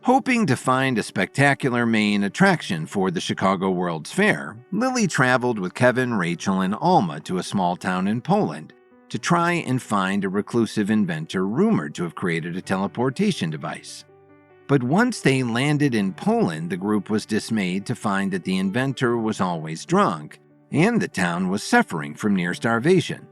Hoping to find a spectacular main attraction for the Chicago World's Fair, Lily traveled with Kevin, Rachel, and Alma to a small town in Poland to try and find a reclusive inventor rumored to have created a teleportation device. But once they landed in Poland, the group was dismayed to find that the inventor was always drunk, and the town was suffering from near starvation.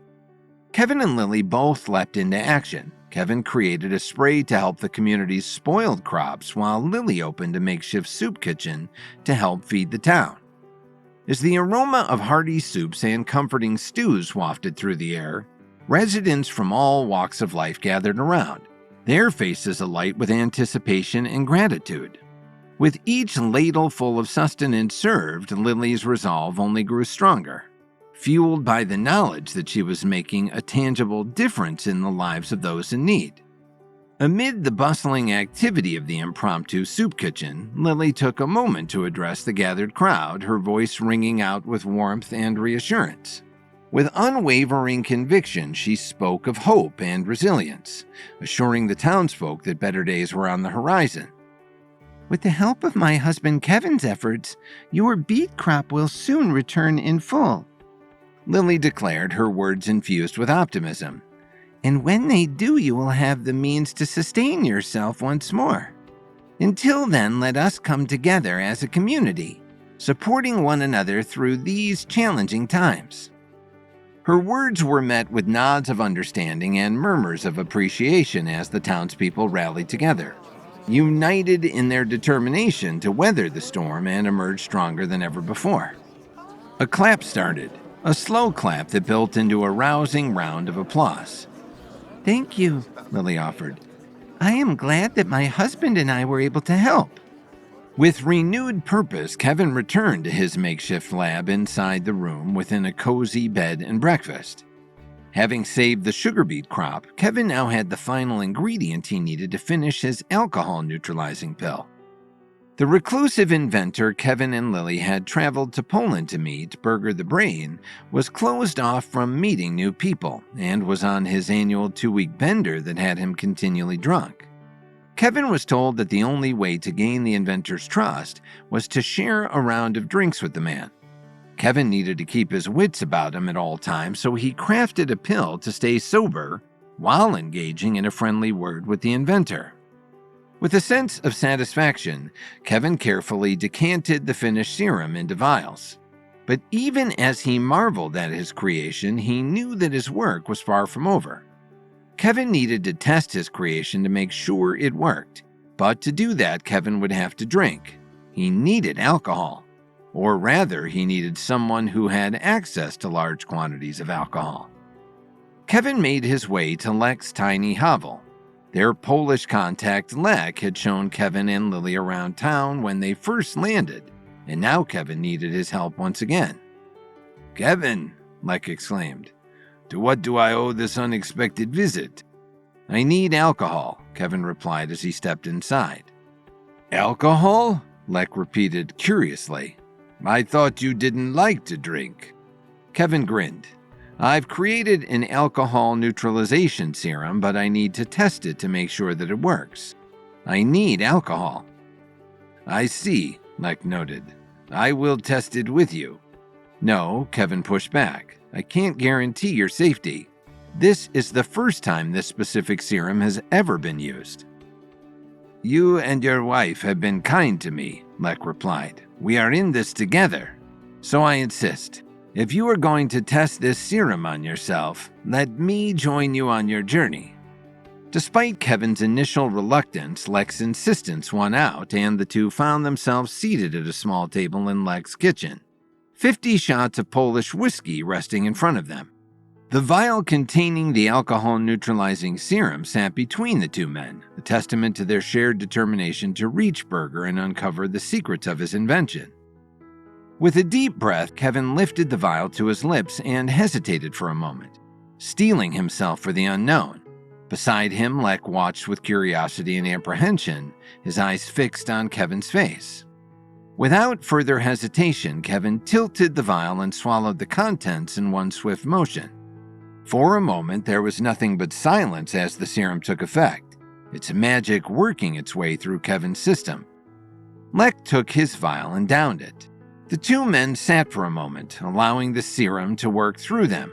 Kevin and Lily both leapt into action. Kevin created a spray to help the community's spoiled crops, while Lily opened a makeshift soup kitchen to help feed the town. As the aroma of hearty soups and comforting stews wafted through the air, residents from all walks of life gathered around, their faces alight with anticipation and gratitude. With each ladle full of sustenance served, Lily's resolve only grew stronger, fueled by the knowledge that she was making a tangible difference in the lives of those in need. Amid the bustling activity of the impromptu soup kitchen, Lily took a moment to address the gathered crowd, her voice ringing out with warmth and reassurance. With unwavering conviction, she spoke of hope and resilience, assuring the townsfolk that better days were on the horizon. With the help of my husband Kevin's efforts, your beet crop will soon return in full, Lily declared, her words infused with optimism. And when they do, you will have the means to sustain yourself once more. Until then, let us come together as a community, supporting one another through these challenging times. Her words were met with nods of understanding and murmurs of appreciation as the townspeople rallied together, united in their determination to weather the storm and emerge stronger than ever before. A clap started, a slow clap that built into a rousing round of applause. Thank you, Lily offered. I am glad that my husband and I were able to help. With renewed purpose, Kevin returned to his makeshift lab inside the room within a cozy bed and breakfast. Having saved the sugar beet crop, Kevin now had the final ingredient he needed to finish his alcohol-neutralizing pill. The reclusive inventor Kevin and Lily had traveled to Poland to meet, Burger the Brain, was closed off from meeting new people and was on his annual 2-week bender that had him continually drunk. Kevin was told that the only way to gain the inventor's trust was to share a round of drinks with the man. Kevin needed to keep his wits about him at all times, so he crafted a pill to stay sober while engaging in a friendly word with the inventor. With a sense of satisfaction, Kevin carefully decanted the finished serum into vials. But even as he marveled at his creation, he knew that his work was far from over. Kevin needed to test his creation to make sure it worked, but to do that, Kevin would have to drink. He needed alcohol, or rather, he needed someone who had access to large quantities of alcohol. Kevin made his way to Lek's tiny hovel. Their Polish contact Lek had shown Kevin and Lily around town when they first landed, and now Kevin needed his help once again. "Kevin," Lek exclaimed, "to what do I owe this unexpected visit?" "I need alcohol," Kevin replied as he stepped inside. "Alcohol?" Lek repeated curiously. "I thought you didn't like to drink." Kevin grinned. "I've created an alcohol neutralization serum, but I need to test it to make sure that it works. I need alcohol." "I see," Lek noted. "I will test it with you." "No," Kevin pushed back. "I can't guarantee your safety. This is the first time this specific serum has ever been used." "You and your wife have been kind to me," Lek replied. "We are in this together. So I insist. If you are going to test this serum on yourself, let me join you on your journey." Despite Kevin's initial reluctance, Lek's insistence won out, and the two found themselves seated at a small table in Lek's kitchen, 50 shots of Polish whiskey resting in front of them. The vial containing the alcohol-neutralizing serum sat between the two men, a testament to their shared determination to reach Burger and uncover the secrets of his invention. With a deep breath, Kevin lifted the vial to his lips and hesitated for a moment, steeling himself for the unknown. Beside him, Lek watched with curiosity and apprehension, his eyes fixed on Kevin's face. Without further hesitation, Kevin tilted the vial and swallowed the contents in one swift motion. For a moment, there was nothing but silence as the serum took effect, It's magic working its way through Kevin's system. Lek took his vial and downed it. The two men sat for a moment, allowing the serum to work through them.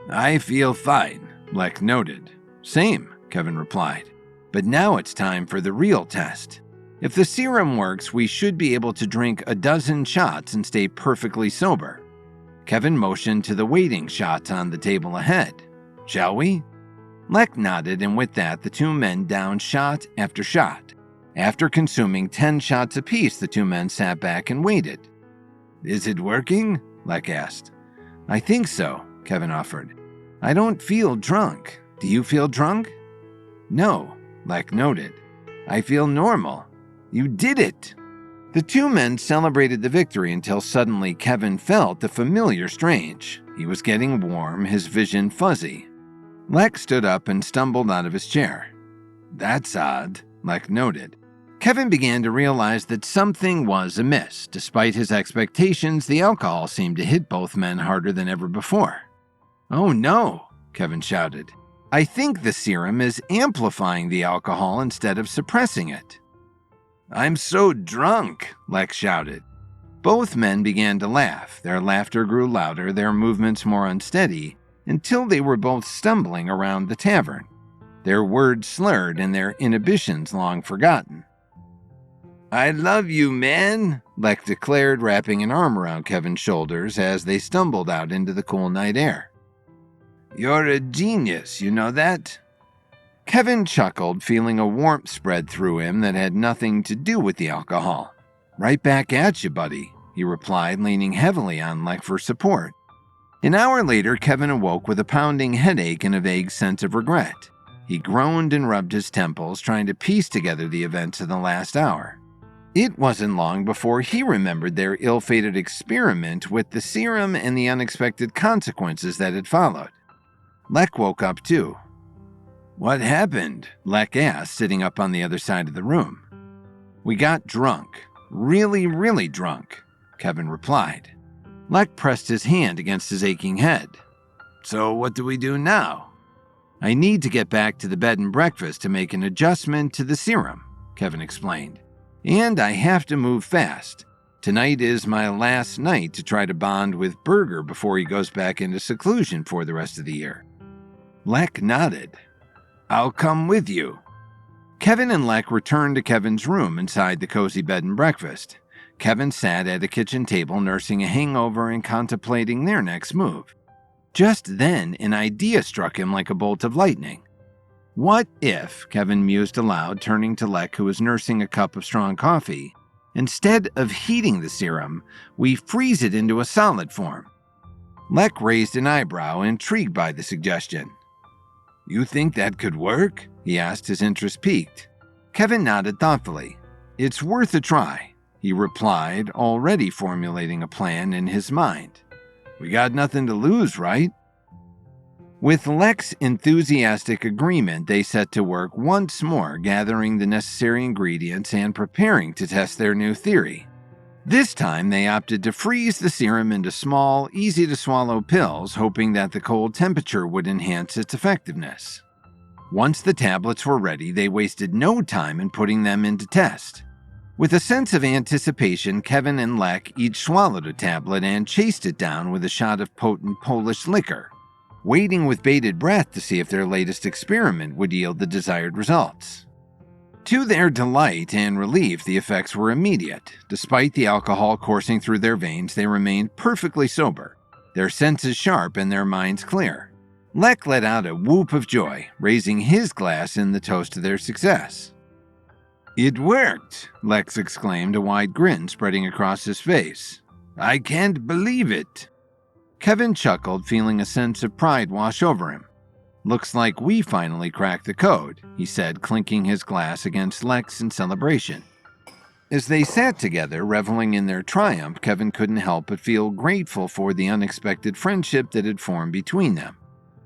"I feel fine," Lek noted. "Same," Kevin replied. "But now it's time for the real test. If the serum works, we should be able to drink a dozen shots and stay perfectly sober." Kevin motioned to the waiting shots on the table ahead. "Shall we?" Lek nodded, and with that, the two men downed shot after shot. After consuming 10 shots apiece, the two men sat back and waited. "Is it working?" Lek asked. "I think so," Kevin offered. "I don't feel drunk. Do you feel drunk?" "No," Lek noted. "I feel normal." "You did it!" The two men celebrated the victory until suddenly Kevin felt the familiar strange. He was getting warm, his vision fuzzy. Lek stood up and stumbled out of his chair. "That's odd," Lek noted. Kevin began to realize that something was amiss. Despite his expectations, the alcohol seemed to hit both men harder than ever before. "Oh no," Kevin shouted. "I think the serum is amplifying the alcohol instead of suppressing it." "I'm so drunk," Lek shouted. Both men began to laugh. Their laughter grew louder, their movements more unsteady, until they were both stumbling around the tavern, their words slurred and their inhibitions long forgotten. "I love you, man," Lek declared, wrapping an arm around Kevin's shoulders as they stumbled out into the cool night air. "You're a genius, you know that?" Kevin chuckled, feeling a warmth spread through him that had nothing to do with the alcohol. "Right back at you, buddy," he replied, leaning heavily on Lek for support. An hour later, Kevin awoke with a pounding headache and a vague sense of regret. He groaned and rubbed his temples, trying to piece together the events of the last hour. It wasn't long before he remembered their ill-fated experiment with the serum and the unexpected consequences that had followed. Lek woke up too. "What happened?" Lek asked, sitting up on the other side of the room. "We got drunk. Really, really drunk," Kevin replied. Lek pressed his hand against his aching head. "So what do we do now?" "I need to get back to the bed and breakfast to make an adjustment to the serum," Kevin explained. "And I have to move fast. Tonight is my last night to try to bond with Berger before he goes back into seclusion for the rest of the year." Lek nodded. "I'll come with you." Kevin and Lek returned to Kevin's room inside the cozy bed and breakfast. Kevin sat at a kitchen table nursing a hangover and contemplating their next move. Just then, an idea struck him like a bolt of lightning. What if, Kevin mused aloud, turning to Lek, who was nursing a cup of strong coffee, instead of heating the serum, we freeze it into a solid form? Lek raised an eyebrow, intrigued by the suggestion. "You think that could work?" he asked, his interest piqued. Kevin nodded thoughtfully. "It's worth a try," he replied, already formulating a plan in his mind. "We got nothing to lose, right?" With Lek's enthusiastic agreement, they set to work once more, gathering the necessary ingredients and preparing to test their new theory. This time, they opted to freeze the serum into small, easy-to-swallow pills, hoping that the cold temperature would enhance its effectiveness. Once the tablets were ready, they wasted no time in putting them into test. With a sense of anticipation, Kevin and Lek each swallowed a tablet and chased it down with a shot of potent Polish liquor, waiting with bated breath to see if their latest experiment would yield the desired results. To their delight and relief, the effects were immediate. Despite the alcohol coursing through their veins, they remained perfectly sober, their senses sharp and their minds clear. Lek let out a whoop of joy, raising his glass in the toast to their success. "It worked!" Lek exclaimed, a wide grin spreading across his face. "I can't believe it!" Kevin chuckled, feeling a sense of pride wash over him. "Looks like we finally cracked the code," he said, clinking his glass against Lek's in celebration. As they sat together, reveling in their triumph, Kevin couldn't help but feel grateful for the unexpected friendship that had formed between them.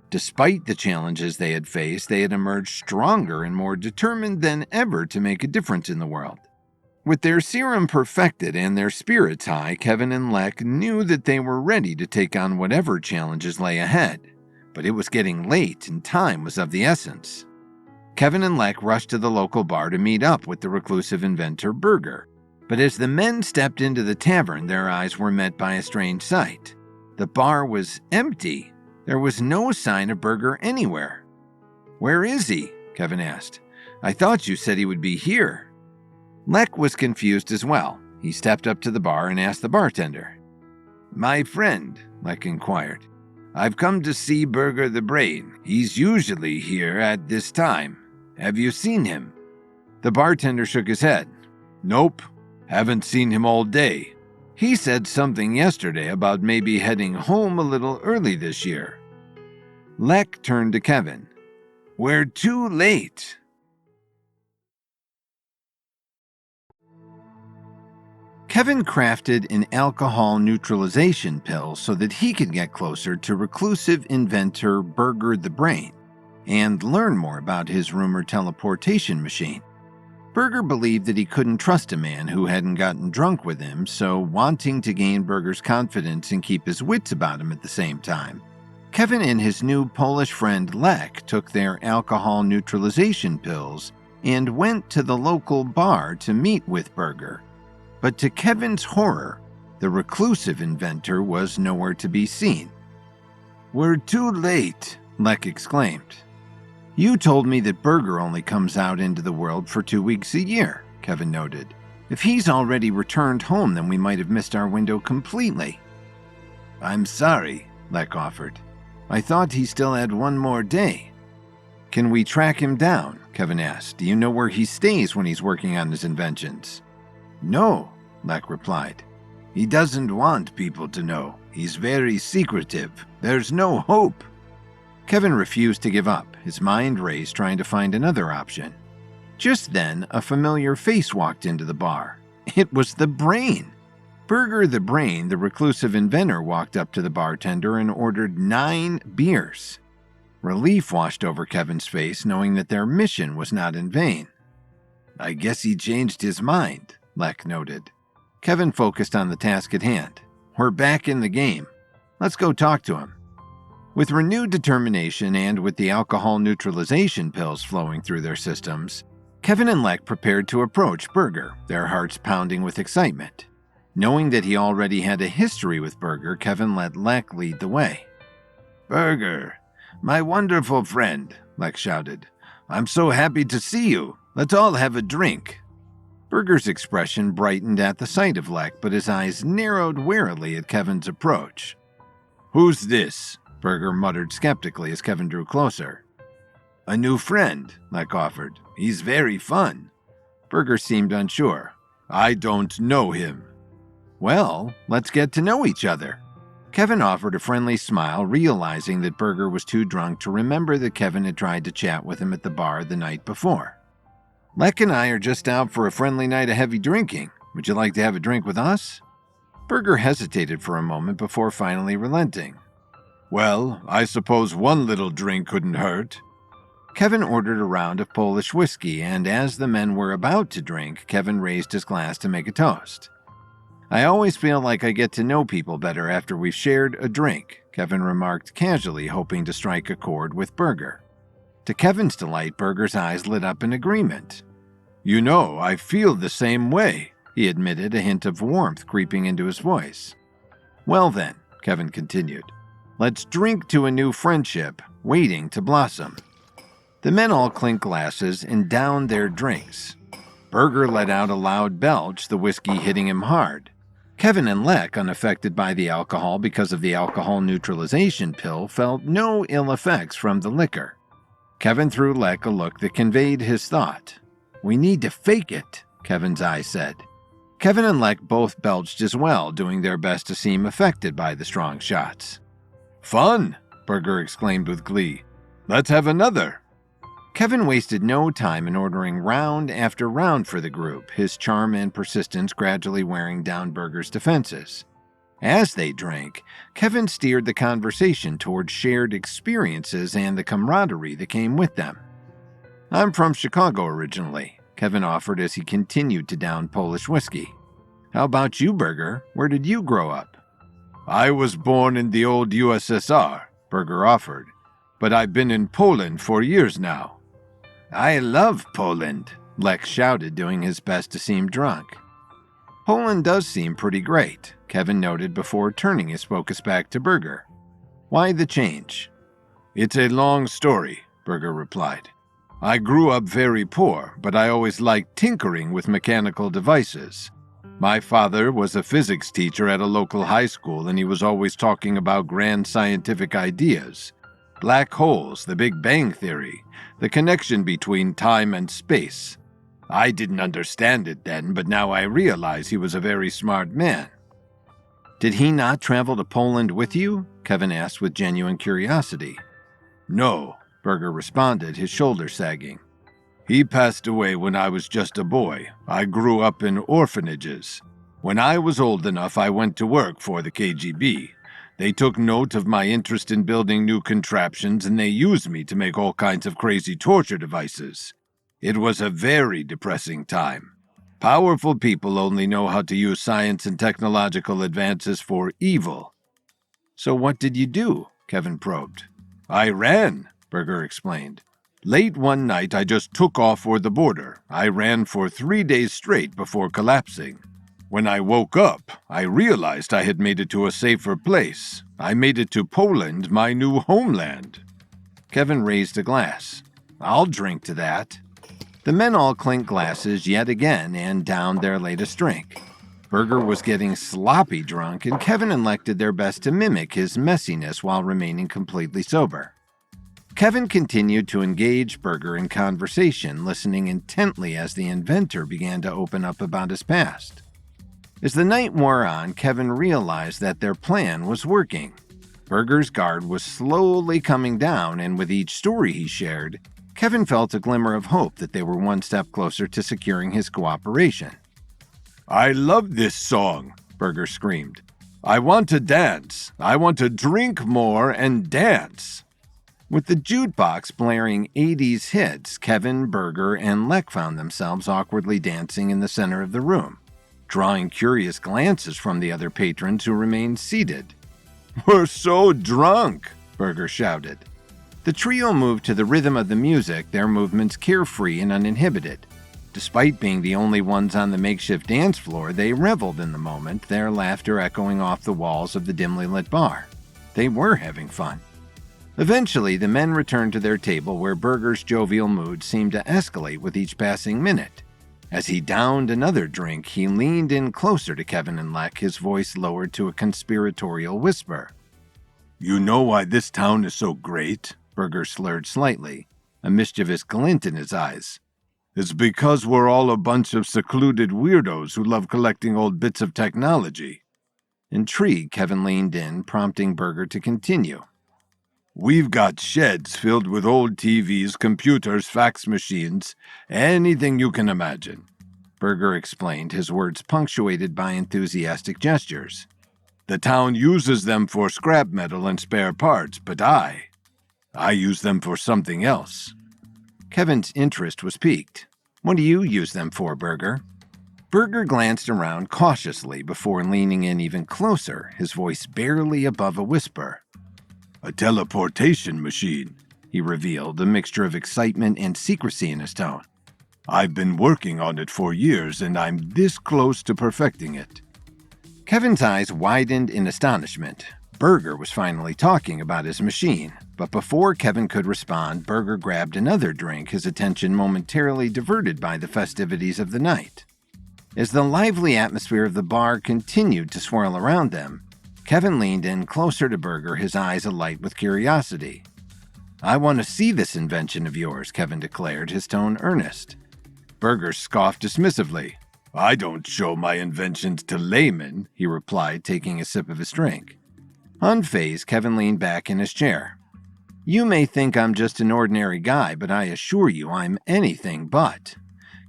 Despite the challenges they had faced, they had emerged stronger and more determined than ever to make a difference in the world. With their serum perfected and their spirits high, Kevin and Lek knew that they were ready to take on whatever challenges lay ahead. But it was getting late and time was of the essence. Kevin and Lek rushed to the local bar to meet up with the reclusive inventor Berger. But as the men stepped into the tavern, their eyes were met by a strange sight. The bar was empty. There was no sign of Berger anywhere. "Where is he?" Kevin asked. "I thought you said he would be here." Lek was confused as well. He stepped up to the bar and asked the bartender. "My friend," Lek inquired, "I've come to see Berger the Brain. He's usually here at this time. Have you seen him?" The bartender shook his head. "Nope, haven't seen him all day. He said something yesterday about maybe heading home a little early this year." Lek turned to Kevin. "We're too late." Kevin crafted an alcohol neutralization pill so that he could get closer to reclusive inventor Berger the Brain and learn more about his rumored teleportation machine. Berger believed that he couldn't trust a man who hadn't gotten drunk with him, so wanting to gain Berger's confidence and keep his wits about him at the same time, Kevin and his new Polish friend Lek took their alcohol neutralization pills and went to the local bar to meet with Berger. But to Kevin's horror, the reclusive inventor was nowhere to be seen. "We're too late," Lek exclaimed. "You told me that Berger only comes out into the world for 2 weeks a year," Kevin noted. "If he's already returned home, then we might have missed our window completely." "I'm sorry," Lek offered. "I thought he still had one more day." "Can we track him down?" Kevin asked. "Do you know where he stays when he's working on his inventions?" "No," Lek replied. "He doesn't want people to know. He's very secretive. There's no hope." Kevin refused to give up, his mind raced trying to find another option. Just then, a familiar face walked into the bar. It was the Brain. Berger the Brain, the reclusive inventor, walked up to the bartender and ordered 9 beers. Relief washed over Kevin's face, knowing that their mission was not in vain. "I guess he changed his mind," Lek noted. Kevin focused on the task at hand. "We're back in the game. Let's go talk to him." With renewed determination and with the alcohol neutralization pills flowing through their systems, Kevin and Lek prepared to approach Berger, their hearts pounding with excitement. Knowing that he already had a history with Berger, Kevin let Lek lead the way. "Berger, my wonderful friend," Lek shouted. "I'm so happy to see you. Let's all have a drink." Berger's expression brightened at the sight of Lek, but his eyes narrowed warily at Kevin's approach. "Who's this?" Berger muttered skeptically as Kevin drew closer. "A new friend," Lek offered. "He's very fun." Berger seemed unsure. "I don't know him." "Well, let's get to know each other." Kevin offered a friendly smile, realizing that Berger was too drunk to remember that Kevin had tried to chat with him at the bar the night before. "Lek and I are just out for a friendly night of heavy drinking. Would you like to have a drink with us?" Berger hesitated for a moment before finally relenting. "Well, I suppose one little drink couldn't hurt." Kevin ordered a round of Polish whiskey, and as the men were about to drink, Kevin raised his glass to make a toast. "I always feel like I get to know people better after we've shared a drink," Kevin remarked casually, hoping to strike a chord with Berger. To Kevin's delight, Berger's eyes lit up in agreement. "You know, I feel the same way," he admitted, a hint of warmth creeping into his voice. "Well then," Kevin continued, "let's drink to a new friendship, waiting to blossom." The men all clinked glasses and downed their drinks. Berger let out a loud belch, the whiskey hitting him hard. Kevin and Lek, unaffected by the alcohol because of the alcohol neutralization pill, felt no ill effects from the liquor. Kevin threw Lek a look that conveyed his thought. "We need to fake it," Kevin's eye said. Kevin and Lek both belched as well, doing their best to seem affected by the strong shots. "Fun!" Berger exclaimed with glee. "Let's have another." Kevin wasted no time in ordering round after round for the group, his charm and persistence gradually wearing down Berger's defenses. As they drank, Kevin steered the conversation towards shared experiences and the camaraderie that came with them. "I'm from Chicago originally," Kevin offered as he continued to down Polish whiskey. "How about you, Berger? Where did you grow up?" "I was born in the old USSR," Berger offered, "but I've been in Poland for years now." I love Poland, Lex shouted, doing his best to seem drunk. Poland does seem pretty great, Kevin noted before turning his focus back to Berger. Why the change? It's a long story, Berger replied. I grew up very poor, but I always liked tinkering with mechanical devices. My father was a physics teacher at a local high school, and he was always talking about grand scientific ideas. Black holes, the Big Bang Theory, the connection between time and space. I didn't understand it then, but now I realize he was a very smart man. Did he not travel to Poland with you? Kevin asked with genuine curiosity. No, Berger responded, his shoulders sagging. He passed away when I was just a boy. I grew up in orphanages. When I was old enough, I went to work for the KGB. They took note of my interest in building new contraptions, and they used me to make all kinds of crazy torture devices. It was a very depressing time. Powerful people only know how to use science and technological advances for evil. So what did you do? Kevin probed. I ran, Berger explained. Late one night, I just took off for the border. I ran for 3 days straight before collapsing. When I woke up, I realized I had made it to a safer place. I made it to Poland, my new homeland. Kevin raised a glass. I'll drink to that. The men all clinked glasses yet again and downed their latest drink. Berger was getting sloppy drunk, and Kevin and Lex did their best to mimic his messiness while remaining completely sober. Kevin continued to engage Berger in conversation, listening intently as the inventor began to open up about his past. As the night wore on, Kevin realized that their plan was working. Berger's guard was slowly coming down, and with each story he shared, Kevin felt a glimmer of hope that they were one step closer to securing his cooperation. I love this song, Berger screamed. I want to dance. I want to drink more and dance. With the jukebox blaring 80s hits, Kevin, Berger, and Lex found themselves awkwardly dancing in the center of the room, drawing curious glances from the other patrons who remained seated. We're so drunk, Berger shouted. The trio moved to the rhythm of the music, their movements carefree and uninhibited. Despite being the only ones on the makeshift dance floor, they reveled in the moment, their laughter echoing off the walls of the dimly lit bar. They were having fun. Eventually, the men returned to their table where Berger's jovial mood seemed to escalate with each passing minute. As he downed another drink, he leaned in closer to Kevin and Lex, his voice lowered to a conspiratorial whisper. You know why this town is so great? Berger slurred slightly, a mischievous glint in his eyes. It's because we're all a bunch of secluded weirdos who love collecting old bits of technology. Intrigued, Kevin leaned in, prompting Berger to continue. We've got sheds filled with old TVs, computers, fax machines, anything you can imagine, Berger explained, his words punctuated by enthusiastic gestures. The town uses them for scrap metal and spare parts, but I use them for something else. Kevin's interest was piqued. What do you use them for, Berger? Berger glanced around cautiously before leaning in even closer, his voice barely above a whisper. A teleportation machine, he revealed, a mixture of excitement and secrecy in his tone. I've been working on it for years, and I'm this close to perfecting it. Kevin's eyes widened in astonishment. Berger was finally talking about his machine, but before Kevin could respond, Berger grabbed another drink, his attention momentarily diverted by the festivities of the night. As the lively atmosphere of the bar continued to swirl around them, Kevin leaned in closer to Berger, his eyes alight with curiosity. I want to see this invention of yours, Kevin declared, his tone earnest. Berger scoffed dismissively. I don't show my inventions to laymen, he replied, taking a sip of his drink. Unfazed, Kevin leaned back in his chair. You may think I'm just an ordinary guy, but I assure you I'm anything but.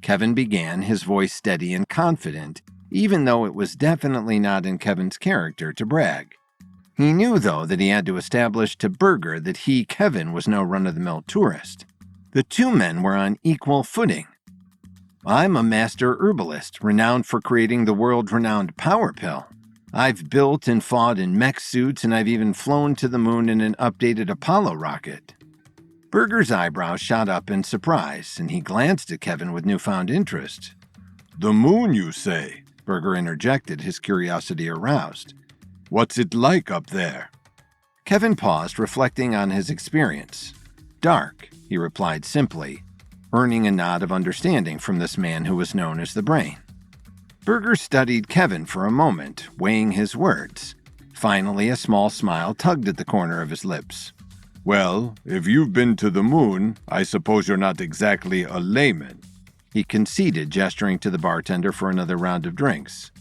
Kevin began, his voice steady and confident, even though it was definitely not in Kevin's character to brag. He knew, though, that he had to establish to Berger that he, Kevin, was no run-of-the-mill tourist. The two men were on equal footing. I'm a master herbalist, renowned for creating the world-renowned Power Pill. I've built and fought in mech suits, and I've even flown to the moon in an updated Apollo rocket. Berger's eyebrows shot up in surprise, and he glanced at Kevin with newfound interest. "The moon, you say?" Berger interjected, his curiosity aroused. "What's it like up there?" Kevin paused, reflecting on his experience. "Dark," he replied simply, earning a nod of understanding from this man who was known as the Brain. Berger studied Kevin for a moment, weighing his words. Finally, a small smile tugged at the corner of his lips. "Well, if you've been to the moon, I suppose you're not exactly a layman," he conceded, gesturing to the bartender for another round of drinks.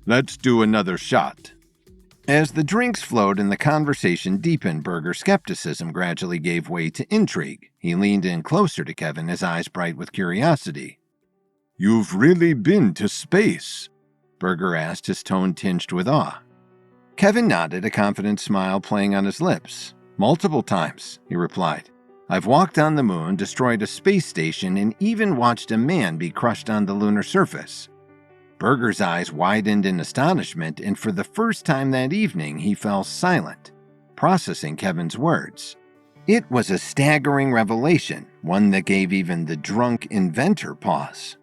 "Let's do another shot." As the drinks flowed and the conversation deepened, Berger's skepticism gradually gave way to intrigue. He leaned in closer to Kevin, his eyes bright with curiosity. "You've really been to space?" Berger asked, his tone tinged with awe. Kevin nodded, a confident smile playing on his lips. "Multiple times," he replied. "I've walked on the moon, destroyed a space station, and even watched a man be crushed on the lunar surface." Berger's eyes widened in astonishment, and for the first time that evening he fell silent, processing Kevin's words. It was a staggering revelation, one that gave even the drunk inventor pause.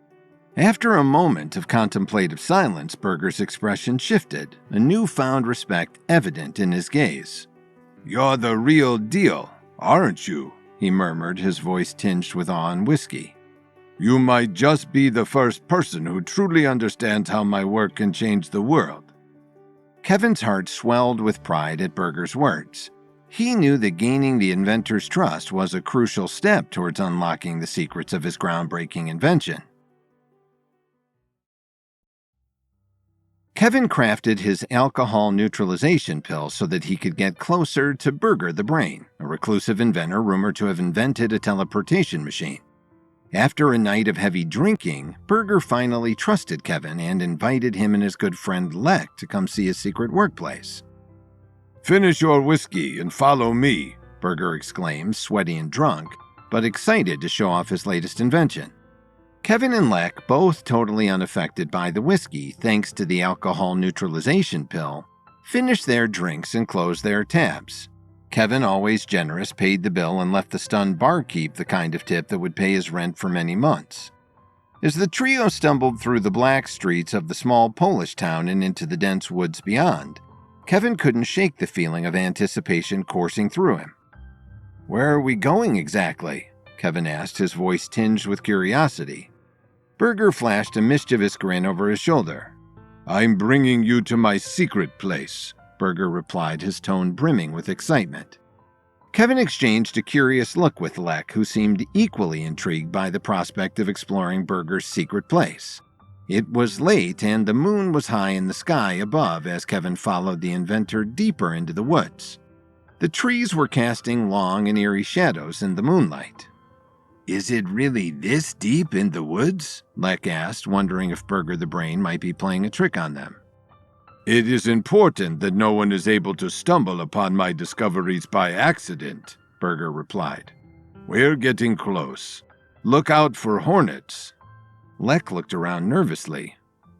After a moment of contemplative silence, Berger's expression shifted, a newfound respect evident in his gaze. "You're the real deal, aren't you?" he murmured, his voice tinged with awe and whiskey. "You might just be the first person who truly understands how my work can change the world." Kevin's heart swelled with pride at Berger's words. He knew that gaining the inventor's trust was a crucial step towards unlocking the secrets of his groundbreaking invention. Kevin crafted his alcohol neutralization pill so that he could get closer to Berger the Brain, a reclusive inventor rumored to have invented a teleportation machine. After a night of heavy drinking, Berger finally trusted Kevin and invited him and his good friend Lek to come see his secret workplace. "Finish your whiskey and follow me," Berger exclaimed, sweaty and drunk, but excited to show off his latest invention. Kevin and Lek, both totally unaffected by the whiskey thanks to the alcohol neutralization pill, finished their drinks and closed their tabs. Kevin, always generous, paid the bill and left the stunned barkeep the kind of tip that would pay his rent for many months. As the trio stumbled through the black streets of the small Polish town and into the dense woods beyond, Kevin couldn't shake the feeling of anticipation coursing through him. "Where are we going exactly?" Kevin asked, his voice tinged with curiosity. Berger flashed a mischievous grin over his shoulder. "I'm bringing you to my secret place," Berger replied, his tone brimming with excitement. Kevin exchanged a curious look with Lek, who seemed equally intrigued by the prospect of exploring Berger's secret place. It was late, and the moon was high in the sky above as Kevin followed the inventor deeper into the woods. The trees were casting long and eerie shadows in the moonlight. "Is it really this deep in the woods?" Lek asked, wondering if Berger the Brain might be playing a trick on them. "It is important that no one is able to stumble upon my discoveries by accident," Berger replied. "We're getting close. Look out for hornets." Lek looked around nervously.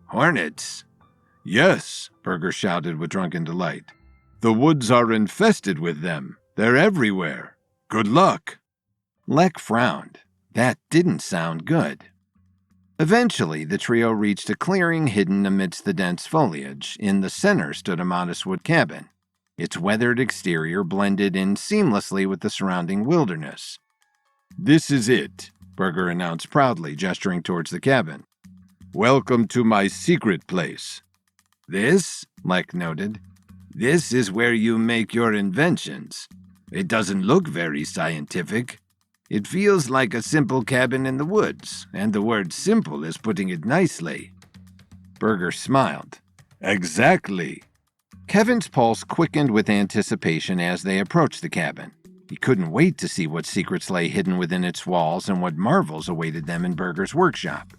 "Hornets?" "Yes," Berger shouted with drunken delight. "The woods are infested with them. They're everywhere. Good luck." Lek frowned. That didn't sound good. Eventually, the trio reached a clearing hidden amidst the dense foliage. In the center stood a modest wood cabin. Its weathered exterior blended in seamlessly with the surrounding wilderness. "This is it," Berger announced proudly, gesturing towards the cabin. "Welcome to my secret place." "This," Lek noted, "this is where you make your inventions. It doesn't look very scientific. It feels like a simple cabin in the woods, and the word simple is putting it nicely." Berger smiled. "Exactly." Kevin's pulse quickened with anticipation as they approached the cabin. He couldn't wait to see what secrets lay hidden within its walls and what marvels awaited them in Berger's workshop.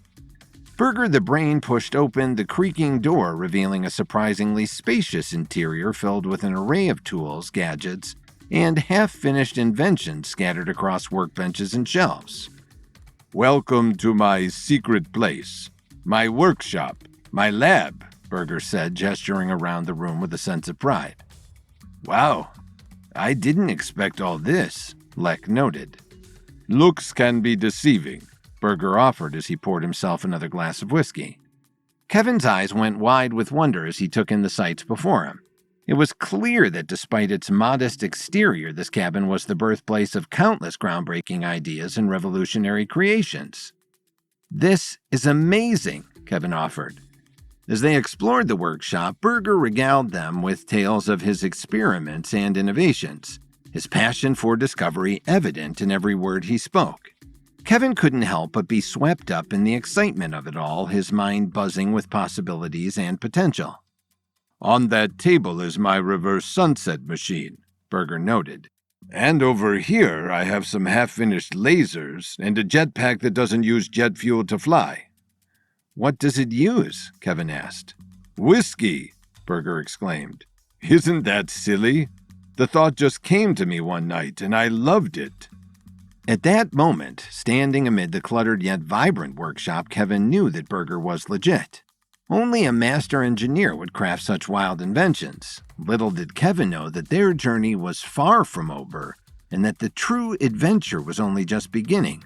Berger the Brain pushed open the creaking door, revealing a surprisingly spacious interior filled with an array of tools, gadgets, and half-finished inventions scattered across workbenches and shelves. "Welcome to my secret place, my workshop, my lab," Berger said, gesturing around the room with a sense of pride. "Wow, I didn't expect all this," Lek noted. Looks can be deceiving, Berger offered as he poured himself another glass of whiskey. Kevin's eyes went wide with wonder as he took in the sights before him. It was clear that despite its modest exterior, this cabin was the birthplace of countless groundbreaking ideas and revolutionary creations. "This is amazing," Kevin offered. As they explored the workshop, Berger regaled them with tales of his experiments and innovations, his passion for discovery evident in every word he spoke. Kevin couldn't help but be swept up in the excitement of it all, his mind buzzing with possibilities and potential. "On that table is my reverse sunset machine," Berger noted. "And over here I have some half-finished lasers and a jetpack that doesn't use jet fuel to fly." "What does it use?" Kevin asked. "Whiskey," Berger exclaimed. "Isn't that silly? The thought just came to me one night, and I loved it." At that moment, standing amid the cluttered yet vibrant workshop, Kevin knew that Berger was legit. Only a master engineer would craft such wild inventions. Little did Kevin know that their journey was far from over, and that the true adventure was only just beginning.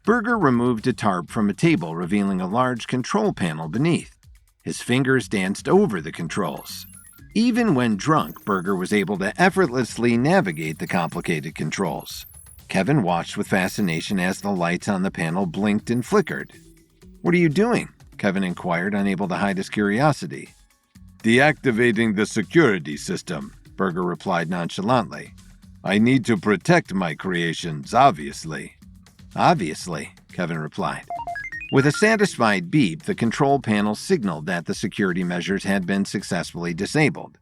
Berger removed a tarp from a table, revealing a large control panel beneath. His fingers danced over the controls. Even when drunk, Berger was able to effortlessly navigate the complicated controls. Kevin watched with fascination as the lights on the panel blinked and flickered. "What are you doing?" Kevin inquired, unable to hide his curiosity. "Deactivating the security system," Berger replied nonchalantly. "I need to protect my creations, obviously." "Obviously," Kevin replied. With a satisfied beep, the control panel signaled that the security measures had been successfully disabled.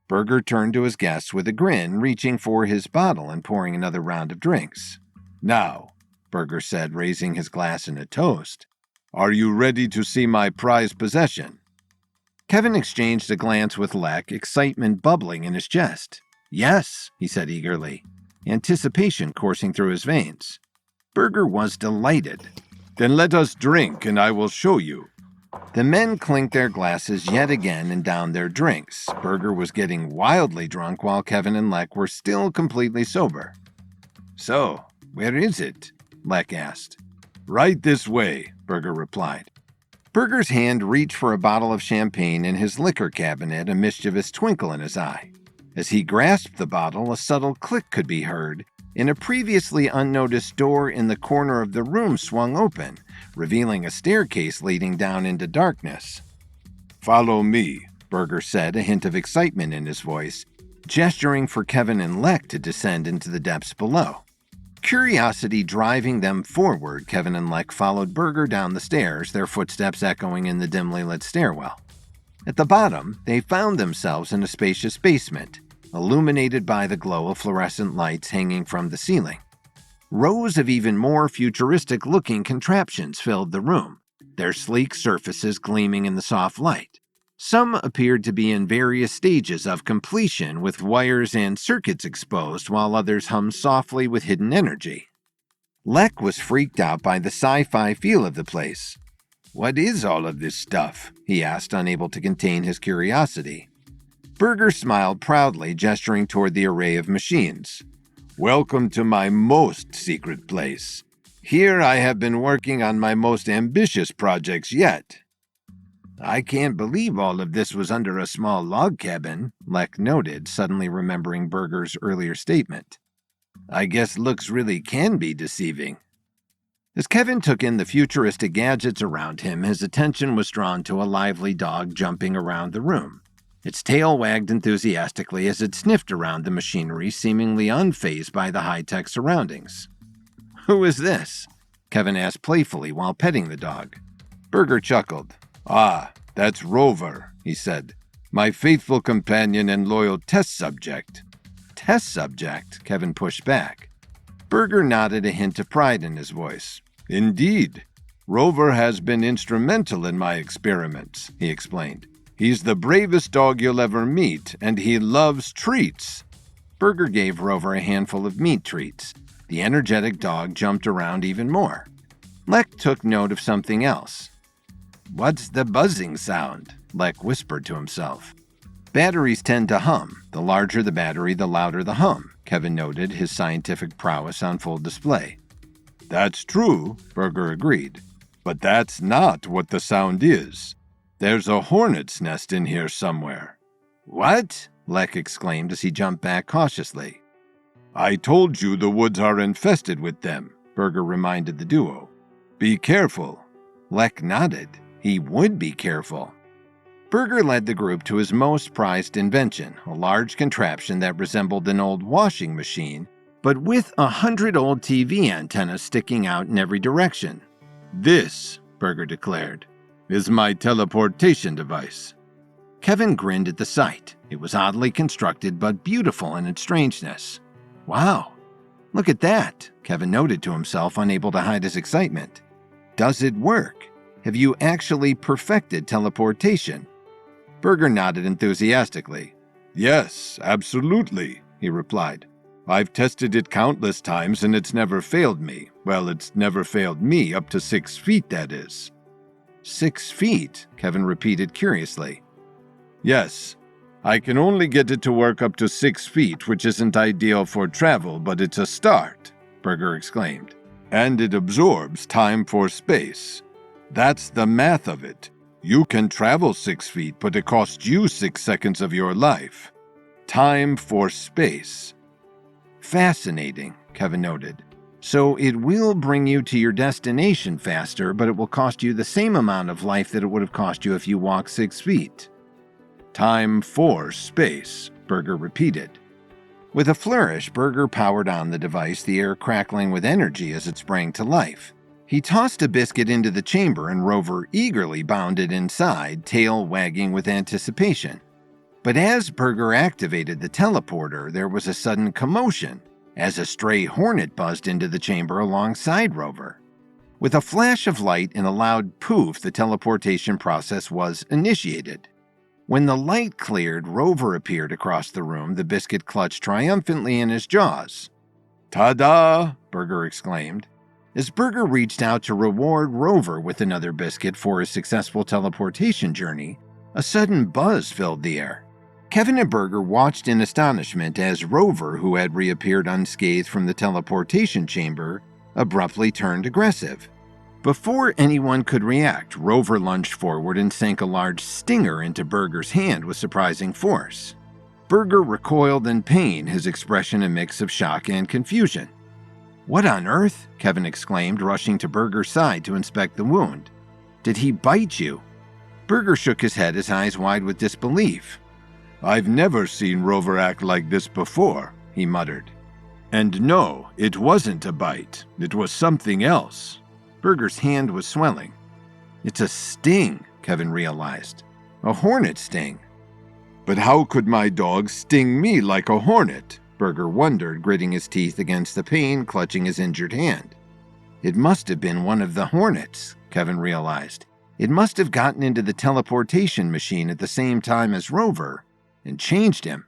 Berger turned to his guests with a grin, reaching for his bottle and pouring another round of drinks. "Now," Berger said, raising his glass in a toast, "are you ready to see my prized possession?" Kevin exchanged a glance with Lek, excitement bubbling in his chest. "Yes," he said eagerly, anticipation coursing through his veins. Berger was delighted. "Then let us drink, and I will show you." The men clinked their glasses yet again and downed their drinks. Berger was getting wildly drunk while Kevin and Lek were still completely sober. "So, where is it?" Lek asked. "Right this way," Berger replied. Berger's hand reached for a bottle of champagne in his liquor cabinet, a mischievous twinkle in his eye. As he grasped the bottle, a subtle click could be heard, and a previously unnoticed door in the corner of the room swung open, revealing a staircase leading down into darkness. "Follow me," Berger said, a hint of excitement in his voice, gesturing for Kevin and Lek to descend into the depths below. Curiosity driving them forward, Kevin and Lek followed Berger down the stairs, their footsteps echoing in the dimly lit stairwell. At the bottom, they found themselves in a spacious basement, illuminated by the glow of fluorescent lights hanging from the ceiling. Rows of even more futuristic-looking contraptions filled the room, their sleek surfaces gleaming in the soft light. Some appeared to be in various stages of completion, with wires and circuits exposed, while others hummed softly with hidden energy. Lek was freaked out by the sci-fi feel of the place. "What is all of this stuff?" he asked, unable to contain his curiosity. Berger smiled proudly, gesturing toward the array of machines. "Welcome to my most secret place. Here I have been working on my most ambitious projects yet." "I can't believe all of this was under a small log cabin," Lek noted, suddenly remembering Berger's earlier statement. "I guess looks really can be deceiving." As Kevin took in the futuristic gadgets around him, his attention was drawn to a lively dog jumping around the room. Its tail wagged enthusiastically as it sniffed around the machinery, seemingly unfazed by the high-tech surroundings. "Who is this?" Kevin asked playfully while petting the dog. Berger chuckled. "Ah, that's Rover," he said. "My faithful companion and loyal test subject." "Test subject?" Kevin pushed back. Berger nodded, a hint of pride in his voice. "Indeed. Rover has been instrumental in my experiments," he explained. "He's the bravest dog you'll ever meet, and he loves treats." Berger gave Rover a handful of meat treats. The energetic dog jumped around even more. Lek took note of something else. "What's the buzzing sound?" Lek whispered to himself. "Batteries tend to hum. The larger the battery, the louder the hum," Kevin noted, his scientific prowess on full display. That's true, Burger agreed. But that's not what the sound is. There's a hornet's nest in here somewhere. What? Lek exclaimed as he jumped back cautiously. I told you the woods are infested with them, Burger reminded the duo. Be careful. Lek nodded. He would be careful. Burger led the group to his most prized invention, a large contraption that resembled an old washing machine, but with 100 old TV antennas sticking out in every direction. This, Burger declared, is my teleportation device. Kevin grinned at the sight. It was oddly constructed but beautiful in its strangeness. Wow, look at that, Kevin noted to himself, unable to hide his excitement. Does it work? Have you actually perfected teleportation? Burger nodded enthusiastically. Yes, absolutely, he replied. I've tested it countless times and it's never failed me. Well, it's never failed me up to 6 feet, that is. 6 feet? Kevin repeated curiously. Yes, I can only get it to work up to 6 feet, which isn't ideal for travel, but it's a start, Burger exclaimed. And it absorbs time for space. That's the math of it. You can travel 6 feet, but it costs you 6 seconds of your life. Time for space. Fascinating, Kevin noted. So it will bring you to your destination faster, but it will cost you the same amount of life that it would have cost you if you walked 6 feet. Time for space, Burger repeated. With a flourish, Burger powered on the device, the air crackling with energy as it sprang to life. He tossed a biscuit into the chamber and Rover eagerly bounded inside, tail wagging with anticipation. But as Burger activated the teleporter, there was a sudden commotion as a stray hornet buzzed into the chamber alongside Rover. With a flash of light and a loud poof, the teleportation process was initiated. When the light cleared, Rover appeared across the room, the biscuit clutched triumphantly in his jaws. Ta-da! Burger exclaimed. As Burger reached out to reward Rover with another biscuit for his successful teleportation journey, a sudden buzz filled the air. Kevin and Burger watched in astonishment as Rover, who had reappeared unscathed from the teleportation chamber, abruptly turned aggressive. Before anyone could react, Rover lunged forward and sank a large stinger into Burger's hand with surprising force. Burger recoiled in pain, his expression a mix of shock and confusion. What on earth? Kevin exclaimed, rushing to Burger's side to inspect the wound. Did he bite you? Burger shook his head, his eyes wide with disbelief. I've never seen Rover act like this before, he muttered. And no, it wasn't a bite. It was something else. Burger's hand was swelling. It's a sting, Kevin realized. A hornet sting. But how could my dog sting me like a hornet? Burger wondered, gritting his teeth against the pain, clutching his injured hand. It must have been one of the hornets, Kevin realized. It must have gotten into the teleportation machine at the same time as Rover and changed him.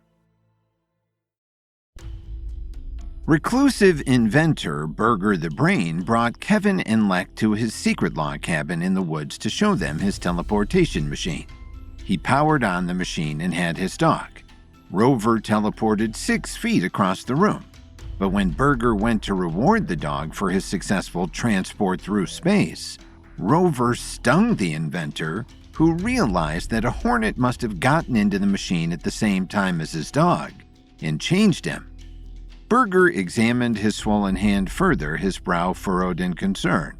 Reclusive inventor Burger the Brain brought Kevin and Lek to his secret log cabin in the woods to show them his teleportation machine. He powered on the machine and had his dog. Rover teleported 6 feet across the room, but when Burger went to reward the dog for his successful transport through space, Rover stung the inventor, who realized that a hornet must have gotten into the machine at the same time as his dog and changed him. Burger examined his swollen hand further, his brow furrowed in concern.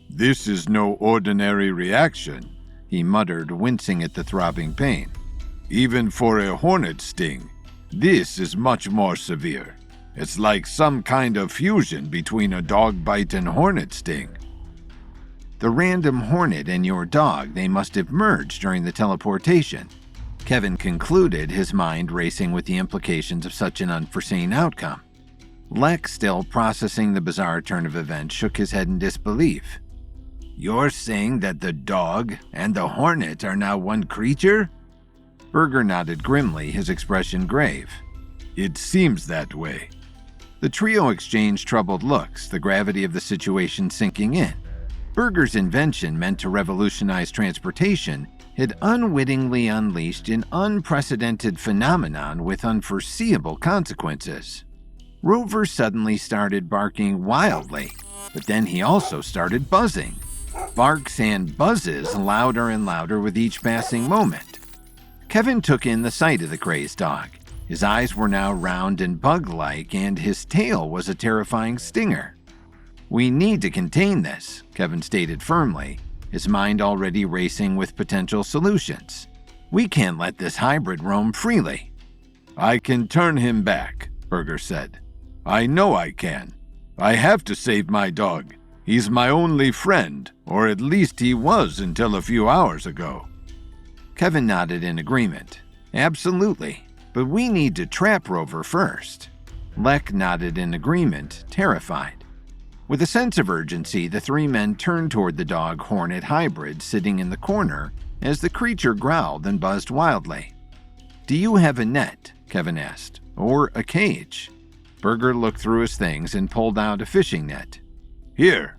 This is no ordinary reaction, he muttered, wincing at the throbbing pain. Even for a hornet sting, this is much more severe. It's like some kind of fusion between a dog bite and hornet sting. The random hornet and your dog, they must have merged during the teleportation. Kevin concluded, his mind racing with the implications of such an unforeseen outcome. Lek, still processing the bizarre turn of events, shook his head in disbelief. You're saying that the dog and the hornet are now one creature? Burger nodded grimly, his expression grave. It seems that way. The trio exchanged troubled looks, the gravity of the situation sinking in. Burger's invention, meant to revolutionize transportation, had unwittingly unleashed an unprecedented phenomenon with unforeseeable consequences. Rover suddenly started barking wildly. But then he also started buzzing. Barks and buzzes louder and louder with each passing moment. Kevin took in the sight of the crazed dog. His eyes were now round and bug-like, and his tail was a terrifying stinger. "We need to contain this," Kevin stated firmly, his mind already racing with potential solutions. "We can't let this hybrid roam freely." "I can turn him back," Berger said. "I know I can. I have to save my dog. He's my only friend, or at least he was until a few hours ago." Kevin nodded in agreement. "Absolutely, but we need to trap Rover first." Lek nodded in agreement, terrified. With a sense of urgency, the three men turned toward the dog-hornet hybrid sitting in the corner as the creature growled and buzzed wildly. "Do you have a net?" Kevin asked. "Or a cage?" Berger looked through his things and pulled out a fishing net. "Here."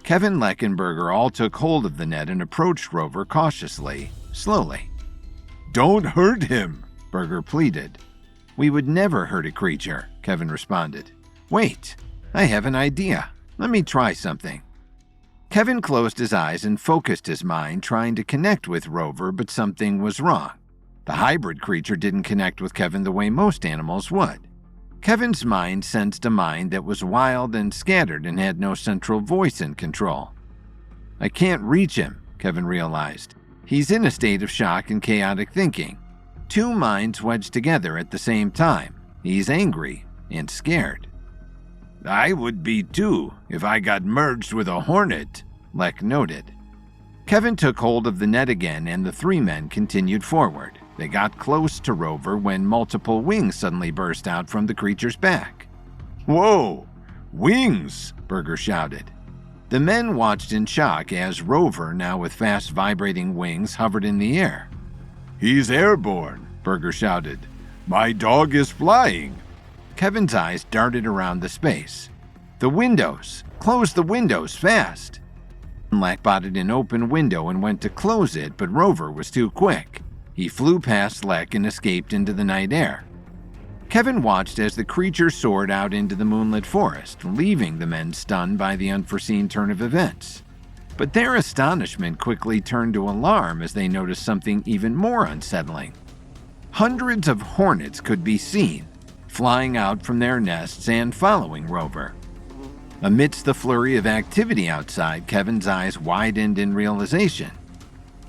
Kevin, Lek, and Berger all took hold of the net and approached Rover cautiously, slowly. "Don't hurt him," Berger pleaded. "We would never hurt a creature," Kevin responded. "Wait, I have an idea. Let me try something." Kevin closed his eyes and focused his mind, trying to connect with Rover, but something was wrong. The hybrid creature didn't connect with Kevin the way most animals would. Kevin's mind sensed a mind that was wild and scattered and had no central voice in control. "I can't reach him," Kevin realized. "He's in a state of shock and chaotic thinking. Two minds wedged together at the same time. He's angry and scared." "I would be too if I got merged with a hornet," Lek noted. Kevin took hold of the net again and the three men continued forward. They got close to Rover when multiple wings suddenly burst out from the creature's back. "Whoa! Wings!" Berger shouted. The men watched in shock as Rover, now with fast vibrating wings, hovered in the air. "He's airborne," Berger shouted. "My dog is flying." Kevin's eyes darted around the space. "The windows! Close the windows, fast!" Lek spotted an open window and went to close it, but Rover was too quick. He flew past Lek and escaped into the night air. Kevin watched as the creature soared out into the moonlit forest, leaving the men stunned by the unforeseen turn of events. But their astonishment quickly turned to alarm as they noticed something even more unsettling. Hundreds of hornets could be seen, flying out from their nests and following Rover. Amidst the flurry of activity outside, Kevin's eyes widened in realization.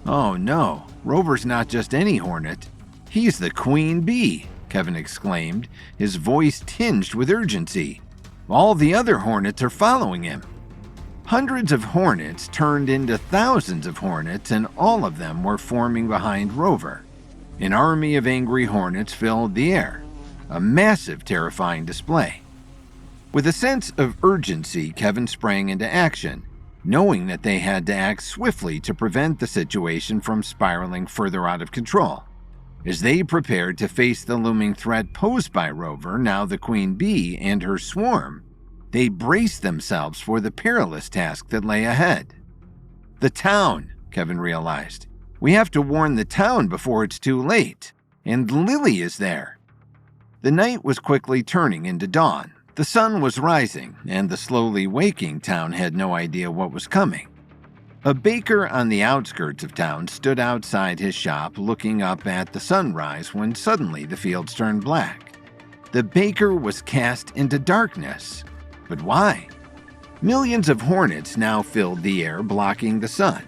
"Oh no, Rover's not just any hornet. He's the queen bee," Kevin exclaimed, his voice tinged with urgency. "All the other hornets are following him." Hundreds of hornets turned into thousands of hornets, and all of them were forming behind Rover. An army of angry hornets filled the air, a massive, terrifying display. With a sense of urgency, Kevin sprang into action, knowing that they had to act swiftly to prevent the situation from spiraling further out of control. As they prepared to face the looming threat posed by Rover, now the queen bee, and her swarm, they braced themselves for the perilous task that lay ahead. "The town," Kevin realized. "We have to warn the town before it's too late. And Lily is there." The night was quickly turning into dawn. The sun was rising, and the slowly waking town had no idea what was coming. A baker on the outskirts of town stood outside his shop looking up at the sunrise when suddenly the fields turned black. The baker was cast into darkness. But why? Millions of hornets now filled the air, blocking the sun.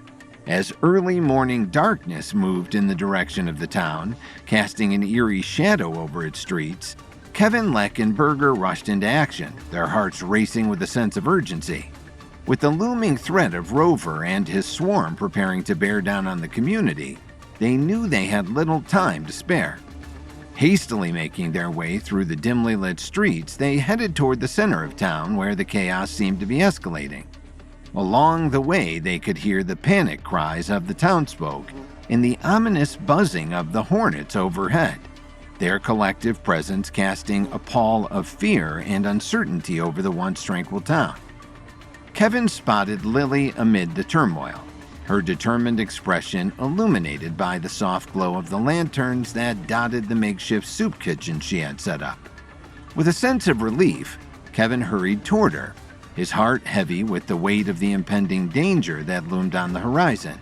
As early morning darkness moved in the direction of the town, casting an eerie shadow over its streets, Kevin, Lek, and Berger rushed into action, their hearts racing with a sense of urgency. With the looming threat of Rover and his swarm preparing to bear down on the community, they knew they had little time to spare. Hastily making their way through the dimly lit streets, they headed toward the center of town where the chaos seemed to be escalating. Along the way, they could hear the panic cries of the townsfolk and the ominous buzzing of the hornets overhead, their collective presence casting a pall of fear and uncertainty over the once tranquil town. Kevin spotted Lily amid the turmoil, her determined expression illuminated by the soft glow of the lanterns that dotted the makeshift soup kitchen she had set up. With a sense of relief, Kevin hurried toward her, his heart heavy with the weight of the impending danger that loomed on the horizon.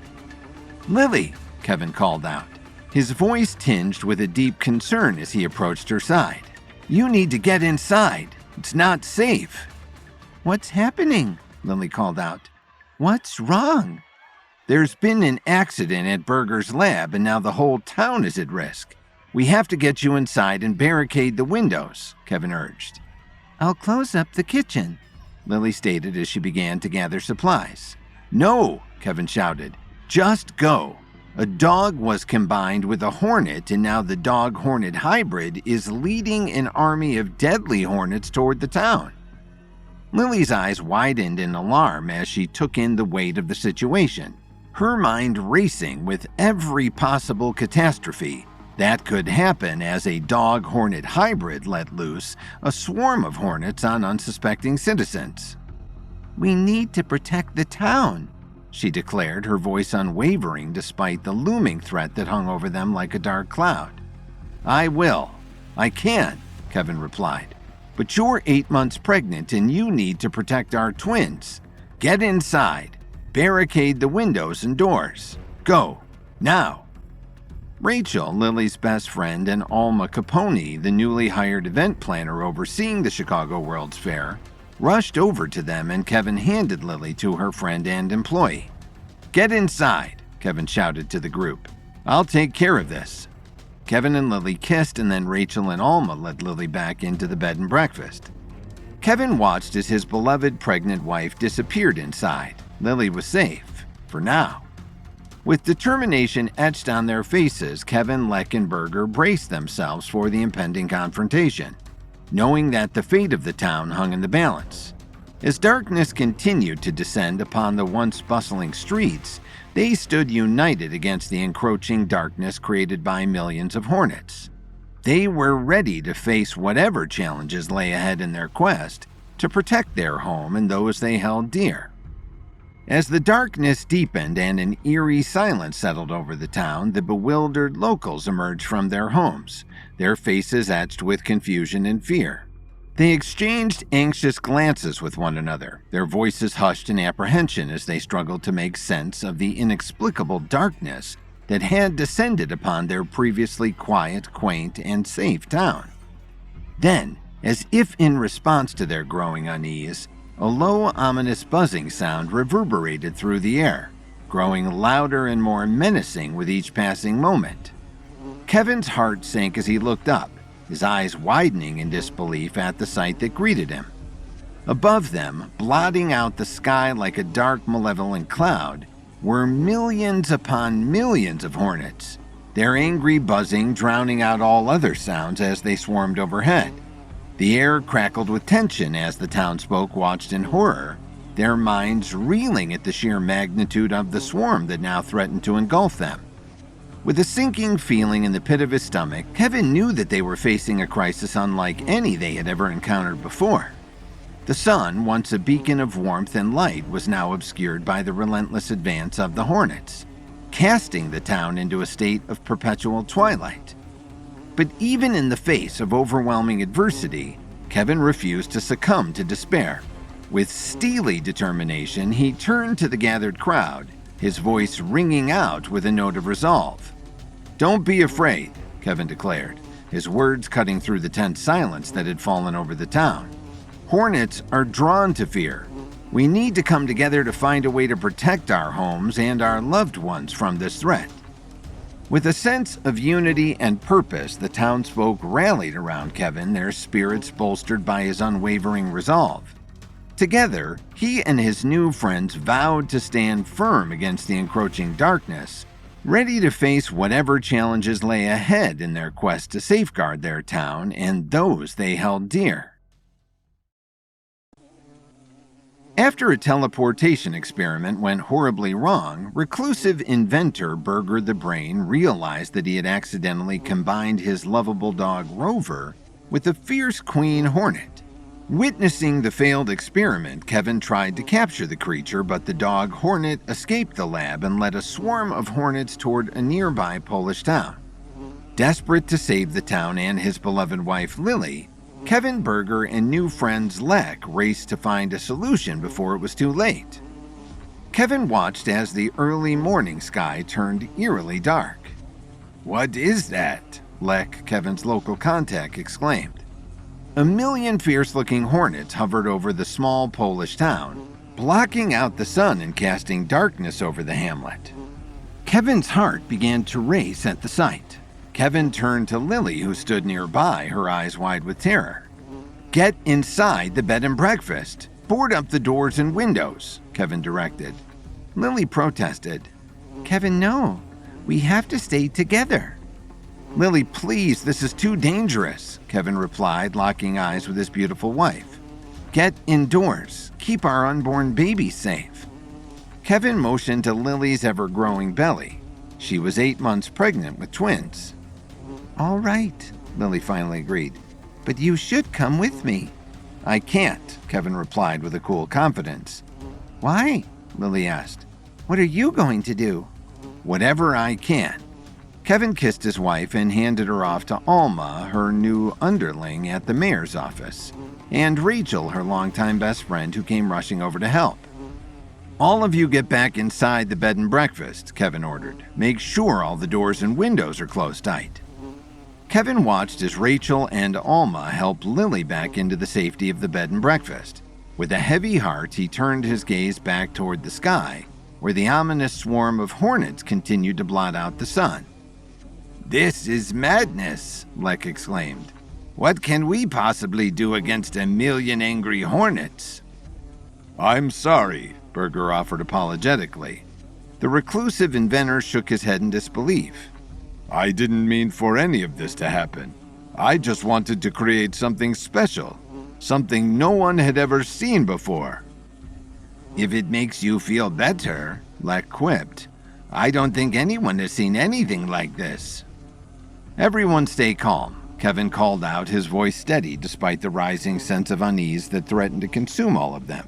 "Lily," Kevin called out, his voice tinged with a deep concern as he approached her side. "You need to get inside. It's not safe." "What's happening?" Lily called out. "What's wrong?" "There's been an accident at Berger's lab, and now the whole town is at risk. We have to get you inside and barricade the windows," Kevin urged. "I'll close up the kitchen," Lily stated as she began to gather supplies. "No," Kevin shouted. "Just go. A dog was combined with a hornet, and now the dog-hornet hybrid is leading an army of deadly hornets toward the town." Lily's eyes widened in alarm as she took in the weight of the situation, her mind racing with every possible catastrophe that could happen as a dog-hornet hybrid let loose a swarm of hornets on unsuspecting citizens. "We need to protect the town," she declared, her voice unwavering despite the looming threat that hung over them like a dark cloud. "I will. I can," Kevin replied. "But you're 8 months pregnant and you need to protect our twins. Get inside. Barricade the windows and doors. Go. Now." Rachel, Lily's best friend, and Alma Capone, the newly hired event planner overseeing the Chicago World's Fair, rushed over to them, and Kevin handed Lily to her friend and employee. "Get inside," Kevin shouted to the group. "I'll take care of this." Kevin and Lily kissed, and then Rachel and Alma led Lily back into the bed and breakfast. Kevin watched as his beloved pregnant wife disappeared inside. Lily was safe, for now. With determination etched on their faces, Kevin, Leck, and Berger braced themselves for the impending confrontation, knowing that the fate of the town hung in the balance. As darkness continued to descend upon the once bustling streets, they stood united against the encroaching darkness created by millions of hornets. They were ready to face whatever challenges lay ahead in their quest to protect their home and those they held dear. As the darkness deepened and an eerie silence settled over the town, the bewildered locals emerged from their homes, their faces etched with confusion and fear. They exchanged anxious glances with one another, their voices hushed in apprehension as they struggled to make sense of the inexplicable darkness that had descended upon their previously quiet, quaint, and safe town. Then, as if in response to their growing unease, a low, ominous buzzing sound reverberated through the air, growing louder and more menacing with each passing moment. Kevin's heart sank as he looked up, his eyes widening in disbelief at the sight that greeted him. Above them, blotting out the sky like a dark, malevolent cloud, were millions upon millions of hornets, their angry buzzing drowning out all other sounds as they swarmed overhead. The air crackled with tension as the townsfolk watched in horror, their minds reeling at the sheer magnitude of the swarm that now threatened to engulf them. With a sinking feeling in the pit of his stomach, Kevin knew that they were facing a crisis unlike any they had ever encountered before. The sun, once a beacon of warmth and light, was now obscured by the relentless advance of the hornets, casting the town into a state of perpetual twilight. But even in the face of overwhelming adversity, Kevin refused to succumb to despair. With steely determination, he turned to the gathered crowd, his voice ringing out with a note of resolve. "Don't be afraid," Kevin declared, his words cutting through the tense silence that had fallen over the town. "Hornets are drawn to fear. We need to come together to find a way to protect our homes and our loved ones from this threat." With a sense of unity and purpose, the townsfolk rallied around Kevin, their spirits bolstered by his unwavering resolve. Together, he and his new friends vowed to stand firm against the encroaching darkness, ready to face whatever challenges lay ahead in their quest to safeguard their town and those they held dear. After a teleportation experiment went horribly wrong, reclusive inventor Berger the Brain realized that he had accidentally combined his lovable dog Rover with a fierce queen hornet. Witnessing the failed experiment, Kevin tried to capture the creature, but the dog hornet escaped the lab and led a swarm of hornets toward a nearby Polish town. Desperate to save the town and his beloved wife Lily, Kevin, Berger, and new friends Lek raced to find a solution before it was too late. Kevin watched as the early morning sky turned eerily dark. "What is that?" Lek, Kevin's local contact, exclaimed. A million fierce-looking hornets hovered over the small Polish town, blocking out the sun and casting darkness over the hamlet. Kevin's heart began to race at the sight. Kevin turned to Lily, who stood nearby, her eyes wide with terror. "Get inside the bed and breakfast. Board up the doors and windows," Kevin directed. Lily protested. "Kevin, no. We have to stay together." "Lily, please, this is too dangerous," Kevin replied, locking eyes with his beautiful wife. "Get indoors. Keep our unborn baby safe." Kevin motioned to Lily's ever-growing belly. She was 8 months pregnant with twins. "All right," Lily finally agreed. "But you should come with me." "I can't," Kevin replied with a cool confidence. "Why?" Lily asked. "What are you going to do?" "Whatever I can." Kevin kissed his wife and handed her off to Alma, her new underling at the mayor's office, and Rachel, her longtime best friend, who came rushing over to help. "All of you get back inside the bed and breakfast," Kevin ordered. "Make sure all the doors and windows are closed tight." Kevin watched as Rachel and Alma helped Lily back into the safety of the bed and breakfast. With a heavy heart, he turned his gaze back toward the sky, where the ominous swarm of hornets continued to blot out the sun. "This is madness," Lek exclaimed. "What can we possibly do against a million angry hornets?" "I'm sorry," Berger offered apologetically. The reclusive inventor shook his head in disbelief. "I didn't mean for any of this to happen. I just wanted to create something special, something no one had ever seen before." "If it makes you feel better," Lek quipped, "I don't think anyone has seen anything like this." "Everyone stay calm," Kevin called out, his voice steady despite the rising sense of unease that threatened to consume all of them.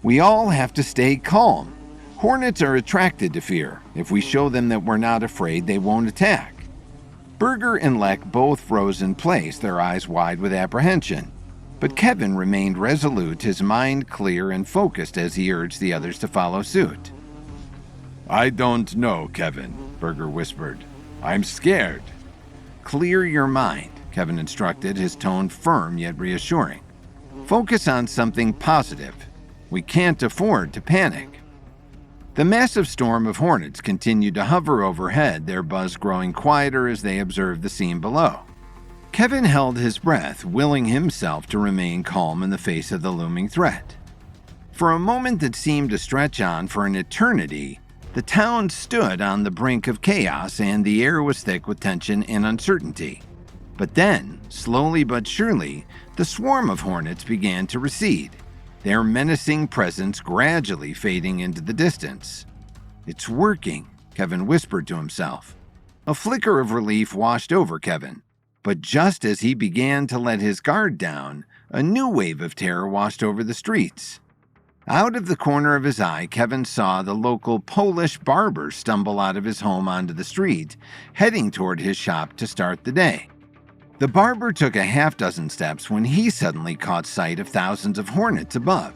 "We all have to stay calm. Hornets are attracted to fear. If we show them that we're not afraid, they won't attack." Berger and Lek both froze in place, their eyes wide with apprehension. But Kevin remained resolute, his mind clear and focused as he urged the others to follow suit. "I don't know, Kevin," Berger whispered. "I'm scared." "Clear your mind," Kevin instructed, his tone firm yet reassuring. "Focus on something positive. We can't afford to panic." The massive storm of hornets continued to hover overhead, their buzz growing quieter as they observed the scene below. Kevin held his breath, willing himself to remain calm in the face of the looming threat. For a moment that seemed to stretch on for an eternity, the town stood on the brink of chaos and the air was thick with tension and uncertainty. But then, slowly but surely, the swarm of hornets began to recede, their menacing presence gradually fading into the distance. "It's working," Kevin whispered to himself. A flicker of relief washed over Kevin, but just as he began to let his guard down, a new wave of terror washed over the streets. Out of the corner of his eye, Kevin saw the local Polish barber stumble out of his home onto the street, heading toward his shop to start the day. The barber took a half-dozen steps when he suddenly caught sight of thousands of hornets above.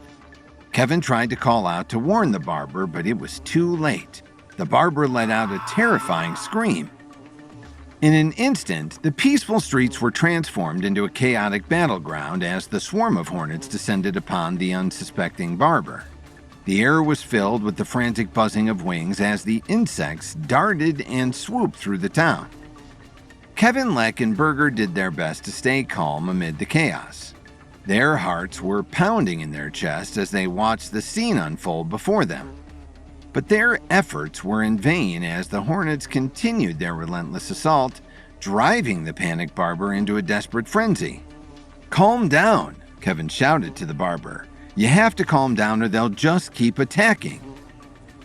Kevin tried to call out to warn the barber, but it was too late. The barber let out a terrifying scream. In an instant, the peaceful streets were transformed into a chaotic battleground as the swarm of hornets descended upon the unsuspecting barber. The air was filled with the frantic buzzing of wings as the insects darted and swooped through the town. Kevin, Lek, and Berger did their best to stay calm amid the chaos. Their hearts were pounding in their chests as they watched the scene unfold before them. But their efforts were in vain as the hornets continued their relentless assault, driving the panicked barber into a desperate frenzy. "Calm down," Kevin shouted to the barber. "You have to calm down or they'll just keep attacking."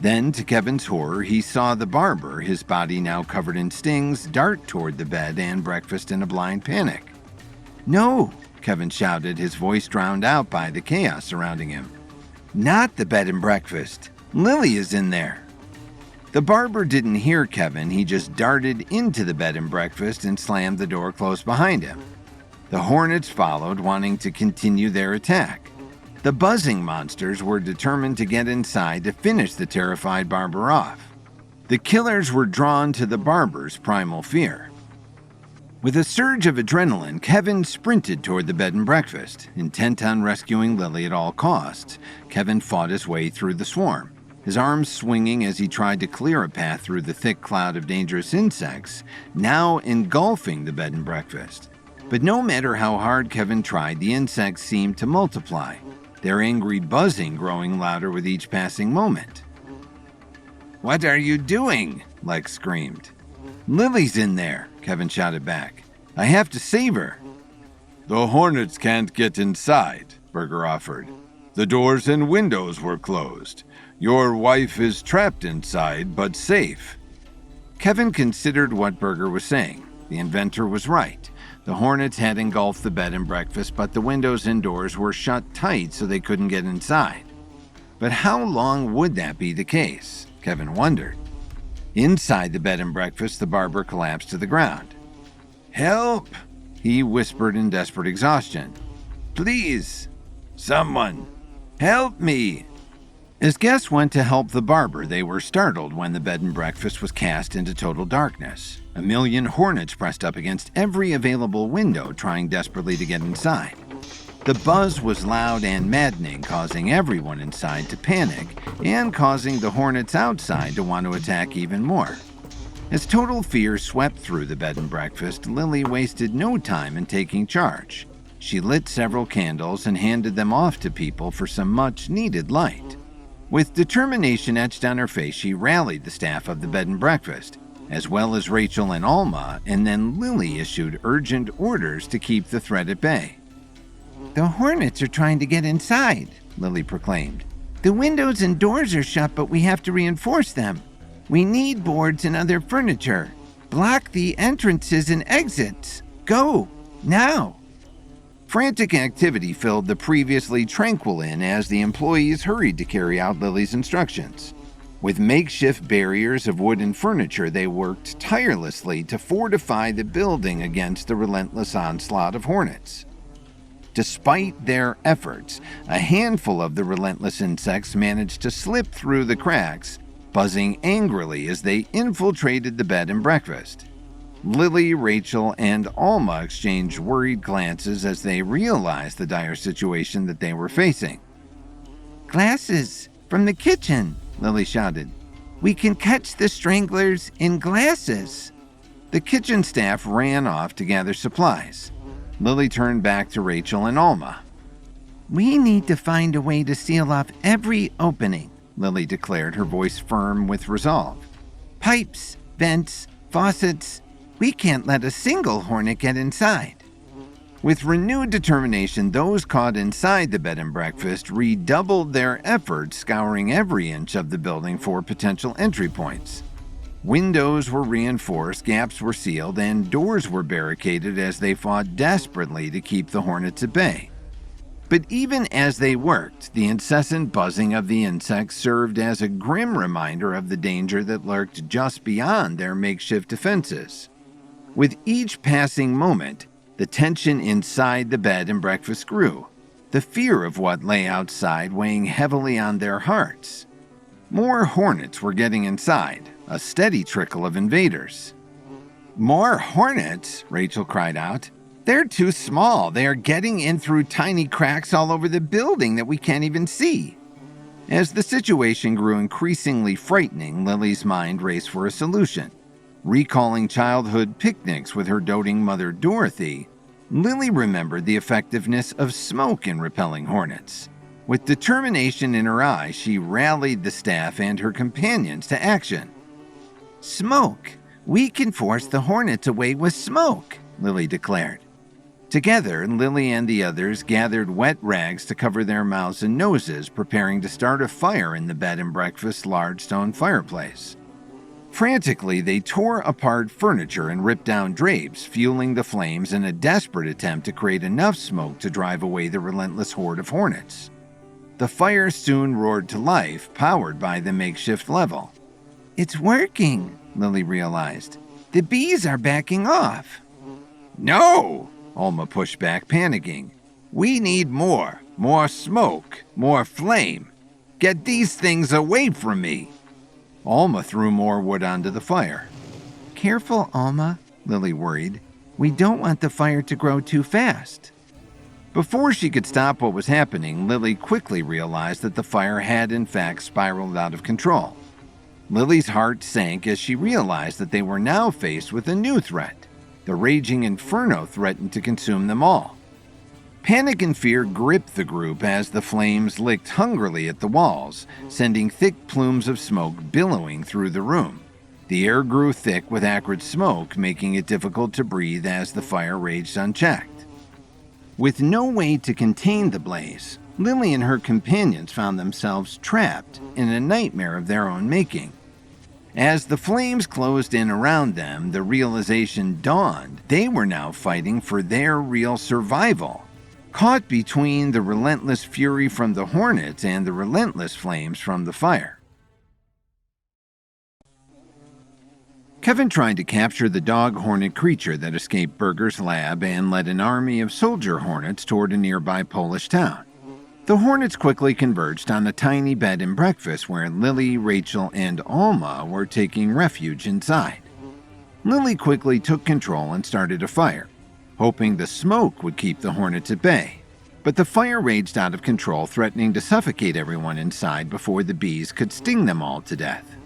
Then, to Kevin's horror, he saw the barber, his body now covered in stings, dart toward the bed and breakfast in a blind panic. "No," Kevin shouted, his voice drowned out by the chaos surrounding him. "Not the bed and breakfast. Lily is in there." The barber didn't hear Kevin, he just darted into the bed and breakfast and slammed the door close behind him. The hornets followed, wanting to continue their attack. The buzzing monsters were determined to get inside to finish the terrified barber off. The killers were drawn to the barber's primal fear. With a surge of adrenaline, Kevin sprinted toward the bed and breakfast. Intent on rescuing Lily at all costs, Kevin fought his way through the swarm, his arms swinging as he tried to clear a path through the thick cloud of dangerous insects, now engulfing the bed and breakfast. But no matter how hard Kevin tried, the insects seemed to multiply, their angry buzzing growing louder with each passing moment. "What are you doing?" Lex screamed. "Lily's in there," Kevin shouted back. "I have to save her." "The hornets can't get inside," Berger offered. "The doors and windows were closed. Your wife is trapped inside, but safe." Kevin considered what Berger was saying. The inventor was right. The hornets had engulfed the bed and breakfast, but the windows and doors were shut tight so they couldn't get inside. But how long would that be the case? Kevin wondered. Inside the bed and breakfast, the barber collapsed to the ground. "Help!" he whispered in desperate exhaustion. "Please, someone, help me!" As guests went to help the barber, they were startled when the bed and breakfast was cast into total darkness. A million hornets pressed up against every available window, trying desperately to get inside. The buzz was loud and maddening, causing everyone inside to panic and causing the hornets outside to want to attack even more. As total fear swept through the bed and breakfast, Lily wasted no time in taking charge. She lit several candles and handed them off to people for some much-needed light. With determination etched on her face, she rallied the staff of the bed and breakfast, as well as Rachel and Alma, and then Lily issued urgent orders to keep the threat at bay. "The hornets are trying to get inside," Lily proclaimed. "The windows and doors are shut, but we have to reinforce them. We need boards and other furniture. Block the entrances and exits. Go, now." Frantic activity filled the previously tranquil inn as the employees hurried to carry out Lily's instructions. With makeshift barriers of wood and furniture, they worked tirelessly to fortify the building against the relentless onslaught of hornets. Despite their efforts, a handful of the relentless insects managed to slip through the cracks, buzzing angrily as they infiltrated the bed and breakfast. Lily, Rachel, and Alma exchanged worried glances as they realized the dire situation that they were facing. "Glasses from the kitchen," Lily shouted. "We can catch the stranglers in glasses." The kitchen staff ran off to gather supplies. Lily turned back to Rachel and Alma. "We need to find a way to seal off every opening," Lily declared, her voice firm with resolve. "Pipes, vents, faucets. We can't let a single hornet get inside." With renewed determination, those caught inside the bed and breakfast redoubled their efforts, scouring every inch of the building for potential entry points. Windows were reinforced, gaps were sealed, and doors were barricaded as they fought desperately to keep the hornets at bay. But even as they worked, the incessant buzzing of the insects served as a grim reminder of the danger that lurked just beyond their makeshift defenses. With each passing moment, the tension inside the bed and breakfast grew, the fear of what lay outside weighing heavily on their hearts. More hornets were getting inside, a steady trickle of invaders. "More hornets?" Rachel cried out. "They're too small. They are getting in through tiny cracks all over the building that we can't even see." As the situation grew increasingly frightening, Lily's mind raced for a solution. Recalling childhood picnics with her doting mother Dorothy, Lily remembered the effectiveness of smoke in repelling hornets. With determination in her eyes, she rallied the staff and her companions to action. "Smoke! We can force the hornets away with smoke," Lily declared. Together, Lily and the others gathered wet rags to cover their mouths and noses, preparing to start a fire in the bed and breakfast's large stone fireplace. Frantically, they tore apart furniture and ripped down drapes, fueling the flames in a desperate attempt to create enough smoke to drive away the relentless horde of hornets. The fire soon roared to life, powered by the makeshift level. "It's working," Lily realized. "The bees are backing off." "No!" Alma pushed back, panicking. "We need more smoke, more flame. Get these things away from me." Alma threw more wood onto the fire. "Careful, Alma," Lily worried. "We don't want the fire to grow too fast." Before she could stop what was happening, Lily quickly realized that the fire had in fact spiraled out of control. Lily's heart sank as she realized that they were now faced with a new threat. The raging inferno threatened to consume them all. Panic and fear gripped the group as the flames licked hungrily at the walls, sending thick plumes of smoke billowing through the room. The air grew thick with acrid smoke, making it difficult to breathe as the fire raged unchecked. With no way to contain the blaze, Lily and her companions found themselves trapped in a nightmare of their own making. As the flames closed in around them, the realization dawned they were now fighting for their real survival. Caught between the relentless fury from the hornets and the relentless flames from the fire. Kevin tried to capture the dog hornet creature that escaped Berger's lab and led an army of soldier hornets toward a nearby Polish town. The hornets quickly converged on a tiny bed and breakfast where Lily, Rachel, and Alma were taking refuge inside. Lily quickly took control and started a fire, hoping the smoke would keep the hornets at bay. But the fire raged out of control, threatening to suffocate everyone inside before the bees could sting them all to death.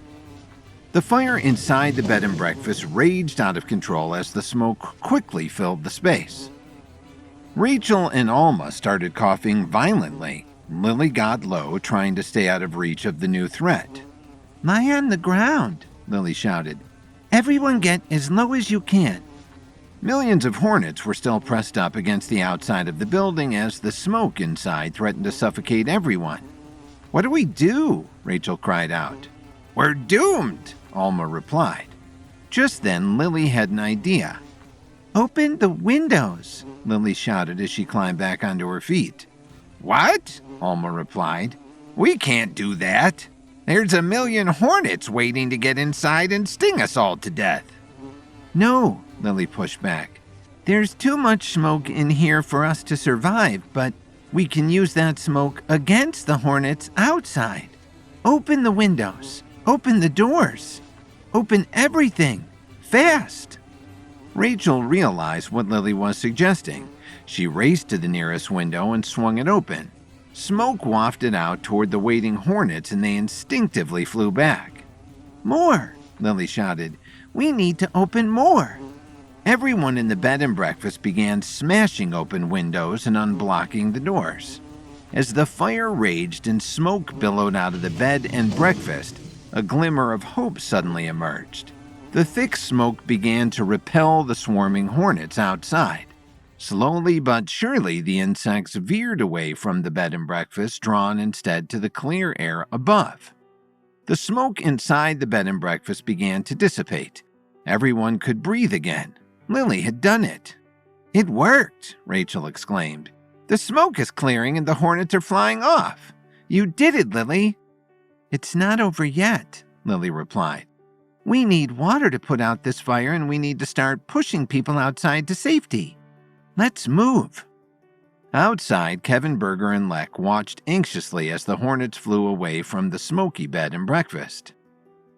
The fire inside the bed and breakfast raged out of control as the smoke quickly filled the space. Rachel and Alma started coughing violently. Lily got low, trying to stay out of reach of the new threat. "Lie on the ground," Lily shouted. "Everyone get as low as you can." Millions of hornets were still pressed up against the outside of the building as the smoke inside threatened to suffocate everyone. "What do we do?" Rachel cried out. "We're doomed," Alma replied. Just then, Lily had an idea. "Open the windows," Lily shouted as she climbed back onto her feet. "What?" Alma replied. "We can't do that. There's a million hornets waiting to get inside and sting us all to death." "No," Lily pushed back. "There's too much smoke in here for us to survive, but we can use that smoke against the hornets outside. Open the windows. Open the doors. Open everything. Fast." Rachel realized what Lily was suggesting. She raced to the nearest window and swung it open. Smoke wafted out toward the waiting hornets and they instinctively flew back. "More," Lily shouted. "We need to open more." Everyone in the bed and breakfast began smashing open windows and unblocking the doors. As the fire raged and smoke billowed out of the bed and breakfast, a glimmer of hope suddenly emerged. The thick smoke began to repel the swarming hornets outside. Slowly but surely, the insects veered away from the bed and breakfast, drawn instead to the clear air above. The smoke inside the bed and breakfast began to dissipate. Everyone could breathe again. Lily had done it. "It worked," Rachel exclaimed. "The smoke is clearing and the hornets are flying off. You did it, Lily." "It's not over yet," Lily replied. "We need water to put out this fire and we need to start pushing people outside to safety. Let's move." Outside, Kevin, Berger, and Lek watched anxiously as the hornets flew away from the smoky bed and breakfast.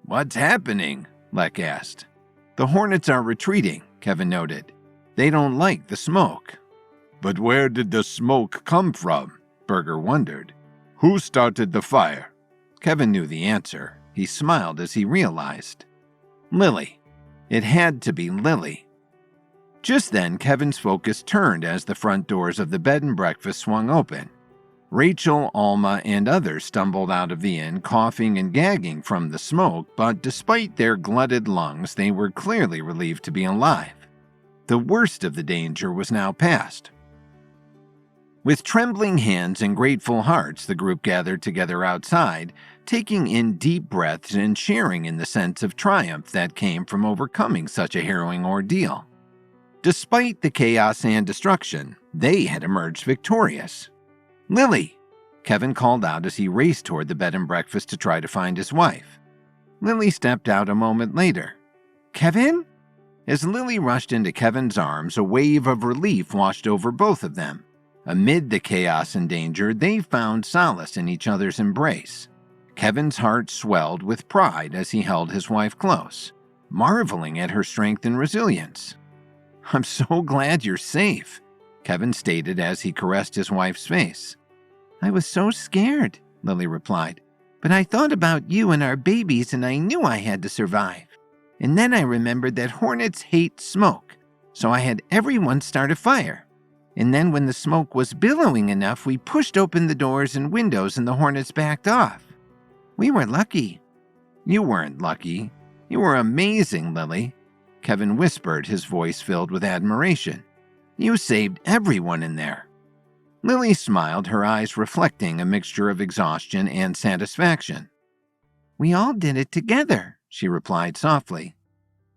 "What's happening?" Lek asked. "The hornets are retreating," Kevin noted. "They don't like the smoke." "But where did the smoke come from?" Berger wondered. "Who started the fire?" Kevin knew the answer. He smiled as he realized. Lily. It had to be Lily. Just then, Kevin's focus turned as the front doors of the bed and breakfast swung open. Rachel, Alma, and others stumbled out of the inn, coughing and gagging from the smoke, but despite their glutted lungs, they were clearly relieved to be alive. The worst of the danger was now past. With trembling hands and grateful hearts, the group gathered together outside, taking in deep breaths and sharing in the sense of triumph that came from overcoming such a harrowing ordeal. Despite the chaos and destruction, they had emerged victorious. "Lily!" Kevin called out as he raced toward the bed and breakfast to try to find his wife. Lily stepped out a moment later. "Kevin?" As Lily rushed into Kevin's arms, a wave of relief washed over both of them. Amid the chaos and danger, they found solace in each other's embrace. Kevin's heart swelled with pride as he held his wife close, marveling at her strength and resilience. "I'm so glad you're safe," Kevin stated as he caressed his wife's face. "I was so scared," Lily replied, "but I thought about you and our babies and I knew I had to survive. And then I remembered that hornets hate smoke, so I had everyone start a fire. And then when the smoke was billowing enough, we pushed open the doors and windows and the hornets backed off. We were lucky." "You weren't lucky. You were amazing, Lily," Kevin whispered, his voice filled with admiration. "You saved everyone in there." Lily smiled, her eyes reflecting a mixture of exhaustion and satisfaction. "We all did it together," she replied softly.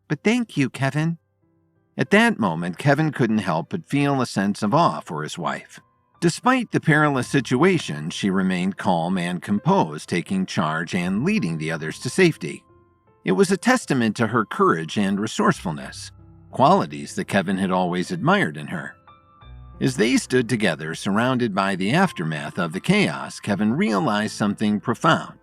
"But thank you, Kevin." At that moment, Kevin couldn't help but feel a sense of awe for his wife. Despite the perilous situation, she remained calm and composed, taking charge and leading the others to safety. It was a testament to her courage and resourcefulness, qualities that Kevin had always admired in her. As they stood together, surrounded by the aftermath of the chaos, Kevin realized something profound.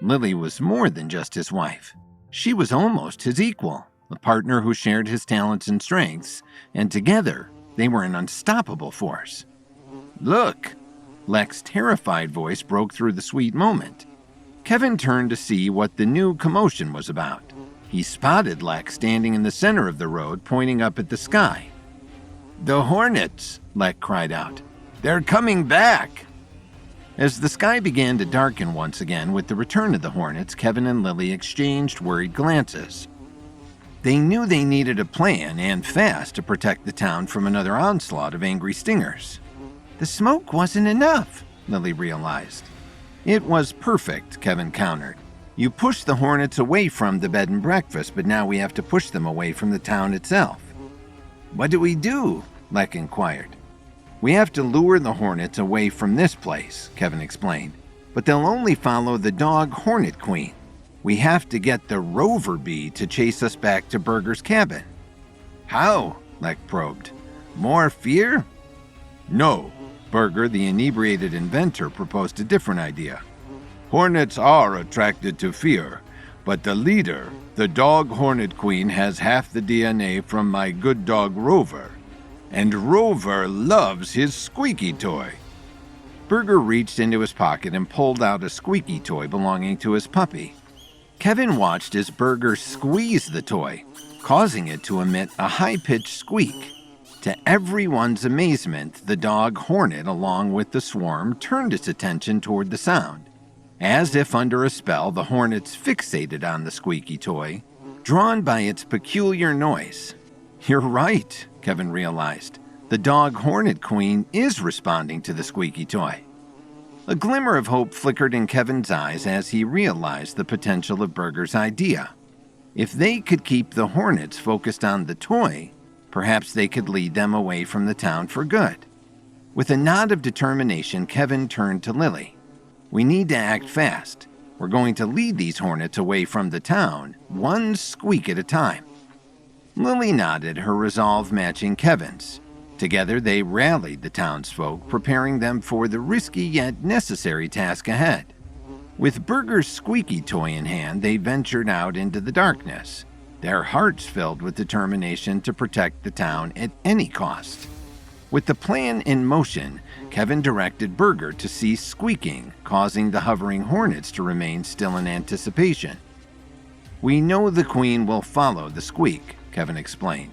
Lily was more than just his wife. She was almost his equal, a partner who shared his talents and strengths, and together they were an unstoppable force. "Look!" Lex's terrified voice broke through the sweet moment. Kevin turned to see what the new commotion was about. He spotted Lex standing in the center of the road, pointing up at the sky. "The hornets!" Lex cried out. "They're coming back!" As the sky began to darken once again with the return of the hornets, Kevin and Lily exchanged worried glances. They knew they needed a plan, and fast, to protect the town from another onslaught of angry stingers. "The smoke wasn't enough," Lily realized. "It was perfect," Kevin countered. "You pushed the hornets away from the bed and breakfast, but now we have to push them away from the town itself." "What do we do?" Lex inquired. "We have to lure the hornets away from this place," Kevin explained. "But they'll only follow the dog Hornet Queen. We have to get the rover bee to chase us back to Burger's cabin." "How?" Lex probed. "More fear?" "No." Burger, the inebriated inventor, proposed a different idea. "Hornets are attracted to fear, but the leader, the dog Hornet Queen, has half the DNA from my good dog Rover. And Rover loves his squeaky toy." Burger reached into his pocket and pulled out a squeaky toy belonging to his puppy. Kevin watched as Burger squeezed the toy, causing it to emit a high-pitched squeak. To everyone's amazement, the dog Hornet, along with the swarm, turned its attention toward the sound. As if under a spell, the hornets fixated on the squeaky toy, drawn by its peculiar noise. "You're right," Kevin realized. "The dog Hornet Queen is responding to the squeaky toy." A glimmer of hope flickered in Kevin's eyes as he realized the potential of Burger's idea. If they could keep the hornets focused on the toy, perhaps they could lead them away from the town for good. With a nod of determination, Kevin turned to Lily. "We need to act fast. We're going to lead these hornets away from the town, one squeak at a time." Lily nodded, her resolve matching Kevin's. Together they rallied the townsfolk, preparing them for the risky yet necessary task ahead. With Burger's squeaky toy in hand, they ventured out into the darkness, their hearts filled with determination to protect the town at any cost. With the plan in motion, Kevin directed Burger to cease squeaking, causing the hovering hornets to remain still in anticipation. "We know the Queen will follow the squeak," Kevin explained.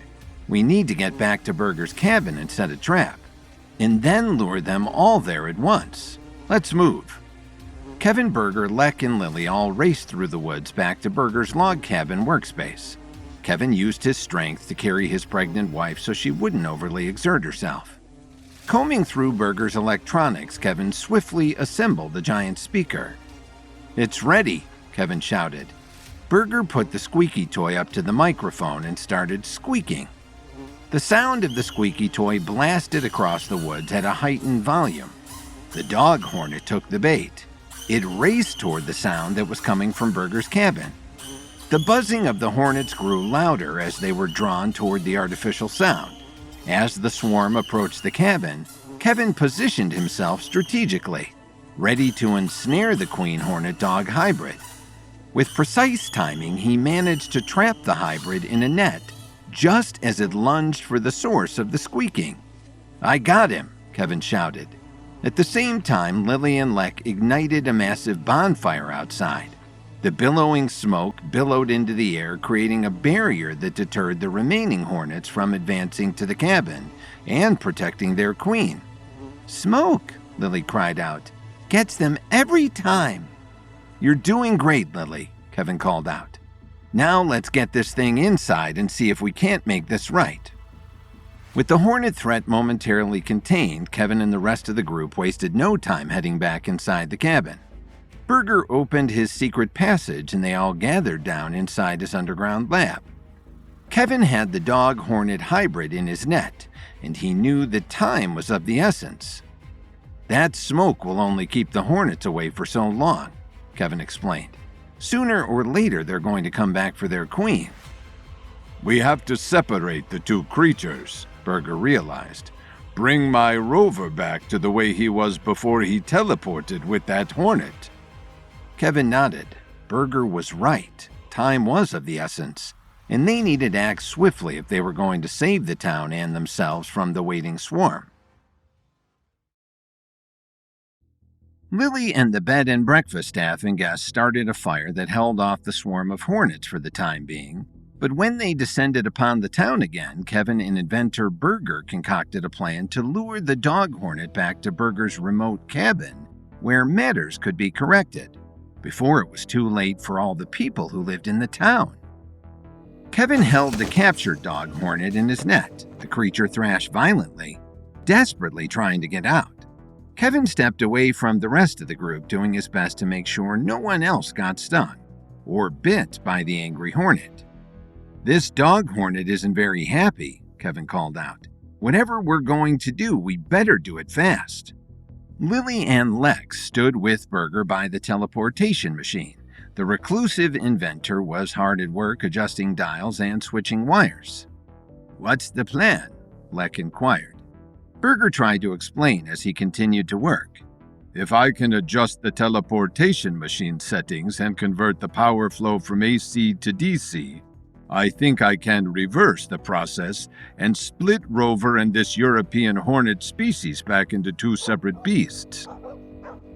"We need to get back to Burger's cabin and set a trap, and then lure them all there at once. Let's move." Kevin, Burger, Lex, and Lily all raced through the woods back to Burger's log cabin workspace. Kevin used his strength to carry his pregnant wife so she wouldn't overly exert herself. Combing through Burger's electronics, Kevin swiftly assembled the giant speaker. "It's ready," Kevin shouted. Burger put the squeaky toy up to the microphone and started squeaking. The sound of the squeaky toy blasted across the woods at a heightened volume. The dog hornet took the bait. It raced toward the sound that was coming from Burger's cabin. The buzzing of the hornets grew louder as they were drawn toward the artificial sound. As the swarm approached the cabin, Kevin positioned himself strategically, ready to ensnare the queen hornet dog hybrid. With precise timing, he managed to trap the hybrid in a net just as it lunged for the source of the squeaking. "I got him," Kevin shouted. At the same time, Lily and Lek ignited a massive bonfire outside. The billowing smoke billowed into the air, creating a barrier that deterred the remaining hornets from advancing to the cabin and protecting their queen. "Smoke," Lily cried out. "Gets them every time." "You're doing great, Lily," Kevin called out. "Now let's get this thing inside and see if we can't make this right." With the hornet threat momentarily contained, Kevin and the rest of the group wasted no time heading back inside the cabin. Burger opened his secret passage and they all gathered down inside his underground lab. Kevin had the dog-hornet hybrid in his net, and he knew that time was of the essence. "That smoke will only keep the hornets away for so long," Kevin explained. "Sooner or later they're going to come back for their queen." "We have to separate the two creatures," Burger realized. "Bring my rover back to the way he was before he teleported with that hornet." Kevin nodded. Burger was right. Time was of the essence, and they needed to act swiftly if they were going to save the town and themselves from the waiting swarm. Lily and the bed and breakfast staff and guests started a fire that held off the swarm of hornets for the time being. But when they descended upon the town again, Kevin and inventor Burger concocted a plan to lure the dog hornet back to Burger's remote cabin, where matters could be corrected, before it was too late for all the people who lived in the town. Kevin held the captured dog hornet in his net. The creature thrashed violently, desperately trying to get out. Kevin stepped away from the rest of the group, doing his best to make sure no one else got stung or bit by the angry hornet. "This dog hornet isn't very happy," Kevin called out. "Whatever we're going to do, we better do it fast." Lily and Lex stood with Burger by the teleportation machine. The reclusive inventor was hard at work adjusting dials and switching wires. "What's the plan?" Lek inquired. Burger tried to explain as he continued to work. "If I can adjust the teleportation machine settings and convert the power flow from AC to DC, I think I can reverse the process and split Rover and this European hornet species back into two separate beasts."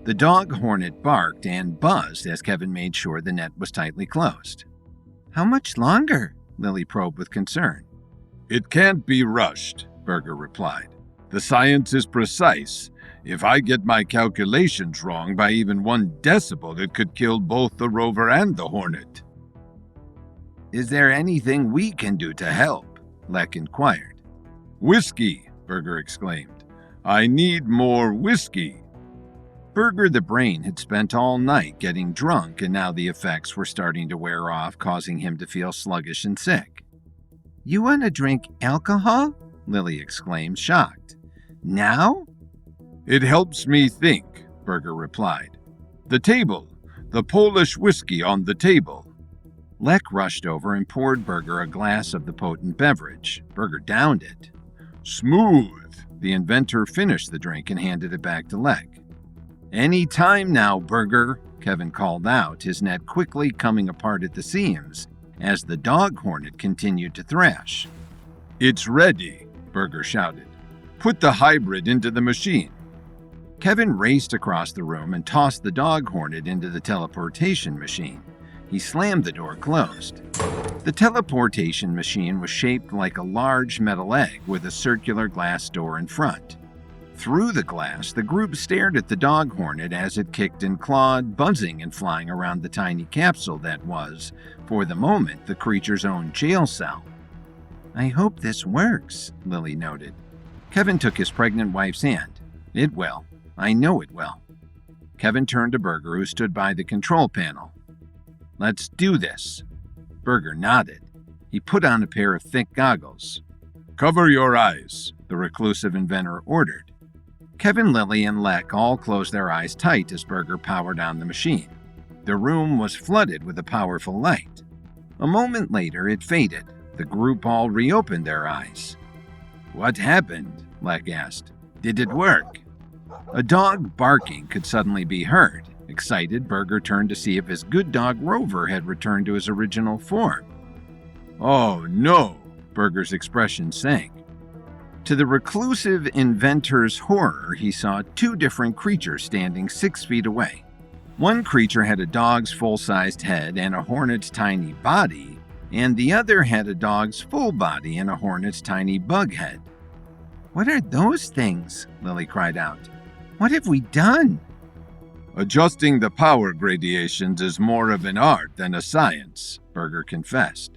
The dog hornet barked and buzzed as Kevin made sure the net was tightly closed. "How much longer?" Lily probed with concern. "It can't be rushed," Burger replied. "The science is precise. If I get my calculations wrong by even 1 decibel, it could kill both the Rover and the hornet." "Is there anything we can do to help?" Lek inquired. "Whiskey," Burger exclaimed. "I need more whiskey." Burger the brain had spent all night getting drunk, and now the effects were starting to wear off, causing him to feel sluggish and sick. "You want to drink alcohol?" Lily exclaimed, shocked. "Now?" "It helps me think," Burger replied. The Polish whiskey on the table." Lek rushed over and poured Burger a glass of the potent beverage. Burger downed it. "Smooth." The inventor finished the drink and handed it back to Lek. "Any time now, Burger," Kevin called out, his net quickly coming apart at the seams as the dog hornet continued to thrash. "It's ready," Burger shouted. "Put the hybrid into the machine." Kevin raced across the room and tossed the dog hornet into the teleportation machine. He slammed the door closed. The teleportation machine was shaped like a large metal egg with a circular glass door in front. Through the glass, the group stared at the dog hornet as it kicked and clawed, buzzing and flying around the tiny capsule that was, for the moment, the creature's own jail cell. "I hope this works," Lily noted. Kevin took his pregnant wife's hand. "It will. I know it will." Kevin turned to Burger, who stood by the control panel. "Let's do this." Burger nodded. He put on a pair of thick goggles. "Cover your eyes," the reclusive inventor ordered. Kevin, Lily, and Lek all closed their eyes tight as Burger powered on the machine. The room was flooded with a powerful light. A moment later, it faded. The group all reopened their eyes. "What happened?" Lek asked. "Did it work?" A dog barking could suddenly be heard. Excited, Berger turned to see if his good dog Rover had returned to his original form. "Oh no!" Berger's expression sank. To the reclusive inventor's horror, he saw two different creatures standing 6 feet away. One creature had a dog's full-sized head and a hornet's tiny body, and the other had a dog's full body and a hornet's tiny bug head. "What are those things?" Lily cried out. "What have we done?" "Adjusting the power gradations is more of an art than a science," Berger confessed.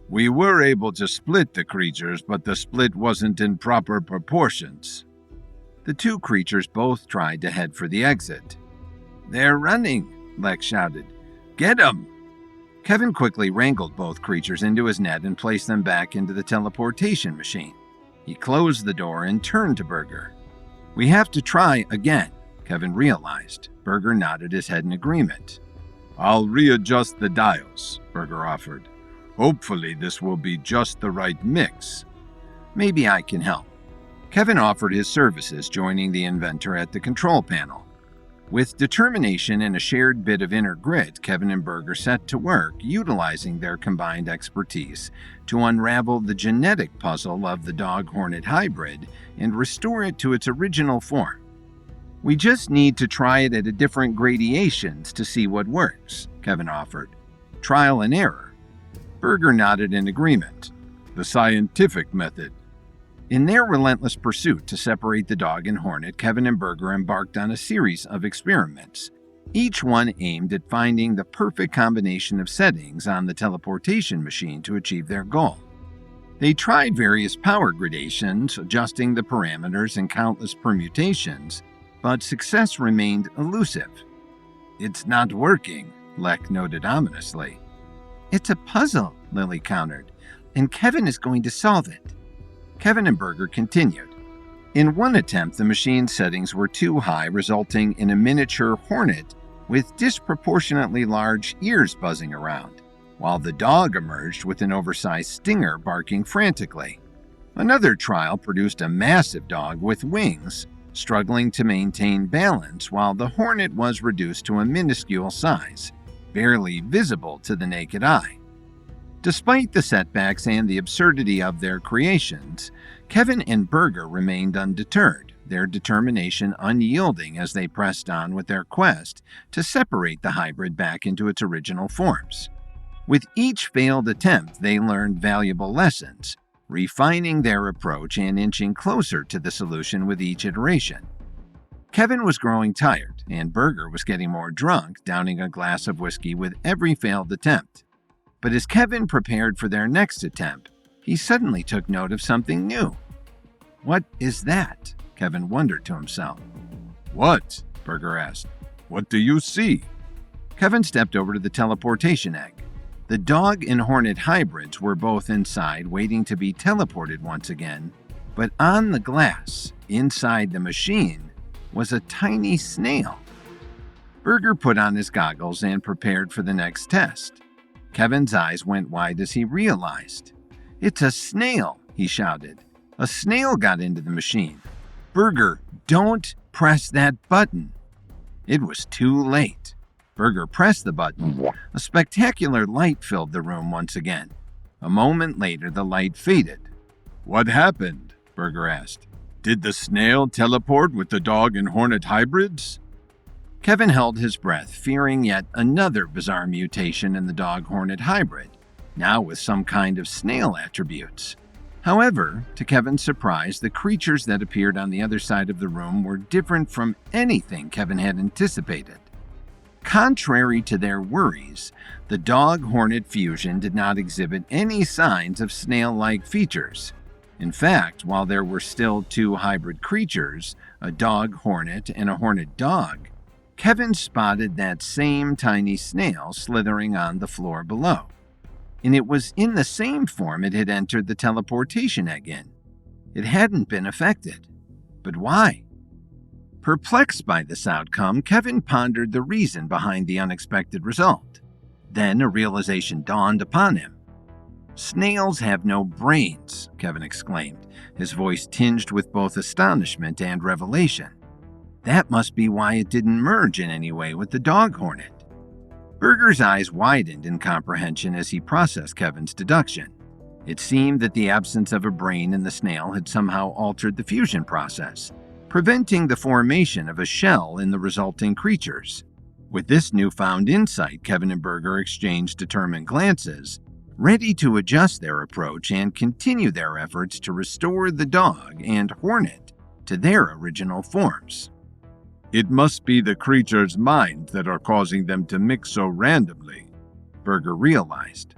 "We were able to split the creatures, but the split wasn't in proper proportions." The two creatures both tried to head for the exit. "They're running," Lek shouted. "Get 'em!" Kevin quickly wrangled both creatures into his net and placed them back into the teleportation machine. He closed the door and turned to Berger. "We have to try again," Kevin realized. Berger nodded his head in agreement. "I'll readjust the dials," Berger offered. "Hopefully this will be just the right mix." "Maybe I can help." Kevin offered his services, joining the inventor at the control panel. With determination and a shared bit of inner grit, Kevin and Berger set to work, utilizing their combined expertise to unravel the genetic puzzle of the dog-hornet hybrid and restore it to its original form. "We just need to try it at different gradations to see what works," Kevin offered. "Trial and error." Berger nodded in agreement. "The scientific method." In their relentless pursuit to separate the dog and hornet, Kevin and Berger embarked on a series of experiments, each one aimed at finding the perfect combination of settings on the teleportation machine to achieve their goal. They tried various power gradations, adjusting the parameters in countless permutations, but success remained elusive. "It's not working," Lek noted ominously. "It's a puzzle," Lily countered, "and Kevin is going to solve it." Kevin and Berger continued. In one attempt, the machine's settings were too high, resulting in a miniature hornet with disproportionately large ears buzzing around, while the dog emerged with an oversized stinger barking frantically. Another trial produced a massive dog with wings, struggling to maintain balance, while the hornet was reduced to a minuscule size, barely visible to the naked eye. Despite the setbacks and the absurdity of their creations, Kevin and Berger remained undeterred, their determination unyielding as they pressed on with their quest to separate the hybrid back into its original forms. With each failed attempt, they learned valuable lessons, refining their approach and inching closer to the solution with each iteration. Kevin was growing tired, and Berger was getting more drunk, downing a glass of whiskey with every failed attempt. But as Kevin prepared for their next attempt, he suddenly took note of something new. "What is that?" Kevin wondered to himself. "What?" Berger asked. "What do you see?" Kevin stepped over to the teleportation egg. The dog and hornet hybrids were both inside, waiting to be teleported once again, but on the glass, inside the machine, was a tiny snail. Berger put on his goggles and prepared for the next test. Kevin's eyes went wide as he realized. "It's a snail," he shouted. "A snail got into the machine. Berger, don't press that button." It was too late. Berger pressed the button. A spectacular light filled the room once again. A moment later, the light faded. "What happened?" Berger asked. "Did the snail teleport with the dog and hornet hybrids?" Kevin held his breath, fearing yet another bizarre mutation in the dog-hornet hybrid, now with some kind of snail attributes. However, to Kevin's surprise, the creatures that appeared on the other side of the room were different from anything Kevin had anticipated. Contrary to their worries, the dog-hornet fusion did not exhibit any signs of snail-like features. In fact, while there were still two hybrid creatures, a dog-hornet and a hornet dog, Kevin spotted that same tiny snail slithering on the floor below. And it was in the same form it had entered the teleportation egg in. It hadn't been affected. But why? Perplexed by this outcome, Kevin pondered the reason behind the unexpected result. Then a realization dawned upon him. "Snails have no brains," Kevin exclaimed, his voice tinged with both astonishment and revelation. That must be why it didn't merge in any way with the dog hornet. Berger's eyes widened in comprehension as he processed Kevin's deduction. It seemed that the absence of a brain in the snail had somehow altered the fusion process, preventing the formation of a shell in the resulting creatures. With this newfound insight, Kevin and Berger exchanged determined glances, ready to adjust their approach and continue their efforts to restore the dog and hornet to their original forms. "It must be the creatures' minds that are causing them to mix so randomly," Berger realized.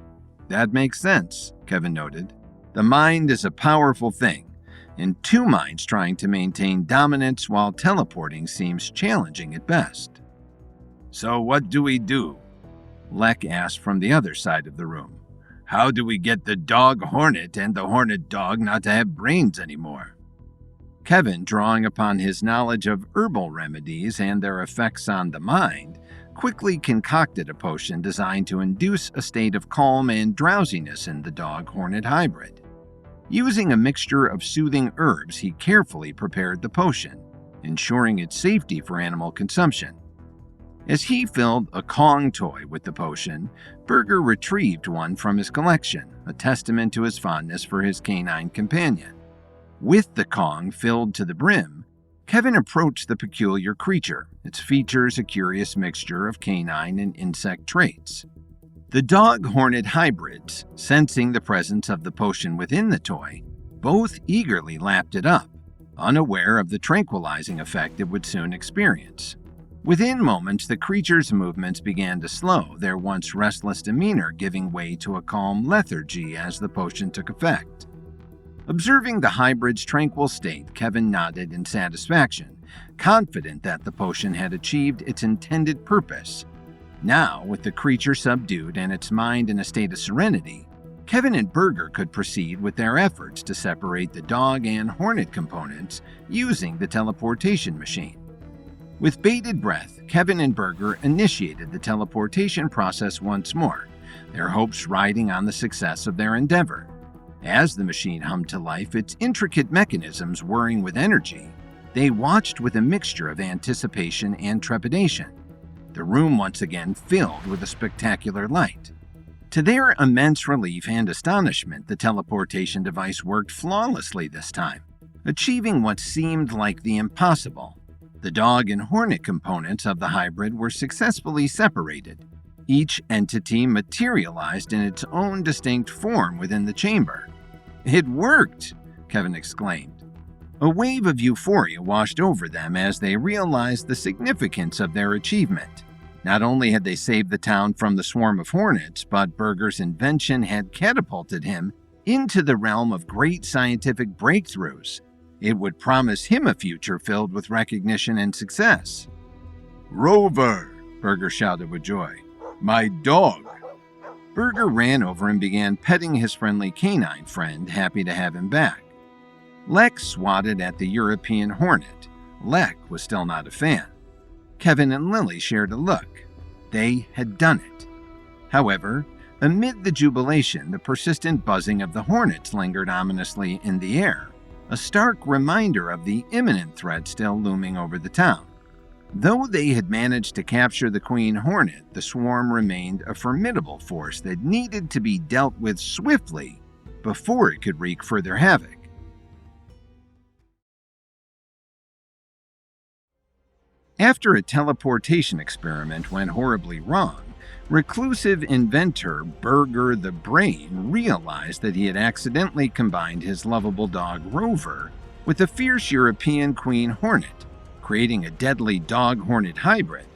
"That makes sense," Kevin noted. "The mind is a powerful thing, and two minds trying to maintain dominance while teleporting seems challenging at best." "So what do we do?" Lek asked from the other side of the room. "How do we get the dog hornet and the hornet dog not to have brains anymore?" Kevin, drawing upon his knowledge of herbal remedies and their effects on the mind, quickly concocted a potion designed to induce a state of calm and drowsiness in the dog-hornet hybrid. Using a mixture of soothing herbs, he carefully prepared the potion, ensuring its safety for animal consumption. As he filled a Kong toy with the potion, Berger retrieved one from his collection, a testament to his fondness for his canine companion. With the Kong filled to the brim, Kevin approached the peculiar creature, its features a curious mixture of canine and insect traits. The dog-hornet hybrids, sensing the presence of the potion within the toy, both eagerly lapped it up, unaware of the tranquilizing effect it would soon experience. Within moments, the creature's movements began to slow, their once restless demeanor giving way to a calm lethargy as the potion took effect. Observing the hybrid's tranquil state, Kevin nodded in satisfaction, confident that the potion had achieved its intended purpose. Now, with the creature subdued and its mind in a state of serenity, Kevin and Berger could proceed with their efforts to separate the dog and hornet components using the teleportation machine. With bated breath, Kevin and Berger initiated the teleportation process once more, their hopes riding on the success of their endeavor. As the machine hummed to life, its intricate mechanisms whirring with energy, they watched with a mixture of anticipation and trepidation. The room once again filled with a spectacular light. To their immense relief and astonishment, the teleportation device worked flawlessly this time, achieving what seemed like the impossible. The dog and hornet components of the hybrid were successfully separated. Each entity materialized in its own distinct form within the chamber. "It worked!" Kevin exclaimed. A wave of euphoria washed over them as they realized the significance of their achievement. Not only had they saved the town from the swarm of hornets, but Berger's invention had catapulted him into the realm of great scientific breakthroughs. It would promise him a future filled with recognition and success. "Rover!" Berger shouted with joy. "My dog!" Berger ran over and began petting his friendly canine friend, happy to have him back. Lek swatted at the European hornet. Lek was still not a fan. Kevin and Lily shared a look. They had done it. However, amid the jubilation, the persistent buzzing of the hornets lingered ominously in the air, a stark reminder of the imminent threat still looming over the town. Though they had managed to capture the queen hornet, the swarm remained a formidable force that needed to be dealt with swiftly before it could wreak further havoc. After a teleportation experiment went horribly wrong, reclusive inventor Berger the Brain realized that he had accidentally combined his lovable dog Rover with a fierce European queen hornet, creating a deadly dog-hornet hybrid.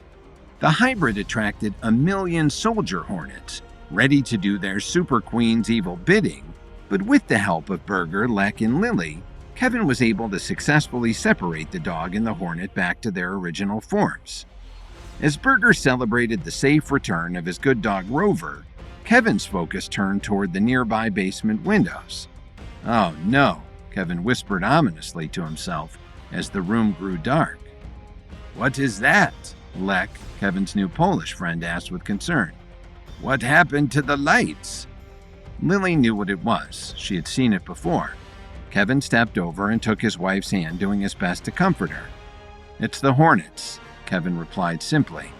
The hybrid attracted 1,000,000 soldier hornets, ready to do their super queen's evil bidding, but with the help of Berger, Lek, and Lily, Kevin was able to successfully separate the dog and the hornet back to their original forms. As Berger celebrated the safe return of his good dog Rover, Kevin's focus turned toward the nearby basement windows. "Oh no," Kevin whispered ominously to himself as the room grew dark. "What is that?" Lek, Kevin's new Polish friend, asked with concern. What happened to the lights? Lily knew what it was. She had seen it before. Kevin stepped over and took his wife's hand, doing his best to comfort her. It's the Hornets, Kevin replied simply.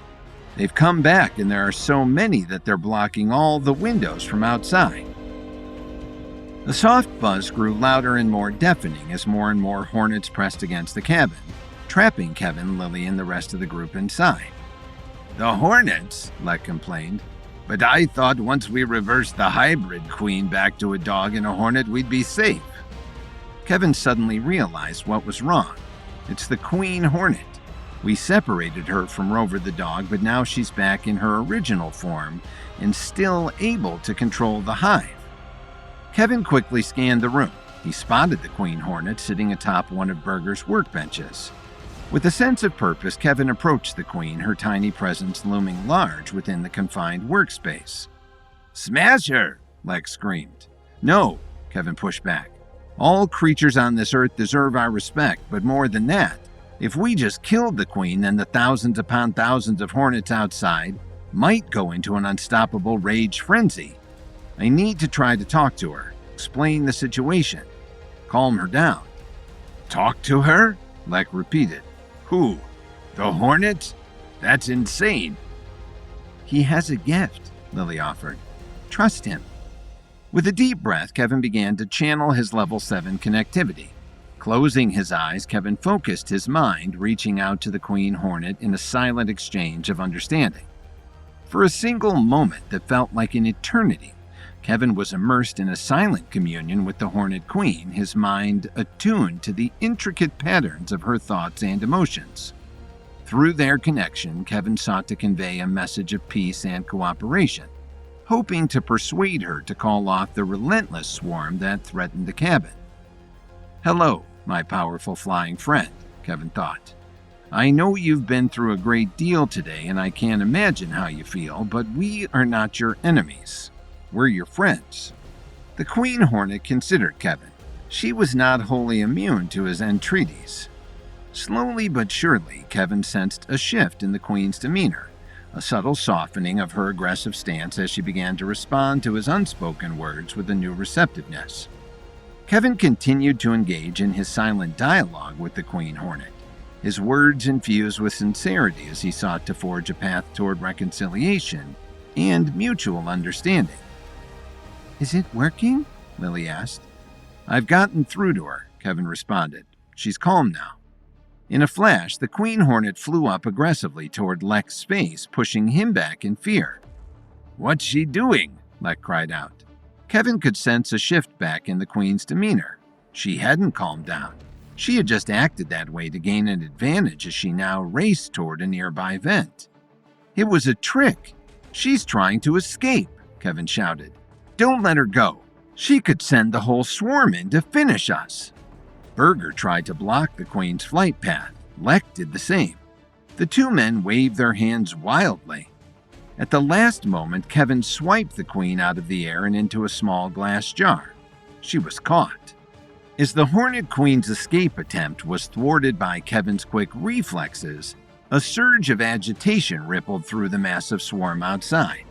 They've come back, and there are so many that they're blocking all the windows from outside. The soft buzz grew louder and more deafening as more and more hornets pressed against the cabin, trapping Kevin, Lily, and the rest of the group inside. The Hornets, Lek complained. But I thought once we reversed the hybrid queen back to a dog and a hornet, we'd be safe. Kevin suddenly realized what was wrong. It's the queen hornet. We separated her from Rover the dog, but now she's back in her original form and still able to control the hive. Kevin quickly scanned the room. He spotted the queen hornet sitting atop one of Berger's workbenches. With a sense of purpose, Kevin approached the queen, her tiny presence looming large within the confined workspace. Smash her! Lek screamed. No, Kevin pushed back. All creatures on this earth deserve our respect, but more than that, if we just killed the queen, then the thousands upon thousands of hornets outside might go into an unstoppable rage frenzy. I need to try to talk to her, explain the situation, calm her down. Talk to her? Lek repeated. Who? The Hornet? That's insane. He has a gift, Lily offered. Trust him. With a deep breath, Kevin began to channel his level 7 connectivity. Closing his eyes, Kevin focused his mind, reaching out to the Queen Hornet in a silent exchange of understanding. For a single moment that felt like an eternity, Kevin was immersed in a silent communion with the Hornet Queen, his mind attuned to the intricate patterns of her thoughts and emotions. Through their connection, Kevin sought to convey a message of peace and cooperation, hoping to persuade her to call off the relentless swarm that threatened the cabin. Hello, my powerful flying friend, Kevin thought. I know you've been through a great deal today, and I can't imagine how you feel, but we are not your enemies. We're your friends. The Queen Hornet considered Kevin. She was not wholly immune to his entreaties. Slowly but surely, Kevin sensed a shift in the Queen's demeanor, a subtle softening of her aggressive stance as she began to respond to his unspoken words with a new receptiveness. Kevin continued to engage in his silent dialogue with the Queen Hornet, his words infused with sincerity as he sought to forge a path toward reconciliation and mutual understanding. Is it working? Lily asked. I've gotten through to her, Kevin responded. She's calm now. In a flash, the Queen Hornet flew up aggressively toward Lek's face, pushing him back in fear. What's she doing? Lek cried out. Kevin could sense a shift back in the Queen's demeanor. She hadn't calmed down. She had just acted that way to gain an advantage as she now raced toward a nearby vent. It was a trick. She's trying to escape, Kevin shouted. Don't let her go. She could send the whole swarm in to finish us. Berger tried to block the Queen's flight path. Lek did the same. The two men waved their hands wildly. At the last moment, Kevin swiped the Queen out of the air and into a small glass jar. She was caught. As the Hornet Queen's escape attempt was thwarted by Kevin's quick reflexes, a surge of agitation rippled through the massive swarm outside.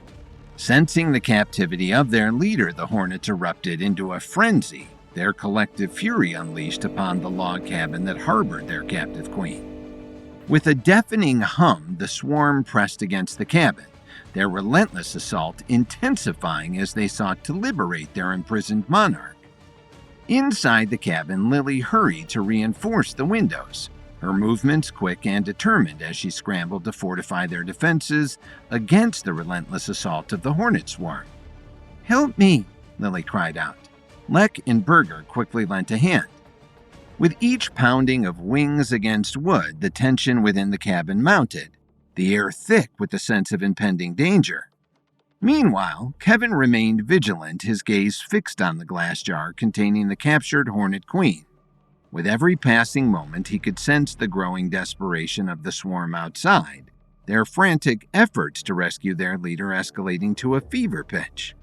Sensing the captivity of their leader, the Hornets erupted into a frenzy, their collective fury unleashed upon the log cabin that harbored their captive queen. With a deafening hum, the swarm pressed against the cabin, their relentless assault intensifying as they sought to liberate their imprisoned monarch. Inside the cabin, Lily hurried to reinforce the windows, her movements quick and determined as she scrambled to fortify their defenses against the relentless assault of the Hornet swarm. Help me, Lily cried out. Lek and Berger quickly lent a hand. With each pounding of wings against wood, the tension within the cabin mounted, the air thick with the sense of impending danger. Meanwhile, Kevin remained vigilant, his gaze fixed on the glass jar containing the captured Hornet Queen. With every passing moment, he could sense the growing desperation of the swarm outside, their frantic efforts to rescue their leader escalating to a fever pitch.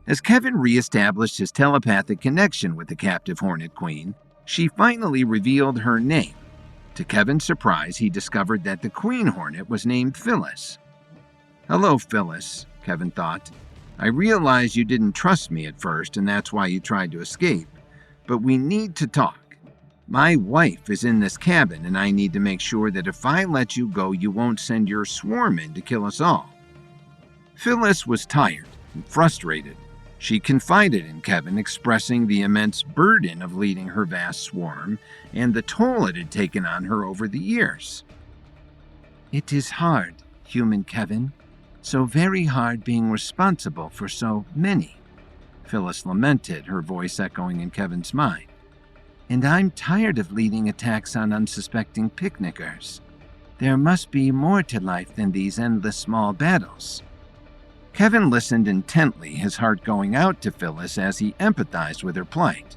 As Kevin reestablished his telepathic connection with the captive Hornet Queen, she finally revealed her name. To Kevin's surprise, he discovered that the Queen Hornet was named Phyllis. Hello, Phyllis, Kevin thought. I realize you didn't trust me at first, and that's why you tried to escape. But we need to talk. My wife is in this cabin, and I need to make sure that if I let you go, you won't send your swarm in to kill us all. Phyllis was tired and frustrated. She confided in Kevin, expressing the immense burden of leading her vast swarm and the toll it had taken on her over the years. It is hard, human Kevin. So very hard being responsible for so many, Phyllis lamented, her voice echoing in Kevin's mind. And I'm tired of leading attacks on unsuspecting picnickers. There must be more to life than these endless small battles. Kevin listened intently, his heart going out to Phyllis as he empathized with her plight.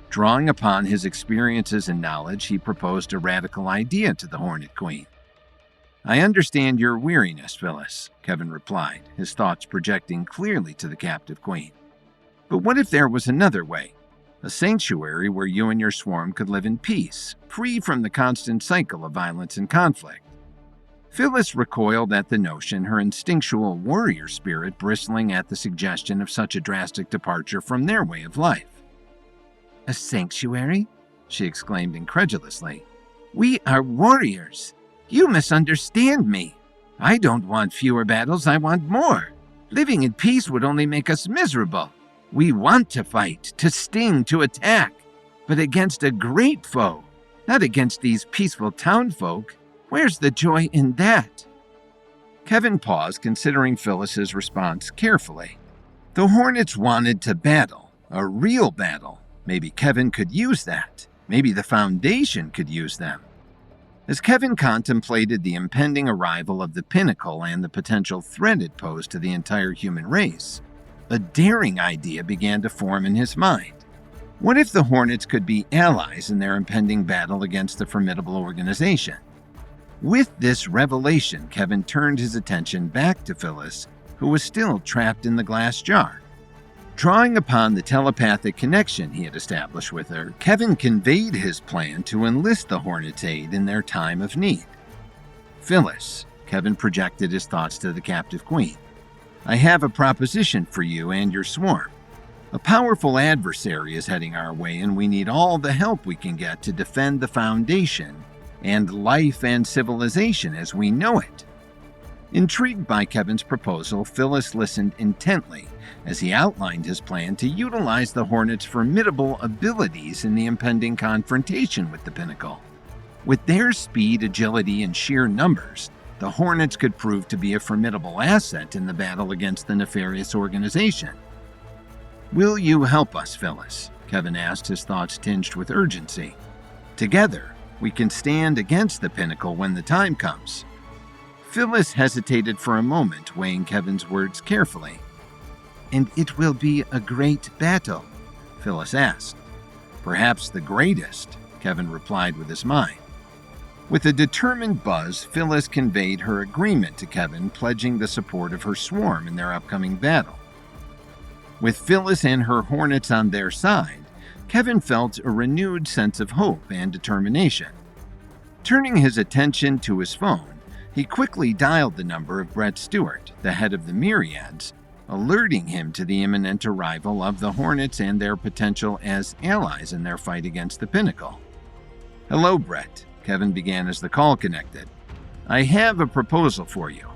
Drawing upon his experiences and knowledge, he proposed a radical idea to the Hornet Queen. I understand your weariness, Phyllis, Kevin replied, his thoughts projecting clearly to the captive queen. But what if there was another way? A sanctuary where you and your swarm could live in peace, free from the constant cycle of violence and conflict. Phyllis recoiled at the notion, her instinctual warrior spirit bristling at the suggestion of such a drastic departure from their way of life. A sanctuary? She exclaimed incredulously. We are warriors. You misunderstand me. I don't want fewer battles, I want more. Living in peace would only make us miserable. We want to fight, to sting, to attack, but against a great foe, not against these peaceful townfolk. Where's the joy in that? Kevin paused, considering Phyllis's response carefully. The Hornets wanted to battle, a real battle. Maybe Kevin could use that. Maybe the Foundation could use them. As Kevin contemplated the impending arrival of the Pinnacle and the potential threat it posed to the entire human race, a daring idea began to form in his mind. What if the Hornets could be allies in their impending battle against the formidable organization? With this revelation, Kevin turned his attention back to Phyllis, who was still trapped in the glass jar. Drawing upon the telepathic connection he had established with her, Kevin conveyed his plan to enlist the Hornets' aid in their time of need. Phyllis, Kevin projected his thoughts to the captive queen. I have a proposition for you and your swarm. A powerful adversary is heading our way, and we need all the help we can get to defend the Foundation and life and civilization as we know it. Intrigued by Kevin's proposal, Phyllis listened intently as he outlined his plan to utilize the Hornets' formidable abilities in the impending confrontation with the Pinnacle. With their speed, agility, and sheer numbers, the Hornets could prove to be a formidable asset in the battle against the nefarious organization. Will you help us, Phyllis? Kevin asked, his thoughts tinged with urgency. Together, we can stand against the Pinnacle when the time comes. Phyllis hesitated for a moment, weighing Kevin's words carefully. And it will be a great battle, Phyllis asked. Perhaps the greatest, Kevin replied with his mind. With a determined buzz, Phyllis conveyed her agreement to Kevin, pledging the support of her swarm in their upcoming battle. With Phyllis and her Hornets on their side, Kevin felt a renewed sense of hope and determination. Turning his attention to his phone, he quickly dialed the number of Brett Stewart, the head of the Myriads, alerting him to the imminent arrival of the Hornets and their potential as allies in their fight against the Pinnacle. Hello, Brett, Kevin began as the call connected. I have a proposal for you.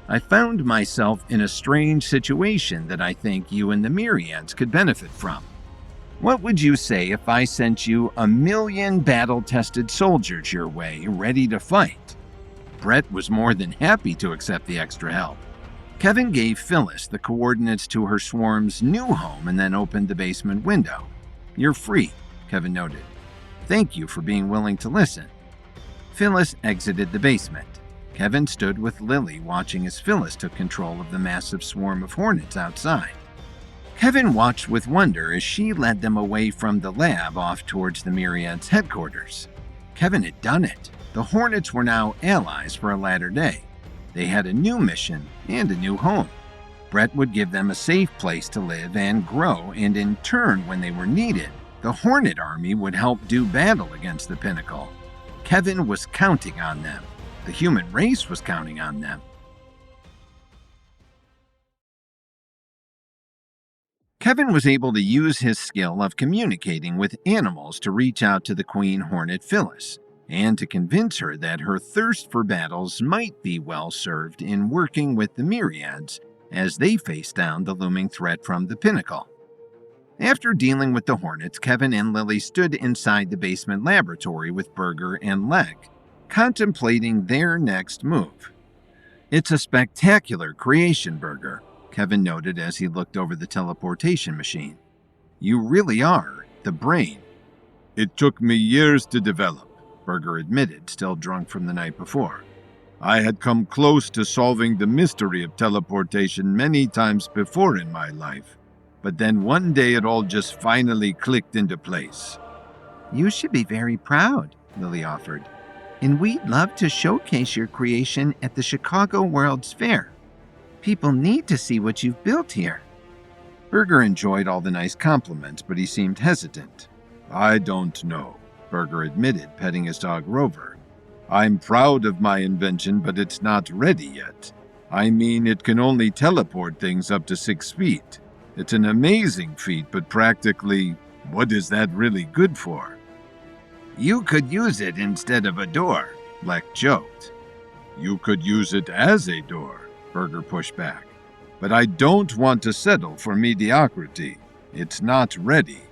I found myself in a strange situation that I think you and the Myriads could benefit from. What would you say if I sent you 1,000,000 battle-tested soldiers your way, ready to fight? Brett was more than happy to accept the extra help. Kevin gave Phyllis the coordinates to her swarm's new home and then opened the basement window. You're free, Kevin noted. Thank you for being willing to listen. Phyllis exited the basement. Kevin stood with Lily, watching as Phyllis took control of the massive swarm of Hornets outside. Kevin watched with wonder as she led them away from the lab off towards the Myriad's headquarters. Kevin had done it. The Hornets were now allies for a latter day. They had a new mission and a new home. Brett would give them a safe place to live and grow, and in turn, when they were needed, the Hornet Army would help do battle against the Pinnacle. Kevin was counting on them. The human race was counting on them. Kevin was able to use his skill of communicating with animals to reach out to the queen hornet Phyllis, and to convince her that her thirst for battles might be well served in working with the myriads as they faced down the looming threat from the pinnacle. After dealing with the hornets, Kevin and Lily stood inside the basement laboratory with Burger and Lek, contemplating their next move. "It's a spectacular creation, Burger," Kevin noted as he looked over the teleportation machine. "You really are the brain." "It took me years to develop," Burger admitted, still drunk from the night before. "I had come close to solving the mystery of teleportation many times before in my life, but then one day it all just finally clicked into place." "You should be very proud," Lily offered. "And we'd love to showcase your creation at the Chicago World's Fair. People need to see what you've built here." Burger enjoyed all the nice compliments, but he seemed hesitant. "I don't know," Burger admitted, petting his dog Rover. "I'm proud of my invention, but it's not ready yet. I mean, it can only teleport things up to 6 feet. It's an amazing feat, but practically, what is that really good for?" "You could use it instead of a door," Lek joked. "You could use it as a door," Burger pushed back. "But I don't want to settle for mediocrity. It's not ready.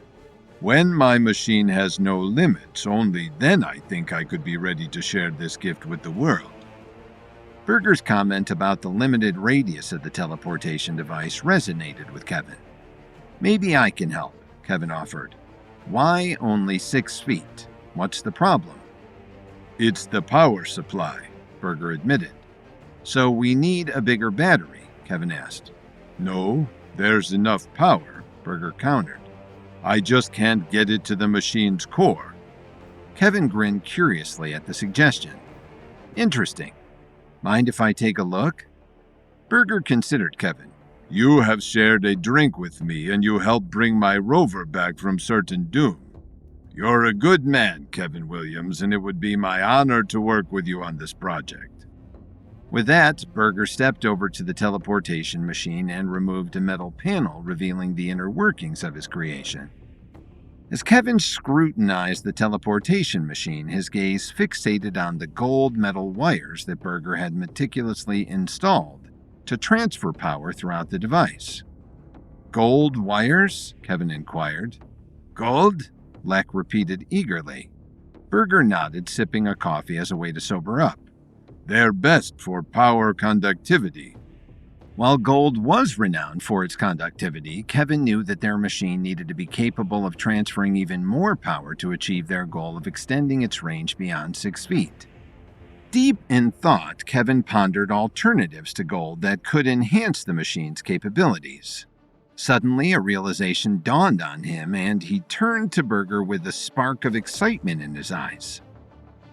When my machine has no limits, only then I think I could be ready to share this gift with the world." Burger's comment about the limited radius of the teleportation device resonated with Kevin. "Maybe I can help," Kevin offered. "Why only 6 feet? What's the problem?" "It's the power supply," Burger admitted. "So we need a bigger battery?" Kevin asked. "No, there's enough power," Burger countered. "I just can't get it to the machine's core." Kevin grinned curiously at the suggestion. "Interesting. Mind if I take a look?" Burger considered Kevin. "You have shared a drink with me, and you helped bring my rover back from certain doom. You're a good man, Kevin Williams, and it would be my honor to work with you on this project." With that, Burger stepped over to the teleportation machine and removed a metal panel revealing the inner workings of his creation. As Kevin scrutinized the teleportation machine, his gaze fixated on the gold metal wires that Burger had meticulously installed to transfer power throughout the device. "Gold wires?" Kevin inquired. "Gold?" Lek repeated eagerly. Burger nodded, sipping a coffee as a way to sober up. "They're best for power conductivity." While gold was renowned for its conductivity, Kevin knew that their machine needed to be capable of transferring even more power to achieve their goal of extending its range beyond 6 feet. Deep in thought, Kevin pondered alternatives to gold that could enhance the machine's capabilities. Suddenly, a realization dawned on him, and he turned to Burger with a spark of excitement in his eyes.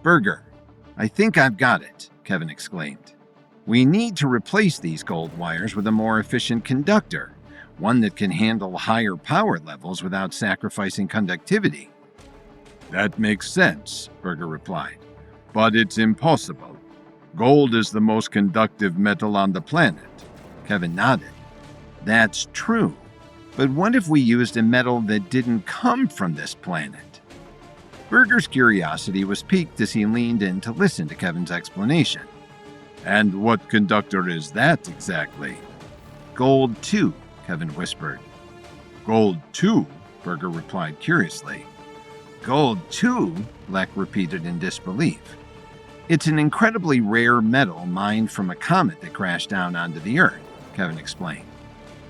"Burger, I think I've got it," Kevin exclaimed. "We need to replace these gold wires with a more efficient conductor, one that can handle higher power levels without sacrificing conductivity." "That makes sense," Burger replied. "But it's impossible. Gold is the most conductive metal on the planet." Kevin nodded. "That's true. But what if we used a metal that didn't come from this planet?" Burger's curiosity was piqued as he leaned in to listen to Kevin's explanation. "And what conductor is that exactly?" "Gold 2, Kevin whispered. "Gold 2? Burger replied curiously. "Gold 2? Lek repeated in disbelief. "It's an incredibly rare metal mined from a comet that crashed down onto the Earth," Kevin explained.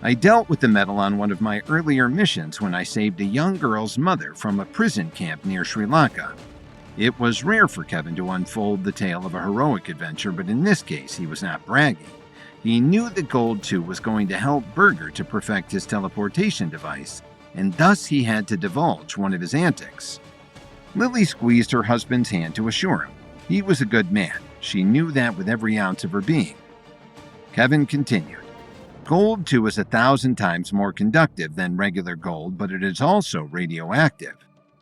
"I dealt with the metal on one of my earlier missions when I saved a young girl's mother from a prison camp near Sri Lanka. It was rare for Kevin to unfold the tale of a heroic adventure, but in this case he was not bragging. He knew that Gold 2 was going to help Burger to perfect his teleportation device, and thus he had to divulge one of his antics. Lily squeezed her husband's hand to assure him. He was a good man. She knew that with every ounce of her being. Kevin continued. Gold 2 is 1,000 times more conductive than regular gold, but it is also radioactive.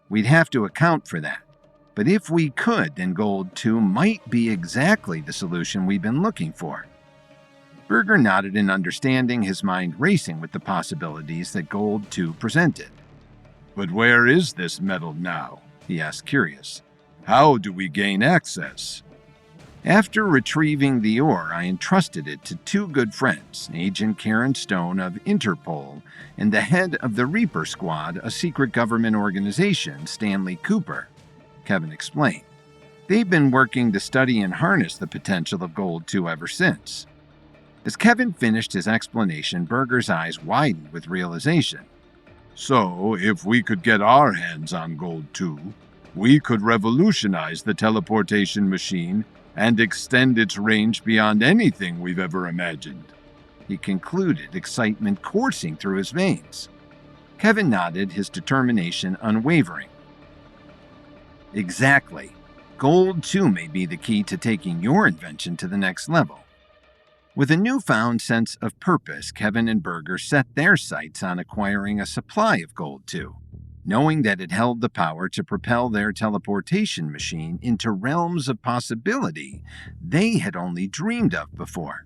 We'd have to account for that. But if we could, then Gold 2 might be exactly the solution we've been looking for." Berger nodded in understanding, his mind racing with the possibilities that Gold 2 presented. "But where is this metal now?" he asked, curious. "How do we gain access?" After retrieving the ore, I entrusted it to two good friends, Agent Karen Stone of Interpol and the head of the Reaper Squad, a secret government organization, Stanley Cooper, Kevin explained. They've been working to study and harness the potential of Gold 2 ever since. As Kevin finished his explanation, Berger's eyes widened with realization. "So, if we could get our hands on Gold 2, we could revolutionize the teleportation machine and extend its range beyond anything we've ever imagined," he concluded, excitement coursing through his veins. Kevin nodded, his determination unwavering. Exactly. Gold 2 may be the key to taking your invention to the next level. With a newfound sense of purpose, Kevin and Berger set their sights on acquiring a supply of Gold 2, knowing that it held the power to propel their teleportation machine into realms of possibility they had only dreamed of before.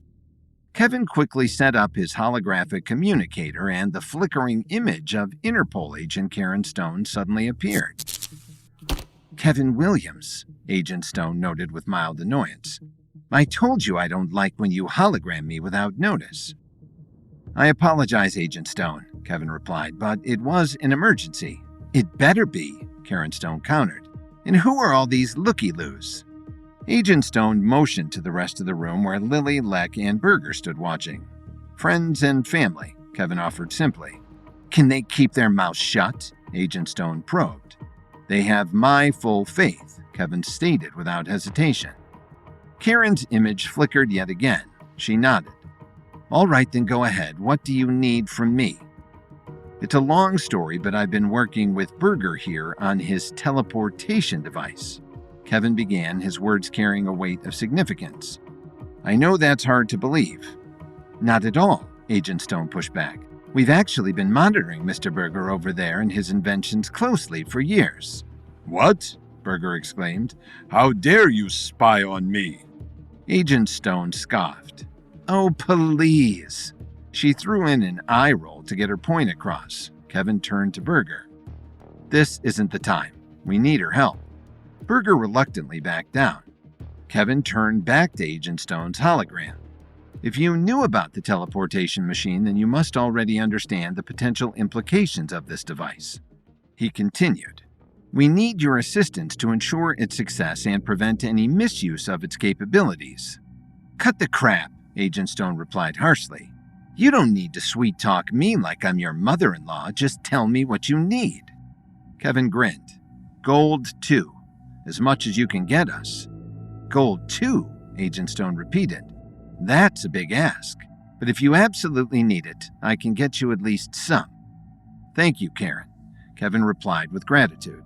Kevin quickly set up his holographic communicator, and the flickering image of Interpol agent Karen Stone suddenly appeared. "Kevin Williams," Agent Stone noted with mild annoyance. "I told you I don't like when you hologram me without notice." "I apologize, Agent Stone," Kevin replied, "but it was an emergency." "It better be," Karen Stone countered. "And who are all these looky-loos?" Agent Stone motioned to the rest of the room where Lily, Leck, and Berger stood watching. "Friends and family," Kevin offered simply. "Can they keep their mouths shut?" Agent Stone probed. "They have my full faith," Kevin stated without hesitation. Karen's image flickered yet again. She nodded. "All right, then go ahead. What do you need from me?" "It's a long story, but I've been working with Berger here on his teleportation device," Kevin began, his words carrying a weight of significance. "I know that's hard to believe." "Not at all," Agent Stone pushed back. "We've actually been monitoring Mr. Berger over there and his inventions closely for years." "What?" Berger exclaimed. "How dare you spy on me?" Agent Stone scoffed. "Oh, please." She threw in an eye roll to get her point across. Kevin turned to Berger. "This isn't the time. We need her help." Berger reluctantly backed down. Kevin turned back to Agent Stone's hologram. "If you knew about the teleportation machine, then you must already understand the potential implications of this device." He continued. "We need your assistance to ensure its success and prevent any misuse of its capabilities." "Cut the crap," Agent Stone replied harshly. "You don't need to sweet-talk me like I'm your mother-in-law. Just tell me what you need." Kevin grinned. "Gold 2. As much as you can get us." "Gold 2," Agent Stone repeated. "That's a big ask. But if you absolutely need it, I can get you at least some." "Thank you, Karen," Kevin replied with gratitude.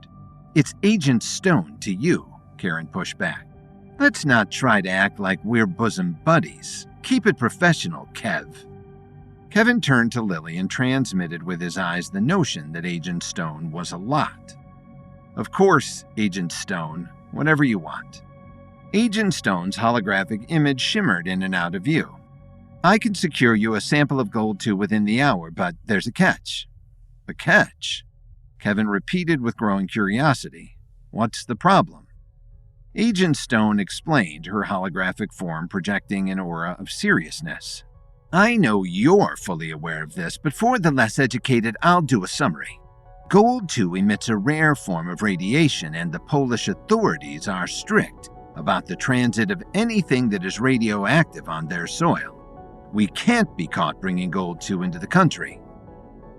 "It's Agent Stone to you," Karen pushed back. "Let's not try to act like we're bosom buddies. Keep it professional, Kev." Kevin turned to Lily and transmitted with his eyes the notion that Agent Stone was a lot. "Of course, Agent Stone, whatever you want." Agent Stone's holographic image shimmered in and out of view. "I can secure you a sample of Gold 2 within the hour, but there's a catch." "A catch?" Kevin repeated with growing curiosity. "What's the problem?" Agent Stone explained, her holographic form projecting an aura of seriousness. "I know you're fully aware of this, but for the less educated, I'll do a summary. Gold 2 emits a rare form of radiation, and the Polish authorities are strict about the transit of anything that is radioactive on their soil. We can't be caught bringing Gold 2 into the country."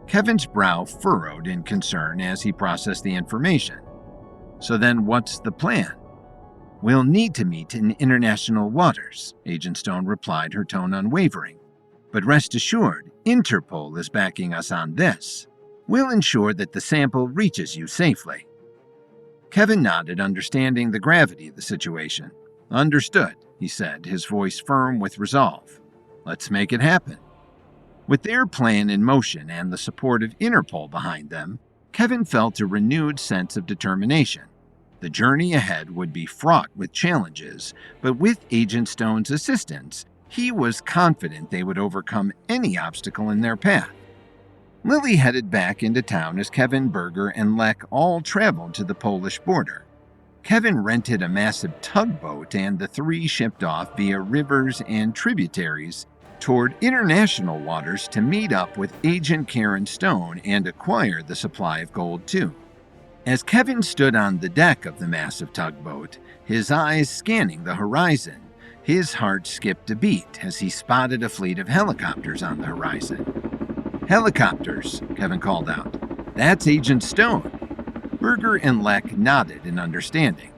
Kevin's brow furrowed in concern as he processed the information. "So then what's the plan?" "We'll need to meet in international waters," Agent Stone replied, her tone unwavering. "But rest assured, Interpol is backing us on this. We'll ensure that the sample reaches you safely." Kevin nodded, understanding the gravity of the situation. "Understood," he said, his voice firm with resolve. "Let's make it happen." With their plan in motion and the support of Interpol behind them, Kevin felt a renewed sense of determination. The journey ahead would be fraught with challenges, but with Agent Stone's assistance, He was confident they would overcome any obstacle in their path. Lily headed back into town as Kevin, Berger, and Lek all traveled to the Polish border. Kevin rented a massive tugboat and the three shipped off via rivers and tributaries toward international waters to meet up with Agent Karen Stone and acquire the supply of gold too. As Kevin stood on the deck of the massive tugboat, his eyes scanning the horizon, his heart skipped a beat as he spotted a fleet of helicopters on the horizon. "Helicopters," Kevin called out. "That's Agent Stone." Berger and Lek nodded in understanding.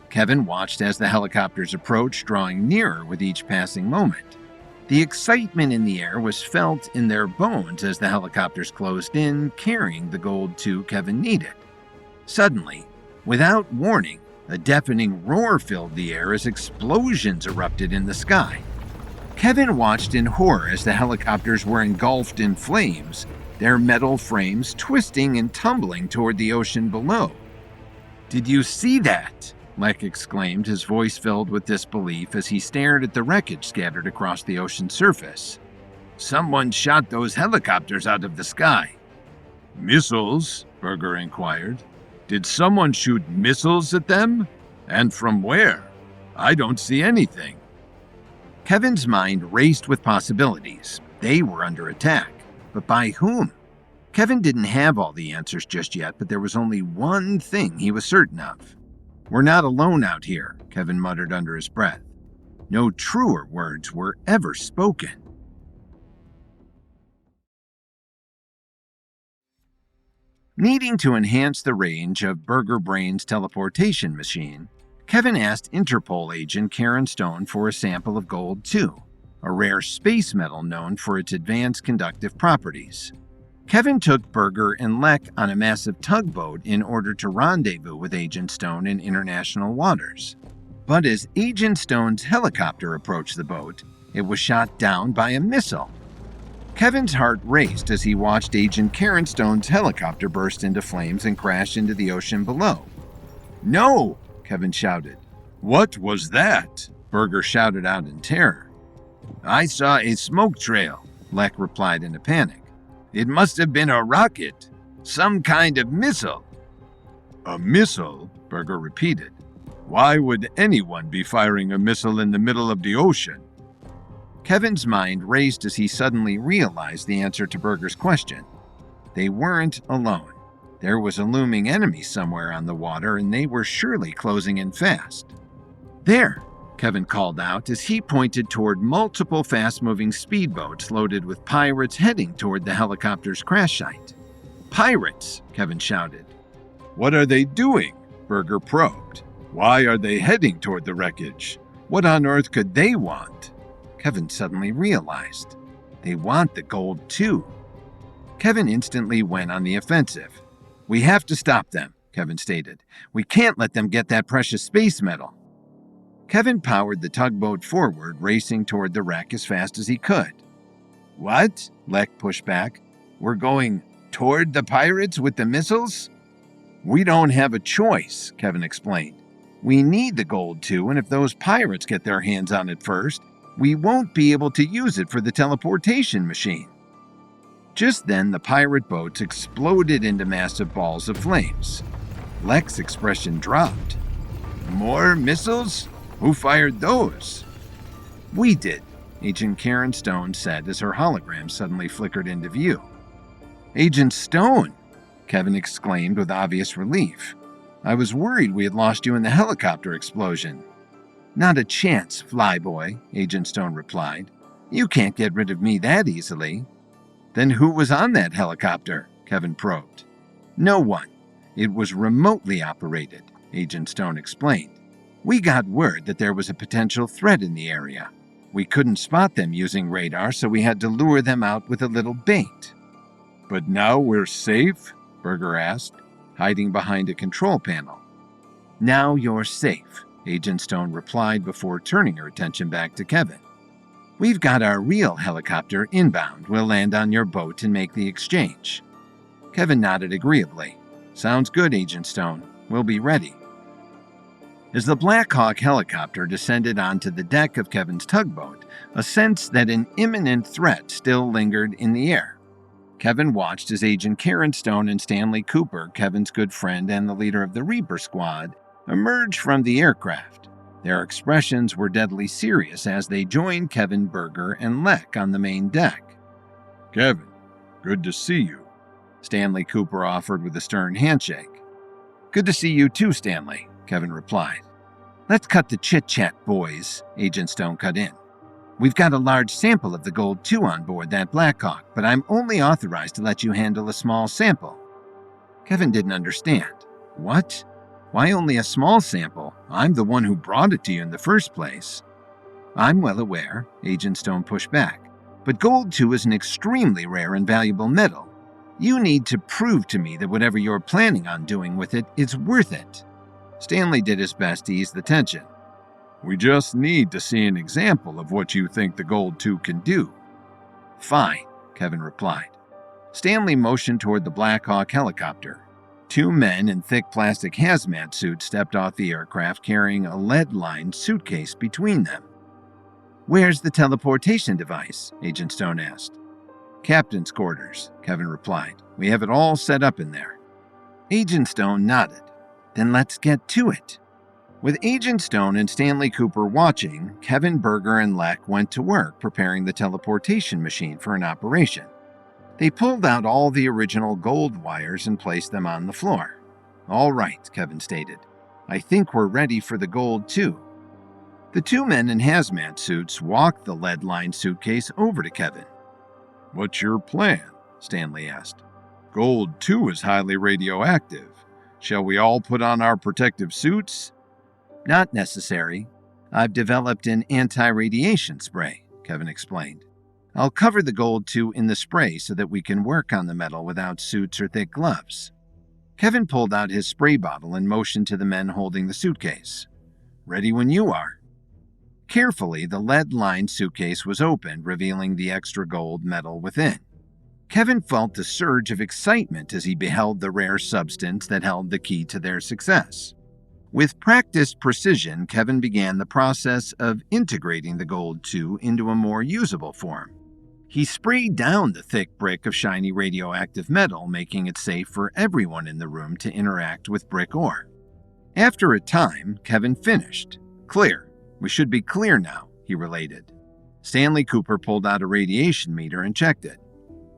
Kevin watched as the helicopters approached, drawing nearer with each passing moment. The excitement in the air was felt in their bones as the helicopters closed in, carrying the gold too Kevin needed. Suddenly, without warning, a deafening roar filled the air as explosions erupted in the sky. Kevin watched in horror as the helicopters were engulfed in flames, their metal frames twisting and tumbling toward the ocean below. "Did you see that?" Lek exclaimed, his voice filled with disbelief as he stared at the wreckage scattered across the ocean's surface. "Someone shot those helicopters out of the sky." "Missiles?" Berger inquired. "Did someone shoot missiles at them? And from where? I don't see anything." Kevin's mind raced with possibilities. They were under attack. But by whom? Kevin didn't have all the answers just yet, but there was only one thing he was certain of. "We're not alone out here," Kevin muttered under his breath. No truer words were ever spoken. Needing to enhance the range of Berger Brain's teleportation machine, Kevin asked Interpol agent Karen Stone for a sample of gold too, a rare space metal known for its advanced conductive properties. Kevin took Berger and Lek on a massive tugboat in order to rendezvous with Agent Stone in international waters. But as Agent Stone's helicopter approached the boat, it was shot down by a missile. Kevin's heart raced as he watched Agent Karen Stone's helicopter burst into flames and crash into the ocean below. "No!" Kevin shouted. "What was that?" Berger shouted out in terror. "I saw a smoke trail," Lek replied in a panic. "It must have been a rocket. Some kind of missile." "A missile?" Berger repeated. "Why would anyone be firing a missile in the middle of the ocean?" Kevin's mind raced as he suddenly realized the answer to Berger's question. They weren't alone. There was a looming enemy somewhere on the water, and they were surely closing in fast. "There!" Kevin called out as he pointed toward multiple fast-moving speedboats loaded with pirates heading toward the helicopter's crash site. "Pirates!" Kevin shouted. "What are they doing?" Berger probed. "Why are they heading toward the wreckage? What on earth could they want?" Kevin suddenly realized. They want the gold too. Kevin instantly went on the offensive. "We have to stop them," Kevin stated. "We can't let them get that precious space metal." Kevin powered the tugboat forward, racing toward the wreck as fast as he could. "What?" Lek pushed back. "We're going toward the pirates with the missiles?" "We don't have a choice," Kevin explained. "We need the gold too, and if those pirates get their hands on it first, we won't be able to use it for the teleportation machine." Just then, the pirate boats exploded into massive balls of flames. Lek's expression dropped. "More missiles? Who fired those?" "We did," Agent Karen Stone said as her hologram suddenly flickered into view. "Agent Stone!" Kevin exclaimed with obvious relief. "I was worried we had lost you in the helicopter explosion." "Not a chance, flyboy," Agent Stone replied. "You can't get rid of me that easily." "Then who was on that helicopter?" Kevin probed. "No one. It was remotely operated," Agent Stone explained. "We got word that there was a potential threat in the area. We couldn't spot them using radar, so we had to lure them out with a little bait." "But now we're safe?" Berger asked, hiding behind a control panel. "Now you're safe," Agent Stone replied before turning her attention back to Kevin. "We've got our real helicopter inbound. We'll land on your boat and make the exchange." Kevin nodded agreeably. "Sounds good, Agent Stone. We'll be ready." As the Black Hawk helicopter descended onto the deck of Kevin's tugboat, a sense that an imminent threat still lingered in the air. Kevin watched as Agent Karen Stone and Stanley Cooper, Kevin's good friend and the leader of the Reaper Squad, emerged from the aircraft. Their expressions were deadly serious as they joined Kevin, Berger, and Lek on the main deck. Kevin, good to see you, Stanley Cooper offered with a stern handshake. Good to see you too, Stanley, Kevin replied. Let's cut the chit-chat, boys, Agent Stone cut in. We've got a large sample of the Gold 2 on board that Blackhawk, but I'm only authorized to let you handle a small sample. Kevin didn't understand. What? Why only a small sample? I'm the one who brought it to you in the first place. I'm well aware, Agent Stone pushed back, but Gold 2 is an extremely rare and valuable metal. You need to prove to me that whatever you're planning on doing with it is worth it. Stanley did his best to ease the tension. We just need to see an example of what you think the Gold 2 can do. Fine, Kevin replied. Stanley motioned toward the Black Hawk helicopter. 2 men in thick plastic hazmat suits stepped off the aircraft carrying a lead-lined suitcase between them. Where's the teleportation device? Agent Stone asked. Captain's quarters, Kevin replied. We have it all set up in there. Agent Stone nodded. Then let's get to it. With Agent Stone and Stanley Cooper watching, Kevin, Berger, and Lek went to work preparing the teleportation machine for an operation. They pulled out all the original gold wires and placed them on the floor. All right, Kevin stated. I think we're ready for the Gold 2. The 2 men in hazmat suits walked the lead-lined suitcase over to Kevin. What's your plan? Stanley asked. Gold 2 is highly radioactive. Shall we all put on our protective suits? Not necessary. I've developed an anti-radiation spray, Kevin explained. I'll cover the Gold 2 in the spray so that we can work on the metal without suits or thick gloves. Kevin pulled out his spray bottle and motioned to the men holding the suitcase. Ready when you are. Carefully, the lead-lined suitcase was opened, revealing the extra gold metal within. Kevin felt a surge of excitement as he beheld the rare substance that held the key to their success. With practiced precision, Kevin began the process of integrating the Gold 2 into a more usable form. He sprayed down the thick brick of shiny radioactive metal, making it safe for everyone in the room to interact with brick ore. After a time, Kevin finished. Clear. We should be clear now, he related. Stanley Cooper pulled out a radiation meter and checked it.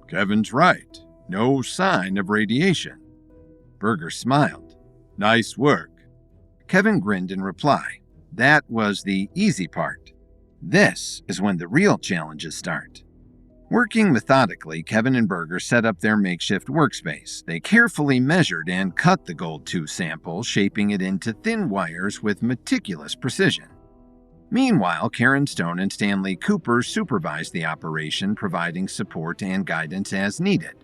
Kevin's right. No sign of radiation. Berger smiled. Nice work. Kevin grinned in reply. That was the easy part. This is when the real challenges start. Working methodically, Kevin and Berger set up their makeshift workspace. They carefully measured and cut the Gold 2 sample, shaping it into thin wires with meticulous precision. Meanwhile, Karen Stone and Stanley Cooper supervised the operation, providing support and guidance as needed.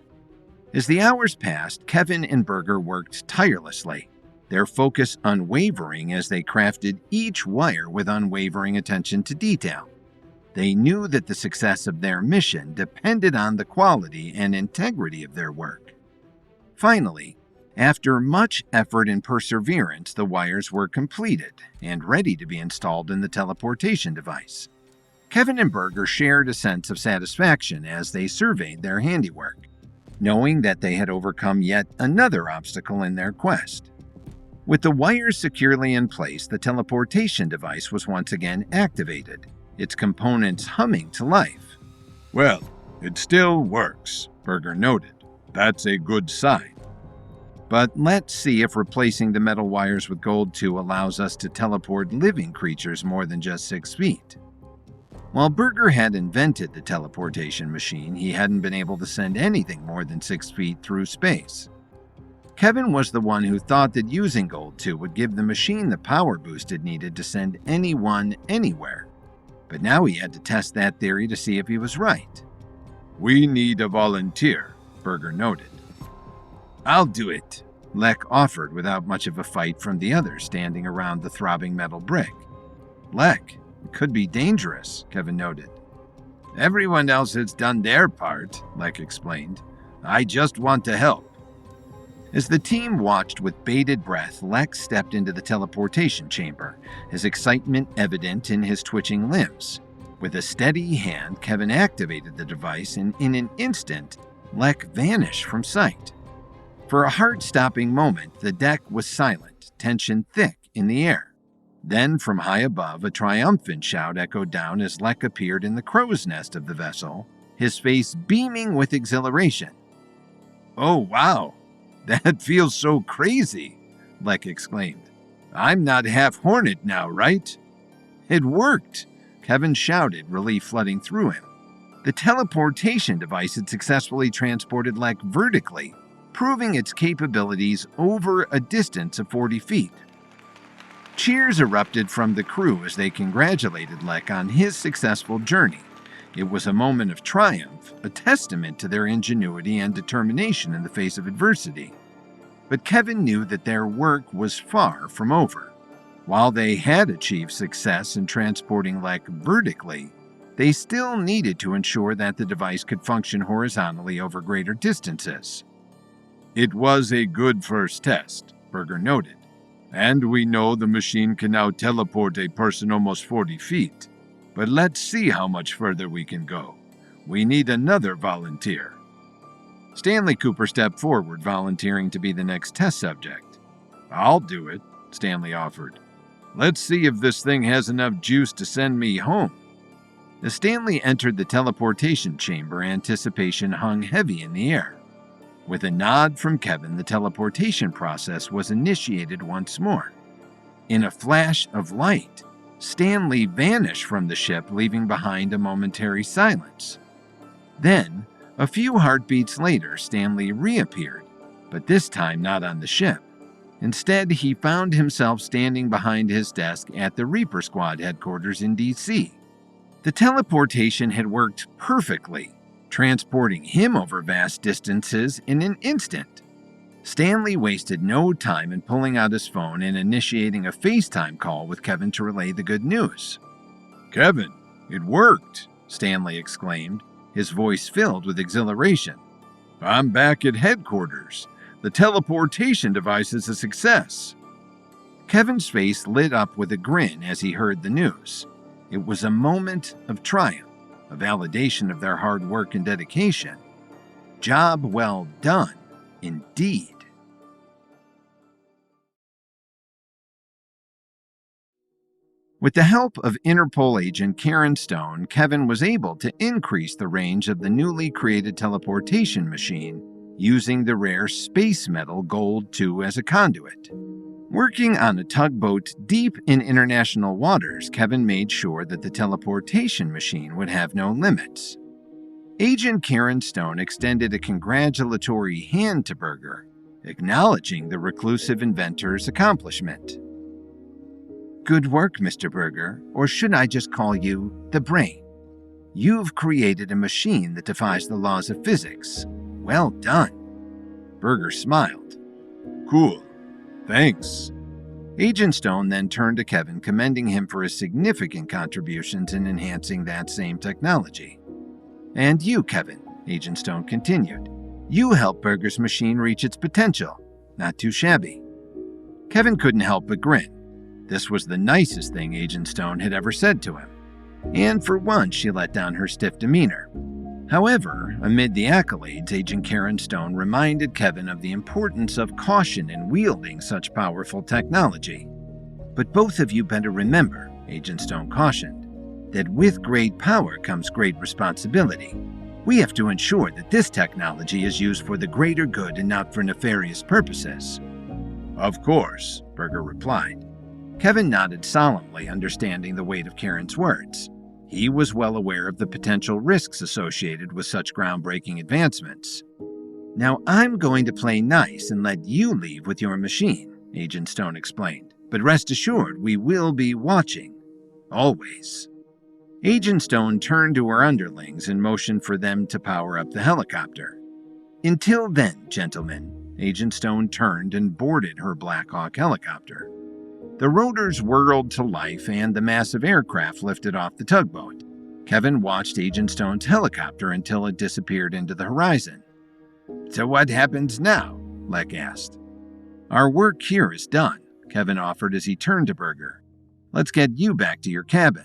As the hours passed, Kevin and Berger worked tirelessly, their focus unwavering as they crafted each wire with unwavering attention to detail. They knew that the success of their mission depended on the quality and integrity of their work. Finally, after much effort and perseverance, the wires were completed and ready to be installed in the teleportation device. Kevin and Berger shared a sense of satisfaction as they surveyed their handiwork, knowing that they had overcome yet another obstacle in their quest. With the wires securely in place, the teleportation device was once again activated, its components humming to life. Well, it still works, Berger noted. That's a good sign. But let's see if replacing the metal wires with Gold 2 allows us to teleport living creatures more than just 6 feet. While Berger had invented the teleportation machine, he hadn't been able to send anything more than 6 feet through space. Kevin was the one who thought that using Gold 2 would give the machine the power boost it needed to send anyone anywhere. But now he had to test that theory to see if he was right. We need a volunteer, Berger noted. I'll do it, Lek offered without much of a fight from the others standing around the throbbing metal brick. Lek, it could be dangerous, Kevin noted. Everyone else has done their part, Lek explained. I just want to help. As the team watched with bated breath, Lex stepped into the teleportation chamber, his excitement evident in his twitching limbs. With a steady hand, Kevin activated the device, and in an instant, Lex vanished from sight. For a heart-stopping moment, the deck was silent, tension thick in the air. Then, from high above, a triumphant shout echoed down as Lex appeared in the crow's nest of the vessel, his face beaming with exhilaration. "Oh, wow! That feels so crazy," Lex exclaimed. "I'm not half Hornet now, right?" "It worked!" Kevin shouted, relief flooding through him. The teleportation device had successfully transported Lex vertically, proving its capabilities over a distance of 40 feet. Cheers erupted from the crew as they congratulated Lex on his successful journey. It was a moment of triumph, a testament to their ingenuity and determination in the face of adversity. But Kevin knew that their work was far from over. While they had achieved success in transporting Lex vertically, they still needed to ensure that the device could function horizontally over greater distances. "It was a good first test," Berger noted. "And we know the machine can now teleport a person almost 40 feet. But let's see how much further we can go. We need another volunteer." Stanley Cooper stepped forward, volunteering to be the next test subject. "I'll do it," Stanley offered. "Let's see if this thing has enough juice to send me home." As Stanley entered the teleportation chamber, anticipation hung heavy in the air. With a nod from Kevin, the teleportation process was initiated once more. In a flash of light, Stanley vanished from the ship, leaving behind a momentary silence. Then, a few heartbeats later, Stanley reappeared, but this time not on the ship. Instead, he found himself standing behind his desk at the Reaper Squad headquarters in DC. The teleportation had worked perfectly, transporting him over vast distances in an instant. Stanley wasted no time in pulling out his phone and initiating a FaceTime call with Kevin to relay the good news. "Kevin, it worked!" Stanley exclaimed, his voice filled with exhilaration. "I'm back at headquarters. The teleportation device is a success." Kevin's face lit up with a grin as he heard the news. It was a moment of triumph, a validation of their hard work and dedication. Job well done, indeed. With the help of Interpol agent Karen Stone, Kevin was able to increase the range of the newly created teleportation machine using the rare space metal Gold 2 as a conduit. Working on a tugboat deep in international waters, Kevin made sure that the teleportation machine would have no limits. Agent Karen Stone extended a congratulatory hand to Berger, acknowledging the reclusive inventor's accomplishment. "Good work, Mr. Berger, or should I just call you the Brain? You've created a machine that defies the laws of physics. Well done." Berger smiled. "Cool. Thanks." Agent Stone then turned to Kevin, commending him for his significant contributions in enhancing that same technology. "And you, Kevin," Agent Stone continued. "You helped Berger's machine reach its potential. Not too shabby." Kevin couldn't help but grin. This was the nicest thing Agent Stone had ever said to him. And for once, she let down her stiff demeanor. However, amid the accolades, Agent Karen Stone reminded Kevin of the importance of caution in wielding such powerful technology. "But both of you better remember," Agent Stone cautioned, "that with great power comes great responsibility. We have to ensure that this technology is used for the greater good and not for nefarious purposes." "Of course," Berger replied. Kevin nodded solemnly, understanding the weight of Karen's words. He was well aware of the potential risks associated with such groundbreaking advancements. "Now I'm going to play nice and let you leave with your machine," Agent Stone explained. "But rest assured, we will be watching. Always." Agent Stone turned to her underlings and motioned for them to power up the helicopter. "Until then, gentlemen," Agent Stone turned and boarded her Black Hawk helicopter. The rotors whirled to life and the massive aircraft lifted off the tugboat. Kevin watched Agent Stone's helicopter until it disappeared into the horizon. "So what happens now?" Lek asked. Our work here is done, Kevin offered as he turned to Burger. Let's get you back to your cabin.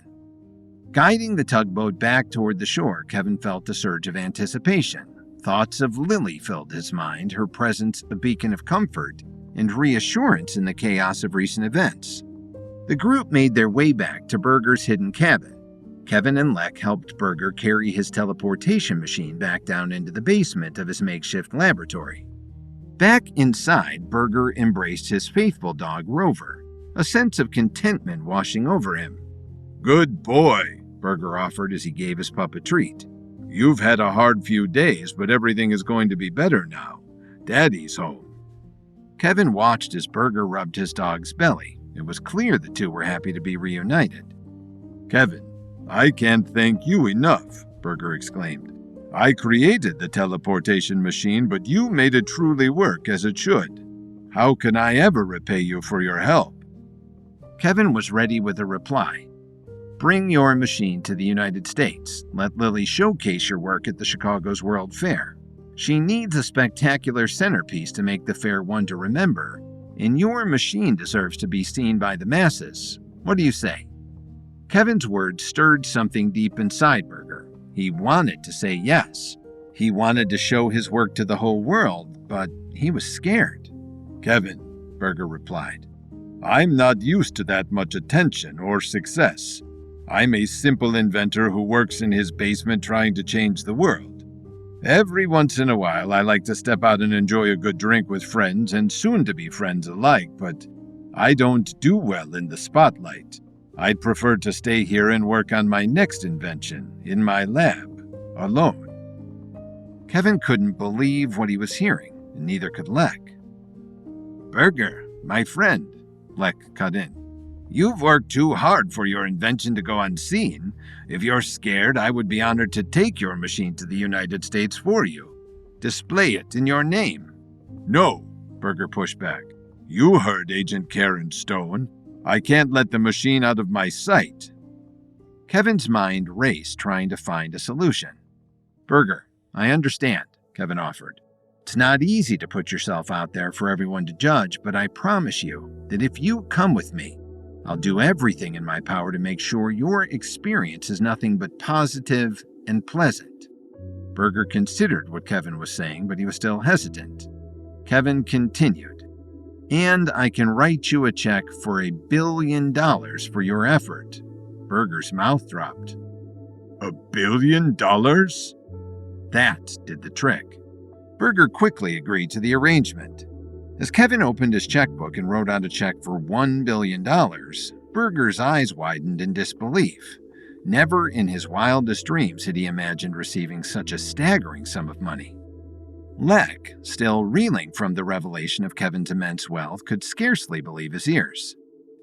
Guiding the tugboat back toward the shore, Kevin felt a surge of anticipation. Thoughts of Lily filled his mind, her presence a beacon of comfort and reassurance in the chaos of recent events. The group made their way back to Burger's hidden cabin. Kevin and Lek helped Burger carry his teleportation machine back down into the basement of his makeshift laboratory. Back inside, Burger embraced his faithful dog, Rover, a sense of contentment washing over him. Good boy, Burger offered as he gave his pup a treat. You've had a hard few days, but everything is going to be better now. Daddy's home. Kevin watched as Burger rubbed his dog's belly. It was clear the two were happy to be reunited. Kevin, I can't thank you enough, Burger exclaimed. I created the teleportation machine, but you made it truly work as it should. How can I ever repay you for your help? Kevin was ready with a reply. Bring your machine to the United States. Let Lily showcase your work at the Chicago's World Fair. She needs a spectacular centerpiece to make the fair one to remember, and your machine deserves to be seen by the masses. What do you say? Kevin's words stirred something deep inside Burger. He wanted to say yes. He wanted to show his work to the whole world, but he was scared. Kevin, Burger replied, I'm not used to that much attention or success. I'm a simple inventor who works in his basement trying to change the world. Every once in a while, I like to step out and enjoy a good drink with friends and soon-to-be friends alike, but I don't do well in the spotlight. I'd prefer to stay here and work on my next invention, in my lab, alone. Kevin couldn't believe what he was hearing, and neither could Lek. Burger, my friend, Lek cut in. You've worked too hard for your invention to go unseen. If you're scared, I would be honored to take your machine to the United States for you. Display it in your name. No, Burger pushed back. You heard Agent Karen Stone. I can't let the machine out of my sight. Kevin's mind raced, trying to find a solution. Burger, I understand, Kevin offered. It's not easy to put yourself out there for everyone to judge, but I promise you that if you come with me, I'll do everything in my power to make sure your experience is nothing but positive and pleasant. Burger considered what Kevin was saying, but he was still hesitant. Kevin continued, and I can write you a check for $1 billion for your effort. Burger's mouth dropped. $1 billion? That did the trick. Burger quickly agreed to the arrangement. As Kevin opened his checkbook and wrote out a check for $1 billion, Burger's eyes widened in disbelief. Never in his wildest dreams had he imagined receiving such a staggering sum of money. Lek, still reeling from the revelation of Kevin's immense wealth, could scarcely believe his ears.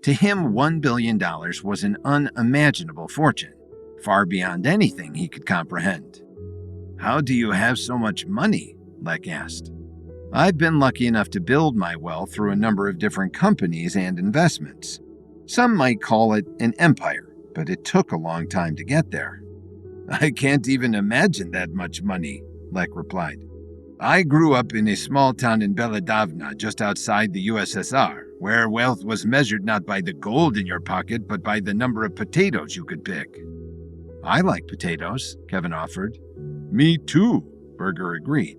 To him, $1 billion was an unimaginable fortune, far beyond anything he could comprehend. How do you have so much money? Lek asked. I've been lucky enough to build my wealth through a number of different companies and investments. Some might call it an empire, but it took a long time to get there. I can't even imagine that much money, Lek replied. I grew up in a small town in Beledavna, just outside the USSR, where wealth was measured not by the gold in your pocket, but by the number of potatoes you could pick. I like potatoes, Kevin offered. Me too, Burger agreed.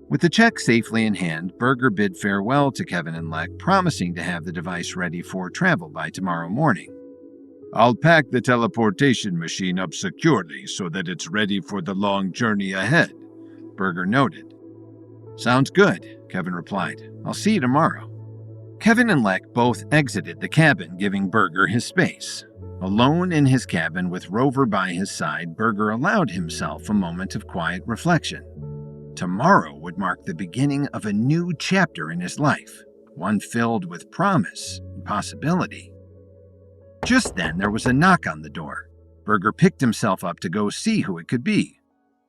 With the check safely in hand, Burger bid farewell to Kevin and Lek, promising to have the device ready for travel by tomorrow morning. I'll pack the teleportation machine up securely so that it's ready for the long journey ahead, Burger noted. Sounds good, Kevin replied. I'll see you tomorrow. Kevin and Lek both exited the cabin, giving Burger his space. Alone in his cabin with Rover by his side, Burger allowed himself a moment of quiet reflection. Tomorrow would mark the beginning of a new chapter in his life, one filled with promise and possibility. Just then, there was a knock on the door. Burger picked himself up to go see who it could be.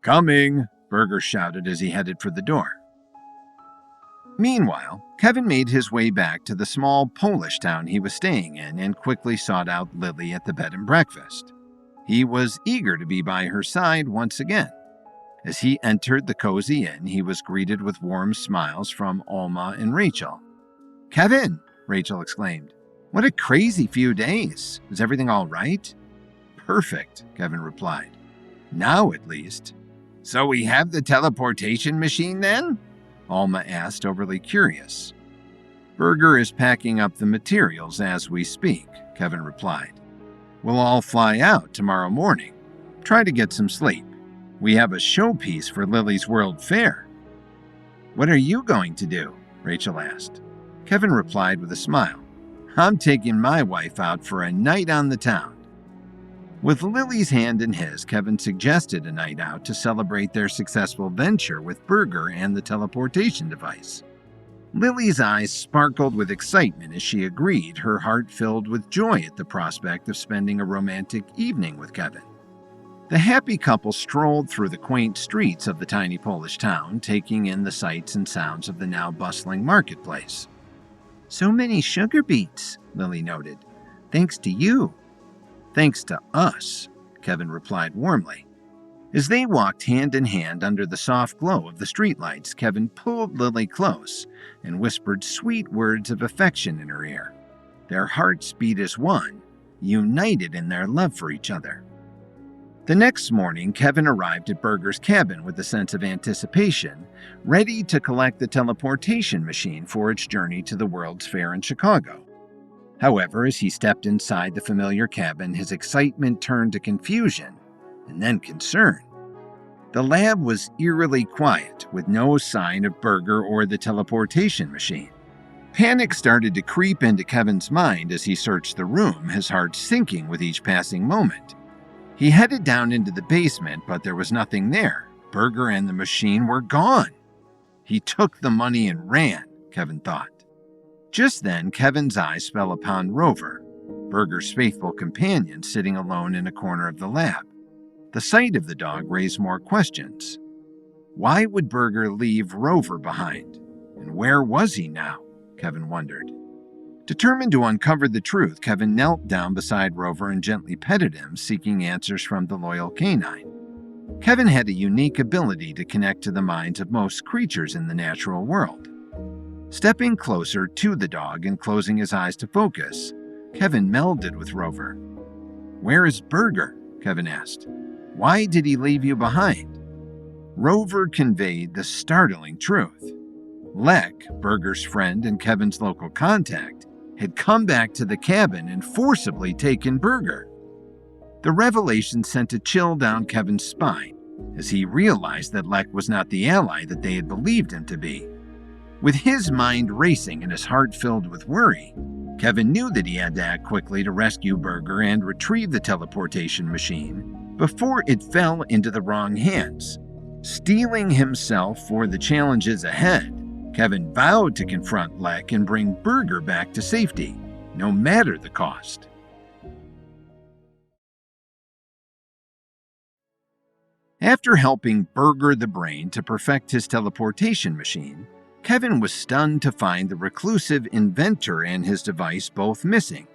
Coming, Burger shouted as he headed for the door. Meanwhile, Kevin made his way back to the small Polish town he was staying in and quickly sought out Lily at the bed and breakfast. He was eager to be by her side once again. As he entered the cozy inn, he was greeted with warm smiles from Alma and Rachel. "Kevin!" Rachel exclaimed. "What a crazy few days. Is everything all right?" "Perfect," Kevin replied. "Now at least." "So we have the teleportation machine then?" Alma asked, overly curious. "Berger is packing up the materials as we speak," Kevin replied. "We'll all fly out tomorrow morning. Try to get some sleep. We have a showpiece for Lily's World Fair." "What are you going to do?" Rachel asked. Kevin replied with a smile. "I'm taking my wife out for a night on the town." With Lily's hand in his, Kevin suggested a night out to celebrate their successful venture with Berger and the teleportation device. Lily's eyes sparkled with excitement as she agreed, her heart filled with joy at the prospect of spending a romantic evening with Kevin. The happy couple strolled through the quaint streets of the tiny Polish town, taking in the sights and sounds of the now bustling marketplace. "So many sugar beets," Lily noted. "Thanks to you." "Thanks to us," Kevin replied warmly. As they walked hand in hand under the soft glow of the streetlights, Kevin pulled Lily close and whispered sweet words of affection in her ear. Their hearts beat as one, united in their love for each other. The next morning, Kevin arrived at Berger's cabin with a sense of anticipation, ready to collect the teleportation machine for its journey to the World's Fair in Chicago. However, as he stepped inside the familiar cabin, his excitement turned to confusion and then concern. The lab was eerily quiet, with no sign of Berger or the teleportation machine. Panic started to creep into Kevin's mind as he searched the room, his heart sinking with each passing moment. He headed down into the basement, but there was nothing there. Berger and the machine were gone. He took the money and ran, Kevin thought. Just then, Kevin's eyes fell upon Rover, Berger's faithful companion, sitting alone in a corner of the lab. The sight of the dog raised more questions. Why would Berger leave Rover behind? And where was he now? Kevin wondered. Determined to uncover the truth, Kevin knelt down beside Rover and gently petted him, seeking answers from the loyal canine. Kevin had a unique ability to connect to the minds of most creatures in the natural world. Stepping closer to the dog and closing his eyes to focus, Kevin melded with Rover. "Where is Berger?" Kevin asked. "Why did he leave you behind?" Rover conveyed the startling truth. Lek, Berger's friend and Kevin's local contact, had come back to the cabin and forcibly taken Berger. The revelation sent a chill down Kevin's spine as he realized that Lek was not the ally that they had believed him to be. With his mind racing and his heart filled with worry, Kevin knew that he had to act quickly to rescue Berger and retrieve the teleportation machine before it fell into the wrong hands. Steeling himself for the challenges ahead, Kevin vowed to confront Lek and bring Berger back to safety, no matter the cost. After helping Berger the Brain to perfect his teleportation machine, Kevin was stunned to find the reclusive inventor and his device both missing.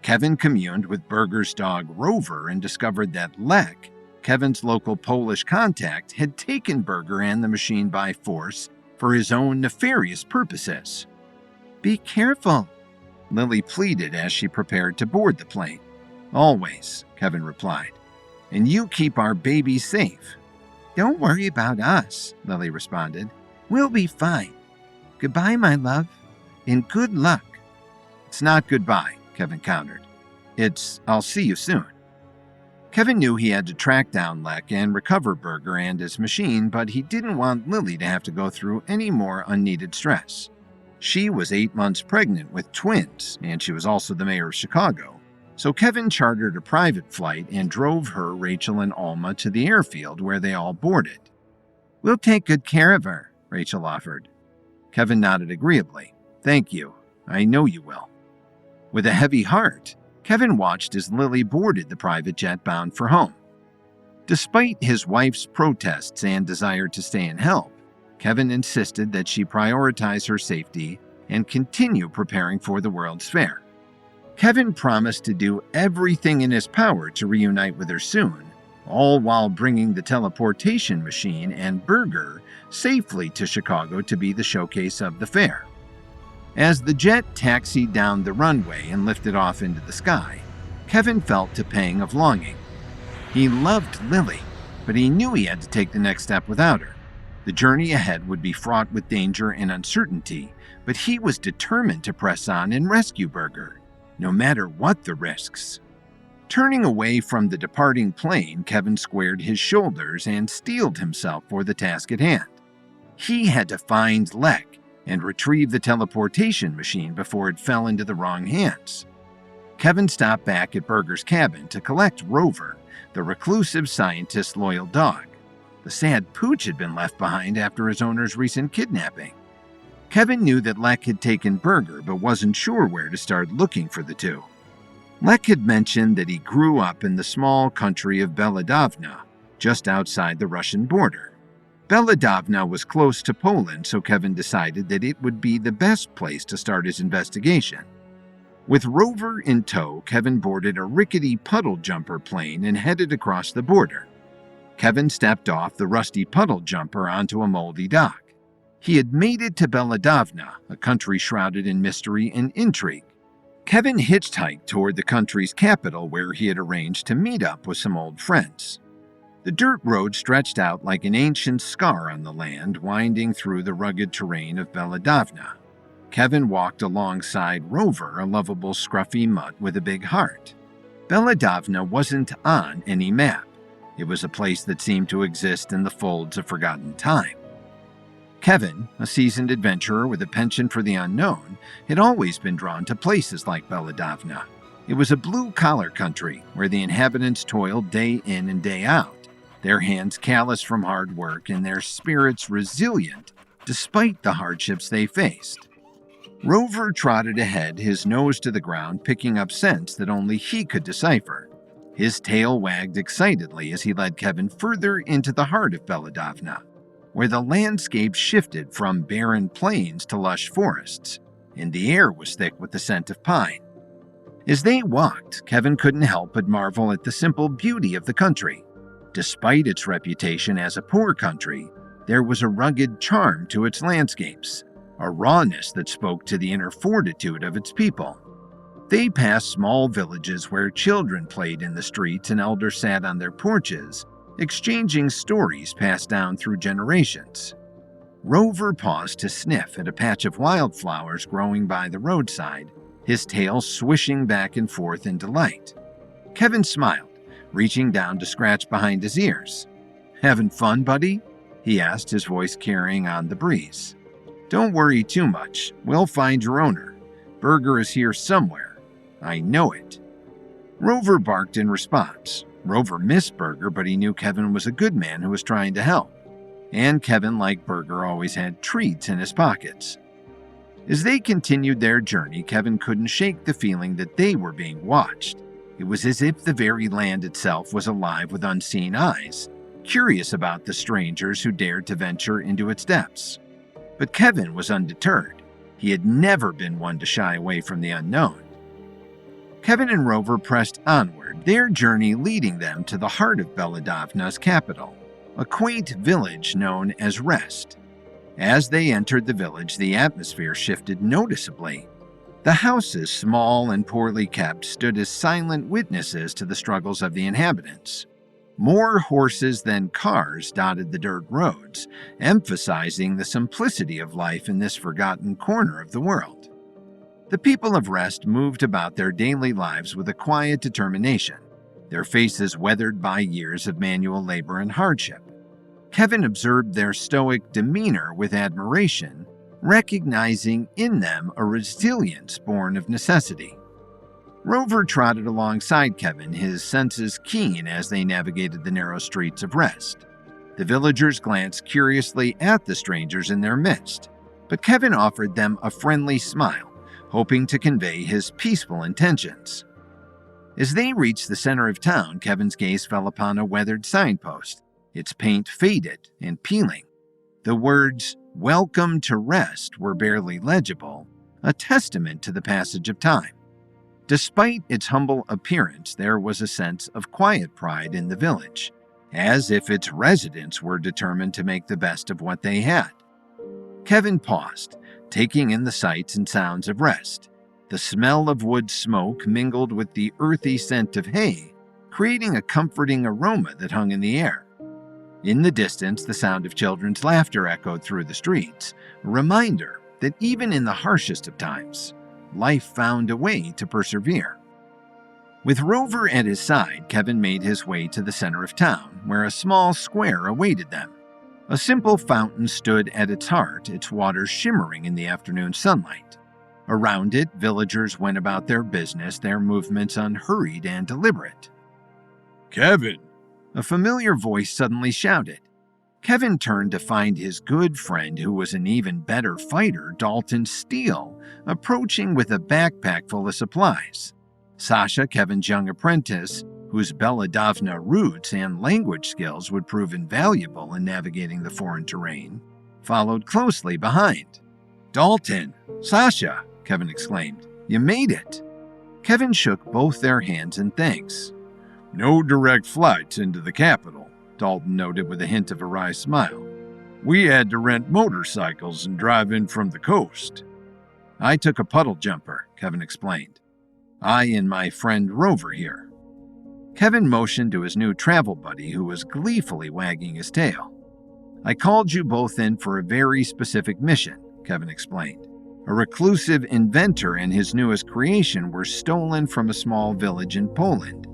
Kevin communed with Berger's dog Rover and discovered that Lek, Kevin's local Polish contact, had taken Berger and the machine by force for his own nefarious purposes. "Be careful," Lily pleaded as she prepared to board the plane. "Always," Kevin replied. "And you keep our baby safe." "Don't worry about us," Lily responded. "We'll be fine. Goodbye, my love, and good luck." "It's not goodbye," Kevin countered. "It's I'll see you soon." Kevin knew he had to track down Lek and recover Berger and his machine, but he didn't want Lily to have to go through any more unneeded stress. She was 8 months pregnant with twins, and she was also the mayor of Chicago. So Kevin chartered a private flight and drove her, Rachel, and Alma to the airfield where they all boarded. "We'll take good care of her," Rachel offered. Kevin nodded agreeably. "Thank you. I know you will." With a heavy heart, Kevin watched as Lily boarded the private jet bound for home. Despite his wife's protests and desire to stay and help, Kevin insisted that she prioritize her safety and continue preparing for the World's Fair. Kevin promised to do everything in his power to reunite with her soon, all while bringing the teleportation machine and Burger safely to Chicago to be the showcase of the fair. As the jet taxied down the runway and lifted off into the sky, Kevin felt a pang of longing. He loved Lily, but he knew he had to take the next step without her. The journey ahead would be fraught with danger and uncertainty, but he was determined to press on and rescue Burger, no matter what the risks. Turning away from the departing plane, Kevin squared his shoulders and steeled himself for the task at hand. He had to find Lek and retrieve the teleportation machine before it fell into the wrong hands. Kevin stopped back at Burger's cabin to collect Rover, the reclusive scientist's loyal dog. The sad pooch had been left behind after his owner's recent kidnapping. Kevin knew that Lek had taken Burger, but wasn't sure where to start looking for the two. Lek had mentioned that he grew up in the small country of Belladavna, just outside the Russian border. Belladavna was close to Poland, so Kevin decided that it would be the best place to start his investigation. With Rover in tow, Kevin boarded a rickety puddle jumper plane and headed across the border. Kevin stepped off the rusty puddle jumper onto a moldy dock. He had made it to Belladavna, a country shrouded in mystery and intrigue. Kevin hitchhiked toward the country's capital, where he had arranged to meet up with some old friends. The dirt road stretched out like an ancient scar on the land, winding through the rugged terrain of Belladavna. Kevin walked alongside Rover, a lovable scruffy mutt with a big heart. Belladavna wasn't on any map. It was a place that seemed to exist in the folds of forgotten time. Kevin, a seasoned adventurer with a penchant for the unknown, had always been drawn to places like Belladavna. It was a blue-collar country where the inhabitants toiled day in and day out, their hands callous from hard work and their spirits resilient despite the hardships they faced. Rover trotted ahead, his nose to the ground, picking up scents that only he could decipher. His tail wagged excitedly as he led Kevin further into the heart of Belladavna, where the landscape shifted from barren plains to lush forests, and the air was thick with the scent of pine. As they walked, Kevin couldn't help but marvel at the simple beauty of the country. Despite its reputation as a poor country, there was a rugged charm to its landscapes, a rawness that spoke to the inner fortitude of its people. They passed small villages where children played in the streets and elders sat on their porches, exchanging stories passed down through generations. Rover paused to sniff at a patch of wildflowers growing by the roadside, his tail swishing back and forth in delight. Kevin smiled, reaching down to scratch behind his ears. "Having fun, buddy?" he asked, his voice carrying on the breeze. "Don't worry too much. We'll find your owner. Burger is here somewhere. I know it." Rover barked in response. Rover missed Burger, but he knew Kevin was a good man who was trying to help. And Kevin, like Burger, always had treats in his pockets. As they continued their journey, Kevin couldn't shake the feeling that they were being watched. It was as if the very land itself was alive with unseen eyes, curious about the strangers who dared to venture into its depths. But Kevin was undeterred. He had never been one to shy away from the unknown. Kevin and Rover pressed onward, their journey leading them to the heart of Belladavna's capital, a quaint village known as Rest. As they entered the village, the atmosphere shifted noticeably. The houses, small and poorly kept, stood as silent witnesses to the struggles of the inhabitants. More horses than cars dotted the dirt roads, emphasizing the simplicity of life in this forgotten corner of the world. The people of Rest moved about their daily lives with a quiet determination, their faces weathered by years of manual labor and hardship. Kevin observed their stoic demeanor with admiration, recognizing in them a resilience born of necessity. Rover trotted alongside Kevin, his senses keen as they navigated the narrow streets of Rest. The villagers glanced curiously at the strangers in their midst, but Kevin offered them a friendly smile, hoping to convey his peaceful intentions. As they reached the center of town, Kevin's gaze fell upon a weathered signpost, its paint faded and peeling. The words, "Welcome to Rest," were barely legible, a testament to the passage of time. Despite its humble appearance, there was a sense of quiet pride in the village, as if its residents were determined to make the best of what they had. Kevin paused, taking in the sights and sounds of rest. The smell of wood smoke mingled with the earthy scent of hay, creating a comforting aroma that hung in the air. In the distance, the sound of children's laughter echoed through the streets, a reminder that even in the harshest of times, life found a way to persevere. With Rover at his side, Kevin made his way to the center of town, where a small square awaited them. A simple fountain stood at its heart, its water shimmering in the afternoon sunlight. Around it, villagers went about their business, their movements unhurried and deliberate. "Kevin!" A familiar voice suddenly shouted. Kevin turned to find his good friend, who was an even better fighter, Dalton Steele, approaching with a backpack full of supplies. Sasha, Kevin's young apprentice, whose Belladavna roots and language skills would prove invaluable in navigating the foreign terrain, followed closely behind. "Dalton! Sasha!" Kevin exclaimed. "You made it!" Kevin shook both their hands in thanks. "No direct flights into the capital," Dalton noted with a hint of a wry smile. "We had to rent motorcycles and drive in from the coast." "I took a puddle jumper," Kevin explained. "I and my friend Rover here." Kevin motioned to his new travel buddy, who was gleefully wagging his tail. "I called you both in for a very specific mission," Kevin explained. "A reclusive inventor and his newest creation were stolen from a small village in Poland,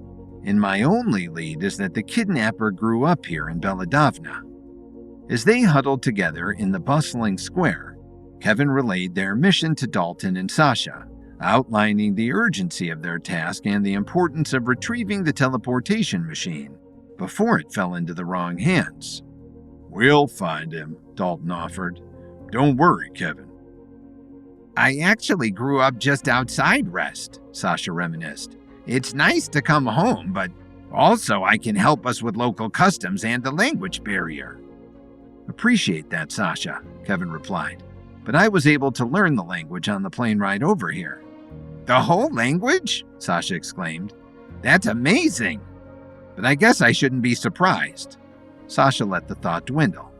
and my only lead is that the kidnapper grew up here in Belladavna." As they huddled together in the bustling square, Kevin relayed their mission to Dalton and Sasha, outlining the urgency of their task and the importance of retrieving the teleportation machine before it fell into the wrong hands. "We'll find him," Dalton offered. "Don't worry, Kevin." "I actually grew up just outside Rest," Sasha reminisced. "It's nice to come home, but also I can help us with local customs and the language barrier." "Appreciate that, Sasha," Kevin replied. "But I was able to learn the language on the plane ride over here." "The whole language?" Sasha exclaimed. "That's amazing! But I guess I shouldn't be surprised." Sasha let the thought dwindle.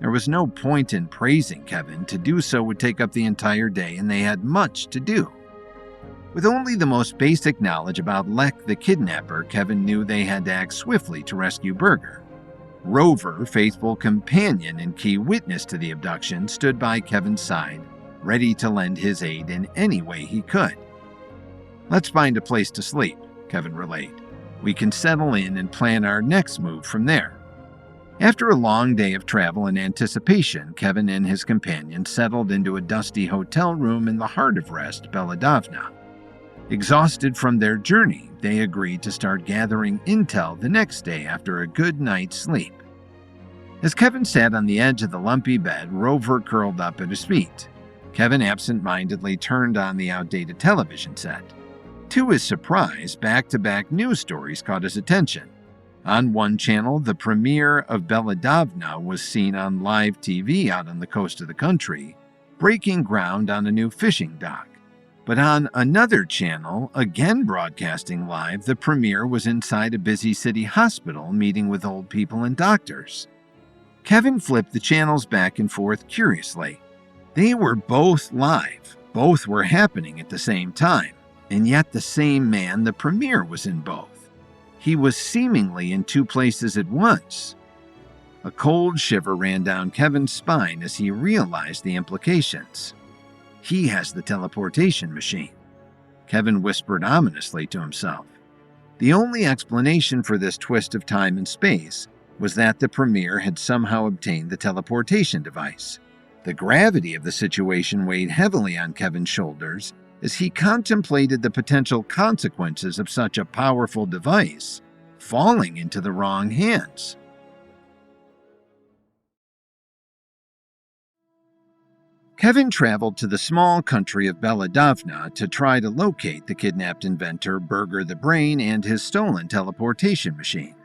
There was no point in praising Kevin. To do so would take up the entire day, and they had much to do. With only the most basic knowledge about Lek the kidnapper, Kevin knew they had to act swiftly to rescue Berger. Rover, faithful companion and key witness to the abduction, stood by Kevin's side, ready to lend his aid in any way he could. "Let's find a place to sleep," Kevin relayed. "We can settle in and plan our next move from there." After a long day of travel and anticipation, Kevin and his companion settled into a dusty hotel room in the heart of Rest, Belladavna. Exhausted from their journey, they agreed to start gathering intel the next day after a good night's sleep. As Kevin sat on the edge of the lumpy bed, Rover curled up at his feet. Kevin absent-mindedly turned on the outdated television set. To his surprise, back-to-back news stories caught his attention. On one channel, the premiere of Belladavna was seen on live TV out on the coast of the country, breaking ground on a new fishing dock. But on another channel, again broadcasting live, the premiere was inside a busy city hospital meeting with old people and doctors. Kevin flipped the channels back and forth curiously. They were both live, both were happening at the same time, and yet the same man, the premiere, was in both. He was seemingly in two places at once. A cold shiver ran down Kevin's spine as he realized the implications. He has the teleportation machine, Kevin whispered ominously to himself. The only explanation for this twist of time and space was that the Premier had somehow obtained the teleportation device. The gravity of the situation weighed heavily on Kevin's shoulders as he contemplated the potential consequences of such a powerful device falling into the wrong hands. Kevin traveled to the small country of Belladavna to try to locate the kidnapped inventor Berger the Brain and his stolen teleportation machine.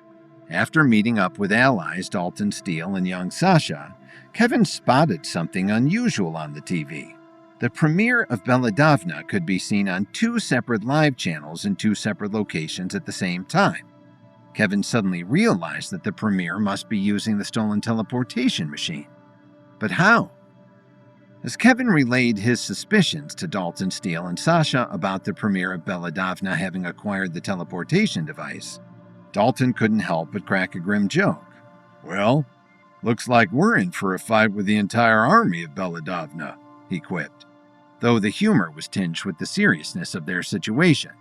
After meeting up with allies Dalton Steele and young Sasha, Kevin spotted something unusual on the TV. The premiere of Belladonna could be seen on 2 separate live channels in 2 separate locations at the same time. Kevin suddenly realized that the premiere must be using the stolen teleportation machine. But how? As Kevin relayed his suspicions to Dalton, Steele, and Sasha about the premiere of Belladonna having acquired the teleportation device, Dalton couldn't help but crack a grim joke. Well, looks like we're in for a fight with the entire army of Belladonna, he quipped, though the humor was tinged with the seriousness of their situation.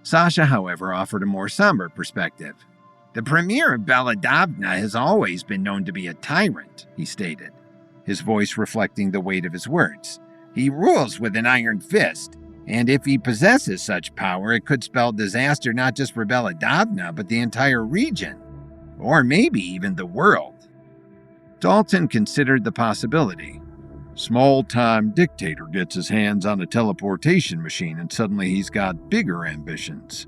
Sasha, however, offered a more somber perspective. The premier of Belladonna has always been known to be a tyrant, he stated, his voice reflecting the weight of his words. He rules with an iron fist, and if he possesses such power, it could spell disaster not just for Belladonna, but the entire region, or maybe even the world. Dalton considered the possibility. Small-time dictator gets his hands on a teleportation machine and suddenly he's got bigger ambitions.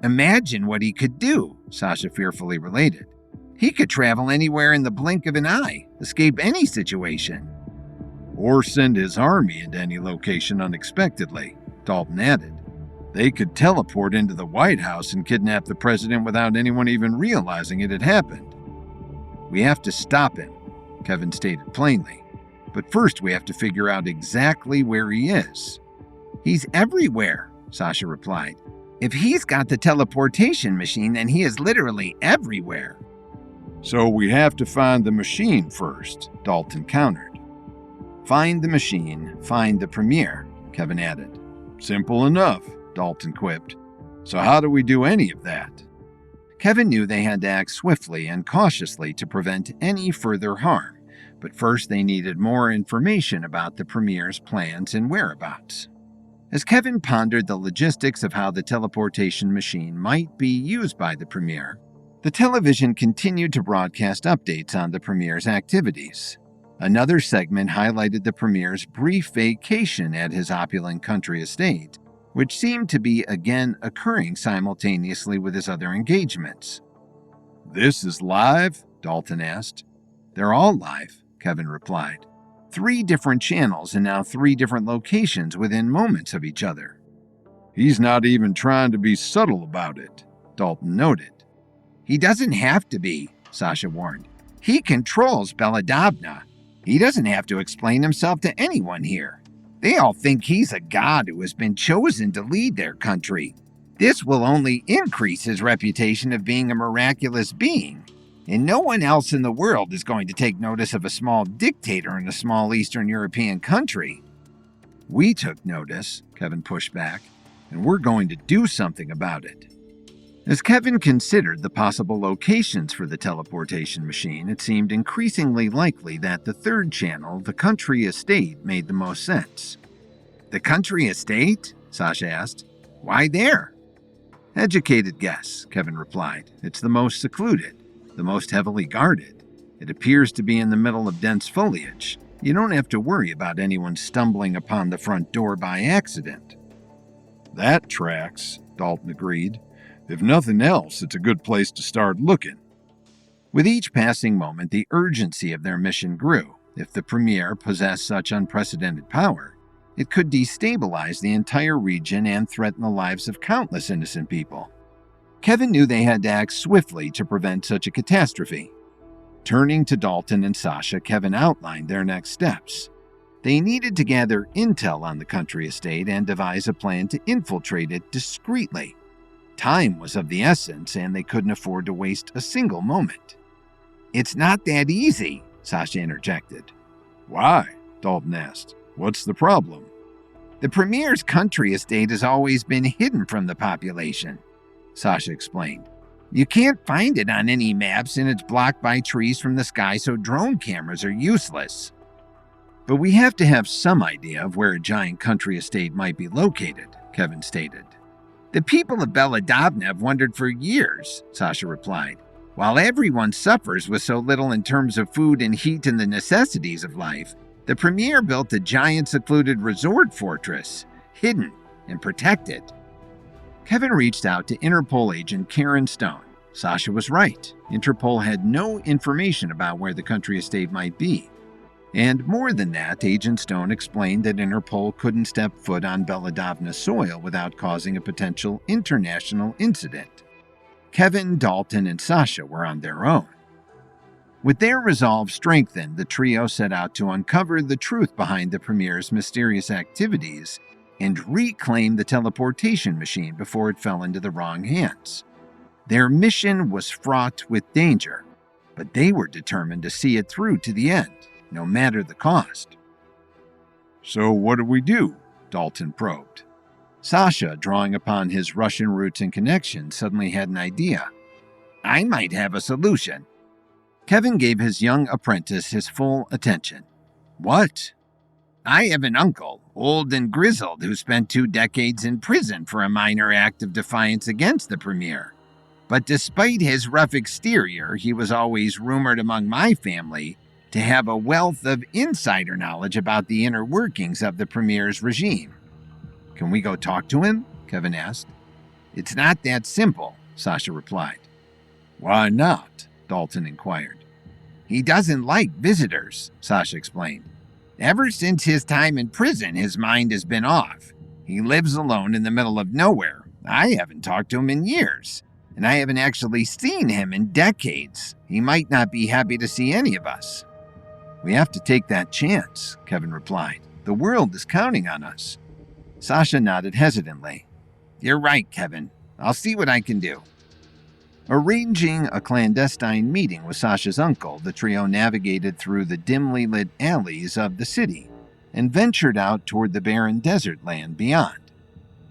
Imagine what he could do, Sasha fearfully related. He could travel anywhere in the blink of an eye, escape any situation. Or send his army into any location unexpectedly, Dalton added. They could teleport into the White House and kidnap the president without anyone even realizing it had happened. We have to stop him, Kevin stated plainly. But first we have to figure out exactly where he is. He's everywhere, Sasha replied. If he's got the teleportation machine, then he is literally everywhere. So we have to find the machine first, Dalton countered. Find the machine, find the premier, Kevin added. Simple enough, Dalton quipped. So how do we do any of that? Kevin knew they had to act swiftly and cautiously to prevent any further harm, but first they needed more information about the premier's plans and whereabouts. As Kevin pondered the logistics of how the teleportation machine might be used by the premier, the television continued to broadcast updates on the premier's activities. Another segment highlighted the premier's brief vacation at his opulent country estate, which seemed to be again occurring simultaneously with his other engagements. This is live? Dalton asked. They're all live, Kevin replied. 3 different channels and now 3 different locations within moments of each other. He's not even trying to be subtle about it, Dalton noted. He doesn't have to be, Sasha warned. He controls Belladonna. He doesn't have to explain himself to anyone here. They all think he's a god who has been chosen to lead their country. This will only increase his reputation of being a miraculous being, and no one else in the world is going to take notice of a small dictator in a small Eastern European country. We took notice, Kevin pushed back, and we're going to do something about it. As Kevin considered the possible locations for the teleportation machine, it seemed increasingly likely that the 3rd channel, the country estate, made the most sense. The country estate? Sasha asked. Why there? Educated guess, Kevin replied. It's the most secluded, the most heavily guarded. It appears to be in the middle of dense foliage. You don't have to worry about anyone stumbling upon the front door by accident. That tracks, Dalton agreed. If nothing else, it's a good place to start looking. With each passing moment, the urgency of their mission grew. If the premier possessed such unprecedented power, it could destabilize the entire region and threaten the lives of countless innocent people. Kevin knew they had to act swiftly to prevent such a catastrophe. Turning to Dalton and Sasha, Kevin outlined their next steps. They needed to gather intel on the country estate and devise a plan to infiltrate it discreetly. Time was of the essence, and they couldn't afford to waste a single moment. It's not that easy, Sasha interjected. Why? Dalton asked. What's the problem? The premier's country estate has always been hidden from the population, Sasha explained. You can't find it on any maps, and it's blocked by trees from the sky, so drone cameras are useless. But we have to have some idea of where a giant country estate might be located, Kevin stated. The people of Belladonna have wondered for years, Sasha replied. While everyone suffers with so little in terms of food and heat and the necessities of life, the premier built a giant secluded resort fortress, hidden and protected. Kevin reached out to Interpol agent Karen Stone. Sasha was right. Interpol had no information about where the country estate might be. And more than that, Agent Stone explained that Interpol couldn't step foot on Belladovna soil without causing a potential international incident. Kevin, Dalton, and Sasha were on their own. With their resolve strengthened, the trio set out to uncover the truth behind the Premier's mysterious activities and reclaim the teleportation machine before it fell into the wrong hands. Their mission was fraught with danger, but they were determined to see it through to the end, no matter the cost. So what do we do? Dalton probed. Sasha, drawing upon his Russian roots and connections, suddenly had an idea. I might have a solution. Kevin gave his young apprentice his full attention. What? I have an uncle, old and grizzled, who spent 2 decades in prison for a minor act of defiance against the Premier. But despite his rough exterior, he was always rumored among my family to have a wealth of insider knowledge about the inner workings of the Premier's regime. Can we go talk to him? Kevin asked. It's not that simple, Sasha replied. Why not? Dalton inquired. He doesn't like visitors, Sasha explained. Ever since his time in prison, his mind has been off. He lives alone in the middle of nowhere. I haven't talked to him in years, and I haven't actually seen him in decades. He might not be happy to see any of us. We have to take that chance, Kevin replied. The world is counting on us. Sasha nodded hesitantly. You're right, Kevin. I'll see what I can do. Arranging a clandestine meeting with Sasha's uncle, the trio navigated through the dimly lit alleys of the city and ventured out toward the barren desert land beyond.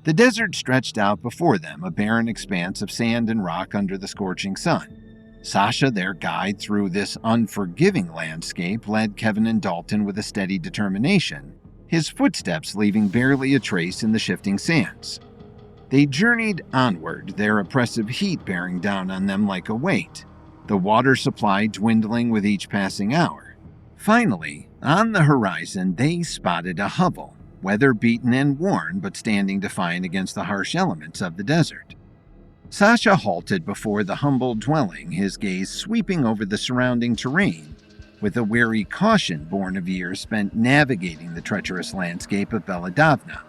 The desert stretched out before them, a barren expanse of sand and rock under the scorching sun. Sasha, their guide through this unforgiving landscape, led Kevin and Dalton with a steady determination, his footsteps leaving barely a trace in the shifting sands. They journeyed onward, their oppressive heat bearing down on them like a weight, the water supply dwindling with each passing hour. Finally, on the horizon, they spotted a hovel, weather-beaten and worn, but standing defiant against the harsh elements of the desert. Sasha halted before the humble dwelling, his gaze sweeping over the surrounding terrain, with a wary caution born of years spent navigating the treacherous landscape of Belladovna.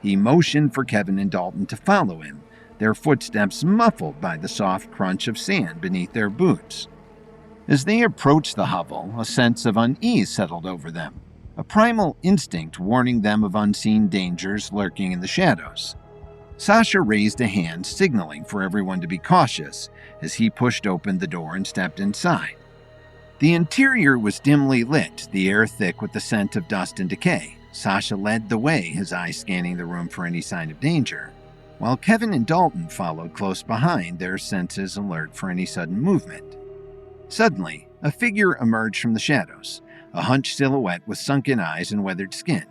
He motioned for Kevin and Dalton to follow him, their footsteps muffled by the soft crunch of sand beneath their boots. As they approached the hovel, a sense of unease settled over them, a primal instinct warning them of unseen dangers lurking in the shadows. Sasha raised a hand, signaling for everyone to be cautious as he pushed open the door and stepped inside. The interior was dimly lit, the air thick with the scent of dust and decay. Sasha led the way, his eyes scanning the room for any sign of danger, while Kevin and Dalton followed close behind, their senses alert for any sudden movement. Suddenly, a figure emerged from the shadows, a hunched silhouette with sunken eyes and weathered skin.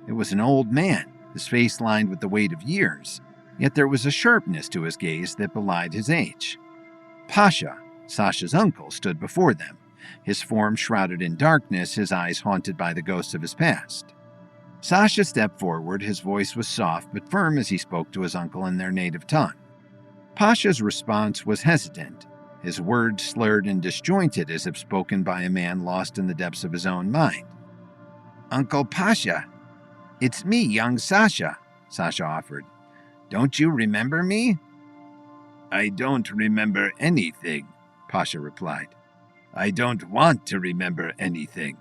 It was an old man, his face lined with the weight of years, yet there was a sharpness to his gaze that belied his age. Pasha, Sasha's uncle, stood before them, his form shrouded in darkness, his eyes haunted by the ghosts of his past. Sasha stepped forward, his voice was soft but firm as he spoke to his uncle in their native tongue. Pasha's response was hesitant, his words slurred and disjointed as if spoken by a man lost in the depths of his own mind. Uncle Pasha, it's me, young Sasha, Sasha offered. Don't you remember me? I don't remember anything, Pasha replied. I don't want to remember anything.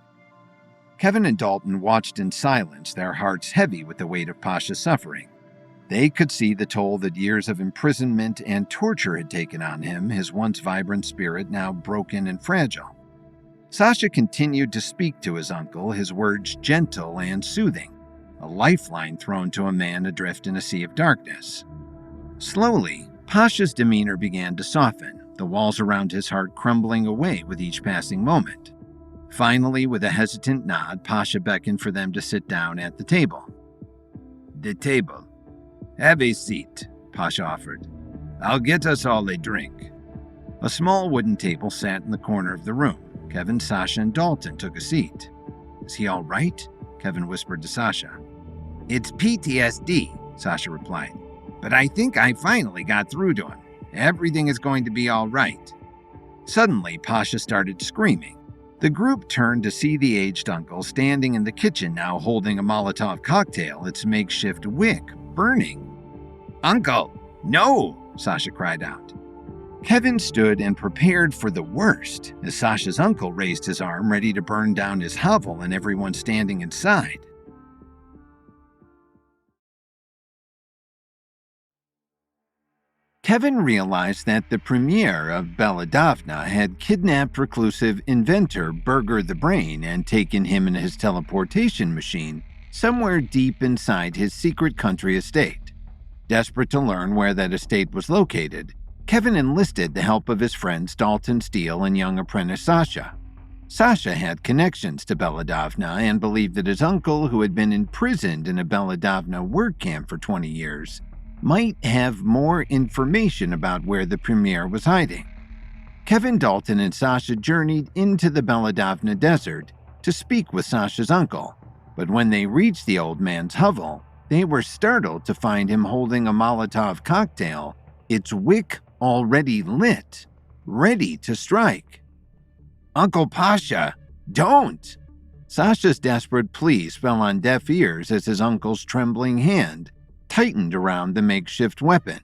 Kevin and Dalton watched in silence, their hearts heavy with the weight of Pasha's suffering. They could see the toll that years of imprisonment and torture had taken on him, his once vibrant spirit now broken and fragile. Sasha continued to speak to his uncle, his words gentle and soothing, a lifeline thrown to a man adrift in a sea of darkness. Slowly, Pasha's demeanor began to soften, the walls around his heart crumbling away with each passing moment. Finally, with a hesitant nod, Pasha beckoned for them to sit down at the table. The table. Have a seat, Pasha offered. I'll get us all a drink. A small wooden table sat in the corner of the room. Kevin, Sasha, and Dalton took a seat. Is he all right? Kevin whispered to Sasha. It's PTSD, Sasha replied. But I think I finally got through to him. Everything is going to be all right. Suddenly, Pasha started screaming. The group turned to see the aged uncle standing in the kitchen now holding a Molotov cocktail, its makeshift wick burning. Uncle, no! Sasha cried out. Kevin stood and prepared for the worst as Sasha's uncle raised his arm ready to burn down his hovel and everyone standing inside. Kevin realized that the premier of Belladavna had kidnapped reclusive inventor Burger the Brain and taken him in his teleportation machine somewhere deep inside his secret country estate. Desperate to learn where that estate was located, Kevin enlisted the help of his friends Dalton Steele and young apprentice Sasha. Sasha had connections to Belladavna and believed that his uncle, who had been imprisoned in a Belladavna work camp for 20 years, might have more information about where the premier was hiding. Kevin, Dalton, and Sasha journeyed into the Belladavna desert to speak with Sasha's uncle, but when they reached the old man's hovel, they were startled to find him holding a Molotov cocktail, its wick already lit, ready to strike. Uncle Pasha, don't! Sasha's desperate pleas fell on deaf ears as his uncle's trembling hand tightened around the makeshift weapon.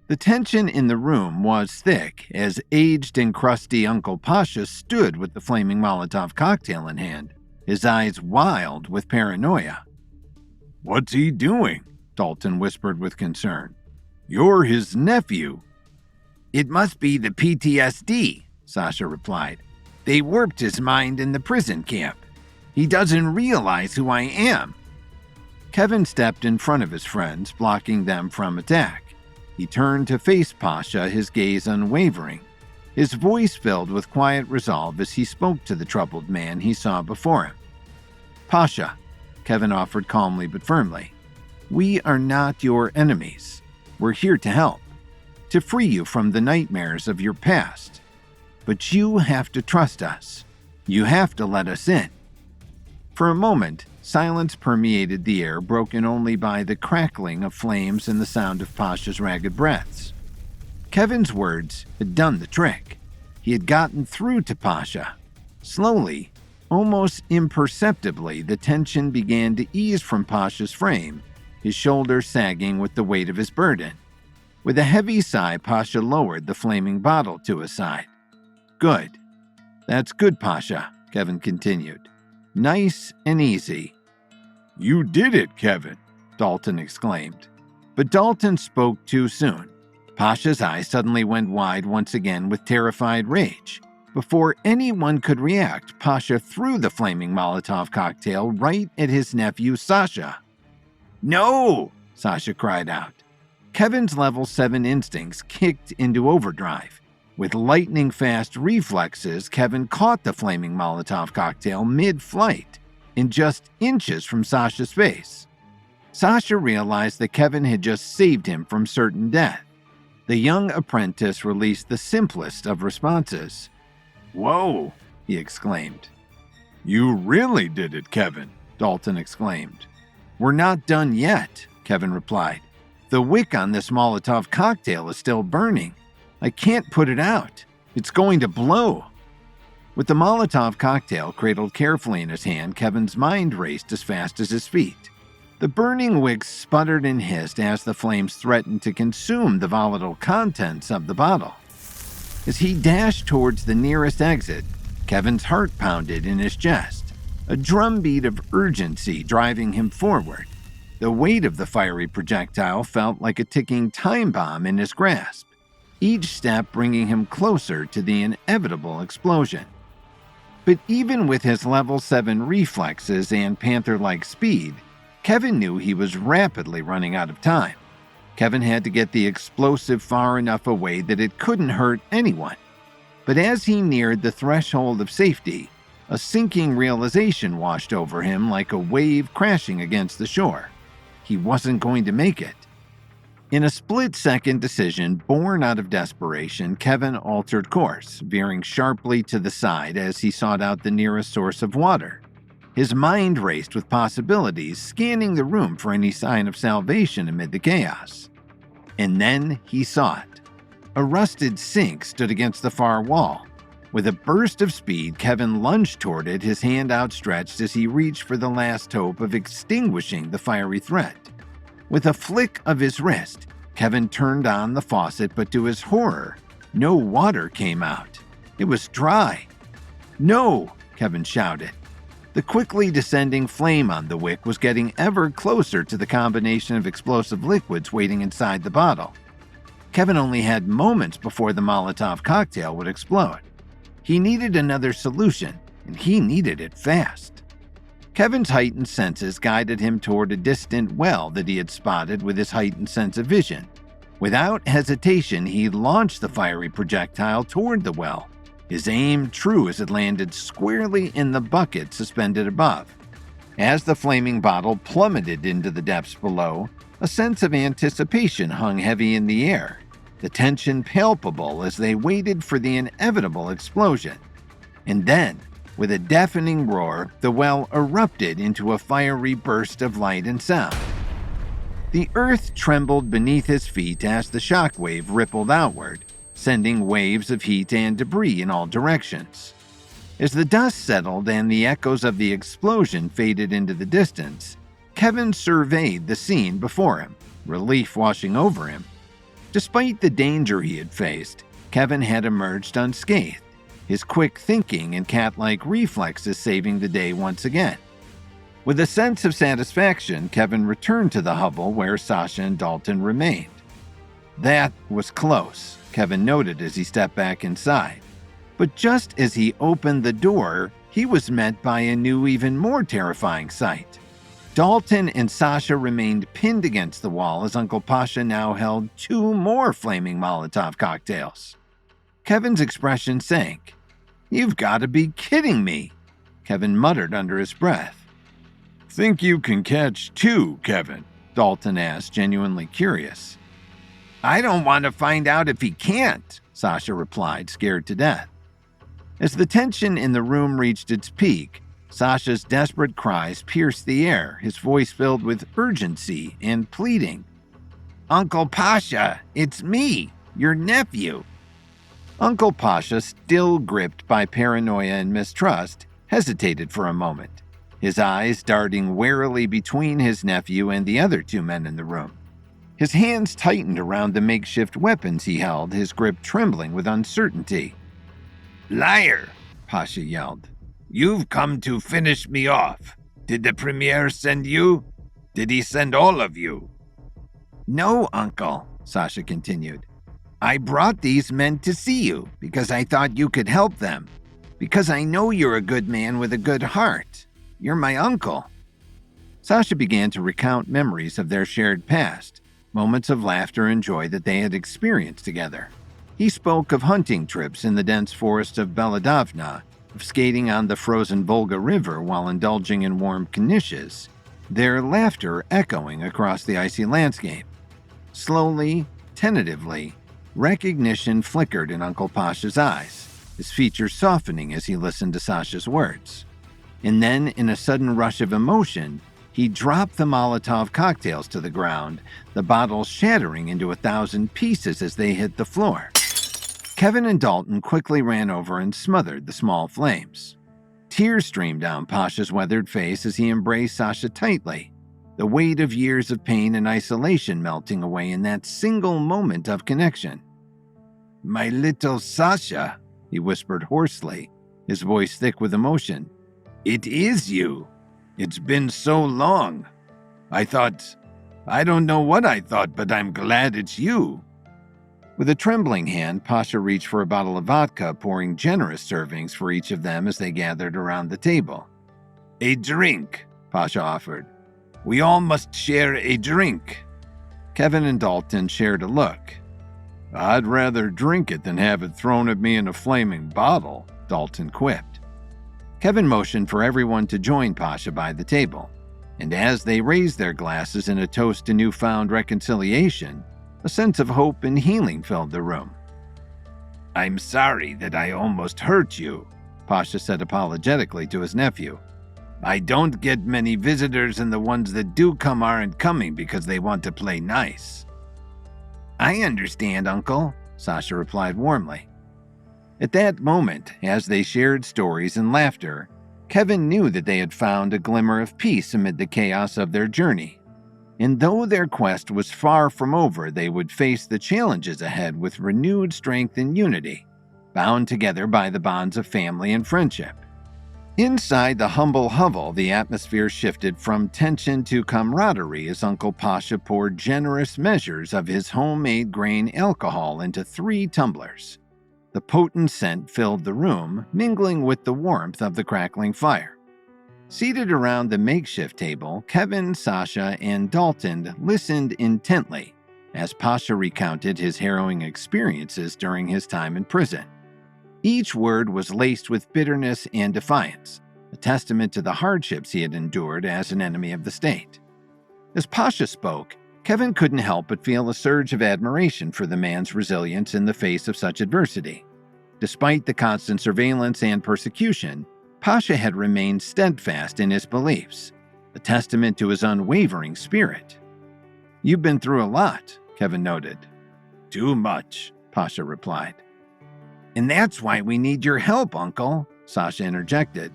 The tension in the room was thick as aged and crusty Uncle Pasha stood with the flaming Molotov cocktail in hand, his eyes wild with paranoia. "What's he doing?" Dalton whispered with concern. "You're his nephew." It must be the PTSD, Sasha replied. They warped his mind in the prison camp. He doesn't realize who I am. Kevin stepped in front of his friends, blocking them from attack. He turned to face Pasha, his gaze unwavering, his voice filled with quiet resolve as he spoke to the troubled man he saw before him. "Pasha," Kevin offered calmly but firmly, "we are not your enemies. We're here to help, to free you from the nightmares of your past. But you have to trust us. You have to let us in." For a moment, silence permeated the air, broken only by the crackling of flames and the sound of Pasha's ragged breaths. Kevin's words had done the trick. He had gotten through to Pasha. Slowly, almost imperceptibly, the tension began to ease from Pasha's frame, his shoulders sagging with the weight of his burden. With a heavy sigh, Pasha lowered the flaming bottle to his side. "Good. That's good, Pasha," Kevin continued. "Nice and easy." "You did it, Kevin," Dalton exclaimed. But Dalton spoke too soon. Pasha's eyes suddenly went wide once again with terrified rage. Before anyone could react, Pasha threw the flaming Molotov cocktail right at his nephew Sasha. No! Sasha cried out. Kevin's level 7 instincts kicked into overdrive. With lightning-fast reflexes, Kevin caught the flaming Molotov cocktail mid-flight, in just inches from Sasha's face. Sasha realized that Kevin had just saved him from certain death. The young apprentice released the simplest of responses. "Whoa!" he exclaimed. "You really did it, Kevin," Dalton exclaimed. "We're not done yet," Kevin replied. "The wick on this Molotov cocktail is still burning. I can't put it out. It's going to blow." With the Molotov cocktail cradled carefully in his hand, Kevin's mind raced as fast as his feet. The burning wick sputtered and hissed as the flames threatened to consume the volatile contents of the bottle. As he dashed towards the nearest exit, Kevin's heart pounded in his chest, a drumbeat of urgency driving him forward. The weight of the fiery projectile felt like a ticking time bomb in his grasp, each step bringing him closer to the inevitable explosion. But even with his level 7 reflexes and panther-like speed, Kevin knew he was rapidly running out of time. Kevin had to get the explosive far enough away that it couldn't hurt anyone. But as he neared the threshold of safety, a sinking realization washed over him like a wave crashing against the shore. He wasn't going to make it. In a split-second decision born out of desperation, Kevin altered course, veering sharply to the side as he sought out the nearest source of water. His mind raced with possibilities, scanning the room for any sign of salvation amid the chaos. And then he saw it. A rusted sink stood against the far wall. With a burst of speed, Kevin lunged toward it, his hand outstretched as he reached for the last hope of extinguishing the fiery threat. With a flick of his wrist, Kevin turned on the faucet, but to his horror, no water came out. It was dry. "No!" Kevin shouted. The quickly descending flame on the wick was getting ever closer to the combination of explosive liquids waiting inside the bottle. Kevin only had moments before the Molotov cocktail would explode. He needed another solution, and he needed it fast. Kevin's heightened senses guided him toward a distant well that he had spotted with his heightened sense of vision. Without hesitation, he launched the fiery projectile toward the well, his aim true as it landed squarely in the bucket suspended above. As the flaming bottle plummeted into the depths below, a sense of anticipation hung heavy in the air, the tension palpable as they waited for the inevitable explosion. And then, with a deafening roar, the well erupted into a fiery burst of light and sound. The earth trembled beneath his feet as the shockwave rippled outward, sending waves of heat and debris in all directions. As the dust settled and the echoes of the explosion faded into the distance, Kevin surveyed the scene before him, relief washing over him. Despite the danger he had faced, Kevin had emerged unscathed, his quick thinking and cat-like reflexes saving the day once again. With a sense of satisfaction, Kevin returned to the hovel where Sasha and Dalton remained. That was close, Kevin noted as he stepped back inside. But just as he opened the door, he was met by a new, even more terrifying sight. Dalton and Sasha remained pinned against the wall as Uncle Pasha now held 2 more flaming Molotov cocktails. Kevin's expression sank. "You've got to be kidding me," Kevin muttered under his breath. "Think you can catch 2, Kevin?" Dalton asked, genuinely curious. "I don't want to find out if he can't," Sasha replied, scared to death. As the tension in the room reached its peak, Sasha's desperate cries pierced the air, his voice filled with urgency and pleading. "Uncle Pasha, it's me, your nephew." Uncle Pasha, still gripped by paranoia and mistrust, hesitated for a moment, his eyes darting warily between his nephew and the other 2 men in the room. His hands tightened around the makeshift weapons he held, his grip trembling with uncertainty. "Liar!" Pasha yelled. "You've come to finish me off. Did the Premier send you? Did he send all of you?" "No, Uncle," Sasha continued. "I brought these men to see you because I thought you could help them. Because I know you're a good man with a good heart. You're my uncle." Sasha began to recount memories of their shared past, moments of laughter and joy that they had experienced together. He spoke of hunting trips in the dense forest of Belladavna, of skating on the frozen Volga River while indulging in warm knishes, their laughter echoing across the icy landscape. Slowly, tentatively, recognition flickered in Uncle Pasha's eyes, his features softening as he listened to Sasha's words. And then, in a sudden rush of emotion, he dropped the Molotov cocktails to the ground, the bottles shattering into 1,000 pieces as they hit the floor. Kevin and Dalton quickly ran over and smothered the small flames. Tears streamed down Pasha's weathered face as he embraced Sasha tightly, the weight of years of pain and isolation melting away in that single moment of connection. "My little Sasha," he whispered hoarsely, his voice thick with emotion. "It is you. It's been so long. I don't know what I thought, but I'm glad it's you." With a trembling hand, Pasha reached for a bottle of vodka, pouring generous servings for each of them as they gathered around the table. "A drink," Pasha offered. "We all must share a drink." Kevin and Dalton shared a look. "I'd rather drink it than have it thrown at me in a flaming bottle," Dalton quipped. Kevin motioned for everyone to join Pasha by the table, and as they raised their glasses in a toast to newfound reconciliation, a sense of hope and healing filled the room. "I'm sorry that I almost hurt you," Pasha said apologetically to his nephew. "I don't get many visitors, and the ones that do come aren't coming because they want to play nice." "I understand, Uncle," Sasha replied warmly. At that moment, as they shared stories and laughter, Kevin knew that they had found a glimmer of peace amid the chaos of their journey. And though their quest was far from over, they would face the challenges ahead with renewed strength and unity, bound together by the bonds of family and friendship. Inside the humble hovel, the atmosphere shifted from tension to camaraderie as Uncle Pasha poured generous measures of his homemade grain alcohol into 3 tumblers. The potent scent filled the room, mingling with the warmth of the crackling fire. Seated around the makeshift table, Kevin, Sasha, and Dalton listened intently as Pasha recounted his harrowing experiences during his time in prison. Each word was laced with bitterness and defiance, a testament to the hardships he had endured as an enemy of the state. As Pasha spoke, Kevin couldn't help but feel a surge of admiration for the man's resilience in the face of such adversity. Despite the constant surveillance and persecution, Pasha had remained steadfast in his beliefs, a testament to his unwavering spirit. "You've been through a lot," Kevin noted. "Too much," Pasha replied. "And that's why we need your help, Uncle," Sasha interjected.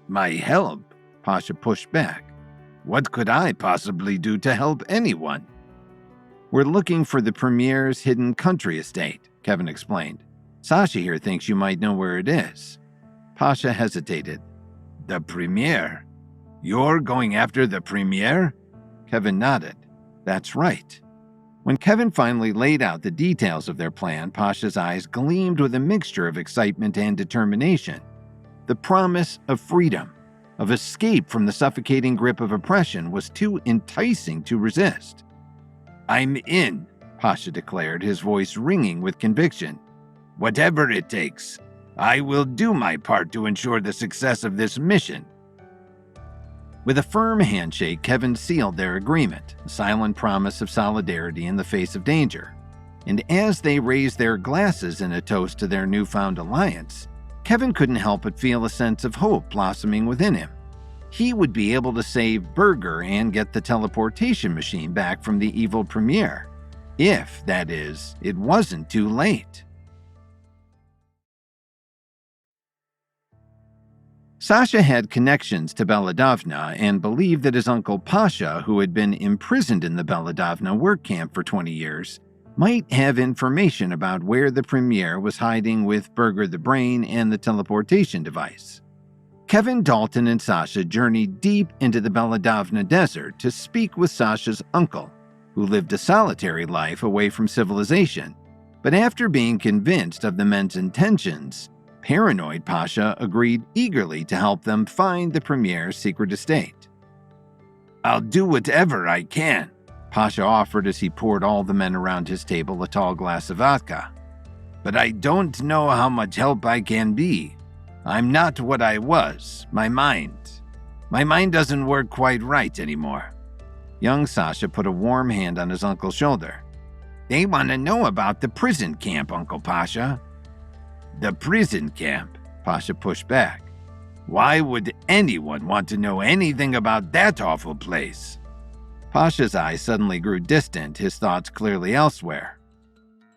"My help?" Pasha pushed back. "What could I possibly do to help anyone?" "We're looking for the Premier's hidden country estate," Kevin explained. "Sasha here thinks you might know where it is." Pasha hesitated. "The Premier? You're going after the Premier?" Kevin nodded. "That's right." When Kevin finally laid out the details of their plan, Pasha's eyes gleamed with a mixture of excitement and determination. The promise of freedom, of escape from the suffocating grip of oppression, was too enticing to resist. "I'm in," Pasha declared, his voice ringing with conviction. "Whatever it takes, I will do my part to ensure the success of this mission." With a firm handshake, Kevin sealed their agreement, a silent promise of solidarity in the face of danger. And as they raised their glasses in a toast to their newfound alliance, Kevin couldn't help but feel a sense of hope blossoming within him. He would be able to save Burger and get the teleportation machine back from the evil Premier. If, that is, it wasn't too late. Sasha had connections to Belladovna and believed that his uncle Pasha, who had been imprisoned in the Belladovna work camp for 20 years, might have information about where the Premier was hiding with Burger the Brain and the teleportation device. Kevin, Dalton, and Sasha journeyed deep into the Belladovna desert to speak with Sasha's uncle, who lived a solitary life away from civilization. But after being convinced of the men's intentions, paranoid Pasha agreed eagerly to help them find the Premier's secret estate. "I'll do whatever I can," Pasha offered as he poured all the men around his table a tall glass of vodka. "But I don't know how much help I can be. I'm not what I was. My mind doesn't work quite right anymore." Young Sasha put a warm hand on his uncle's shoulder. "They want to know about the prison camp, Uncle Pasha." "The prison camp?" Pasha pushed back. "Why would anyone want to know anything about that awful place?" Pasha's eyes suddenly grew distant, his thoughts clearly elsewhere.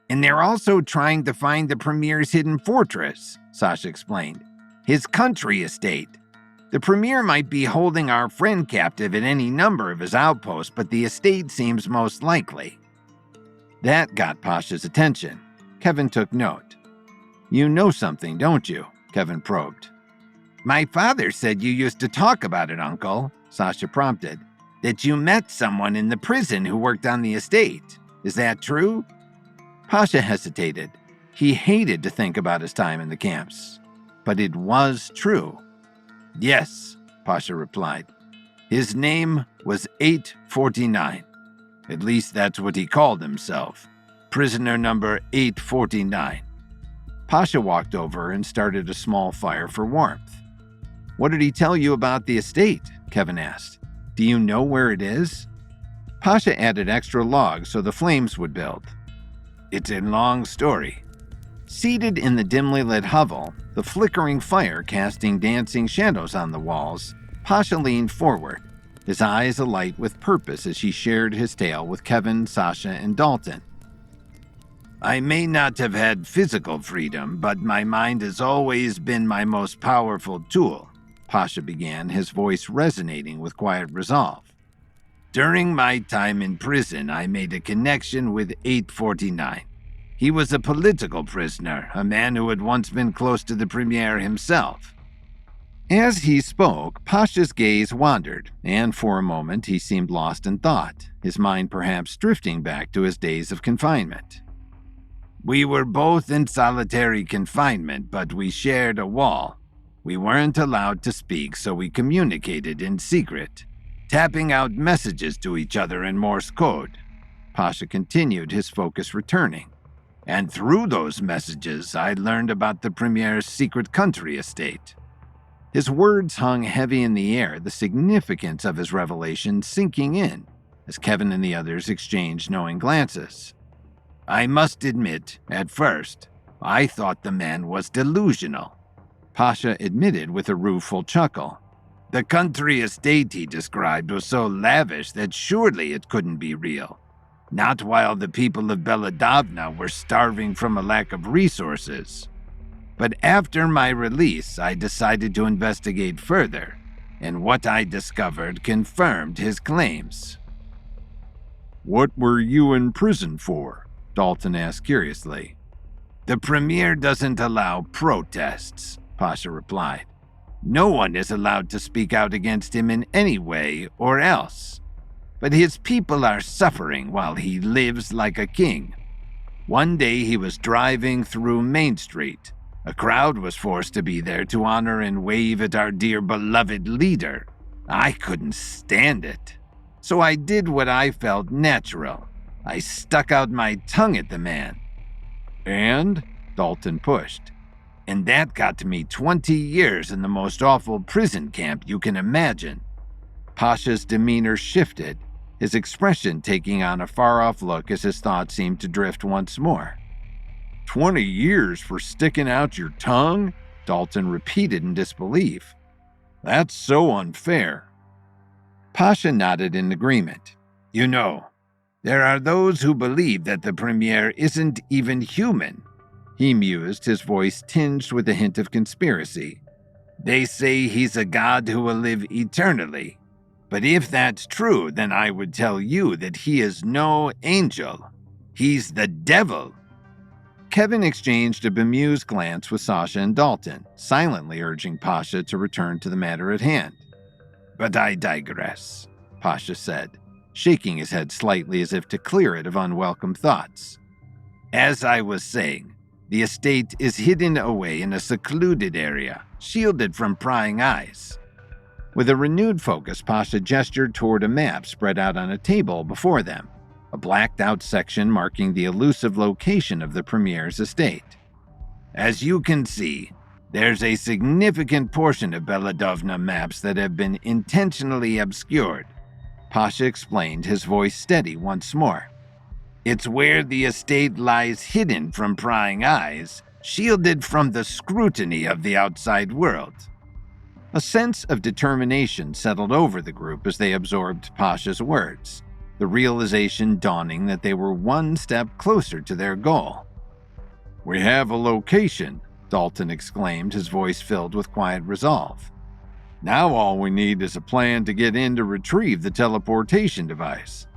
"And they're also trying to find the Premier's hidden fortress," Sasha explained. "His country estate. The Premier might be holding our friend captive at any number of his outposts, but the estate seems most likely." That got Pasha's attention. Kevin took note. "You know something, don't you?" Kevin probed. "My father said you used to talk about it, Uncle," Sasha prompted. "That you met someone in the prison who worked on the estate. Is that true?" Pasha hesitated. He hated to think about his time in the camps. But it was true. "Yes," Pasha replied. "His name was 849. At least that's what he called himself. Prisoner number 849. Pasha walked over and started a small fire for warmth. "What did he tell you about the estate?" Kevin asked. "Do you know where it is?" Pasha added extra logs so the flames would build. "It's a long story." Seated in the dimly lit hovel, the flickering fire casting dancing shadows on the walls, Pasha leaned forward, his eyes alight with purpose as he shared his tale with Kevin, Sasha, and Dalton. I may not have had physical freedom, but my mind has always been my most powerful tool, Pasha began, his voice resonating with quiet resolve. During my time in prison, I made a connection with 849. He was a political prisoner, a man who had once been close to the Premier himself. As he spoke, Pasha's gaze wandered, and for a moment he seemed lost in thought, his mind perhaps drifting back to his days of confinement. We were both in solitary confinement, but we shared a wall. We weren't allowed to speak, so we communicated in secret, tapping out messages to each other in Morse code. Pasha continued, his focus returning. And through those messages, I learned about the Premier's secret country estate. His words hung heavy in the air, the significance of his revelation sinking in, as Kevin and the others exchanged knowing glances. I must admit, at first, I thought the man was delusional, Pasha admitted with a rueful chuckle. The country estate he described was so lavish that surely it couldn't be real. Not while the people of Belladovna were starving from a lack of resources. But after my release, I decided to investigate further, and what I discovered confirmed his claims. What were you in prison for? Dalton asked curiously. The Premier doesn't allow protests, Pasha replied. No one is allowed to speak out against him in any way or else. But his people are suffering while he lives like a king. One day he was driving through Main Street. A crowd was forced to be there to honor and wave at our dear beloved leader. I couldn't stand it. So I did what I felt natural. I stuck out my tongue at the man. And? Dalton pushed. And that got me 20 years in the most awful prison camp you can imagine. Pasha's demeanor shifted, his expression taking on a far-off look as his thoughts seemed to drift once more. 20 years for sticking out your tongue? Dalton repeated in disbelief. That's so unfair. Pasha nodded in agreement. You know, there are those who believe that the Premier isn't even human, he mused, his voice tinged with a hint of conspiracy. They say he's a god who will live eternally. But if that's true, then I would tell you that he is no angel. He's the devil. Kevin exchanged a bemused glance with Sasha and Dalton, silently urging Pasha to return to the matter at hand. But I digress, Pasha said, shaking his head slightly as if to clear it of unwelcome thoughts. As I was saying, the estate is hidden away in a secluded area, shielded from prying eyes. With a renewed focus, Pasha gestured toward a map spread out on a table before them, a blacked-out section marking the elusive location of the Premier's estate. As you can see, there's a significant portion of Belladovna maps that have been intentionally obscured. Pasha explained, his voice steady once more. It's where the estate lies hidden from prying eyes, shielded from the scrutiny of the outside world. A sense of determination settled over the group as they absorbed Pasha's words, the realization dawning that they were one step closer to their goal. We have a location, Dalton exclaimed, his voice filled with quiet resolve. Now all we need is a plan to get in to retrieve the teleportation device.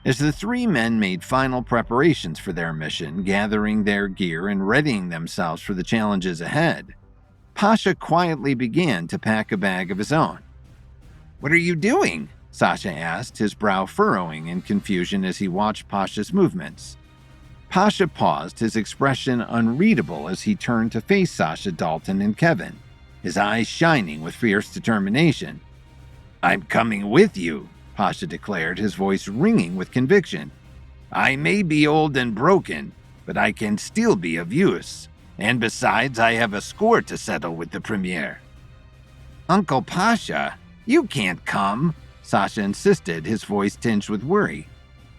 As the three men made final preparations for their mission, gathering their gear and readying themselves for the challenges ahead, Pasha quietly began to pack a bag of his own. What are you doing? Sasha asked, his brow furrowing in confusion as he watched Pasha's movements. Pasha paused, his expression unreadable as he turned to face Sasha, Dalton, and Kevin, his eyes shining with fierce determination. I'm coming with you, Pasha declared, his voice ringing with conviction. I may be old and broken, but I can still be of use. And besides, I have a score to settle with the Premier. Uncle Pasha, you can't come, Sasha insisted, his voice tinged with worry.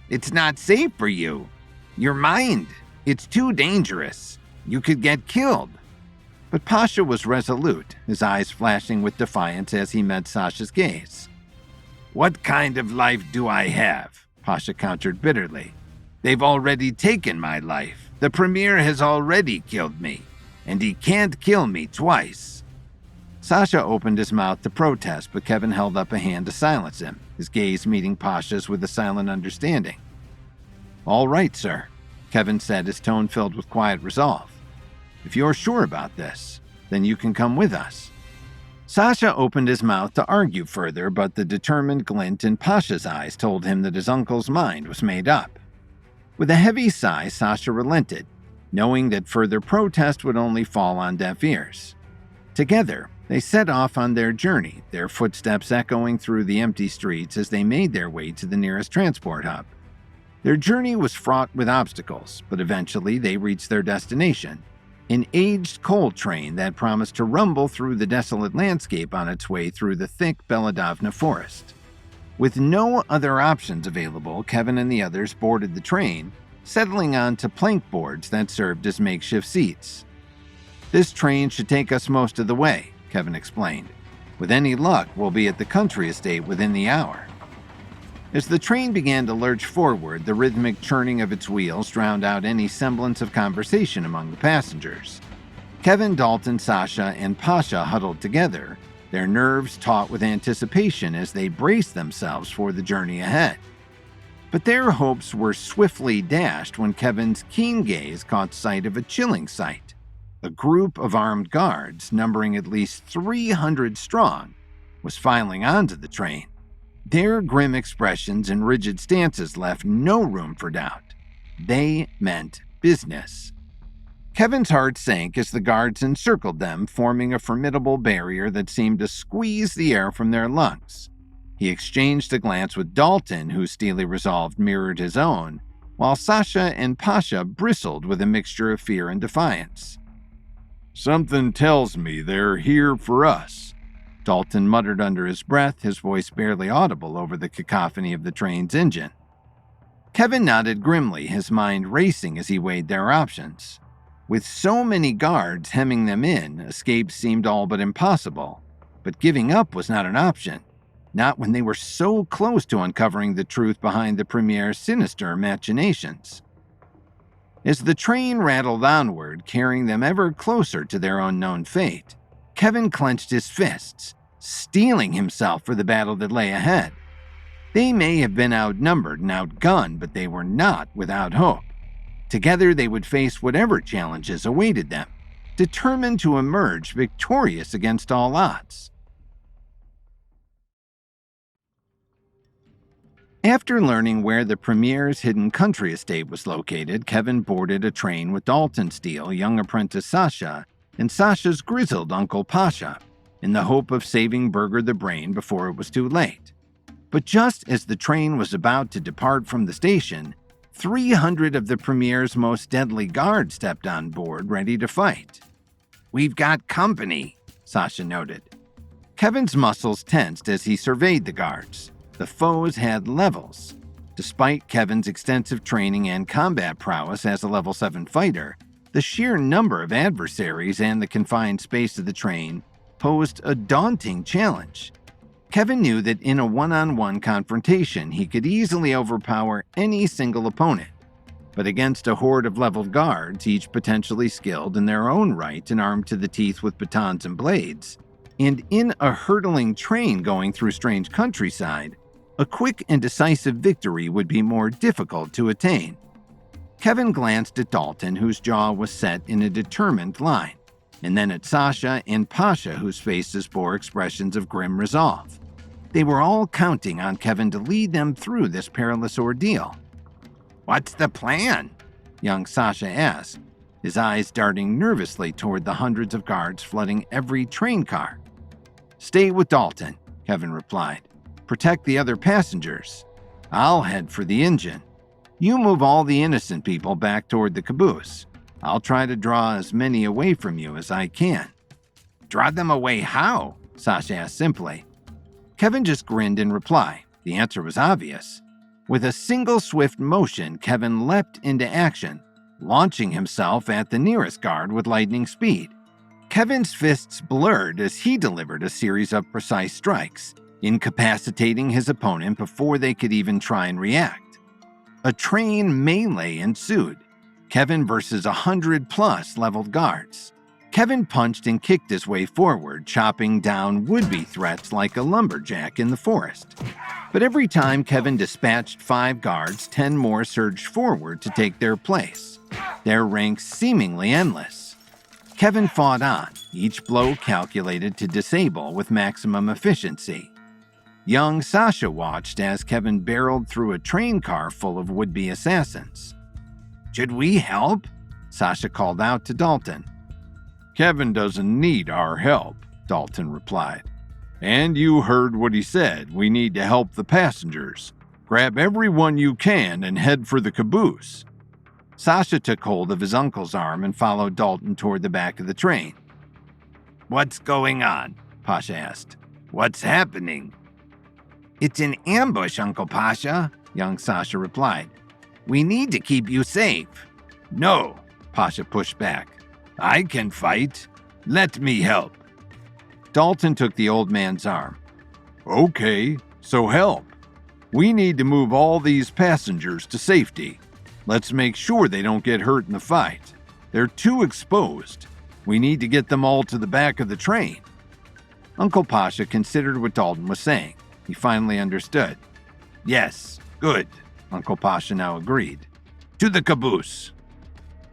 It's not safe for you. Your mind, it's too dangerous. You could get killed. But Pasha was resolute, his eyes flashing with defiance as he met Sasha's gaze. What kind of life do I have? Pasha countered bitterly. They've already taken my life. The Premier has already killed me, and he can't kill me twice." Sasha opened his mouth to protest, but Kevin held up a hand to silence him, his gaze meeting Pasha's with a silent understanding. "All right, sir," Kevin said, his tone filled with quiet resolve. "If you're sure about this, then you can come with us." Sasha opened his mouth to argue further, but the determined glint in Pasha's eyes told him that his uncle's mind was made up. With a heavy sigh, Sasha relented, knowing that further protest would only fall on deaf ears. Together, they set off on their journey, their footsteps echoing through the empty streets as they made their way to the nearest transport hub. Their journey was fraught with obstacles, but eventually they reached their destination, an aged coal train that promised to rumble through the desolate landscape on its way through the thick Belladovna forest. With no other options available, Kevin and the others boarded the train, settling onto plank boards that served as makeshift seats. "This train should take us most of the way," Kevin explained. "With any luck, we'll be at the country estate within the hour." As the train began to lurch forward, the rhythmic churning of its wheels drowned out any semblance of conversation among the passengers. Kevin, Dalton, Sasha, and Pasha huddled together, their nerves taut with anticipation as they braced themselves for the journey ahead. But their hopes were swiftly dashed when Kevin's keen gaze caught sight of a chilling sight. A group of armed guards, numbering at least 300 strong, was filing onto the train. Their grim expressions and rigid stances left no room for doubt. They meant business. Kevin's heart sank as the guards encircled them, forming a formidable barrier that seemed to squeeze the air from their lungs. He exchanged a glance with Dalton, whose steely resolve mirrored his own, while Sasha and Pasha bristled with a mixture of fear and defiance. "Something tells me they're here for us," Dalton muttered under his breath, his voice barely audible over the cacophony of the train's engine. Kevin nodded grimly, his mind racing as he weighed their options. With so many guards hemming them in, escape seemed all but impossible. But giving up was not an option, not when they were so close to uncovering the truth behind the Premier's sinister machinations. As the train rattled onward, carrying them ever closer to their unknown fate, Kevin clenched his fists, steeling himself for the battle that lay ahead. They may have been outnumbered and outgunned, but they were not without hope. Together they would face whatever challenges awaited them, determined to emerge victorious against all odds. After learning where the Premier's hidden country estate was located, Kevin boarded a train with Dalton Steele, young apprentice Sasha, and Sasha's grizzled uncle Pasha, in the hope of saving Burger the Brain before it was too late. But just as the train was about to depart from the station, 300 of the Premier's most deadly guards stepped on board, ready to fight. "We've got company," Sasha noted. Kevin's muscles tensed as he surveyed the guards. The foes had levels. Despite Kevin's extensive training and combat prowess as a level 7 fighter, the sheer number of adversaries and the confined space of the train posed a daunting challenge. Kevin knew that in a one-on-one confrontation, he could easily overpower any single opponent. But against a horde of leveled guards, each potentially skilled in their own right and armed to the teeth with batons and blades, and in a hurtling train going through strange countryside, a quick and decisive victory would be more difficult to attain. Kevin glanced at Dalton, whose jaw was set in a determined line, and then at Sasha and Pasha, whose faces bore expressions of grim resolve. They were all counting on Kevin to lead them through this perilous ordeal. "What's the plan?" young Sasha asked, his eyes darting nervously toward the hundreds of guards flooding every train car. "Stay with Dalton," Kevin replied. "Protect the other passengers. I'll head for the engine. You move all the innocent people back toward the caboose. I'll try to draw as many away from you as I can." "Draw them away how?" Sasha asked simply. Kevin just grinned in reply. The answer was obvious. With a single swift motion, Kevin leapt into action, launching himself at the nearest guard with lightning speed. Kevin's fists blurred as he delivered a series of precise strikes, incapacitating his opponent before they could even try and react. A train melee ensued. Kevin versus 100+ leveled guards. Kevin punched and kicked his way forward, chopping down would-be threats like a lumberjack in the forest. But every time Kevin dispatched 5 guards, 10 more surged forward to take their place, their ranks seemingly endless. Kevin fought on, each blow calculated to disable with maximum efficiency. Young Sasha watched as Kevin barreled through a train car full of would-be assassins. "Should we help?" Sasha called out to Dalton. Kevin doesn't need our help, Dalton replied. And you heard what he said. We need to help the passengers. Grab everyone you can and head for the caboose. Sasha took hold of his uncle's arm and followed Dalton toward the back of the train. "What's going on?" Pasha asked. "What's happening?" "It's an ambush, Uncle Pasha," young Sasha replied. "We need to keep you safe." "No," Pasha pushed back. "I can fight. Let me help." Dalton took the old man's arm. Okay, so help. We need to move all these passengers to safety. Let's make sure they don't get hurt in the fight. They're too exposed. We need to get them all to the back of the train. Uncle Pasha considered what Dalton was saying. He finally understood. "Yes, good," Uncle Pasha now agreed. "To the caboose."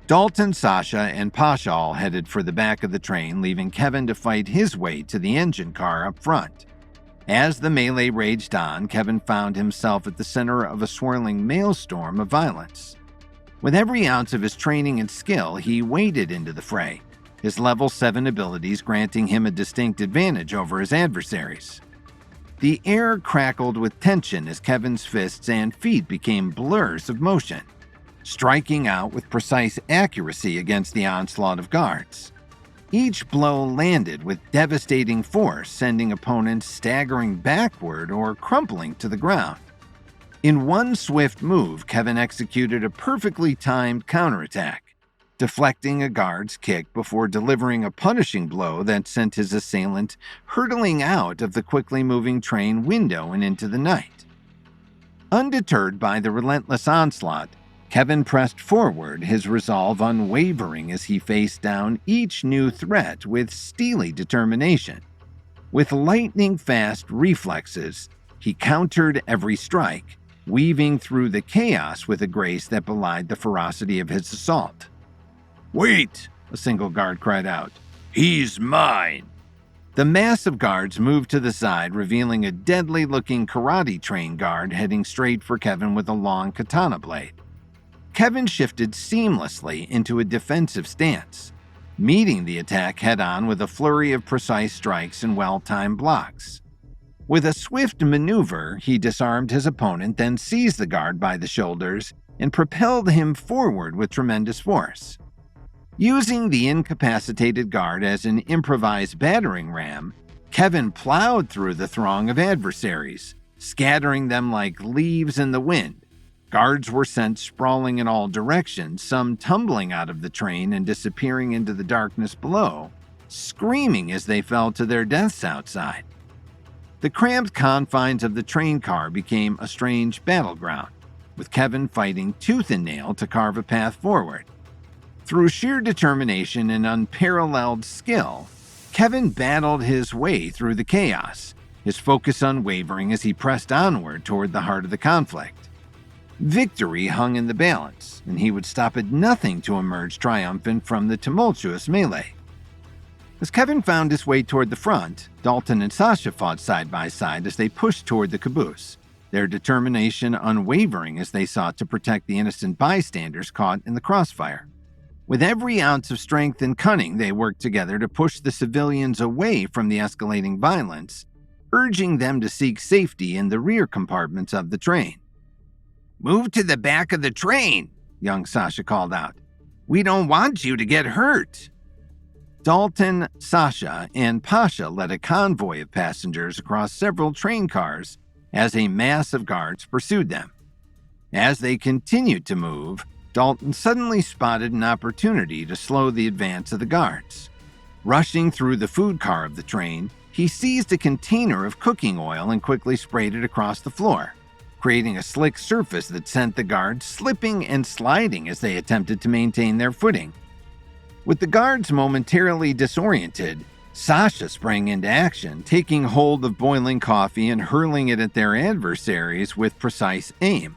Dalton, Sasha, and Pasha all headed for the back of the train, leaving Kevin to fight his way to the engine car up front. As the melee raged on, Kevin found himself at the center of a swirling maelstrom of violence. With every ounce of his training and skill, he waded into the fray, his level 7 abilities granting him a distinct advantage over his adversaries. The air crackled with tension as Kevin's fists and feet became blurs of motion, striking out with precise accuracy against the onslaught of guards. Each blow landed with devastating force, sending opponents staggering backward or crumpling to the ground. In one swift move, Kevin executed a perfectly timed counterattack, deflecting a guard's kick before delivering a punishing blow that sent his assailant hurtling out of the quickly moving train window and into the night. Undeterred by the relentless onslaught, Kevin pressed forward, his resolve unwavering as he faced down each new threat with steely determination. With lightning-fast reflexes, he countered every strike, weaving through the chaos with a grace that belied the ferocity of his assault. "Wait!" a single guard cried out. "He's mine!" The mass of guards moved to the side, revealing a deadly-looking karate-trained guard heading straight for Kevin with a long katana blade. Kevin shifted seamlessly into a defensive stance, meeting the attack head-on with a flurry of precise strikes and well-timed blocks. With a swift maneuver, he disarmed his opponent, then seized the guard by the shoulders and propelled him forward with tremendous force. Using the incapacitated guard as an improvised battering ram, Kevin plowed through the throng of adversaries, scattering them like leaves in the wind. Guards were sent sprawling in all directions, some tumbling out of the train and disappearing into the darkness below, screaming as they fell to their deaths outside. The cramped confines of the train car became a strange battleground, with Kevin fighting tooth and nail to carve a path forward. Through sheer determination and unparalleled skill, Kevin battled his way through the chaos, his focus unwavering as he pressed onward toward the heart of the conflict. Victory hung in the balance, and he would stop at nothing to emerge triumphant from the tumultuous melee. As Kevin found his way toward the front, Dalton and Sasha fought side by side as they pushed toward the caboose, their determination unwavering as they sought to protect the innocent bystanders caught in the crossfire. With every ounce of strength and cunning, they worked together to push the civilians away from the escalating violence, urging them to seek safety in the rear compartments of the train. "Move to the back of the train," young Sasha called out. "We don't want you to get hurt." Dalton, Sasha, and Pasha led a convoy of passengers across several train cars as a mass of guards pursued them. As they continued to move, Dalton suddenly spotted an opportunity to slow the advance of the guards. Rushing through the food car of the train, he seized a container of cooking oil and quickly sprayed it across the floor, creating a slick surface that sent the guards slipping and sliding as they attempted to maintain their footing. With the guards momentarily disoriented, Sasha sprang into action, taking hold of boiling coffee and hurling it at their adversaries with precise aim.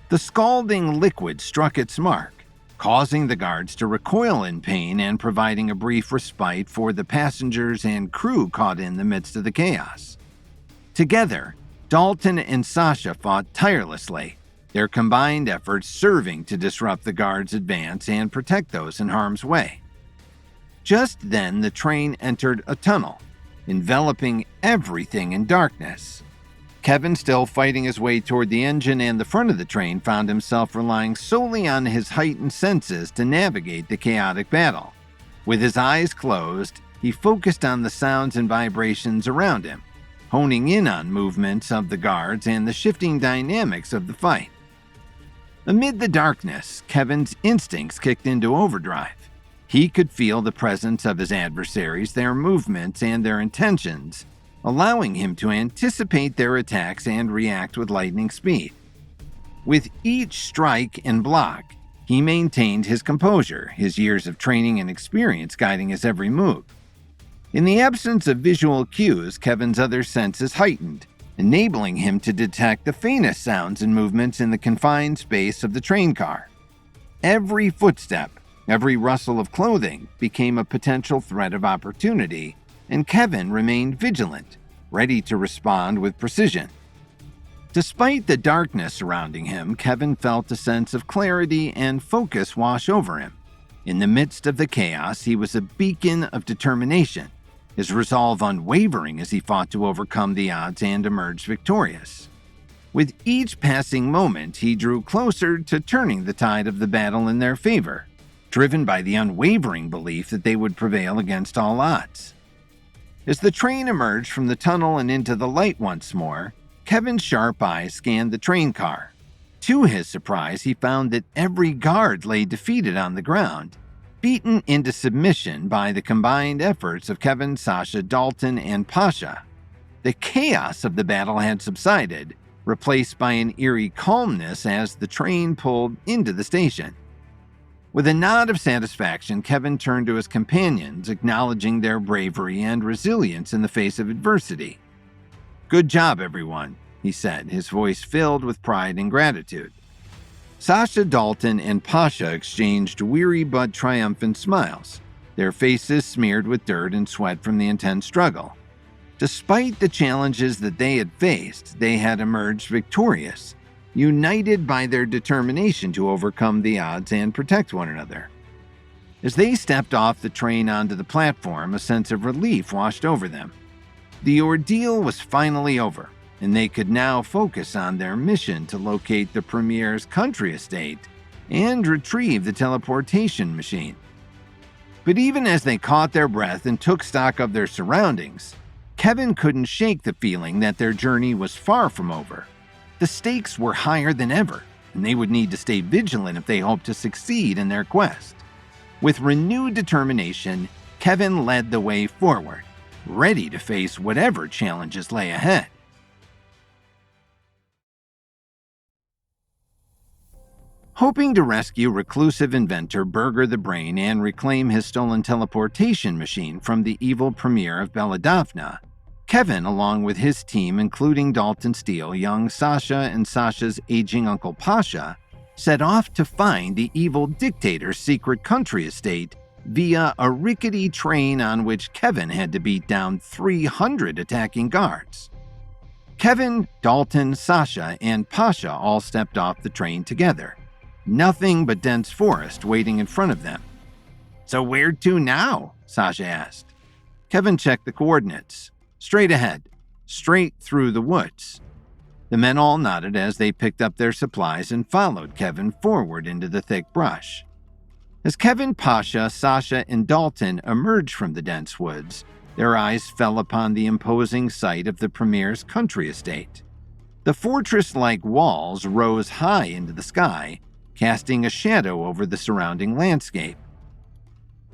The scalding liquid struck its mark, causing the guards to recoil in pain and providing a brief respite for the passengers and crew caught in the midst of the chaos. Together, Dalton and Sasha fought tirelessly, their combined efforts serving to disrupt the guards' advance and protect those in harm's way. Just then, the train entered a tunnel, enveloping everything in darkness. Kevin, still fighting his way toward the engine and the front of the train, found himself relying solely on his heightened senses to navigate the chaotic battle. With his eyes closed, he focused on the sounds and vibrations around him, honing in on movements of the guards and the shifting dynamics of the fight. Amid the darkness, Kevin's instincts kicked into overdrive. He could feel the presence of his adversaries, their movements, and their intentions, allowing him to anticipate their attacks and react with lightning speed. With each strike and block, he maintained his composure, his years of training and experience guiding his every move. In the absence of visual cues, Kevin's other senses heightened, enabling him to detect the faintest sounds and movements in the confined space of the train car. Every footstep, every rustle of clothing became a potential threat of opportunity, and Kevin remained vigilant, ready to respond with precision. Despite the darkness surrounding him, Kevin felt a sense of clarity and focus wash over him. In the midst of the chaos, he was a beacon of determination, his resolve unwavering as he fought to overcome the odds and emerge victorious. With each passing moment, he drew closer to turning the tide of the battle in their favor, driven by the unwavering belief that they would prevail against all odds. As the train emerged from the tunnel and into the light once more, Kevin's sharp eyes scanned the train car. To his surprise, he found that every guard lay defeated on the ground, beaten into submission by the combined efforts of Kevin, Sasha, Dalton, and Pasha. The chaos of the battle had subsided, replaced by an eerie calmness as the train pulled into the station. With a nod of satisfaction, Kevin turned to his companions, acknowledging their bravery and resilience in the face of adversity. "Good job, everyone," he said, his voice filled with pride and gratitude. Sasha, Dalton, and Pasha exchanged weary but triumphant smiles, their faces smeared with dirt and sweat from the intense struggle. Despite the challenges that they had faced, they had emerged victorious, united by their determination to overcome the odds and protect one another. As they stepped off the train onto the platform, a sense of relief washed over them. The ordeal was finally over, and they could now focus on their mission to locate the Premier's country estate and retrieve the teleportation machine. But even as they caught their breath and took stock of their surroundings, Kevin couldn't shake the feeling that their journey was far from over. The stakes were higher than ever, and they would need to stay vigilant if they hoped to succeed in their quest. With renewed determination, Kevin led the way forward, ready to face whatever challenges lay ahead. Hoping to rescue reclusive inventor Burger the Brain and reclaim his stolen teleportation machine from the evil Premier of Belladonna, Kevin, along with his team, including Dalton Steele, young Sasha, and Sasha's aging Uncle Pasha, set off to find the evil dictator's secret country estate via a rickety train on which Kevin had to beat down 300 attacking guards. Kevin, Dalton, Sasha, and Pasha all stepped off the train together. Nothing but dense forest waiting in front of them. "So where to now?" Sasha asked. Kevin checked the coordinates. "Straight ahead, straight through the woods." The men all nodded as they picked up their supplies and followed Kevin forward into the thick brush. As Kevin, Pasha, Sasha, and Dalton emerged from the dense woods, their eyes fell upon the imposing sight of the Premier's country estate. The fortress-like walls rose high into the sky, casting a shadow over the surrounding landscape.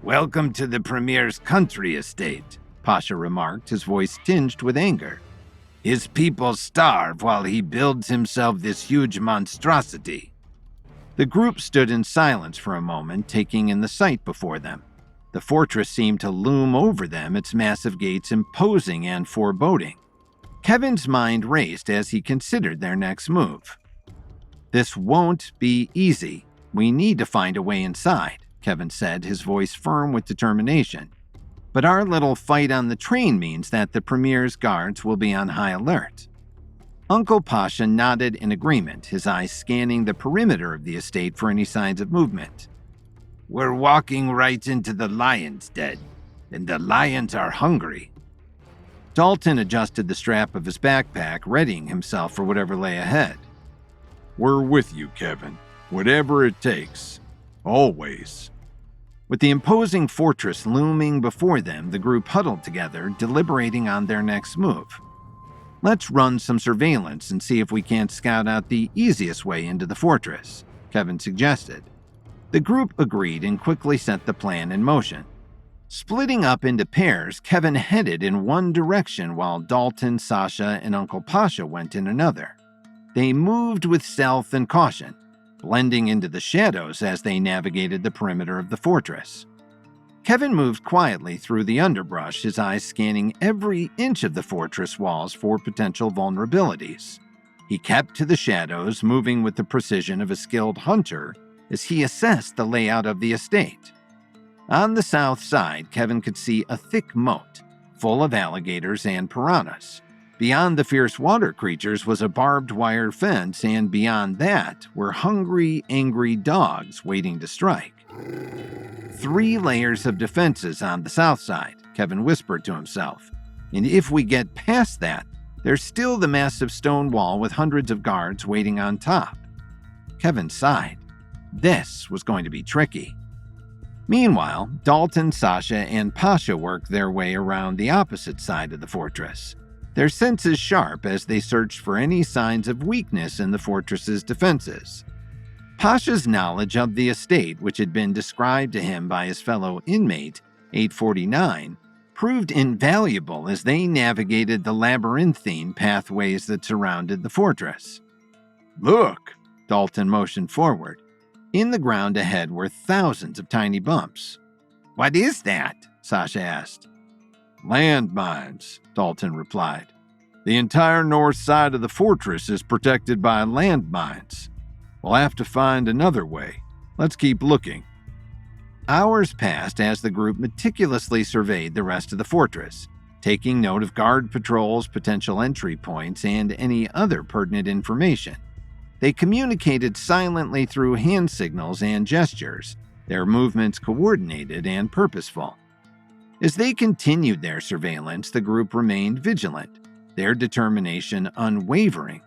"Welcome to the Premier's country estate," Pasha remarked, his voice tinged with anger. His people starve while he builds himself this huge monstrosity. The group stood in silence for a moment, taking in the sight before them. The fortress seemed to loom over them, its massive gates imposing and foreboding. Kevin's mind raced as he considered their next move. "This won't be easy. We need to find a way inside," Kevin said, his voice firm with determination. "But our little fight on the train means that the Premier's guards will be on high alert." Uncle Pasha nodded in agreement, his eyes scanning the perimeter of the estate for any signs of movement. "We're walking right into the lion's den, and the lions are hungry." Dalton adjusted the strap of his backpack, readying himself for whatever lay ahead. We're with you, Kevin. Whatever it takes. Always. With the imposing fortress looming before them, the group huddled together, deliberating on their next move. "Let's run some surveillance and see if we can't scout out the easiest way into the fortress," Kevin suggested. The group agreed and quickly set the plan in motion. Splitting up into pairs, Kevin headed in one direction while Dalton, Sasha, and Uncle Pasha went in another. They moved with stealth and caution, blending into the shadows as they navigated the perimeter of the fortress. Kevin moved quietly through the underbrush, his eyes scanning every inch of the fortress walls for potential vulnerabilities. He kept to the shadows, moving with the precision of a skilled hunter as he assessed the layout of the estate. On the south side, Kevin could see a thick moat, full of alligators and piranhas. Beyond the fierce water creatures was a barbed wire fence, and beyond that were hungry, angry dogs waiting to strike. 3 layers of defenses on the south side, Kevin whispered to himself. And if we get past that, there's still the massive stone wall with hundreds of guards waiting on top. Kevin sighed. This was going to be tricky. Meanwhile, Dalton, Sasha, and Pasha worked their way around the opposite side of the fortress, their senses sharp as they searched for any signs of weakness in the fortress's defenses. Pasha's knowledge of the estate, which had been described to him by his fellow inmate, 849, proved invaluable as they navigated the labyrinthine pathways that surrounded the fortress. Look, Dalton motioned forward. In the ground ahead were thousands of tiny bumps. "What is that?" Sasha asked. Landmines, Dalton replied. The entire north side of the fortress is protected by landmines. We'll have to find another way. Let's keep looking. Hours passed as the group meticulously surveyed the rest of the fortress, taking note of guard patrols, potential entry points, and any other pertinent information. They communicated silently through hand signals and gestures, their movements coordinated and purposeful. As they continued their surveillance, the group remained vigilant, their determination unwavering.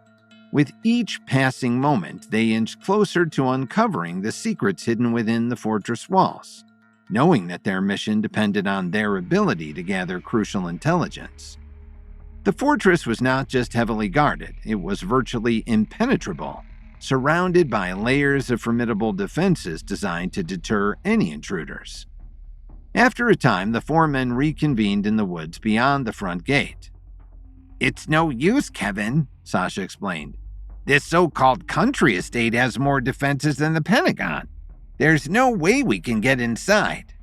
With each passing moment, they inched closer to uncovering the secrets hidden within the fortress walls, knowing that their mission depended on their ability to gather crucial intelligence. The fortress was not just heavily guarded, it was virtually impenetrable, surrounded by layers of formidable defenses designed to deter any intruders. After a time, the 4 men reconvened in the woods beyond the front gate. "It's no use, Kevin," Sasha explained. "This so-called country estate has more defenses than the Pentagon. There's no way we can get inside."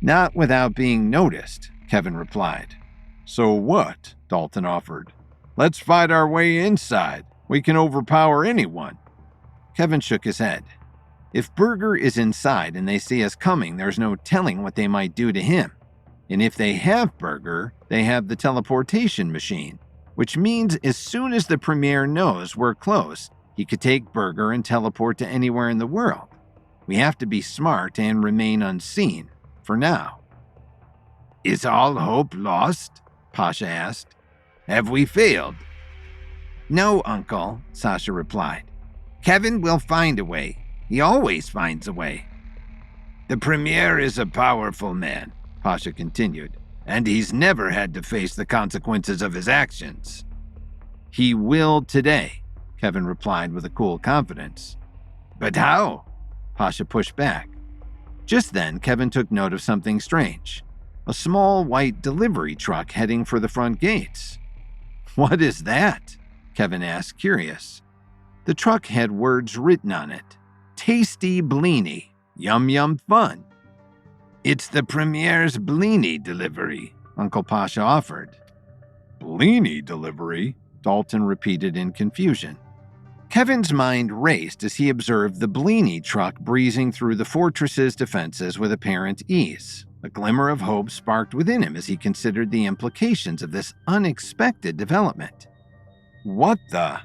"Not without being noticed," Kevin replied. "So what?" Dalton offered. "Let's fight our way inside. We can overpower anyone." Kevin shook his head. "If Berger is inside and they see us coming, there's no telling what they might do to him. And if they have Berger, they have the teleportation machine, which means as soon as the Premier knows we're close, he could take Berger and teleport to anywhere in the world. We have to be smart and remain unseen, for now." "Is all hope lost?" Pasha asked. "Have we failed?" "No, Uncle," Sasha replied. "Kevin will find a way. He always finds a way." "The Premier is a powerful man," Pasha continued, "and he's never had to face the consequences of his actions." "He will today," Kevin replied with a cool confidence. "But how?" Pasha pushed back. Just then, Kevin took note of something strange. A small white delivery truck heading for the front gates. What is that? Kevin asked, curious. The truck had words written on it. Tasty Blini. Yum yum fun. It's the Premier's Blini delivery, Uncle Pasha offered. Blini delivery? Dalton repeated in confusion. Kevin's mind raced as he observed the Blini truck breezing through the fortress's defenses with apparent ease. A glimmer of hope sparked within him as he considered the implications of this unexpected development. What the?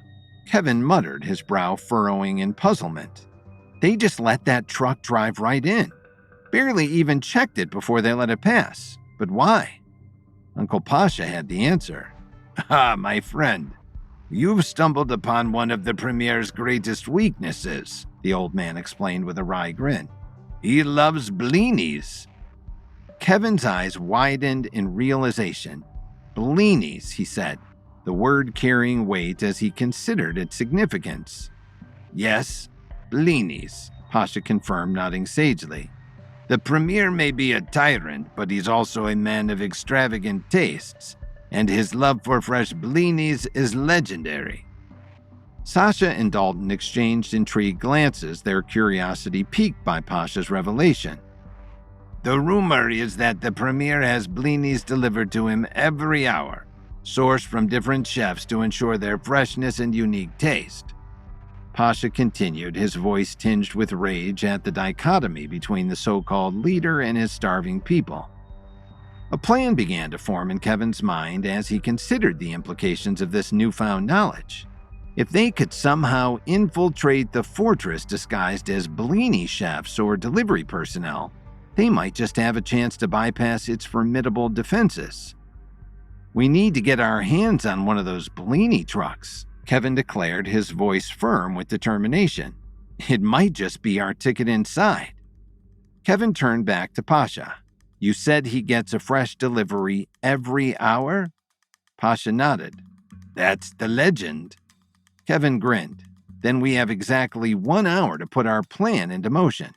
Kevin muttered, his brow furrowing in puzzlement. They just let that truck drive right in. Barely even checked it before they let it pass. But why? Uncle Pasha had the answer. Ah, my friend, you've stumbled upon one of the Premier's greatest weaknesses, the old man explained with a wry grin. He loves blinis. Kevin's eyes widened in realization. Blinis, he said, the word carrying weight as he considered its significance. Yes, blinis, Pasha confirmed, nodding sagely. The Premier may be a tyrant, but he's also a man of extravagant tastes, and his love for fresh blinis is legendary. Sasha and Dalton exchanged intrigued glances, their curiosity piqued by Pasha's revelation. The rumor is that the Premier has blinis delivered to him every hour, sourced from different chefs to ensure their freshness and unique taste. Pasha continued, his voice tinged with rage at the dichotomy between the so-called leader and his starving people. A plan began to form in Kevin's mind as he considered the implications of this newfound knowledge. If they could somehow infiltrate the fortress disguised as Blini chefs or delivery personnel, they might just have a chance to bypass its formidable defenses. We need to get our hands on one of those Blini trucks, Kevin declared, his voice firm with determination. It might just be our ticket inside. Kevin turned back to Pasha. You said he gets a fresh delivery every hour? Pasha nodded. That's the legend. Kevin grinned. Then we have exactly 1 hour to put our plan into motion.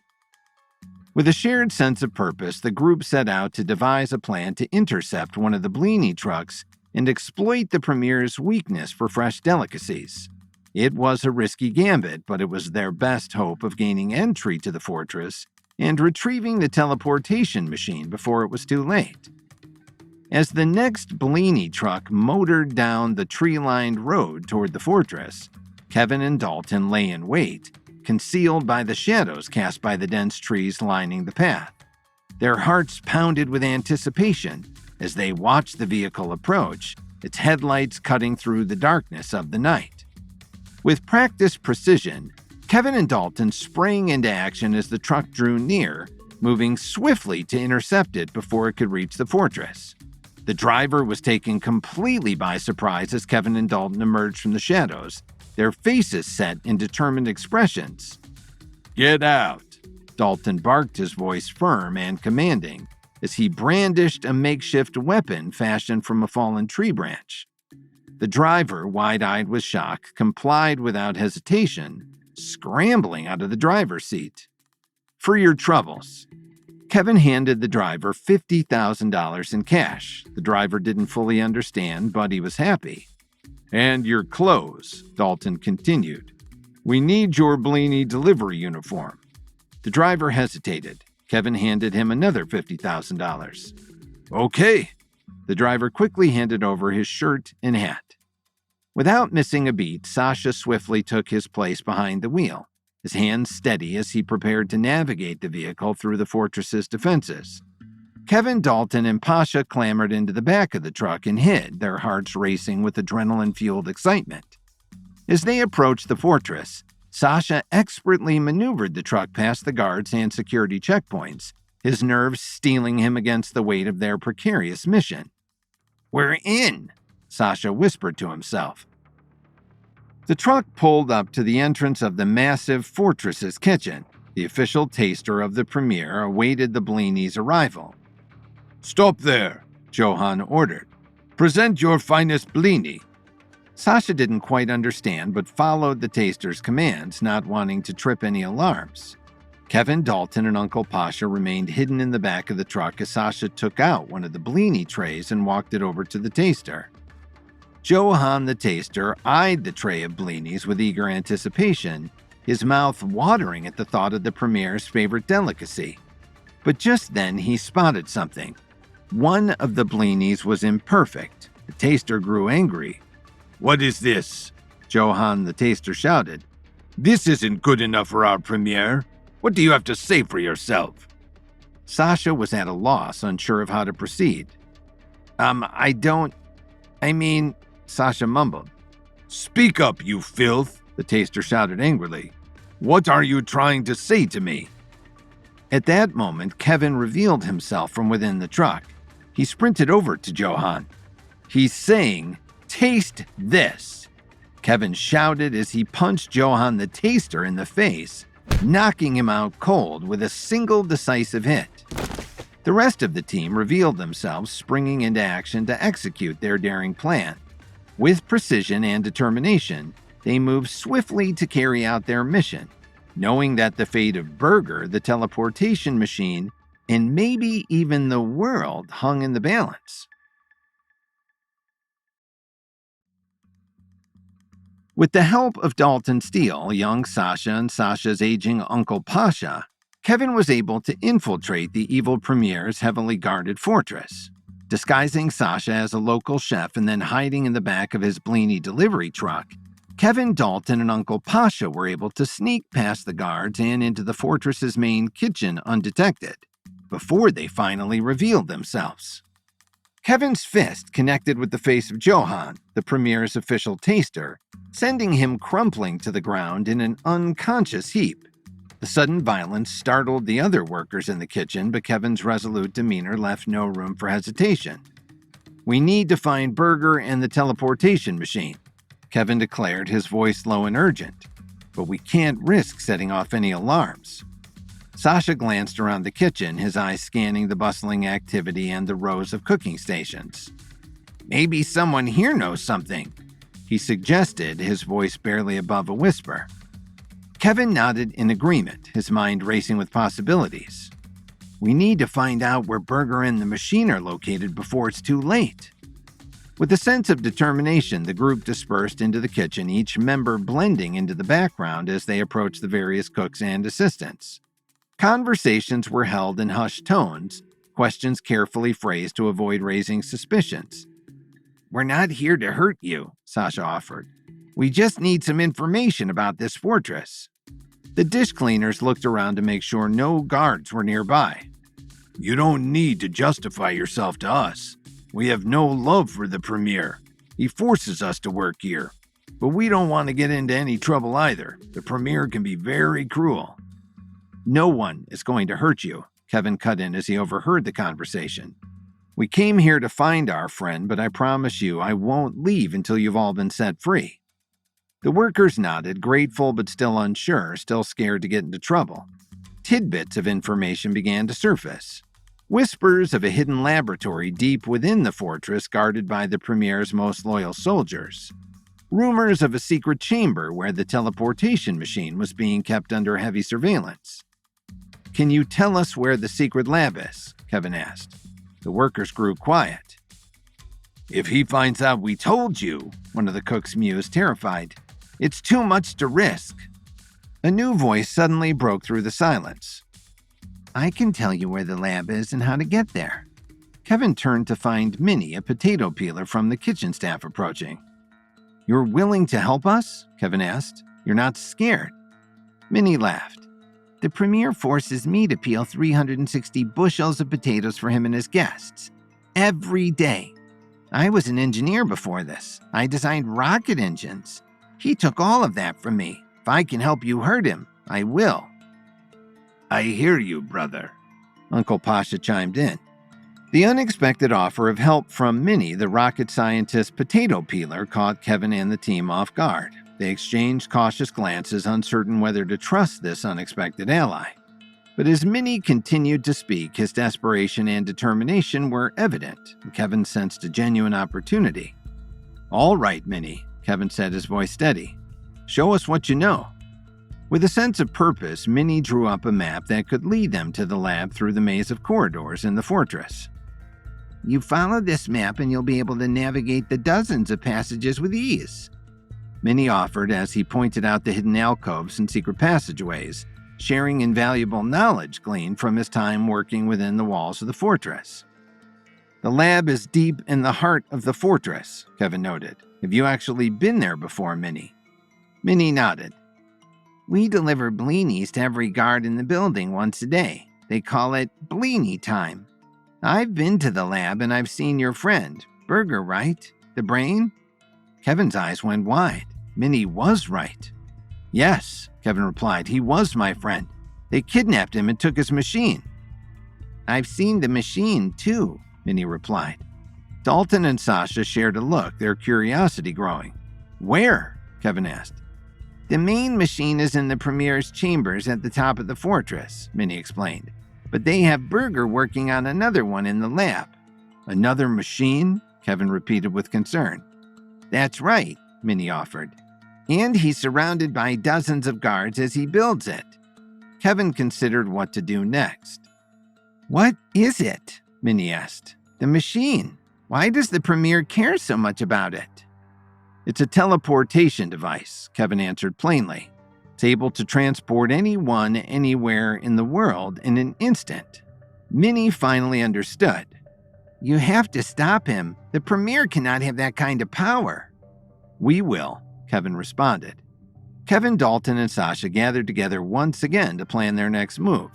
With a shared sense of purpose, the group set out to devise a plan to intercept one of the Blini trucks and exploit the Premier's weakness for fresh delicacies. It was a risky gambit, but it was their best hope of gaining entry to the fortress and retrieving the teleportation machine before it was too late. As the next Blini truck motored down the tree-lined road toward the fortress, Kevin and Dalton lay in wait, concealed by the shadows cast by the dense trees lining the path. Their hearts pounded with anticipation as they watched the vehicle approach, its headlights cutting through the darkness of the night. With practiced precision, Kevin and Dalton sprang into action as the truck drew near, moving swiftly to intercept it before it could reach the fortress. The driver was taken completely by surprise as Kevin and Dalton emerged from the shadows, their faces set in determined expressions. Get out, Dalton barked, his voice firm and commanding, as he brandished a makeshift weapon fashioned from a fallen tree branch. The driver, wide-eyed with shock, complied without hesitation, scrambling out of the driver's seat. For your troubles. Kevin handed the driver $50,000 in cash. The driver didn't fully understand, but he was happy. And your clothes, Dalton continued. We need your Blini delivery uniform. The driver hesitated. Kevin handed him another $50,000. Okay. The driver quickly handed over his shirt and hat. Without missing a beat, Sasha swiftly took his place behind the wheel, his hands steady as he prepared to navigate the vehicle through the fortress's defenses. Kevin, Dalton, and Pasha clambered into the back of the truck and hid, their hearts racing with adrenaline-fueled excitement. As they approached the fortress, Sasha expertly maneuvered the truck past the guards and security checkpoints, his nerves steeling him against the weight of their precarious mission. We're in, Sasha whispered to himself. The truck pulled up to the entrance of the massive fortress's kitchen. The official taster of the Premier awaited the Blini's arrival. Stop there, Johan ordered. Present your finest Blini. Sasha didn't quite understand, but followed the taster's commands, not wanting to trip any alarms. Kevin, Dalton, and Uncle Pasha remained hidden in the back of the truck as Sasha took out one of the Blini trays and walked it over to the taster. Johann the Taster eyed the tray of blinis with eager anticipation, his mouth watering at the thought of the Premier's favorite delicacy. But just then he spotted something. One of the blinis was imperfect. The Taster grew angry. "What is this?" Johann the Taster shouted. "This isn't good enough for our Premier. What do you have to say for yourself?" Sasha was at a loss, unsure of how to proceed. Sasha mumbled. "Speak up, you filth," the Taster shouted angrily. "What are you trying to say to me?" At that moment, Kevin revealed himself from within the truck. He sprinted over to Johann. "He's saying, 'Taste this!'" Kevin shouted as he punched Johann the Taster in the face, knocking him out cold with a single decisive hit. The rest of the team revealed themselves, springing into action to execute their daring plan. With precision and determination, they moved swiftly to carry out their mission, knowing that the fate of Burger, the teleportation machine, and maybe even the world hung in the balance. With the help of Dalton Steele, young Sasha, and Sasha's aging Uncle Pasha, Kevin was able to infiltrate the evil Premier's heavily guarded fortress. Disguising Sasha as a local chef and then hiding in the back of his blini delivery truck, Kevin, Dalton, and Uncle Pasha were able to sneak past the guards and into the fortress's main kitchen undetected, before they finally revealed themselves. Kevin's fist connected with the face of Johann, the Premier's official taster, sending him crumpling to the ground in an unconscious heap. The sudden violence startled the other workers in the kitchen, but Kevin's resolute demeanor left no room for hesitation. "We need to find Burger and the teleportation machine," Kevin declared, his voice low and urgent. "But we can't risk setting off any alarms." Sasha glanced around the kitchen, his eyes scanning the bustling activity and the rows of cooking stations. "Maybe someone here knows something," he suggested, his voice barely above a whisper. Kevin nodded in agreement, his mind racing with possibilities. "We need to find out where Burger and the machine are located before it's too late." With a sense of determination, the group dispersed into the kitchen, each member blending into the background as they approached the various cooks and assistants. Conversations were held in hushed tones, questions carefully phrased to avoid raising suspicions. "We're not here to hurt you," Sasha offered. "We just need some information about this fortress." The dish cleaners looked around to make sure no guards were nearby. "You don't need to justify yourself to us. We have no love for the Premier. He forces us to work here. But we don't want to get into any trouble either. The Premier can be very cruel." "No one is going to hurt you," Kevin cut in as he overheard the conversation. "We came here to find our friend, but I promise you I won't leave until you've all been set free." The workers nodded, grateful but still unsure, still scared to get into trouble. Tidbits of information began to surface. Whispers of a hidden laboratory deep within the fortress guarded by the Premier's most loyal soldiers. Rumors of a secret chamber where the teleportation machine was being kept under heavy surveillance. "Can you tell us where the secret lab is?" Kevin asked. The workers grew quiet. "If he finds out we told you," one of the cooks mused, terrified, "it's too much to risk." A new voice suddenly broke through the silence. "I can tell you where the lab is and how to get there." Kevin turned to find Minnie, a potato peeler from the kitchen staff, approaching. "You're willing to help us?" Kevin asked. "You're not scared?" Minnie laughed. "The Premier forces me to peel 360 bushels of potatoes for him and his guests. Every day. I was an engineer before this. I designed rocket engines. He took all of that from me. If I can help you hurt him, I will." "I hear you, brother," Uncle Pasha chimed in. The unexpected offer of help from Minnie, the rocket scientist's potato peeler, caught Kevin and the team off guard. They exchanged cautious glances, uncertain whether to trust this unexpected ally. But as Minnie continued to speak, his desperation and determination were evident, and Kevin sensed a genuine opportunity. "All right, Minnie," Kevin said, his voice steady. "Show us what you know." With a sense of purpose, Minnie drew up a map that could lead them to the lab through the maze of corridors in the fortress. You follow this map and you'll be able to navigate the dozens of passages with ease. Minnie offered as he pointed out the hidden alcoves and secret passageways, sharing invaluable knowledge gleaned from his time working within the walls of the fortress. The lab is deep in the heart of the fortress, Kevin noted. Have you actually been there before, Minnie? Minnie nodded. We deliver blinis to every guard in the building once a day. They call it Blini time. I've been to the lab and I've seen your friend, Burger, right? The brain? Kevin's eyes went wide. Minnie was right. Yes, Kevin replied. He was my friend. They kidnapped him and took his machine. I've seen the machine too, Minnie replied. Dalton and Sasha shared a look, their curiosity growing. Where? Kevin asked. The main machine is in the Premier's chambers at the top of the fortress, Minnie explained. But they have Burger working on another one in the lab. Another machine? Kevin repeated with concern. That's right, Minnie offered. And he's surrounded by dozens of guards as he builds it. Kevin considered what to do next. What is it? Minnie asked. The machine. Why does the Premier care so much about it? It's a teleportation device, Kevin answered plainly. It's able to transport anyone anywhere in the world in an instant. Minnie finally understood. You have to stop him. The Premier cannot have that kind of power. We will, Kevin responded. Kevin, Dalton, and Sasha gathered together once again to plan their next move.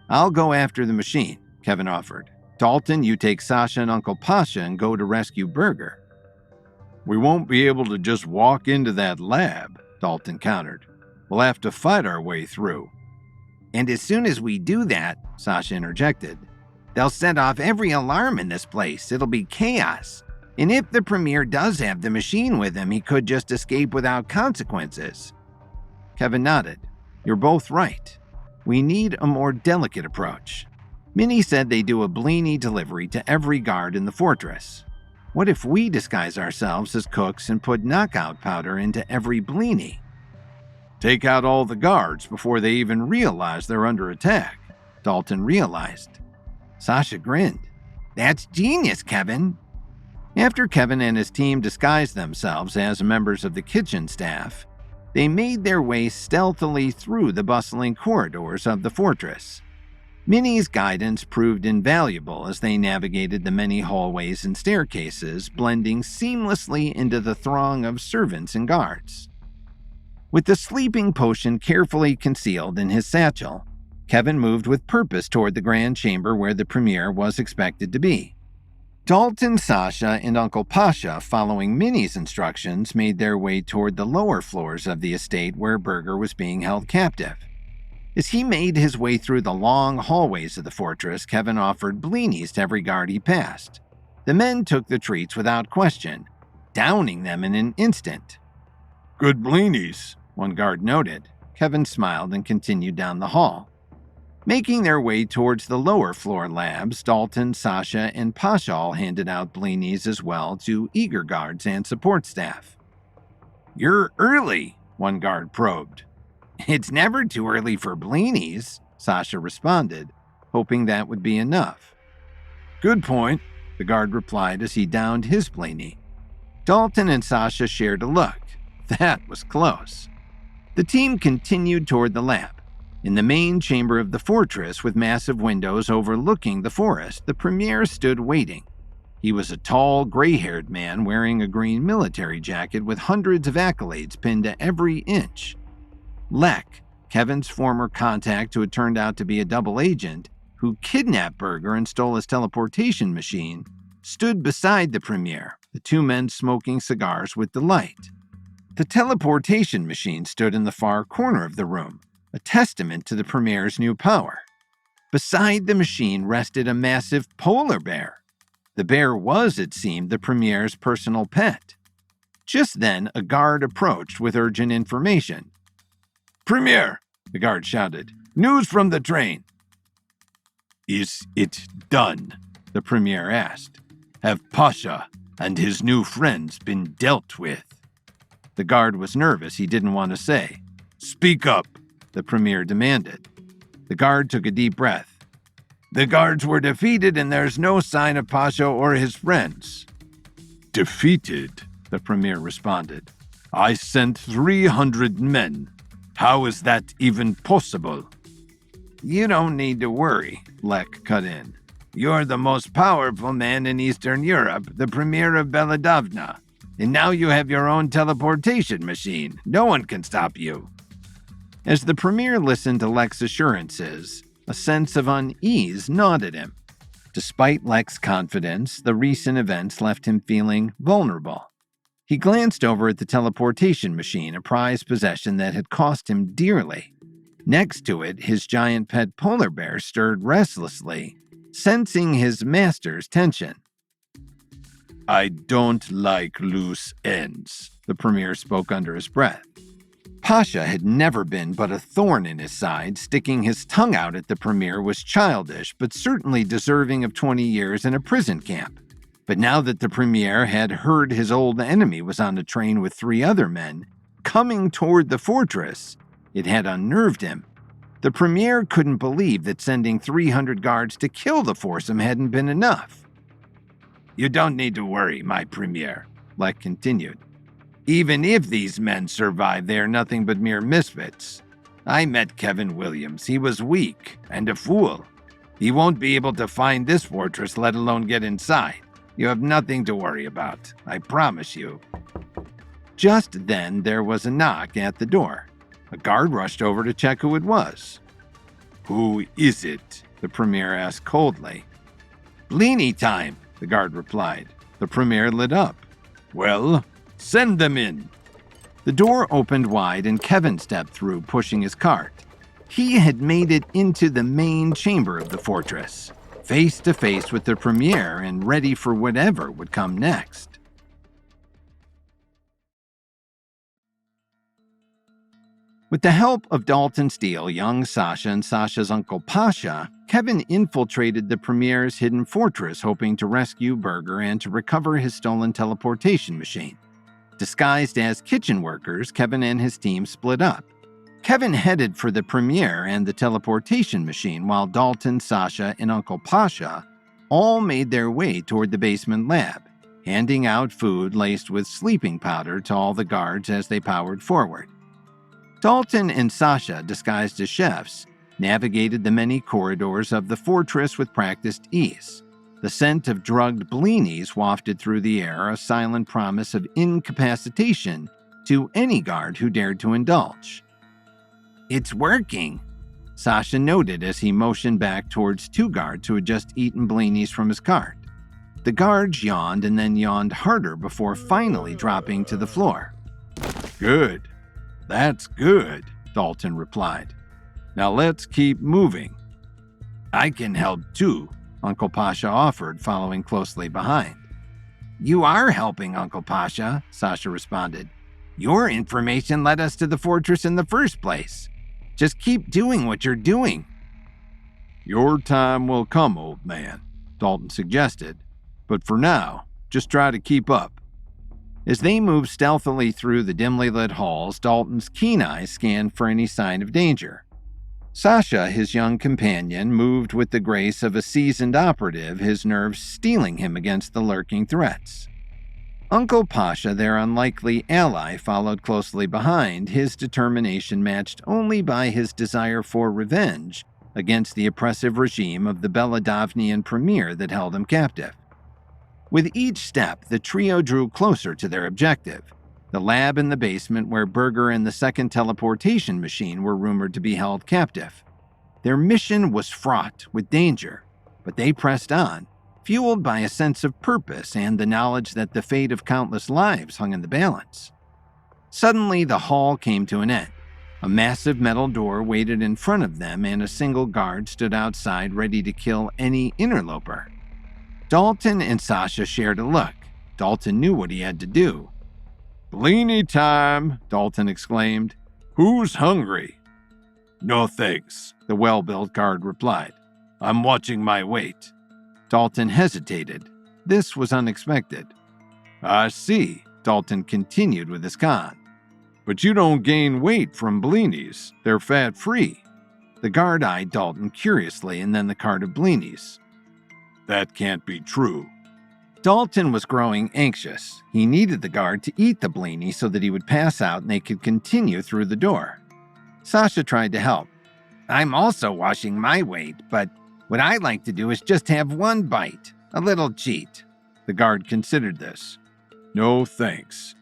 I'll go after the machine, Kevin offered. Dalton, you take Sasha and Uncle Pasha and go to rescue Burger. We won't be able to just walk into that lab, Dalton countered. We'll have to fight our way through. And as soon as we do that, Sasha interjected, they'll set off every alarm in this place. It'll be chaos. And if the Premier does have the machine with him, he could just escape without consequences. Kevin nodded. You're both right. We need a more delicate approach. Minnie said they do a blini delivery to every guard in the fortress. What if we disguise ourselves as cooks and put knockout powder into every blini? Take out all the guards before they even realize they're under attack, Dalton realized. Sasha grinned. That's genius, Kevin. After Kevin and his team disguised themselves as members of the kitchen staff, they made their way stealthily through the bustling corridors of the fortress. Minnie's guidance proved invaluable as they navigated the many hallways and staircases, blending seamlessly into the throng of servants and guards. With the sleeping potion carefully concealed in his satchel, Kevin moved with purpose toward the grand chamber where the Premier was expected to be. Dalton, Sasha, and Uncle Pasha, following Minnie's instructions, made their way toward the lower floors of the estate where Burger was being held captive. As he made his way through the long hallways of the fortress, Kevin offered blinis to every guard he passed. The men took the treats without question, downing them in an instant. Good blinis, one guard noted. Kevin smiled and continued down the hall. Making their way towards the lower floor labs, Dalton, Sasha, and Pasha all handed out blinis as well to eager guards and support staff. You're early, one guard probed. It's never too early for blinis, Sasha responded, hoping that would be enough. Good point, the guard replied as he downed his blini. Dalton and Sasha shared a look. That was close. The team continued toward the lab. In the main chamber of the fortress, with massive windows overlooking the forest, the Premier stood waiting. He was a tall, gray-haired man wearing a green military jacket with hundreds of accolades pinned to every inch. Lek, Kevin's former contact who had turned out to be a double agent, who kidnapped Burger and stole his teleportation machine, stood beside the Premier, the two men smoking cigars with delight. The teleportation machine stood in the far corner of the room, a testament to the Premier's new power. Beside the machine rested a massive polar bear. The bear was, it seemed, the Premier's personal pet. Just then, a guard approached with urgent information. Premier, the guard shouted. News from the train. Is it done? The Premier asked. Have Pasha and his new friends been dealt with? The guard was nervous. He didn't want to say. Speak up, the Premier demanded. The guard took a deep breath. The guards were defeated and there's no sign of Pasha or his friends. Defeated, the Premier responded. I sent 300 men. How is that even possible? You don't need to worry, Lek cut in. You're the most powerful man in Eastern Europe, the Premier of Belladavna. And now you have your own teleportation machine. No one can stop you. As the Premier listened to Lek's assurances, a sense of unease gnawed at him. Despite Lek's confidence, the recent events left him feeling vulnerable. He glanced over at the teleportation machine, a prized possession that had cost him dearly. Next to it, his giant pet polar bear stirred restlessly, sensing his master's tension. I don't like loose ends, the Premier spoke under his breath. Pasha had never been but a thorn in his side. Sticking his tongue out at the Premier was childish, but certainly deserving of 20 years in a prison camp. But now that the Premier had heard his old enemy was on a train with 3 other men, coming toward the fortress, it had unnerved him. The Premier couldn't believe that sending 300 guards to kill the foursome hadn't been enough. You don't need to worry, my Premier, Lek continued. Even if these men survive, they are nothing but mere misfits. I met Kevin Williams. He was weak and a fool. He won't be able to find this fortress, let alone get inside. You have nothing to worry about, I promise you. Just then, there was a knock at the door. A guard rushed over to check who it was. Who is it? The Premier asked coldly. Bleeny time, the guard replied. The Premier lit up. Well, send them in. The door opened wide and Kevin stepped through, pushing his cart. He had made it into the main chamber of the fortress, face to face with the Premier and ready for whatever would come next. With the help of Dalton Steele, young Sasha, and Sasha's uncle Pasha, Kevin infiltrated the Premier's hidden fortress, hoping to rescue Berger and to recover his stolen teleportation machine. Disguised as kitchen workers, Kevin and his team split up. Kevin headed for the Premier and the teleportation machine, while Dalton, Sasha, and Uncle Pasha all made their way toward the basement lab, handing out food laced with sleeping powder to all the guards as they powered forward. Dalton and Sasha, disguised as chefs, navigated the many corridors of the fortress with practiced ease. The scent of drugged blinis wafted through the air, a silent promise of incapacitation to any guard who dared to indulge. It's working, Sasha noted as he motioned back towards 2 guards who had just eaten blinis from his cart. The guards yawned and then yawned harder before finally dropping to the floor. Good. That's good, Dalton replied. Now let's keep moving. I can help too, Uncle Pasha offered, following closely behind. You are helping, Uncle Pasha, Sasha responded. Your information led us to the fortress in the first place. Just keep doing what you're doing. Your time will come, old man, Dalton suggested. But for now, just try to keep up. As they moved stealthily through the dimly lit halls, Dalton's keen eyes scanned for any sign of danger. Sasha, his young companion, moved with the grace of a seasoned operative, his nerves steeling him against the lurking threats. Uncle Pasha, their unlikely ally, followed closely behind, his determination matched only by his desire for revenge against the oppressive regime of the Belladavnian Premier that held him captive. With each step, the trio drew closer to their objective, the lab in the basement where Berger and the second teleportation machine were rumored to be held captive. Their mission was fraught with danger, but they pressed on, fueled by a sense of purpose and the knowledge that the fate of countless lives hung in the balance. Suddenly, the hall came to an end. A massive metal door waited in front of them, and a single guard stood outside ready to kill any interloper. Dalton and Sasha shared a look. Dalton knew what he had to do. Blini time, Dalton exclaimed. Who's hungry? No thanks, the well-built guard replied. I'm watching my weight. Dalton hesitated. This was unexpected. I see, Dalton continued with his con. But you don't gain weight from blinis. They're fat-free. The guard eyed Dalton curiously and then the cart of blinis. That can't be true. Dalton was growing anxious. He needed the guard to eat the blini so that he would pass out and they could continue through the door. Sasha tried to help. I'm also washing my weight, but what I like to do is just have one bite. A little cheat. The guard considered this. No thanks.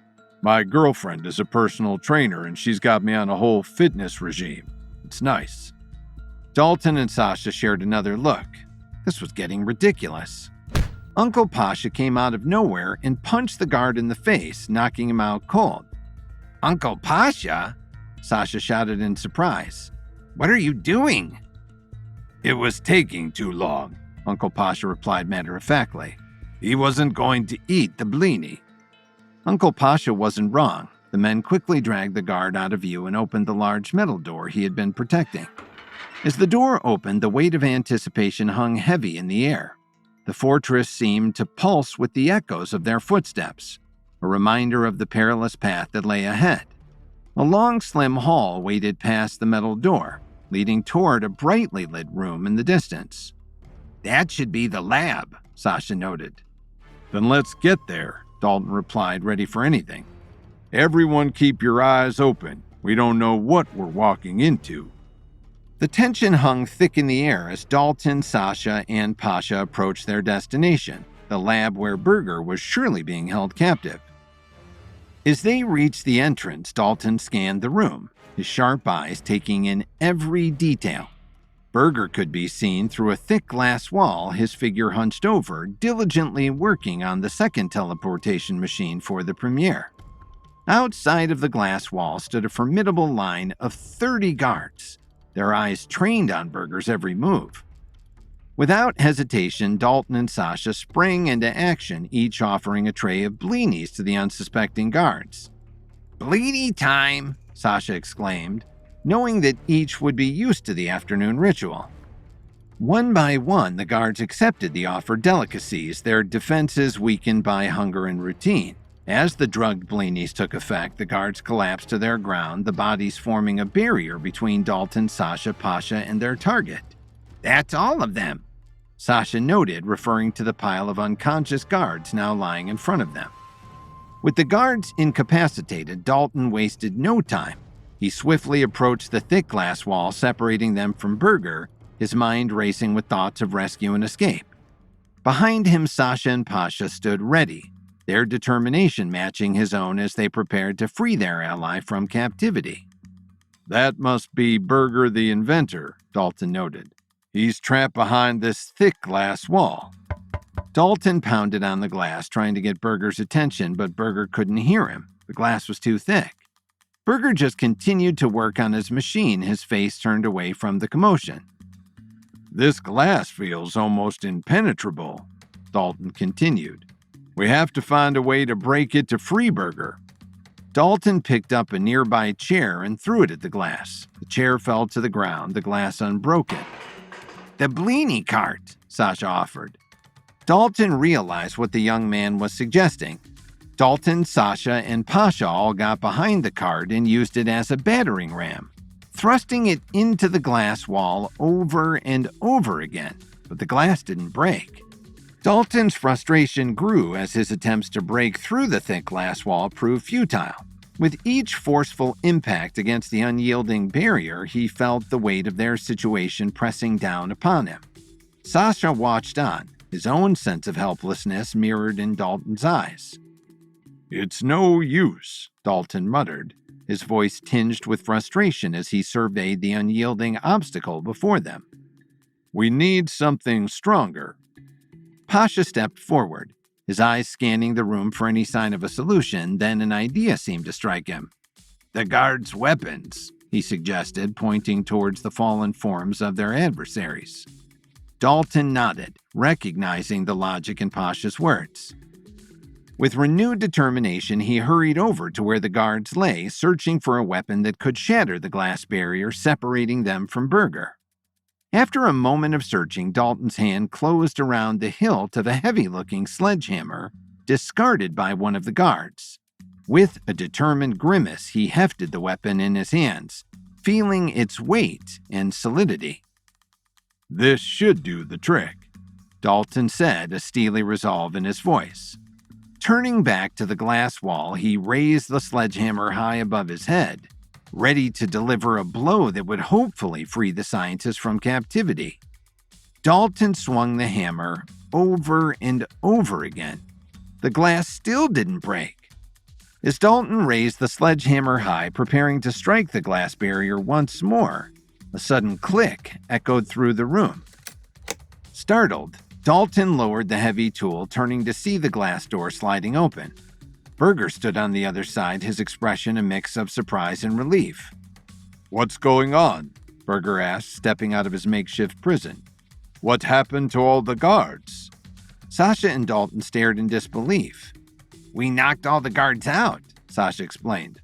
My girlfriend is a personal trainer and she's got me on a whole fitness regime. It's nice. Dalton and Sasha shared another look. This was getting ridiculous. Uncle Pasha came out of nowhere and punched the guard in the face, knocking him out cold. Uncle Pasha? Sasha shouted in surprise. What are you doing? It was taking too long, Uncle Pasha replied matter-of-factly. He wasn't going to eat the blini. Uncle Pasha wasn't wrong. The men quickly dragged the guard out of view and opened the large metal door he had been protecting. As the door opened, the weight of anticipation hung heavy in the air. The fortress seemed to pulse with the echoes of their footsteps, a reminder of the perilous path that lay ahead. A long, slim hall waded past the metal door, leading toward a brightly lit room in the distance. That should be the lab, Sasha noted. Then let's get there, Dalton replied, ready for anything. Everyone keep your eyes open. We don't know what we're walking into. The tension hung thick in the air as Dalton, Sasha, and Pasha approached their destination, the lab where Berger was surely being held captive. As they reached the entrance, Dalton scanned the room, his sharp eyes taking in every detail. Berger could be seen through a thick glass wall, his figure hunched over, diligently working on the second teleportation machine for the premiere. Outside of the glass wall stood a formidable line of 30 guards, their eyes trained on Berger's every move. Without hesitation, Dalton and Sasha sprang into action, each offering a tray of blinis to the unsuspecting guards. Blini time, Sasha exclaimed, knowing that each would be used to the afternoon ritual. One by one, the guards accepted the offered delicacies, their defenses weakened by hunger and routine. As the drugged blinis took effect, the guards collapsed to their ground, the bodies forming a barrier between Dalton, Sasha, Pasha, and their target. That's all of them, Sasha noted, referring to the pile of unconscious guards now lying in front of them. With the guards incapacitated, Dalton wasted no time. He swiftly approached the thick glass wall separating them from Berger, his mind racing with thoughts of rescue and escape. Behind him, Sasha and Pasha stood ready, their determination matching his own as they prepared to free their ally from captivity. That must be Berger the inventor, Dalton noted. He's trapped behind this thick glass wall. Dalton pounded on the glass, trying to get Berger's attention, but Berger couldn't hear him. The glass was too thick. Berger just continued to work on his machine, his face turned away from the commotion. This glass feels almost impenetrable, Dalton continued. We have to find a way to break it to free Berger. Dalton picked up a nearby chair and threw it at the glass. The chair fell to the ground, the glass unbroken. The blini cart, Sasha offered. Dalton realized what the young man was suggesting. Dalton, Sasha, and Pasha all got behind the cart and used it as a battering ram, thrusting it into the glass wall over and over again, but the glass didn't break. Dalton's frustration grew as his attempts to break through the thick glass wall proved futile. With each forceful impact against the unyielding barrier, he felt the weight of their situation pressing down upon him. Sasha watched on, his own sense of helplessness mirrored in Dalton's eyes. It's no use, Dalton muttered, his voice tinged with frustration as he surveyed the unyielding obstacle before them. We need something stronger. Pasha stepped forward, his eyes scanning the room for any sign of a solution. Then an idea seemed to strike him. The guards' weapons, he suggested, pointing towards the fallen forms of their adversaries. Dalton nodded, recognizing the logic in Pasha's words. With renewed determination, he hurried over to where the guards lay, searching for a weapon that could shatter the glass barrier separating them from Berger. After a moment of searching, Dalton's hand closed around the hilt of a heavy-looking sledgehammer discarded by one of the guards. With a determined grimace, he hefted the weapon in his hands, feeling its weight and solidity. This should do the trick, Dalton said, a steely resolve in his voice. Turning back to the glass wall, he raised the sledgehammer high above his head, ready to deliver a blow that would hopefully free the scientist from captivity. Dalton swung the hammer over and over again. The glass still didn't break. As Dalton raised the sledgehammer high, preparing to strike the glass barrier once more, a sudden click echoed through the room. Startled, Dalton lowered the heavy tool, turning to see the glass door sliding open. Berger stood on the other side, his expression a mix of surprise and relief. "What's going on?" Berger asked, stepping out of his makeshift prison. "What happened to all the guards?" Sasha and Dalton stared in disbelief. "We knocked all the guards out," Sasha explained.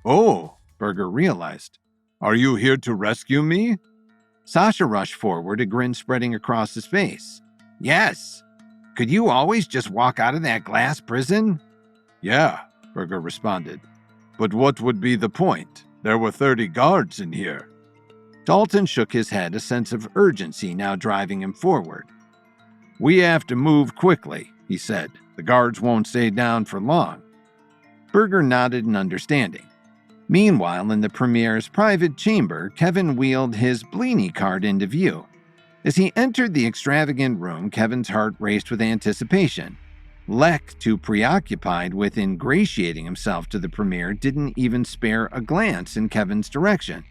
"Oh," Berger realized. "Are you here to rescue me?" Sasha rushed forward, a grin spreading across his face. "Yes. Could you always just walk out of that glass prison?" "Yeah," Berger responded. "But what would be the point? There were 30 guards in here." Dalton shook his head, a sense of urgency now driving him forward. "We have to move quickly," he said. "The guards won't stay down for long." Berger nodded in understanding. Meanwhile, in the Premier's private chamber, Kevin wheeled his Bleeny cart into view. As he entered the extravagant room, Kevin's heart raced with anticipation. Lek, too preoccupied with ingratiating himself to the Premier, didn't even spare a glance in Kevin's direction.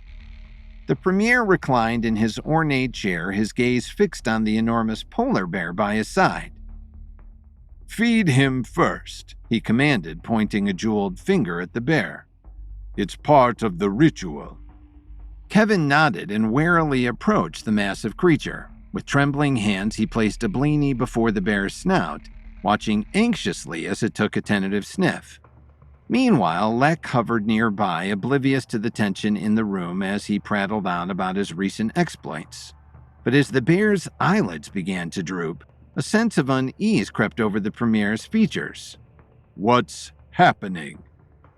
The Premier reclined in his ornate chair, his gaze fixed on the enormous polar bear by his side. "Feed him first," he commanded, pointing a jeweled finger at the bear. "It's part of the ritual." Kevin nodded and warily approached the massive creature. With trembling hands, he placed a Bleeny before the bear's snout, watching anxiously as it took a tentative sniff. Meanwhile, Lek hovered nearby, oblivious to the tension in the room as he prattled on about his recent exploits. But as the bear's eyelids began to droop, a sense of unease crept over the Premier's features. "What's happening?"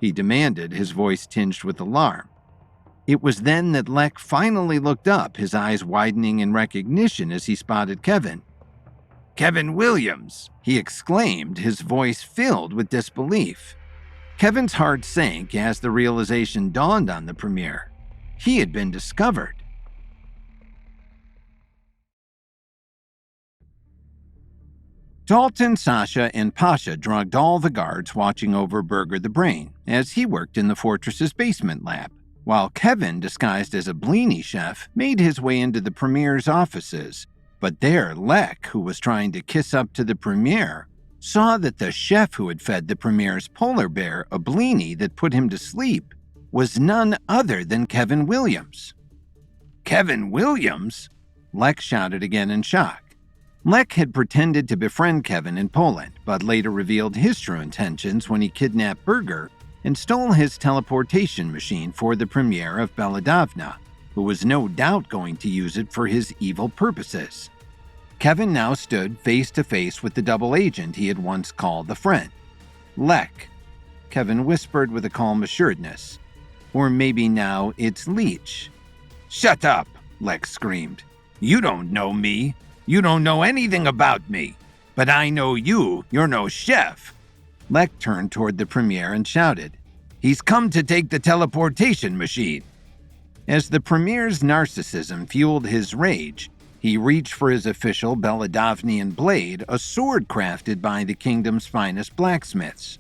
he demanded, his voice tinged with alarm. It was then that Lek finally looked up, his eyes widening in recognition as he spotted Kevin. "Kevin Williams!" he exclaimed, his voice filled with disbelief. Kevin's heart sank as the realization dawned on the Premier. He had been discovered. Dalton, Sasha, and Pasha drugged all the guards watching over Berger the Brain as he worked in the fortress's basement lab, while Kevin, disguised as a Bleeny chef, made his way into the Premier's offices. But there, Lek, who was trying to kiss up to the Premier, saw that the chef who had fed the Premier's polar bear a Bleeny that put him to sleep was none other than Kevin Williams. "Kevin Williams?" Lek shouted again in shock. Lek had pretended to befriend Kevin in Poland, but later revealed his true intentions when he kidnapped Berger and stole his teleportation machine for the Premier of Belladavna, who was no doubt going to use it for his evil purposes. Kevin now stood face to face with the double agent he had once called a friend. "Lek," Kevin whispered with a calm assuredness. "Or maybe now it's Leech." "Shut up," Lek screamed. "You don't know me. You don't know anything about me. But I know you. You're no chef." Lek turned toward the Premier and shouted, "He's come to take the teleportation machine." As the Premier's narcissism fueled his rage, he reached for his official Belladavnian blade, a sword crafted by the kingdom's finest blacksmiths.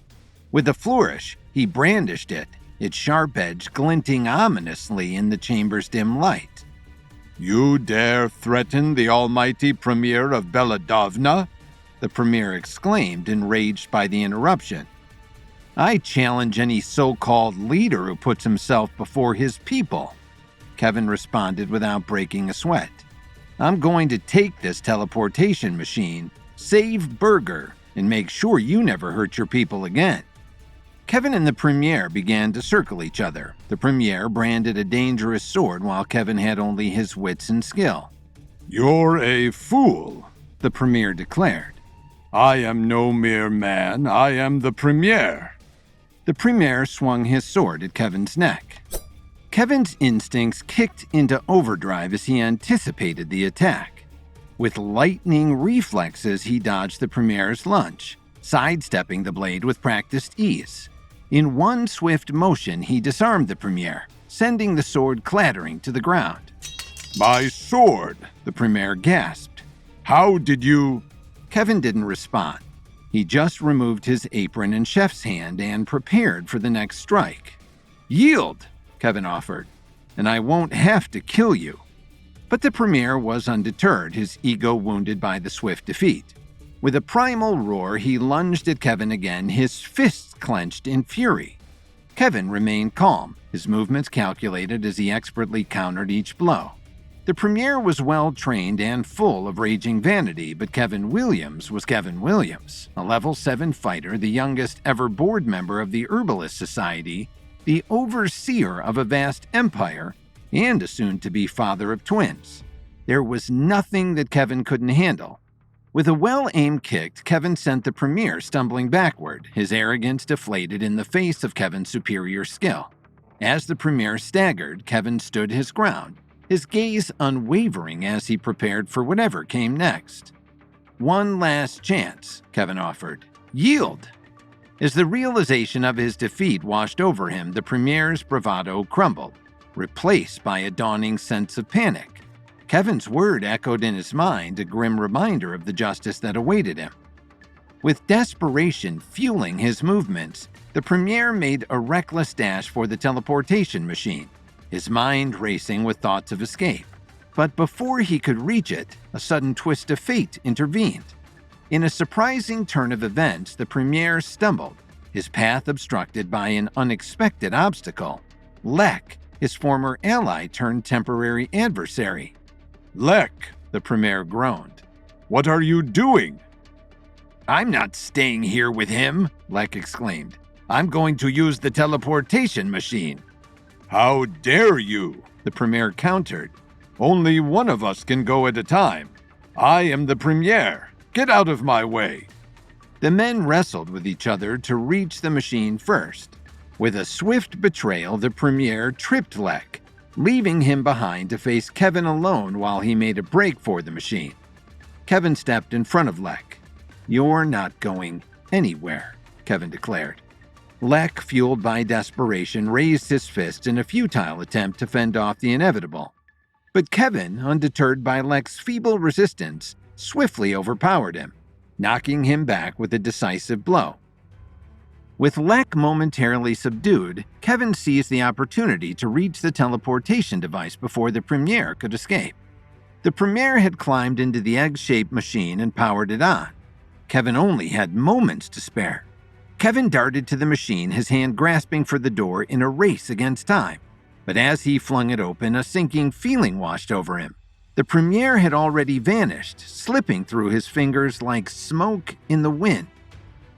With a flourish, he brandished it, its sharp edge glinting ominously in the chamber's dim light. "You dare threaten the almighty Premier of Belladavna?" the Premier exclaimed, enraged by the interruption. "I challenge any so-called leader who puts himself before his people," Kevin responded without breaking a sweat. "I'm going to take this teleportation machine, save Berger, and make sure you never hurt your people again." Kevin and the Premier began to circle each other. The Premier branded a dangerous sword while Kevin had only his wits and skill. "You're a fool," the Premier declared. "I am no mere man. I am the Premier." The Premier swung his sword at Kevin's neck. Kevin's instincts kicked into overdrive as he anticipated the attack. With lightning reflexes, he dodged the Premier's lunge, sidestepping the blade with practiced ease. In one swift motion, he disarmed the Premier, sending the sword clattering to the ground. My sword! The Premier gasped. How did you... Kevin didn't respond. He just removed his apron and chef's hand and prepared for the next strike. Yield, Kevin offered, and I won't have to kill you. But the Premier was undeterred, his ego wounded by the swift defeat. With a primal roar, he lunged at Kevin again, his fists clenched in fury. Kevin remained calm, his movements calculated as he expertly countered each blow. The Premier was well-trained and full of raging vanity, but Kevin Williams was Kevin Williams, a level 7 fighter, the youngest ever board member of the Herbalist Society, the overseer of a vast empire, and a soon-to-be father of twins. There was nothing that Kevin couldn't handle. With a well-aimed kick, Kevin sent the Premier stumbling backward, his arrogance deflated in the face of Kevin's superior skill. As the Premier staggered, Kevin stood his ground, his gaze unwavering as he prepared for whatever came next. One last chance, Kevin offered. Yield! As the realization of his defeat washed over him, the Premier's bravado crumbled, replaced by a dawning sense of panic. Kevin's word echoed in his mind, a grim reminder of the justice that awaited him. With desperation fueling his movements, the Premier made a reckless dash for the teleportation machine, his mind racing with thoughts of escape. But before he could reach it, a sudden twist of fate intervened. In a surprising turn of events, the Premier stumbled, his path obstructed by an unexpected obstacle. Lek, his former ally turned temporary adversary. Lek, The Premier groaned. what are you doing? I'm not staying here with him, Lek exclaimed. I'm going to use the teleportation machine. How dare you? The Premier countered. Only one of us can go at a time. I am the Premier. Get out of my way. The men wrestled with each other to reach the machine first. With a swift betrayal, the Premier tripped Lek, leaving him behind to face Kevin alone while he made a break for the machine. Kevin stepped in front of Lek. You're not going anywhere, Kevin declared. Lek, fueled by desperation, raised his fist in a futile attempt to fend off the inevitable. But Kevin, undeterred by Lek's feeble resistance, swiftly overpowered him, knocking him back with a decisive blow. With Lek momentarily subdued, Kevin seized the opportunity to reach the teleportation device before the Premier could escape. The Premier had climbed into the egg-shaped machine and powered it on. Kevin only had moments to spare. Kevin darted to the machine, his hand grasping for the door in a race against time. But as he flung it open, a sinking feeling washed over him. The Premier had already vanished, slipping through his fingers like smoke in the wind.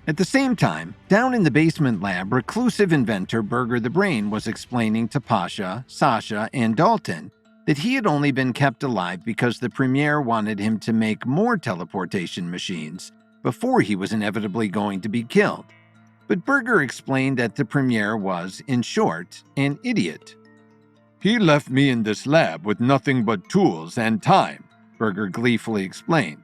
At the same time, down in the basement lab, reclusive inventor Burger the Brain was explaining to Pasha, Sasha, and Dalton that he had only been kept alive because the Premier wanted him to make more teleportation machines before he was inevitably going to be killed. But Burger explained that the Premier was, in short, an idiot. He left me in this lab with nothing but tools and time, Burger gleefully explained.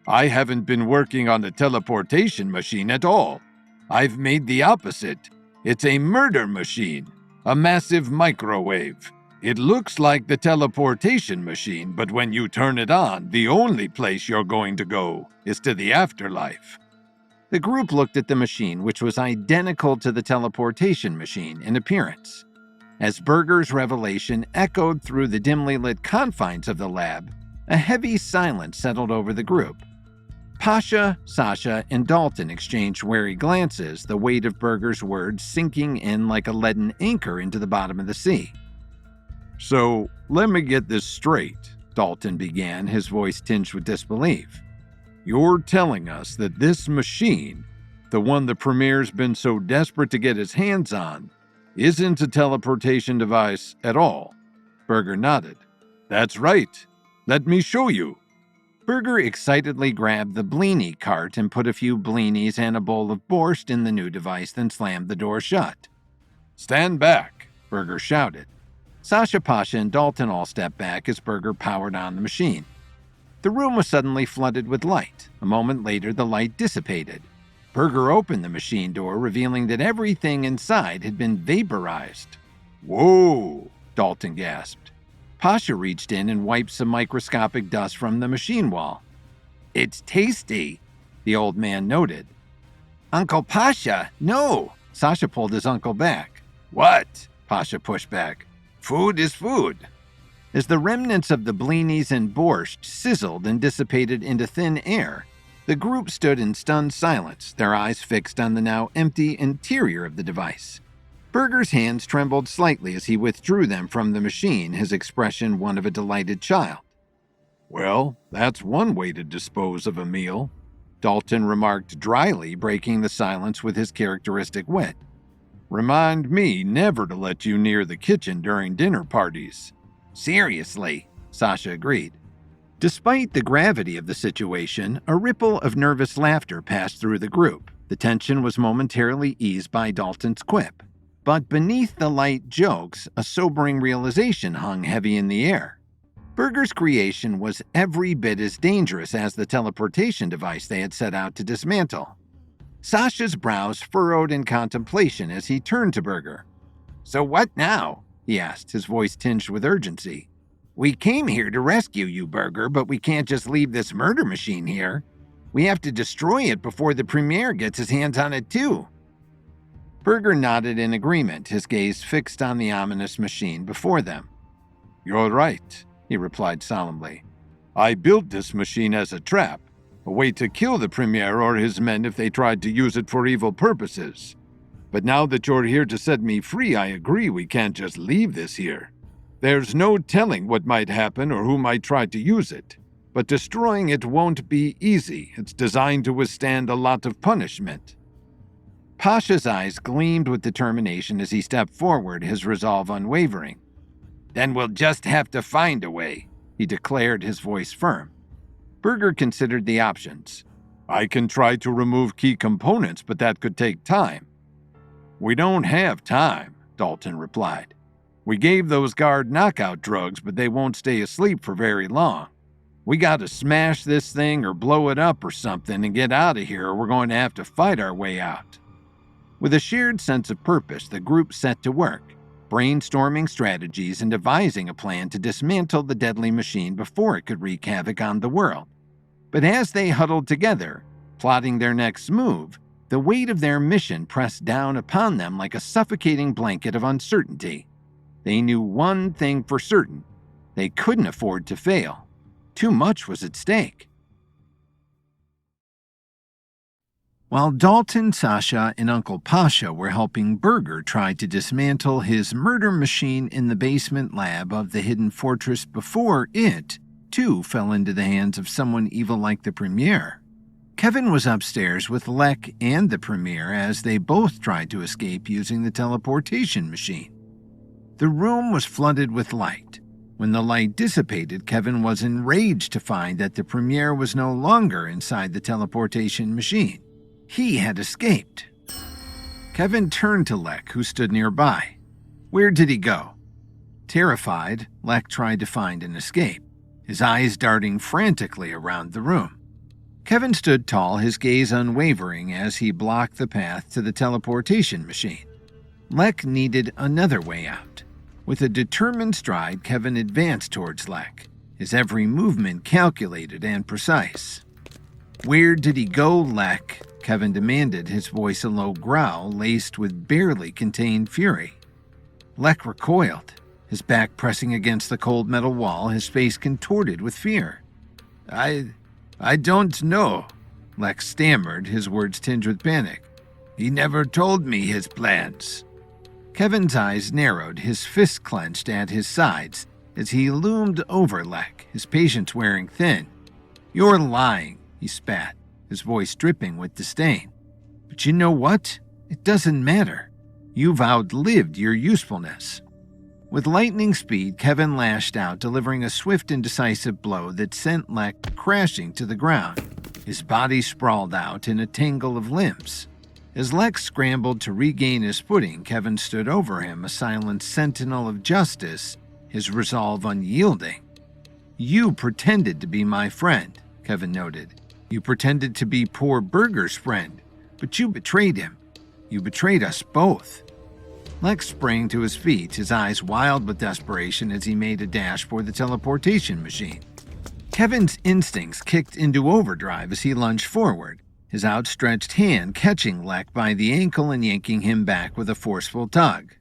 I haven't been working on the teleportation machine at all. I've made the opposite. It's a murder machine, a massive microwave. It looks like the teleportation machine, but when you turn it on, the only place you're going to go is to the afterlife. The group looked at the machine, which was identical to the teleportation machine in appearance. As Burger's revelation echoed through the dimly lit confines of the lab, a heavy silence settled over the group. Pasha, Sasha, and Dalton exchanged wary glances, the weight of Burger's words sinking in like a leaden anchor into the bottom of the sea. So, let me get this straight, Dalton began, his voice tinged with disbelief. You're telling us that this machine, the one the Premier's been so desperate to get his hands on, isn't a teleportation device at all? Burger nodded. That's right. Let me show you. Burger excitedly grabbed the Bleenie cart and put a few Bleenies and a bowl of borscht in the new device, then slammed the door shut. Stand back, Burger shouted. Sasha, Pasha, and Dalton all stepped back as Burger powered on the machine. The room was suddenly flooded with light. A moment later, the light dissipated. Burger opened the machine door, revealing that everything inside had been vaporized. Whoa! Dalton gasped. Pasha reached in and wiped some microscopic dust from the machine wall. It's tasty, the old man noted. Uncle Pasha, no! Sasha pulled his uncle back. What? Pasha pushed back. Food is food. As the remnants of the blinis and borscht sizzled and dissipated into thin air, the group stood in stunned silence, their eyes fixed on the now empty interior of the device. Burger's hands trembled slightly as he withdrew them from the machine, his expression one of a delighted child. Well, that's one way to dispose of a meal, Dalton remarked dryly, breaking the silence with his characteristic wit. Remind me never to let you near the kitchen during dinner parties. Seriously, Sasha agreed. Despite the gravity of the situation, a ripple of nervous laughter passed through the group. The tension was momentarily eased by Dalton's quip. But beneath the light jokes, a sobering realization hung heavy in the air. Burger's creation was every bit as dangerous as the teleportation device they had set out to dismantle. Sasha's brows furrowed in contemplation as he turned to Burger. So what now? He asked, his voice tinged with urgency. We came here to rescue you, Burger, but we can't just leave this murder machine here. We have to destroy it before the Premier gets his hands on it too. Burger nodded in agreement, his gaze fixed on the ominous machine before them. You're right, he replied solemnly. I built this machine as a trap, a way to kill the Premier or his men if they tried to use it for evil purposes. But now that you're here to set me free, I agree we can't just leave this here. There's no telling what might happen or who might try to use it. But destroying it won't be easy. It's designed to withstand a lot of punishment. Pasha's eyes gleamed with determination as he stepped forward, his resolve unwavering. Then we'll just have to find a way, he declared, his voice firm. Burger considered the options. I can try to remove key components, but that could take time. We don't have time, Dalton replied. We gave those guard knockout drugs, but they won't stay asleep for very long. We got to smash this thing or blow it up or something and get out of here, or we're going to have to fight our way out. With a shared sense of purpose, the group set to work, brainstorming strategies and devising a plan to dismantle the deadly machine before it could wreak havoc on the world. But as they huddled together, plotting their next move, the weight of their mission pressed down upon them like a suffocating blanket of uncertainty. They knew one thing for certain: they couldn't afford to fail. Too much was at stake. While Dalton, Sasha, and Uncle Pasha were helping Burger try to dismantle his murder machine in the basement lab of the hidden fortress before it, too, fell into the hands of someone evil like the Premier, Kevin was upstairs with Lek and the Premier as they both tried to escape using the teleportation machine. The room was flooded with light. When the light dissipated, Kevin was enraged to find that the Premier was no longer inside the teleportation machine. He had escaped. Kevin turned to Lek, who stood nearby. Where did he go? Terrified, Lek tried to find an escape, his eyes darting frantically around the room. Kevin stood tall, his gaze unwavering as he blocked the path to the teleportation machine. Lek needed another way out. With a determined stride, Kevin advanced towards Lek, his every movement calculated and precise. Where did he go, Lek? Kevin demanded, his voice a low growl laced with barely contained fury. Lek recoiled, his back pressing against the cold metal wall, his face contorted with fear. I don't know, Lek stammered, his words tinged with panic. He never told me his plans. Kevin's eyes narrowed, his fists clenched at his sides as he loomed over Lek, his patience wearing thin. You're lying, he spat, his voice dripping with disdain. But you know what? It doesn't matter. You've outlived your usefulness. With lightning speed, Kevin lashed out, delivering a swift and decisive blow that sent Lek crashing to the ground. His body sprawled out in a tangle of limbs. As Lex scrambled to regain his footing, Kevin stood over him, a silent sentinel of justice, his resolve unyielding. "You pretended to be my friend," Kevin noted. "You pretended to be poor Berger's friend, but you betrayed him. You betrayed us both." Lex sprang to his feet, his eyes wild with desperation as he made a dash for the teleportation machine. Kevin's instincts kicked into overdrive as he lunged forward, his outstretched hand catching Lek by the ankle and yanking him back with a forceful tug.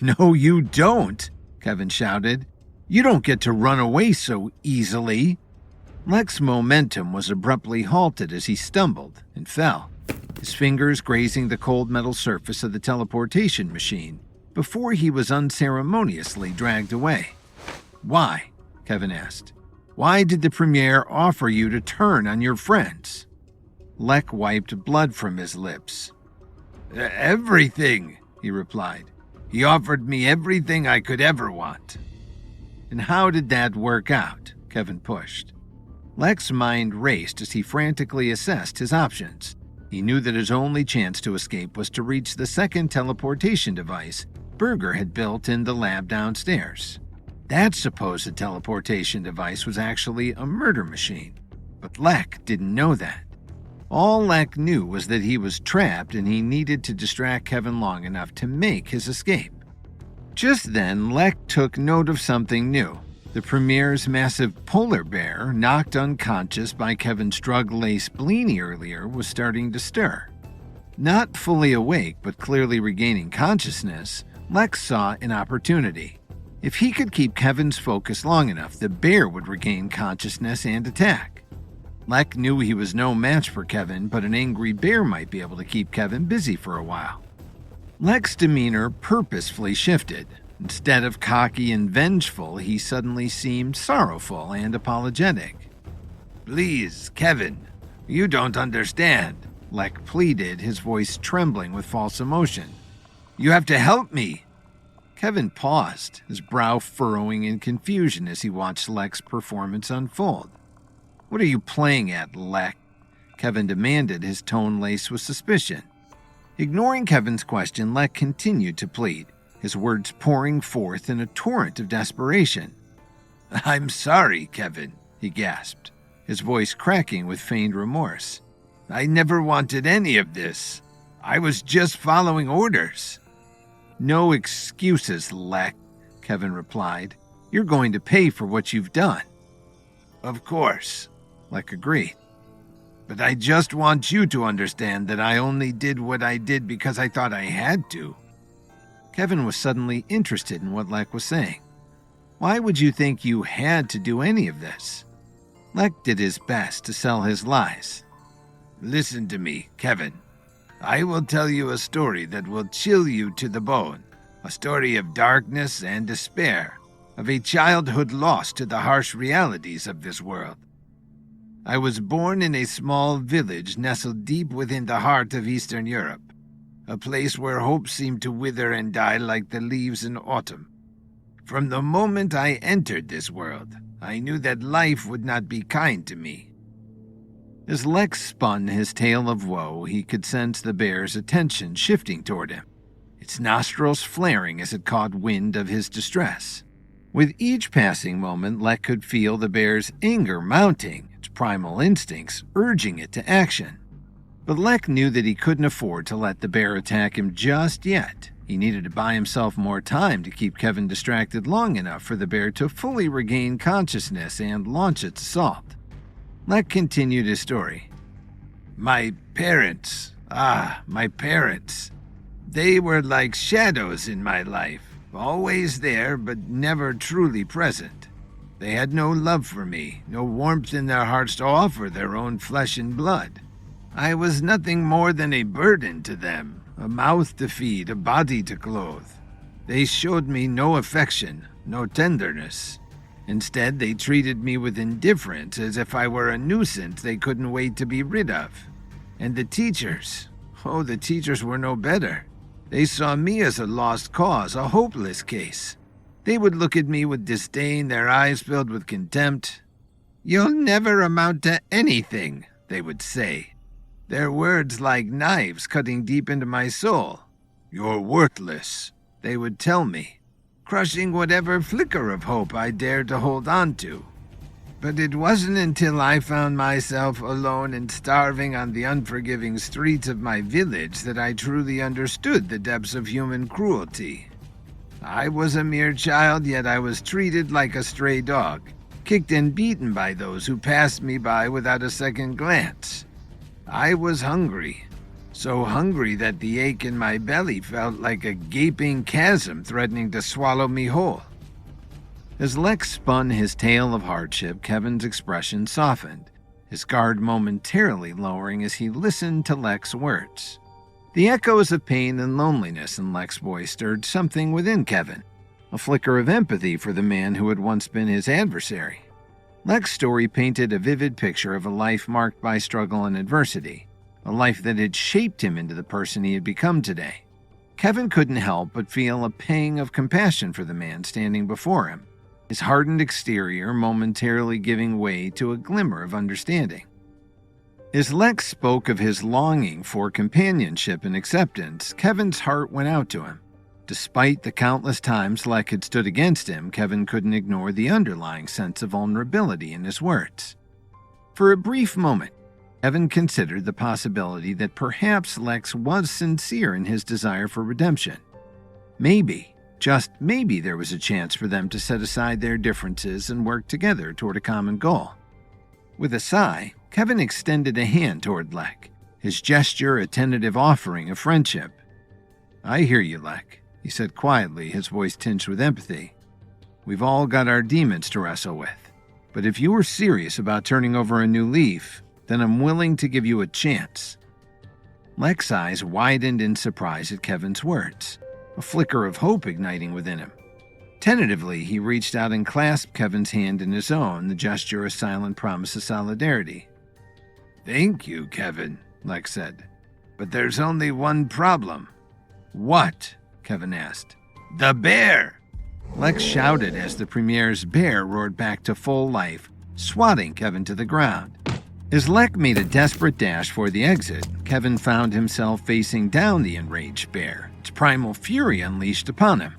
"No, you don't," Kevin shouted. "You don't get to run away so easily." Lek's momentum was abruptly halted as he stumbled and fell, his fingers grazing the cold metal surface of the teleportation machine before he was unceremoniously dragged away. "Why?" Kevin asked. "Why did the Premier offer you to turn on your friends?" Lek wiped blood from his lips. "Everything," he replied. "He offered me everything I could ever want." "And how did that work out?" Kevin pushed. Lek's mind raced as he frantically assessed his options. He knew that his only chance to escape was to reach the second teleportation device Berger had built in the lab downstairs. That supposed teleportation device was actually a murder machine, but Lek didn't know that. All Lek knew was that he was trapped and he needed to distract Kevin long enough to make his escape. Just then, Lek took note of something new. The Premier's massive polar bear, knocked unconscious by Kevin's drug-laced Bleeny earlier, was starting to stir. Not fully awake, but clearly regaining consciousness, Lex saw an opportunity. If he could keep Kevin's focus long enough, the bear would regain consciousness and attack. Lek knew he was no match for Kevin, but an angry bear might be able to keep Kevin busy for a while. Lek's demeanor purposefully shifted. Instead of cocky and vengeful, he suddenly seemed sorrowful and apologetic. "Please, Kevin, you don't understand," Lek pleaded, his voice trembling with false emotion. "You have to help me." Kevin paused, his brow furrowing in confusion as he watched Lek's performance unfold. "What are you playing at, Lek?" Kevin demanded, his tone laced with suspicion. Ignoring Kevin's question, Lek continued to plead, his words pouring forth in a torrent of desperation. "I'm sorry, Kevin," he gasped, his voice cracking with feigned remorse. "I never wanted any of this. I was just following orders." "No excuses, Lek," Kevin replied. "You're going to pay for what you've done." "Of course," Lek agreed. "But I just want you to understand that I only did what I did because I thought I had to." Kevin was suddenly interested in what Lek was saying. "Why would you think you had to do any of this?" Lek did his best to sell his lies. "Listen to me, Kevin. I will tell you a story that will chill you to the bone, a story of darkness and despair, of a childhood lost to the harsh realities of this world. I was born in a small village nestled deep within the heart of Eastern Europe, a place where hope seemed to wither and die like the leaves in autumn. From the moment I entered this world, I knew that life would not be kind to me." As Lex spun his tale of woe, he could sense the bear's attention shifting toward him, its nostrils flaring as it caught wind of his distress. With each passing moment, Lek could feel the bear's anger mounting, its primal instincts urging it to action. But Lek knew that he couldn't afford to let the bear attack him just yet. He needed to buy himself more time to keep Kevin distracted long enough for the bear to fully regain consciousness and launch its assault. Lek continued his story. My parents. They were like shadows in my life, always there but never truly present. They had no love for me, no warmth in their hearts to offer their own flesh and blood. I was nothing more than a burden to them, a mouth to feed, a body to clothe. They showed me no affection, no tenderness. Instead, they treated me with indifference, as if I were a nuisance they couldn't wait to be rid of. And the teachers were no better. They saw me as a lost cause, a hopeless case. They would look at me with disdain, their eyes filled with contempt. "You'll never amount to anything," they would say. Their words like knives cutting deep into my soul. You're worthless, they would tell me, crushing whatever flicker of hope I dared to hold on to. But it wasn't until I found myself alone and starving on the unforgiving streets of my village that I truly understood the depths of human cruelty. I was a mere child, yet I was treated like a stray dog, kicked and beaten by those who passed me by without a second glance. I was hungry, so hungry that the ache in my belly felt like a gaping chasm threatening to swallow me whole. As Lex spun his tale of hardship, Kevin's expression softened, his guard momentarily lowering as he listened to Lex's words. The echoes of pain and loneliness in Lex's voice stirred something within Kevin, a flicker of empathy for the man who had once been his adversary. Lex's story painted a vivid picture of a life marked by struggle and adversity, a life that had shaped him into the person he had become today. Kevin couldn't help but feel a pang of compassion for the man standing before him, his hardened exterior momentarily giving way to a glimmer of understanding. As Lex spoke of his longing for companionship and acceptance, Kevin's heart went out to him. Despite the countless times Lex had stood against him, Kevin couldn't ignore the underlying sense of vulnerability in his words. For a brief moment, Kevin considered the possibility that perhaps Lex was sincere in his desire for redemption. Maybe, just maybe, there was a chance for them to set aside their differences and work together toward a common goal. With a sigh, Kevin extended a hand toward Lex, his gesture a tentative offering of friendship. "I hear you, Lex," he said quietly, his voice tinged with empathy. "We've all got our demons to wrestle with. But if you were serious about turning over a new leaf, then I'm willing to give you a chance." Lex's eyes widened in surprise at Kevin's words, a flicker of hope igniting within him. Tentatively, he reached out and clasped Kevin's hand in his own, the gesture a silent promise of solidarity. "Thank you, Kevin," Lex said. "But there's only one problem." "What?" Kevin asked. "The bear!" Lex shouted as the Premier's bear roared back to full life, swatting Kevin to the ground. As Lex made a desperate dash for the exit, Kevin found himself facing down the enraged bear, its primal fury unleashed upon him.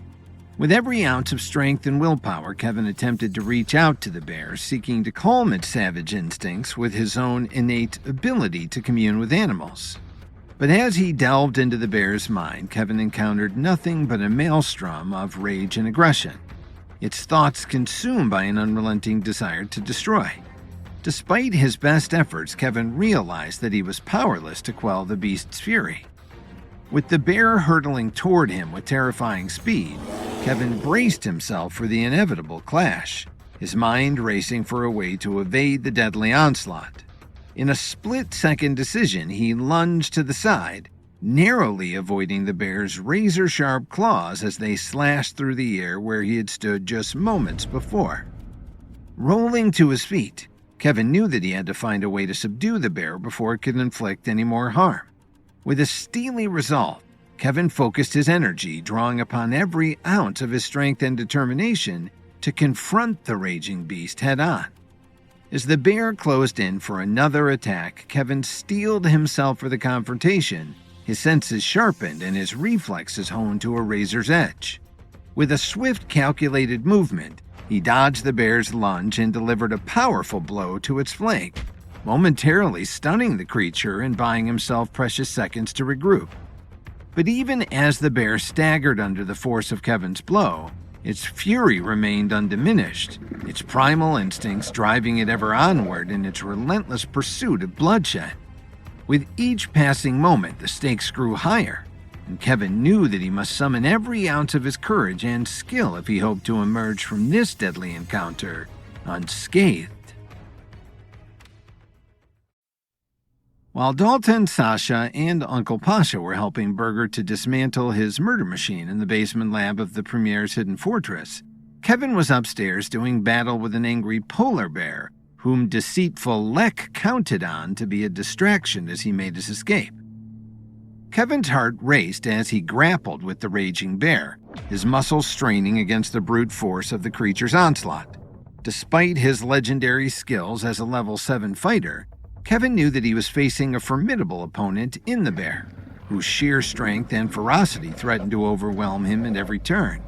With every ounce of strength and willpower, Kevin attempted to reach out to the bear, seeking to calm its savage instincts with his own innate ability to commune with animals. But as he delved into the bear's mind, Kevin encountered nothing but a maelstrom of rage and aggression, its thoughts consumed by an unrelenting desire to destroy. Despite his best efforts, Kevin realized that he was powerless to quell the beast's fury. With the bear hurtling toward him with terrifying speed, Kevin braced himself for the inevitable clash, his mind racing for a way to evade the deadly onslaught. In a split-second decision, he lunged to the side, narrowly avoiding the bear's razor-sharp claws as they slashed through the air where he had stood just moments before. Rolling to his feet, Kevin knew that he had to find a way to subdue the bear before it could inflict any more harm. With a steely resolve, Kevin focused his energy, drawing upon every ounce of his strength and determination to confront the raging beast head-on. As the bear closed in for another attack, Kevin steeled himself for the confrontation, his senses sharpened and his reflexes honed to a razor's edge. With a swift, calculated movement, he dodged the bear's lunge and delivered a powerful blow to its flank, momentarily stunning the creature and buying himself precious seconds to regroup. But even as the bear staggered under the force of Kevin's blow, its fury remained undiminished, its primal instincts driving it ever onward in its relentless pursuit of bloodshed. With each passing moment, the stakes grew higher, and Kevin knew that he must summon every ounce of his courage and skill if he hoped to emerge from this deadly encounter unscathed. While Dalton, Sasha, and Uncle Pasha were helping Berger to dismantle his murder machine in the basement lab of the Premier's hidden fortress, Kevin was upstairs doing battle with an angry polar bear, whom deceitful Lex counted on to be a distraction as he made his escape. Kevin's heart raced as he grappled with the raging bear, his muscles straining against the brute force of the creature's onslaught. Despite his legendary skills as a level 7 fighter, Kevin knew that he was facing a formidable opponent in the bear, whose sheer strength and ferocity threatened to overwhelm him at every turn.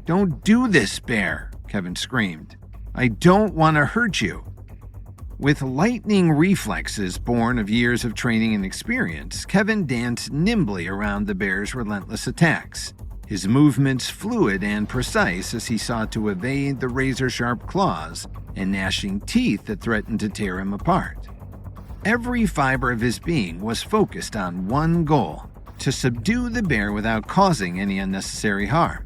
"Don't do this, bear," Kevin screamed. "I don't want to hurt you." With lightning reflexes born of years of training and experience, Kevin danced nimbly around the bear's relentless attacks, his movements fluid and precise as he sought to evade the razor-sharp claws and gnashing teeth that threatened to tear him apart. Every fiber of his being was focused on one goal: to subdue the bear without causing any unnecessary harm.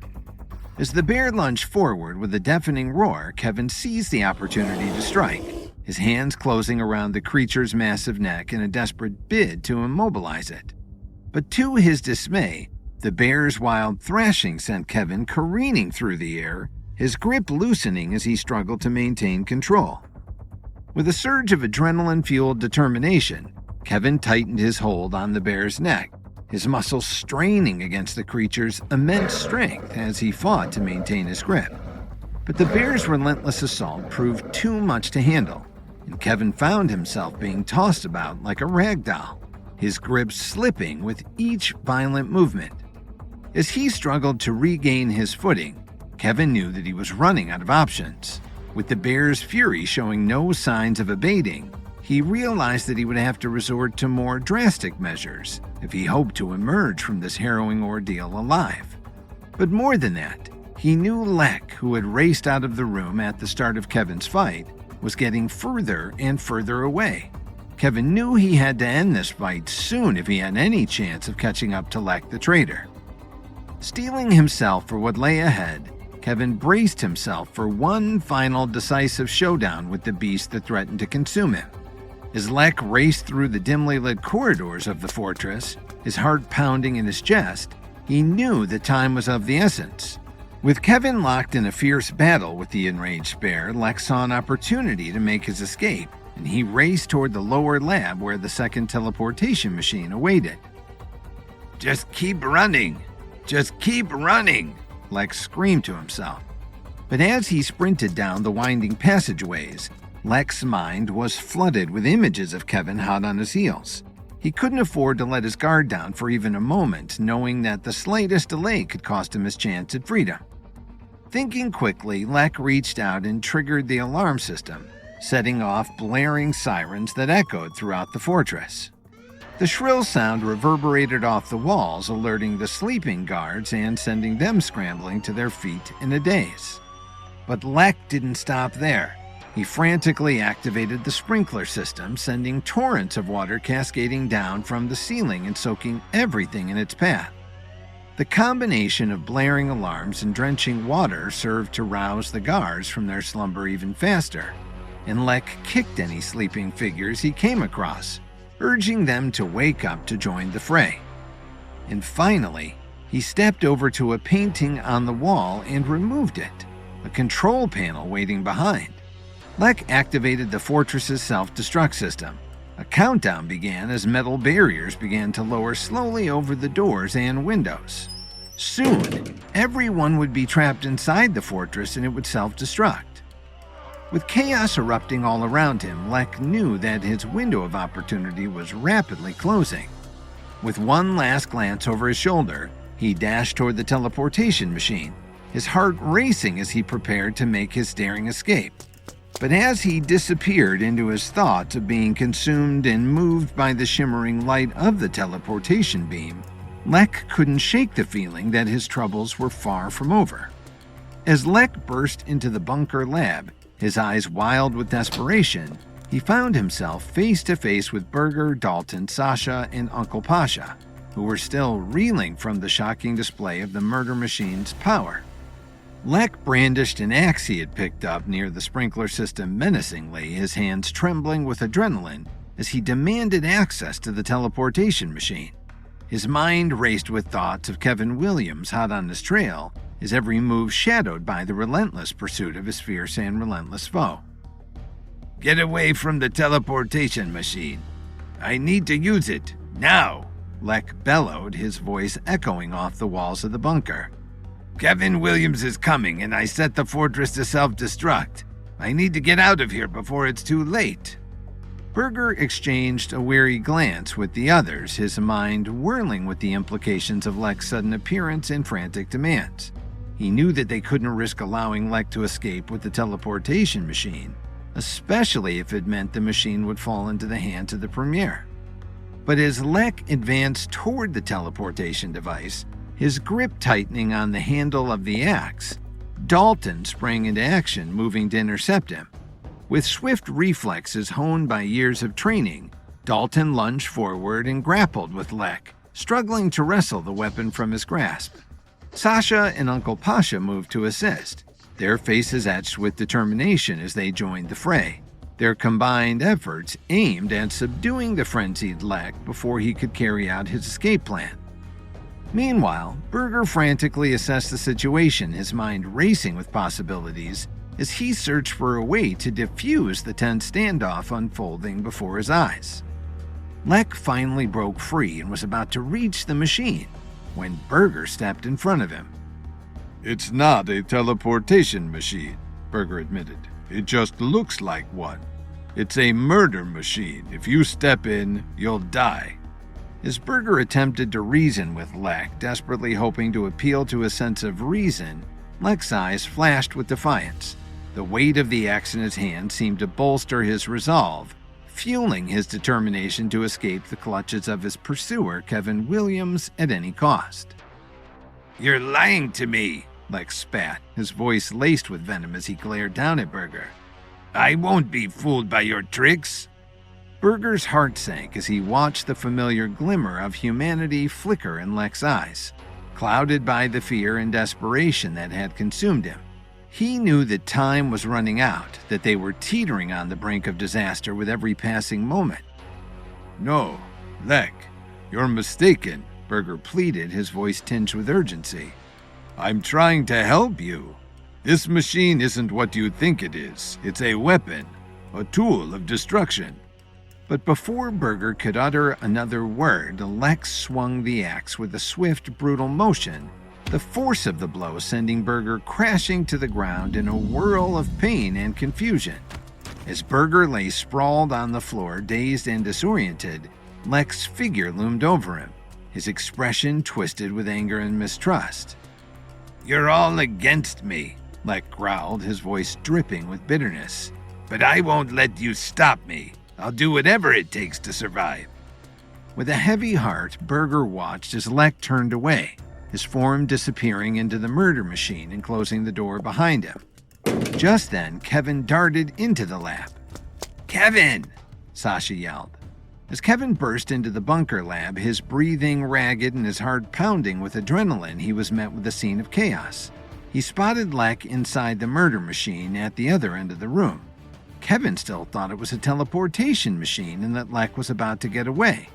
As the bear lunged forward with a deafening roar, Kevin seized the opportunity to strike, his hands closing around the creature's massive neck in a desperate bid to immobilize it. But to his dismay, the bear's wild thrashing sent Kevin careening through the air, his grip loosening as he struggled to maintain control. With a surge of adrenaline-fueled determination, Kevin tightened his hold on the bear's neck, his muscles straining against the creature's immense strength as he fought to maintain his grip. But the bear's relentless assault proved too much to handle, and Kevin found himself being tossed about like a rag doll, his grip slipping with each violent movement. As he struggled to regain his footing, Kevin knew that he was running out of options. With the bear's fury showing no signs of abating, he realized that he would have to resort to more drastic measures if he hoped to emerge from this harrowing ordeal alive. But more than that, he knew Lek, who had raced out of the room at the start of Kevin's fight, was getting further and further away. Kevin knew he had to end this fight soon if he had any chance of catching up to Lek the traitor. Steeling himself for what lay ahead, Kevin braced himself for one final decisive showdown with the beast that threatened to consume him. As Lek raced through the dimly lit corridors of the fortress, his heart pounding in his chest, he knew that time was of the essence. With Kevin locked in a fierce battle with the enraged bear, Lek saw an opportunity to make his escape, and he raced toward the lower lab where the second teleportation machine awaited. "Just keep running! Just keep running!" Lek screamed to himself. But as he sprinted down the winding passageways, Lek's mind was flooded with images of Kevin hot on his heels. He couldn't afford to let his guard down for even a moment, knowing that the slightest delay could cost him his chance at freedom. Thinking quickly, Lek reached out and triggered the alarm system, setting off blaring sirens that echoed throughout the fortress. The shrill sound reverberated off the walls, alerting the sleeping guards and sending them scrambling to their feet in a daze. But Lek didn't stop there. He frantically activated the sprinkler system, sending torrents of water cascading down from the ceiling and soaking everything in its path. The combination of blaring alarms and drenching water served to rouse the guards from their slumber even faster, and Lek kicked any sleeping figures he came across, urging them to wake up to join the fray. And finally, he stepped over to a painting on the wall and removed it, a control panel waiting behind. Lek activated the fortress's self-destruct system. A countdown began as metal barriers began to lower slowly over the doors and windows. Soon, everyone would be trapped inside the fortress and it would self-destruct. With chaos erupting all around him, Lek knew that his window of opportunity was rapidly closing. With one last glance over his shoulder, he dashed toward the teleportation machine, his heart racing as he prepared to make his daring escape. But as he disappeared into his thoughts of being consumed and moved by the shimmering light of the teleportation beam, Lek couldn't shake the feeling that his troubles were far from over. As Lek burst into the bunker lab, his eyes wild with desperation, he found himself face to face with Berger, Dalton, Sasha, and Uncle Pasha, who were still reeling from the shocking display of the murder machine's power. Lek brandished an axe he had picked up near the sprinkler system menacingly, his hands trembling with adrenaline as he demanded access to the teleportation machine. His mind raced with thoughts of Kevin Williams hot on his trail, his every move shadowed by the relentless pursuit of his fierce and relentless foe. "Get away from the teleportation machine. I need to use it, now," Lek bellowed, his voice echoing off the walls of the bunker. "Kevin Williams is coming, and I set the fortress to self-destruct. I need to get out of here before it's too late." Berger exchanged a wary glance with the others, his mind whirling with the implications of Lek's sudden appearance and frantic demands. He knew that they couldn't risk allowing Lek to escape with the teleportation machine, especially if it meant the machine would fall into the hands of the Premier. But as Lek advanced toward the teleportation device, his grip tightening on the handle of the axe, Dalton sprang into action, moving to intercept him. With swift reflexes honed by years of training, Dalton lunged forward and grappled with Lek, struggling to wrestle the weapon from his grasp. Sasha and Uncle Pasha moved to assist, their faces etched with determination as they joined the fray, their combined efforts aimed at subduing the frenzied Lek before he could carry out his escape plan. Meanwhile, Berger frantically assessed the situation, his mind racing with possibilities as he searched for a way to defuse the tense standoff unfolding before his eyes. Lek finally broke free and was about to reach the machine when Berger stepped in front of him. It's not a teleportation machine, Berger admitted. It just looks like one. It's a murder machine. If you step in, you'll die. As Berger attempted to reason with Lek, desperately hoping to appeal to his sense of reason, Lek's eyes flashed with defiance. The weight of the axe in his hand seemed to bolster his resolve, fueling his determination to escape the clutches of his pursuer, Kevin Williams, at any cost. You're lying to me, Lek spat, his voice laced with venom as he glared down at Berger. I won't be fooled by your tricks. Berger's heart sank as he watched the familiar glimmer of humanity flicker in Lek's eyes, clouded by the fear and desperation that had consumed him. He knew that time was running out, that they were teetering on the brink of disaster with every passing moment. No, Lek, you're mistaken, Berger pleaded, his voice tinged with urgency. I'm trying to help you. This machine isn't what you think it is. It's a weapon, a tool of destruction. But before Berger could utter another word, Lek swung the axe with a swift, brutal motion, the force of the blow sending Berger crashing to the ground in a whirl of pain and confusion. As Berger lay sprawled on the floor, dazed and disoriented, Lek's figure loomed over him, his expression twisted with anger and mistrust. You're all against me, Lek growled, his voice dripping with bitterness. But I won't let you stop me. I'll do whatever it takes to survive. With a heavy heart, Berger watched as Lek turned away, his form disappearing into the murder machine and closing the door behind him. Just then, Kevin darted into the lab. Kevin! Sasha yelled. As Kevin burst into the bunker lab, his breathing ragged and his heart pounding with adrenaline, he was met with a scene of chaos. He spotted Lek inside the murder machine at the other end of the room. Kevin still thought it was a teleportation machine and that Lek was about to get away.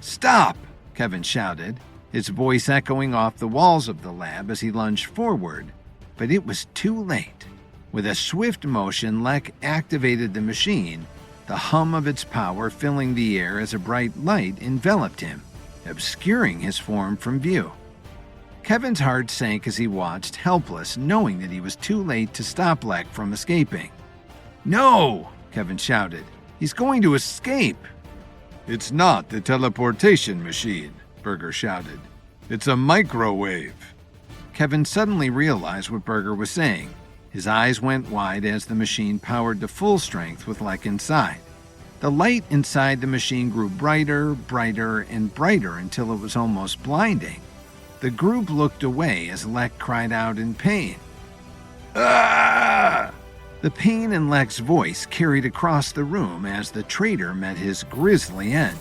Stop! Kevin shouted, his voice echoing off the walls of the lab as he lunged forward. But it was too late. With a swift motion, Lek activated the machine, the hum of its power filling the air as a bright light enveloped him, obscuring his form from view. Kevin's heart sank as he watched, helpless, knowing that he was too late to stop Lek from escaping. No! Kevin shouted. He's going to escape! It's not the teleportation machine, Berger shouted. It's a microwave. Kevin suddenly realized what Berger was saying. His eyes went wide as the machine powered to full strength with Lek inside. The light inside the machine grew brighter, brighter, and brighter until it was almost blinding. The group looked away as Lek cried out in pain. Ah! The pain in Lek's voice carried across the room as the traitor met his grisly end.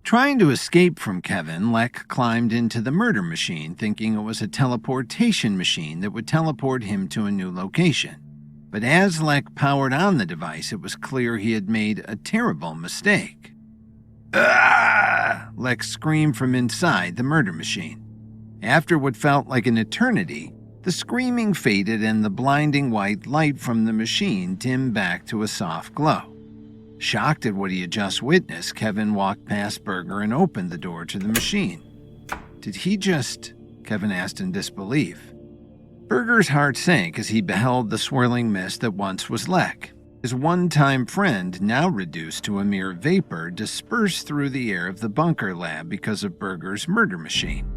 Trying to escape from Kevin, Lek climbed into the murder machine, thinking it was a teleportation machine that would teleport him to a new location. But as Lek powered on the device, it was clear he had made a terrible mistake. Ah! Lek screamed from inside the murder machine. After what felt like an eternity, the screaming faded and the blinding white light from the machine dimmed back to a soft glow. Shocked at what he had just witnessed, Kevin walked past Berger and opened the door to the machine. Did he just... Kevin asked in disbelief. Burger's heart sank as he beheld the swirling mist that once was Lek. His one-time friend, now reduced to a mere vapor, dispersed through the air of the bunker lab because of Burger's murder machine.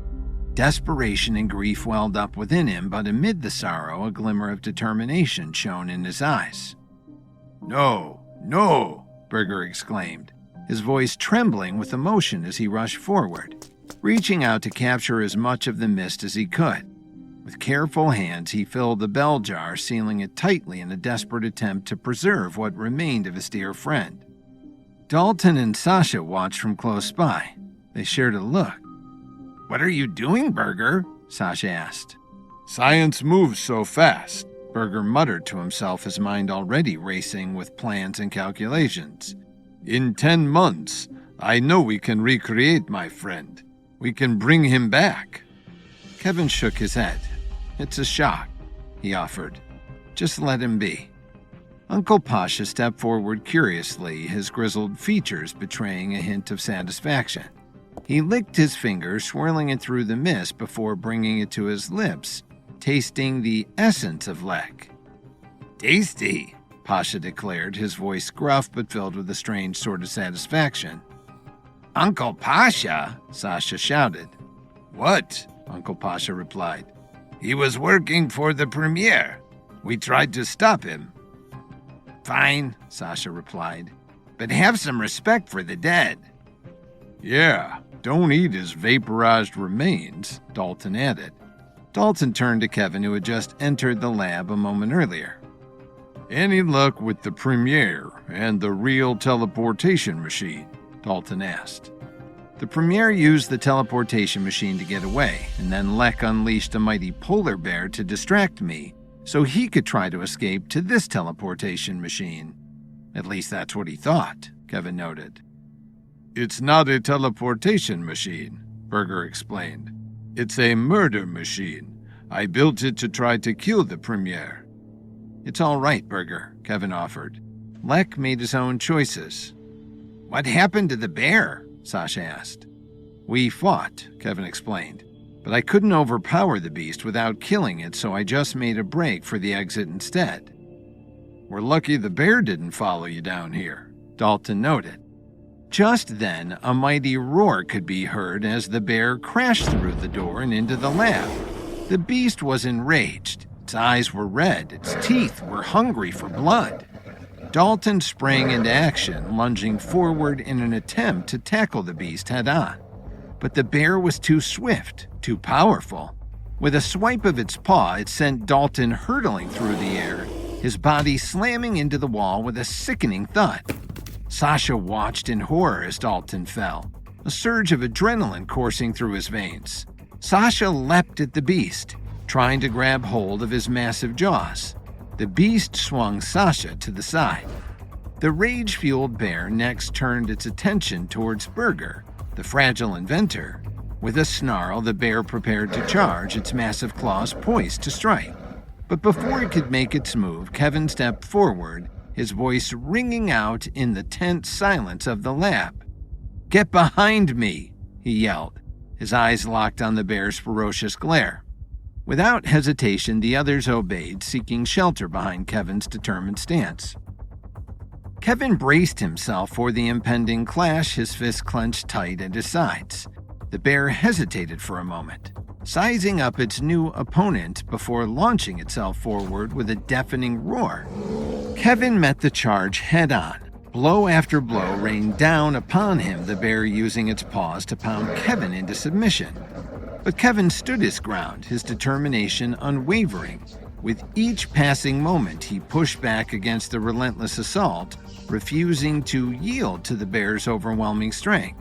Desperation and grief welled up within him, but amid the sorrow, a glimmer of determination shone in his eyes. No, no, Burger exclaimed, his voice trembling with emotion as he rushed forward, reaching out to capture as much of the mist as he could. With careful hands, he filled the bell jar, sealing it tightly in a desperate attempt to preserve what remained of his dear friend. Dalton and Sasha watched from close by. They shared a look. "What are you doing, Burger?" Sasha asked. Science moves so fast. Burger muttered to himself, his mind already racing with plans and calculations. In 10 months, I know we can recreate my friend. We can bring him back. Kevin shook his head. "It's a shock," he offered. "Just let him be." Uncle Pasha stepped forward curiously, his grizzled features betraying a hint of satisfaction. He licked his finger, swirling it through the mist before bringing it to his lips, tasting the essence of Lek. "Tasty," Pasha declared, his voice gruff but filled with a strange sort of satisfaction. "Uncle Pasha?" Sasha shouted. "What?" Uncle Pasha replied. "He was working for the Premier. We tried to stop him." "Fine," Sasha replied, "but have some respect for the dead." Yeah, don't eat his vaporized remains, Dalton added. Dalton turned to Kevin, who had just entered the lab a moment earlier. Any luck with the Premier and the real teleportation machine? Dalton asked. The Premier used the teleportation machine to get away, and then Lek unleashed a mighty polar bear to distract me, so he could try to escape to this teleportation machine. At least that's what he thought, Kevin noted. It's not a teleportation machine, Burger explained. It's a murder machine. I built it to try to kill the Premier. It's all right, Burger, Kevin offered. Lek made his own choices. What happened to the bear? Sasha asked. We fought, Kevin explained, but I couldn't overpower the beast without killing it, so I just made a break for the exit instead. We're lucky the bear didn't follow you down here, Dalton noted. Just then, a mighty roar could be heard as the bear crashed through the door and into the lab. The beast was enraged. Its eyes were red. Its teeth were hungry for blood. Dalton sprang into action, lunging forward in an attempt to tackle the beast head-on. But the bear was too swift, too powerful. With a swipe of its paw, it sent Dalton hurtling through the air, his body slamming into the wall with a sickening thud. Sasha watched in horror as Dalton fell, a surge of adrenaline coursing through his veins. Sasha leapt at the beast, trying to grab hold of his massive jaws. The beast swung Sasha to the side. The rage-fueled bear next turned its attention towards Burger, the fragile inventor. With a snarl, the bear prepared to charge, its massive claws poised to strike. But before it could make its move, Kevin stepped forward, his voice ringing out in the tense silence of the lab. "Get behind me!" he yelled, his eyes locked on the bear's ferocious glare. Without hesitation, the others obeyed, seeking shelter behind Kevin's determined stance. Kevin braced himself for the impending clash, his fists clenched tight at his sides. The bear hesitated for a moment, sizing up its new opponent before launching itself forward with a deafening roar. Kevin met the charge head-on. Blow after blow rained down upon him, the bear using its paws to pound Kevin into submission. But Kevin stood his ground, his determination unwavering. With each passing moment, he pushed back against the relentless assault, refusing to yield to the bear's overwhelming strength.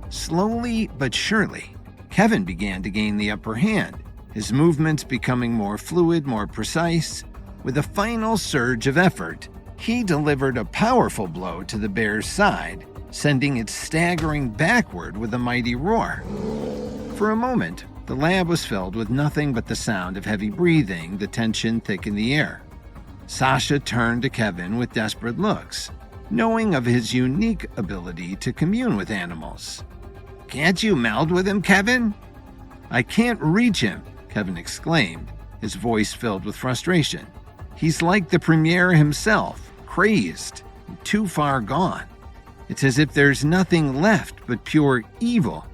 Slowly but surely, Kevin began to gain the upper hand, his movements becoming more fluid, more precise. With a final surge of effort, he delivered a powerful blow to the bear's side, sending it staggering backward with a mighty roar. For a moment, the lab was filled with nothing but the sound of heavy breathing, the tension thick in the air. Sasha turned to Kevin with desperate looks, knowing of his unique ability to commune with animals. "Can't you meld with him, Kevin?" "I can't reach him," Kevin exclaimed, his voice filled with frustration. "He's like the Premier himself, crazed, and too far gone. It's as if there's nothing left but pure evil."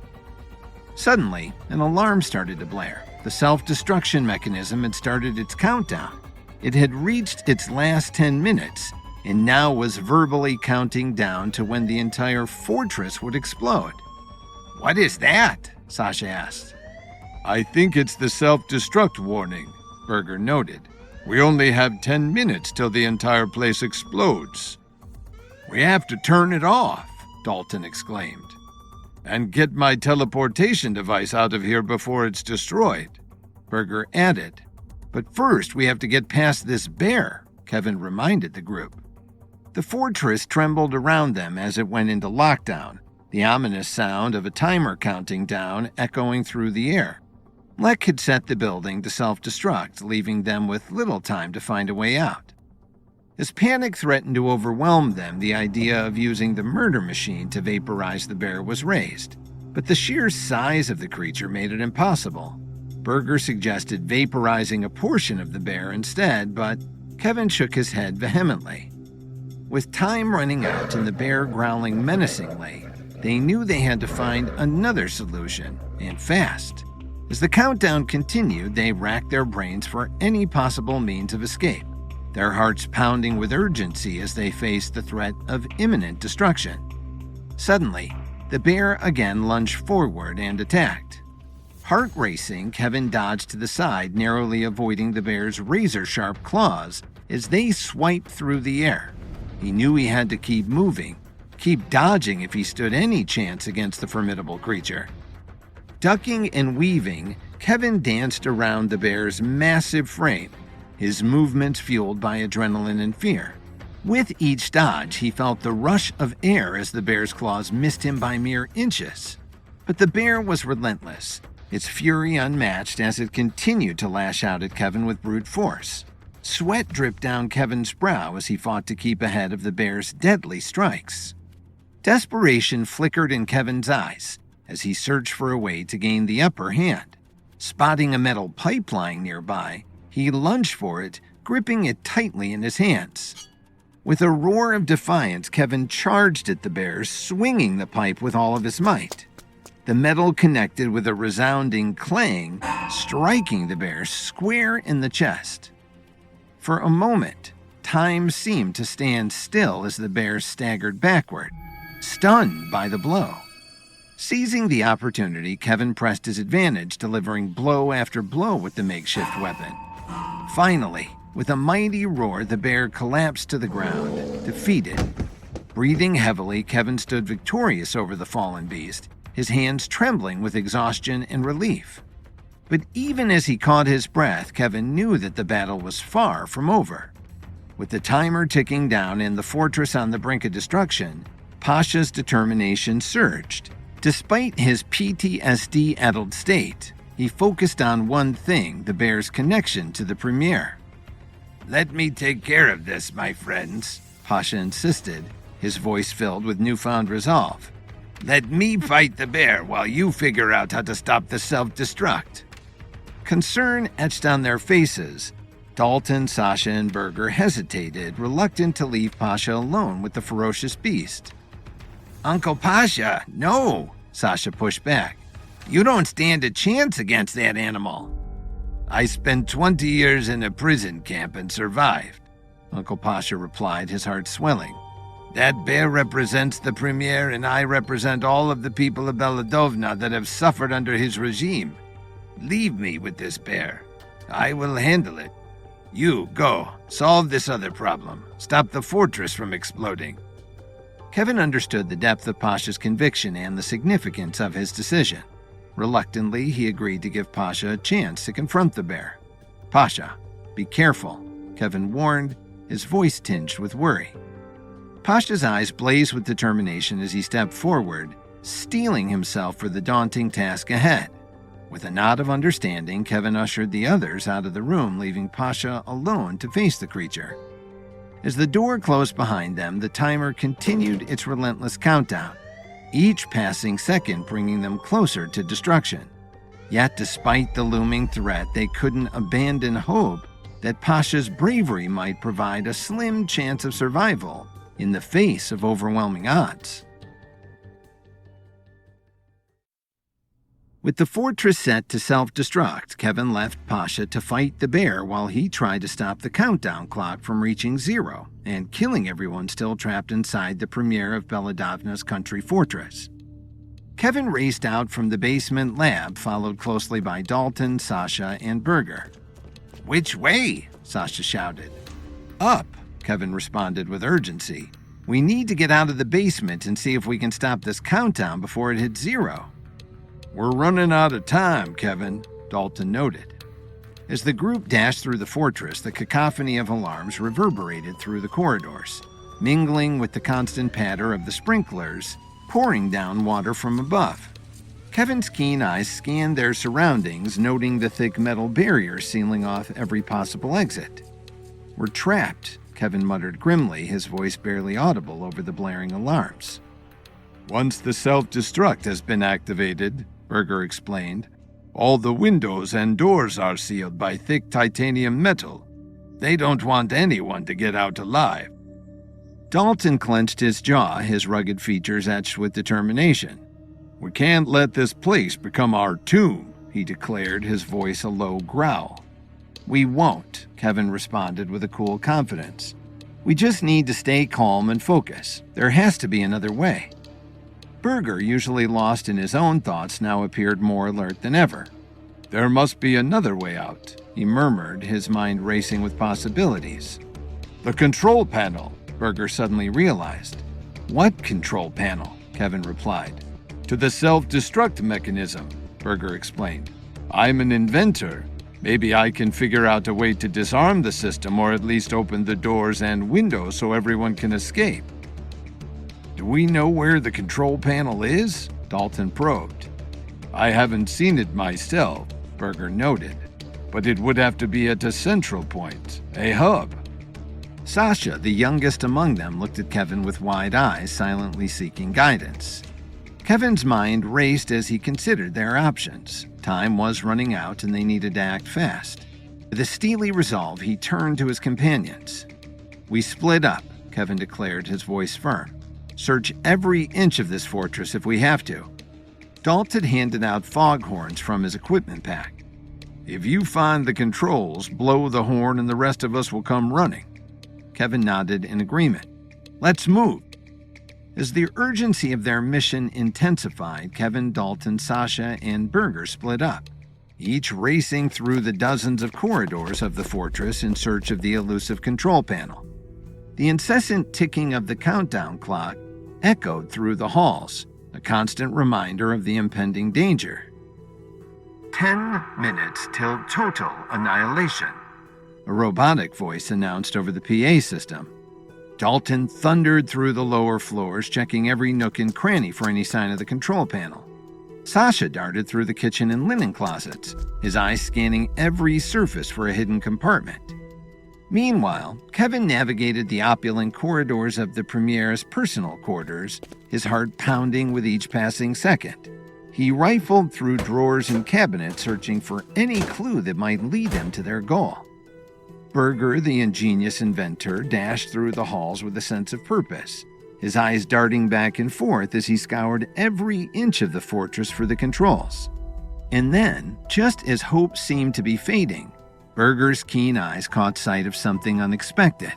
Suddenly, an alarm started to blare. The self-destruction mechanism had started its countdown. It had reached its last 10 minutes and now was verbally counting down to when the entire fortress would explode. "What is that?" Sasha asked. "I think it's the self-destruct warning," Berger noted. "We only have 10 minutes till the entire place explodes." "We have to turn it off," Dalton exclaimed. "And get my teleportation device out of here before it's destroyed," Berger added. "But first we have to get past this bear," Kevin reminded the group. The fortress trembled around them as it went into lockdown, the ominous sound of a timer counting down echoing through the air. Lek had set the building to self-destruct, leaving them with little time to find a way out. As panic threatened to overwhelm them, the idea of using the murder machine to vaporize the bear was raised, but the sheer size of the creature made it impossible. Berger suggested vaporizing a portion of the bear instead, but Kevin shook his head vehemently. With time running out and the bear growling menacingly, they knew they had to find another solution, and fast. As the countdown continued, they racked their brains for any possible means of escape, their hearts pounding with urgency as they faced the threat of imminent destruction. Suddenly, the bear again lunged forward and attacked. Heart racing, Kevin dodged to the side, narrowly avoiding the bear's razor-sharp claws as they swiped through the air. He knew he had to keep moving, keep dodging if he stood any chance against the formidable creature. Ducking and weaving, Kevin danced around the bear's massive frame, his movements fueled by adrenaline and fear. With each dodge, he felt the rush of air as the bear's claws missed him by mere inches. But the bear was relentless, its fury unmatched as it continued to lash out at Kevin with brute force. Sweat dripped down Kevin's brow as he fought to keep ahead of the bear's deadly strikes. Desperation flickered in Kevin's eyes as he searched for a way to gain the upper hand. Spotting a metal pipe lying nearby, he lunged for it, gripping it tightly in his hands. With a roar of defiance, Kevin charged at the bear, swinging the pipe with all of his might. The metal connected with a resounding clang, striking the bear square in the chest. For a moment, time seemed to stand still as the bear staggered backward, stunned by the blow. Seizing the opportunity, Kevin pressed his advantage, delivering blow after blow with the makeshift weapon. Finally, with a mighty roar, the bear collapsed to the ground, defeated. Breathing heavily, Kevin stood victorious over the fallen beast, his hands trembling with exhaustion and relief. But even as he caught his breath, Kevin knew that the battle was far from over. With the timer ticking down and the fortress on the brink of destruction, Pasha's determination surged. Despite his PTSD-addled state, he focused on one thing: the bear's connection to the Premier. "Let me take care of this, my friends," Pasha insisted, his voice filled with newfound resolve. "Let me fight the bear while you figure out how to stop the self-destruct." Concern etched on their faces. Dalton, Sasha, and Berger hesitated, reluctant to leave Pasha alone with the ferocious beast. "Uncle Pasha, no," Sasha pushed back. "You don't stand a chance against that animal." "I spent 20 years in a prison camp and survived," Uncle Pasha replied, his heart swelling. "That bear represents the Premier, and I represent all of the people of Belladovna that have suffered under his regime. Leave me with this bear. I will handle it. You, go. Solve this other problem. Stop the fortress from exploding." Kevin understood the depth of Pasha's conviction and the significance of his decision. Reluctantly, he agreed to give Pasha a chance to confront the bear. "Pasha, be careful," Kevin warned, his voice tinged with worry. Pasha's eyes blazed with determination as he stepped forward, steeling himself for the daunting task ahead. With a nod of understanding, Kevin ushered the others out of the room, leaving Pasha alone to face the creature. As the door closed behind them, the timer continued its relentless countdown, each passing second bringing them closer to destruction. Yet, despite the looming threat, they couldn't abandon hope that Pasha's bravery might provide a slim chance of survival in the face of overwhelming odds. With the fortress set to self-destruct, Kevin left Pasha to fight the bear while he tried to stop the countdown clock from reaching 0 and killing everyone still trapped inside the premier of Belladovna's country fortress. Kevin raced out from the basement lab, followed closely by Dalton, Sasha, and Berger. Which way? Sasha shouted. Up, Kevin responded with urgency. We need to get out of the basement and see if we can stop this countdown before it hits 0. We're running out of time, Kevin, Dalton noted. As the group dashed through the fortress, the cacophony of alarms reverberated through the corridors, mingling with the constant patter of the sprinklers pouring down water from above. Kevin's keen eyes scanned their surroundings, noting the thick metal barrier sealing off every possible exit. We're trapped, Kevin muttered grimly, his voice barely audible over the blaring alarms. Once the self-destruct has been activated, Berger explained, all the windows and doors are sealed by thick titanium metal. They don't want anyone to get out alive. Dalton clenched his jaw, his rugged features etched with determination. We can't let this place become our tomb, he declared, his voice a low growl. We won't, Kevin responded with a cool confidence. We just need to stay calm and focus. There has to be another way. Berger, usually lost in his own thoughts, now appeared more alert than ever. There must be another way out, he murmured, his mind racing with possibilities. The control panel, Berger suddenly realized. What control panel? Kevin replied. To the self-destruct mechanism, Berger explained. I'm an inventor. Maybe I can figure out a way to disarm the system or at least open the doors and windows so everyone can escape. Do we know where the control panel is? Dalton probed. I haven't seen it myself, Berger noted, but it would have to be at a central point, a hub. Sasha, the youngest among them, looked at Kevin with wide eyes, silently seeking guidance. Kevin's mind raced as he considered their options. Time was running out and they needed to act fast. With a steely resolve, he turned to his companions. We split up, Kevin declared, his voice firm. Search every inch of this fortress if we have to. Dalton handed out foghorns from his equipment pack. If you find the controls, blow the horn and the rest of us will come running. Kevin nodded in agreement. Let's move. As the urgency of their mission intensified, Kevin, Dalton, Sasha, and Berger split up, each racing through the dozens of corridors of the fortress in search of the elusive control panel. The incessant ticking of the countdown clock echoed through the halls, a constant reminder of the impending danger. 10 minutes till total annihilation, a robotic voice announced over the PA system. Dalton thundered through the lower floors, checking every nook and cranny for any sign of the control panel. Sasha darted through the kitchen and linen closets, his eyes scanning every surface for a hidden compartment. Meanwhile, Kevin navigated the opulent corridors of the Premier's personal quarters, his heart pounding with each passing second. He rifled through drawers and cabinets, searching for any clue that might lead them to their goal. Berger, the ingenious inventor, dashed through the halls with a sense of purpose, his eyes darting back and forth as he scoured every inch of the fortress for the controls. And then, just as hope seemed to be fading, Berger's keen eyes caught sight of something unexpected.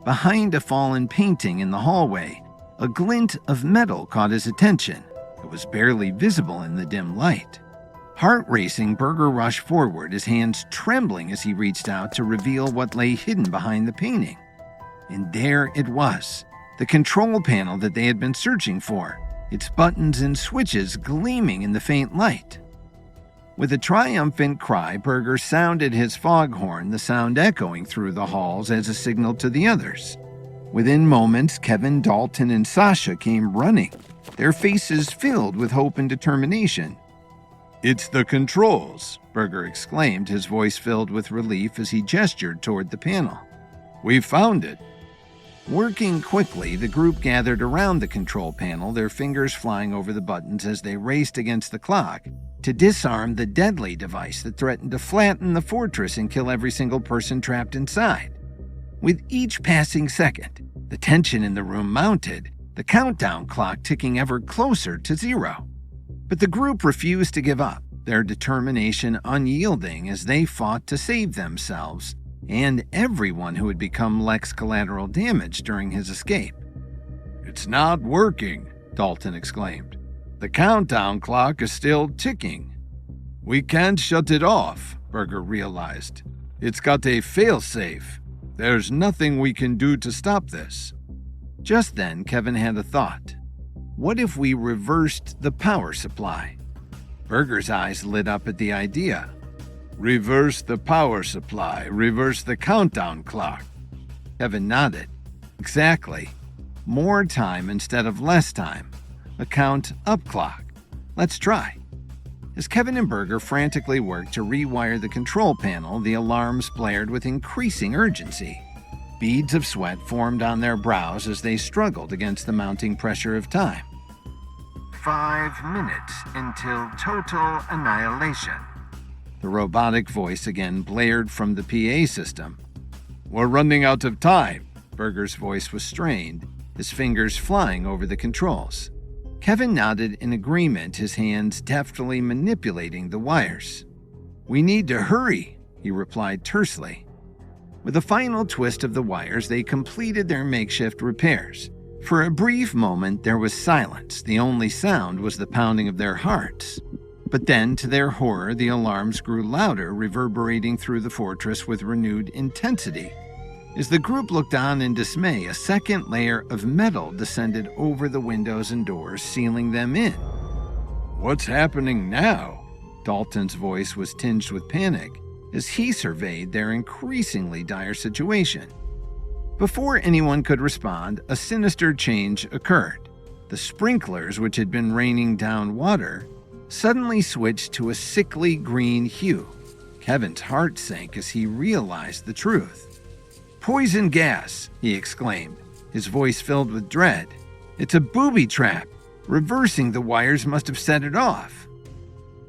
Behind a fallen painting in the hallway, a glint of metal caught his attention. It was barely visible in the dim light. Heart racing, Berger rushed forward, his hands trembling as he reached out to reveal what lay hidden behind the painting. And there it was, the control panel that they had been searching for, its buttons and switches gleaming in the faint light. With a triumphant cry, Berger sounded his foghorn, the sound echoing through the halls as a signal to the others. Within moments, Kevin, Dalton, and Sasha came running, their faces filled with hope and determination. It's the controls, Berger exclaimed, his voice filled with relief as he gestured toward the panel. We found it. Working quickly, the group gathered around the control panel, their fingers flying over the buttons as they raced against the clock, to disarm the deadly device that threatened to flatten the fortress and kill every single person trapped inside. With each passing second, the tension in the room mounted, the countdown clock ticking ever closer to 0. But the group refused to give up, their determination unyielding as they fought to save themselves and everyone who had become Lex's collateral damage during his escape. "It's not working," Dalton exclaimed. "The countdown clock is still ticking." "We can't shut it off," Berger realized. "It's got a failsafe. There's nothing we can do to stop this." Just then, Kevin had a thought. What if we reversed the power supply? Berger's eyes lit up at the idea. "Reverse the power supply, reverse the countdown clock." Kevin nodded. Exactly. More time instead of less time. A count-up clock. Let's try. As Kevin and Berger frantically worked to rewire the control panel, the alarms blared with increasing urgency. Beads of sweat formed on their brows as they struggled against the mounting pressure of time. 5 minutes until total annihilation. The robotic voice again blared from the PA system. "We're running out of time." Berger's voice was strained, his fingers flying over the controls. Kevin nodded in agreement, his hands deftly manipulating the wires. "We need to hurry," he replied tersely. With a final twist of the wires, they completed their makeshift repairs. For a brief moment, there was silence. The only sound was the pounding of their hearts. But then, to their horror, the alarms grew louder, reverberating through the fortress with renewed intensity. As the group looked on in dismay, a second layer of metal descended over the windows and doors, sealing them in. "What's happening now?" Dalton's voice was tinged with panic as he surveyed their increasingly dire situation. Before anyone could respond, a sinister change occurred. The sprinklers, which had been raining down water, suddenly switched to a sickly green hue. Kevin's heart sank as he realized the truth. "Poison gas!" he exclaimed, his voice filled with dread. "It's a booby trap. Reversing the wires must have set it off."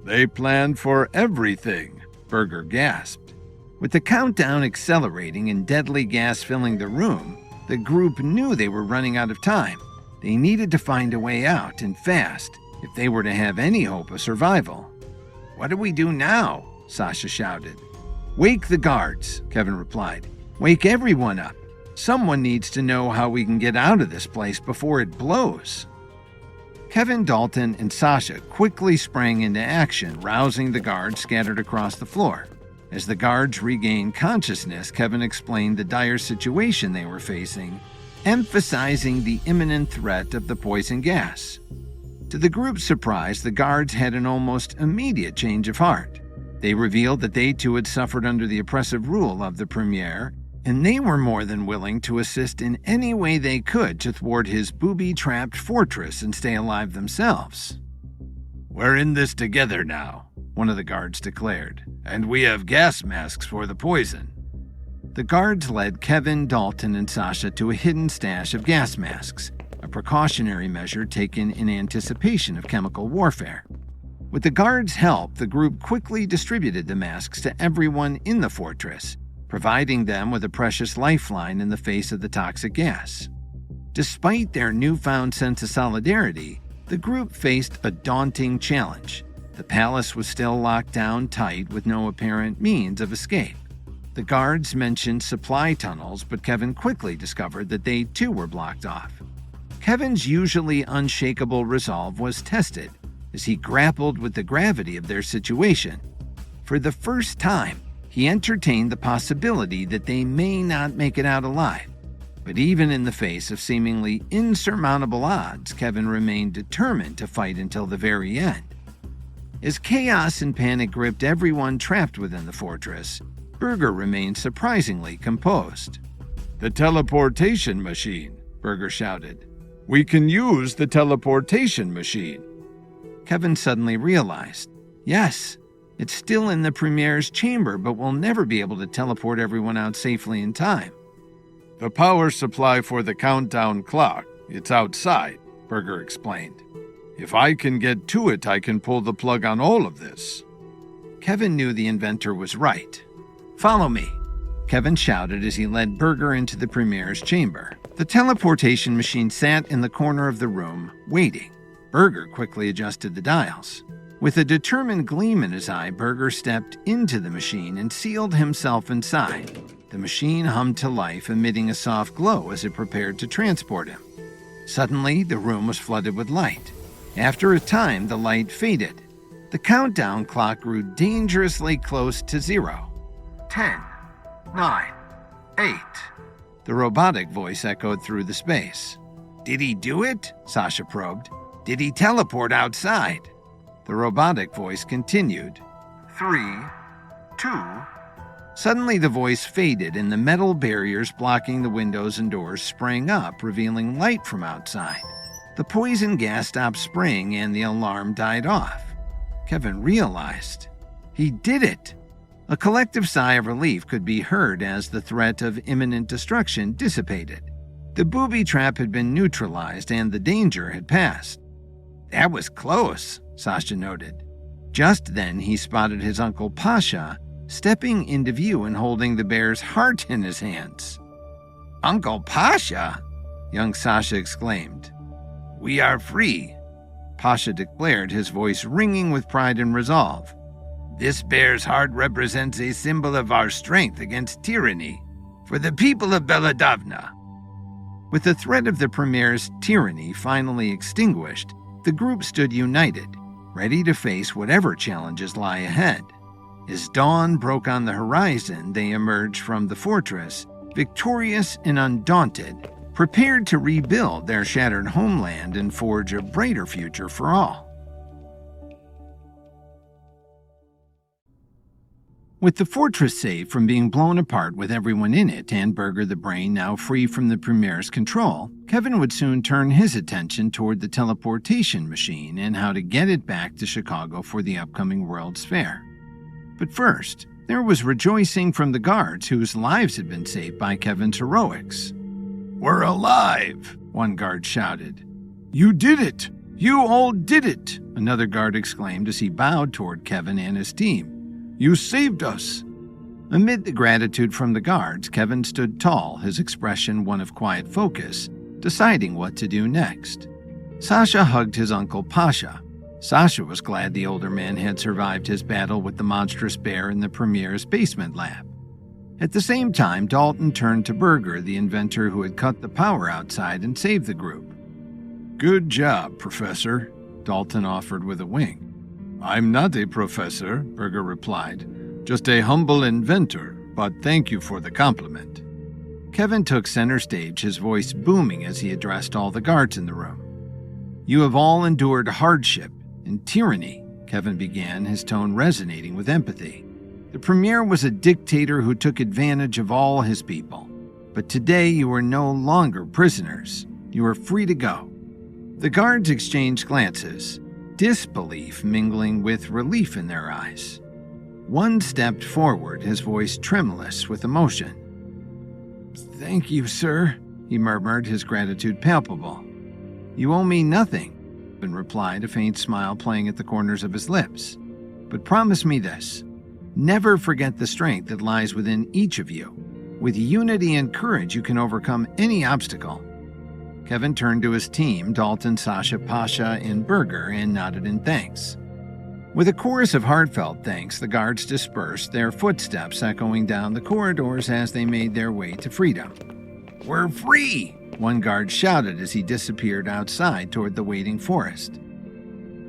"They planned for everything," Berger gasped. With the countdown accelerating and deadly gas filling the room, the group knew they were running out of time. They needed to find a way out, and fast, if they were to have any hope of survival. "What do we do now?" Sasha shouted. "Wake the guards," Kevin replied. "Wake everyone up. Someone needs to know how we can get out of this place before it blows." Kevin, Dalton, and Sasha quickly sprang into action, rousing the guards scattered across the floor. As the guards regained consciousness, Kevin explained the dire situation they were facing, emphasizing the imminent threat of the poison gas. To the group's surprise, the guards had an almost immediate change of heart. They revealed that they too had suffered under the oppressive rule of the Premier, and they were more than willing to assist in any way they could to thwart his booby-trapped fortress and stay alive themselves. "We're in this together now," one of the guards declared, "and we have gas masks for the poison." The guards led Kevin, Dalton, and Sasha to a hidden stash of gas masks, a precautionary measure taken in anticipation of chemical warfare. With the guards' help, the group quickly distributed the masks to everyone in the fortress, providing them with a precious lifeline in the face of the toxic gas. Despite their newfound sense of solidarity, the group faced a daunting challenge. The palace was still locked down tight with no apparent means of escape. The guards mentioned supply tunnels, but Kevin quickly discovered that they too were blocked off. Kevin's usually unshakable resolve was tested as he grappled with the gravity of their situation. For the first time, he entertained the possibility that they may not make it out alive. But even in the face of seemingly insurmountable odds, Kevin remained determined to fight until the very end. As chaos and panic gripped everyone trapped within the fortress, Berger remained surprisingly composed. "The teleportation machine," Berger shouted. "We can use the teleportation machine." Kevin suddenly realized, yes, it's still in the Premier's chamber, but we'll never be able to teleport everyone out safely in time. "The power supply for the countdown clock, it's outside," Berger explained. If I can get to it, I can pull the plug on all of this. Kevin knew the inventor was right. "Follow me," Kevin shouted as he led Burger into the Premier's chamber. The teleportation machine sat in the corner of the room, waiting. Burger quickly adjusted the dials. With a determined gleam in his eye, Burger stepped into the machine and sealed himself inside. The machine hummed to life, emitting a soft glow as it prepared to transport him. Suddenly, the room was flooded with light. After a time, the light faded. The countdown clock grew dangerously close to 0. 10, 9, 8. The robotic voice echoed through the space. "Did he do it?" Sasha probed. "Did he teleport outside?" The robotic voice continued. 3, 2. Suddenly the voice faded and the metal barriers blocking the windows and doors sprang up, revealing light from outside. The poison gas stopped spraying and the alarm died off. Kevin realized he did it. A collective sigh of relief could be heard as the threat of imminent destruction dissipated. The booby trap had been neutralized and the danger had passed. "That was close," Sasha noted. Just then he spotted his Uncle Pasha stepping into view and holding the bear's heart in his hands. "Uncle Pasha!" young Sasha exclaimed. "We are free," Pasha declared, his voice ringing with pride and resolve. "This bear's heart represents a symbol of our strength against tyranny for the people of Belladavna." With the threat of the Premier's tyranny finally extinguished, the group stood united, ready to face whatever challenges lie ahead. As dawn broke on the horizon, they emerged from the fortress, victorious and undaunted, prepared to rebuild their shattered homeland and forge a brighter future for all. With the fortress safe from being blown apart with everyone in it and Burger the Brain now free from the Premier's control, Kevin would soon turn his attention toward the teleportation machine and how to get it back to Chicago for the upcoming World's Fair. But first, there was rejoicing from the guards whose lives had been saved by Kevin's heroics. "We're alive!" one guard shouted. "You did it! You all did it!" Another guard exclaimed as he bowed toward Kevin and his team. "You saved us!" Amid the gratitude from the guards, Kevin stood tall, his expression one of quiet focus, deciding what to do next. Sasha hugged his Uncle Pasha. Sasha was glad the older man had survived his battle with the monstrous bear in the Premier's basement lab. At the same time, Dalton turned to Burger, the inventor who had cut the power outside and saved the group. "Good job, Professor," Dalton offered with a wink. "I'm not a professor," Burger replied. "Just a humble inventor, but thank you for the compliment." Kevin took center stage, his voice booming as he addressed all the guards in the room. "You have all endured hardship and tyranny," Kevin began, his tone resonating with empathy. "The Premier was a dictator who took advantage of all his people. But today you are no longer prisoners. You are free to go." The guards exchanged glances, disbelief mingling with relief in their eyes. One stepped forward, his voice tremulous with emotion. "Thank you, sir," he murmured, his gratitude palpable. "You owe me nothing," Ben replied, a faint smile playing at the corners of his lips. "But promise me this. Never forget the strength that lies within each of you. With unity and courage, you can overcome any obstacle." Kevin turned to his team, Dalton, Sasha, Pasha, and Burger, and nodded in thanks. With a chorus of heartfelt thanks, the guards dispersed, their footsteps echoing down the corridors as they made their way to freedom. "We're free!" one guard shouted as he disappeared outside toward the waiting forest.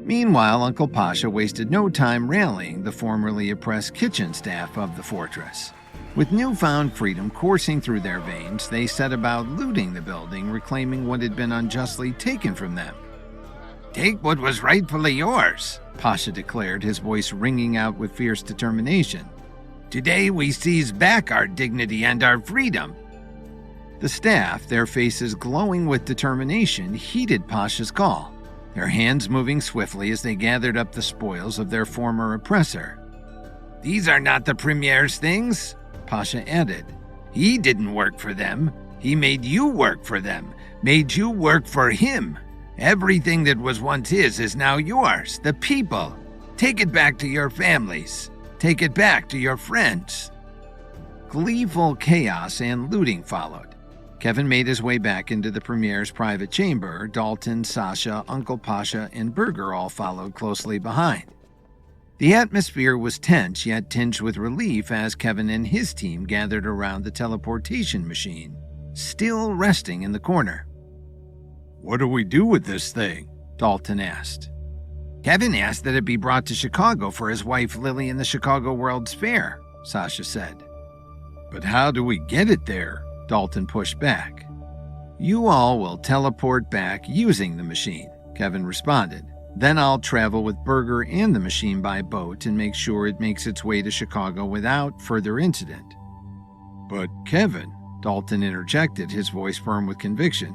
Meanwhile, Uncle Pasha wasted no time rallying the formerly oppressed kitchen staff of the fortress. With newfound freedom coursing through their veins, they set about looting the building, reclaiming what had been unjustly taken from them. "Take what was rightfully yours," Pasha declared, his voice ringing out with fierce determination. "Today we seize back our dignity and our freedom." The staff, their faces glowing with determination, heeded Pasha's call, their hands moving swiftly as they gathered up the spoils of their former oppressor. "These are not the Premier's things," Pasha added. "He didn't work for them. He made you work for them, made you work for him. Everything that was once his is now yours. The people. Take it back to your families. Take it back to your friends. Gleeful chaos and looting followed. Kevin made his way back into the Premier's private chamber. Dalton, Sasha, Uncle Pasha, and Berger all followed closely behind. The atmosphere was tense yet tinged with relief as Kevin and his team gathered around the teleportation machine, still resting in the corner. "What do we do with this thing?" Dalton asked. Kevin asked that it be brought to Chicago for his wife Lily in the Chicago World's Fair, Sasha said. "But how do we get it there?" Dalton pushed back. "You all will teleport back using the machine," Kevin responded. "Then I'll travel with Berger and the machine by boat and make sure it makes its way to Chicago without further incident." "But Kevin," Dalton interjected, his voice firm with conviction.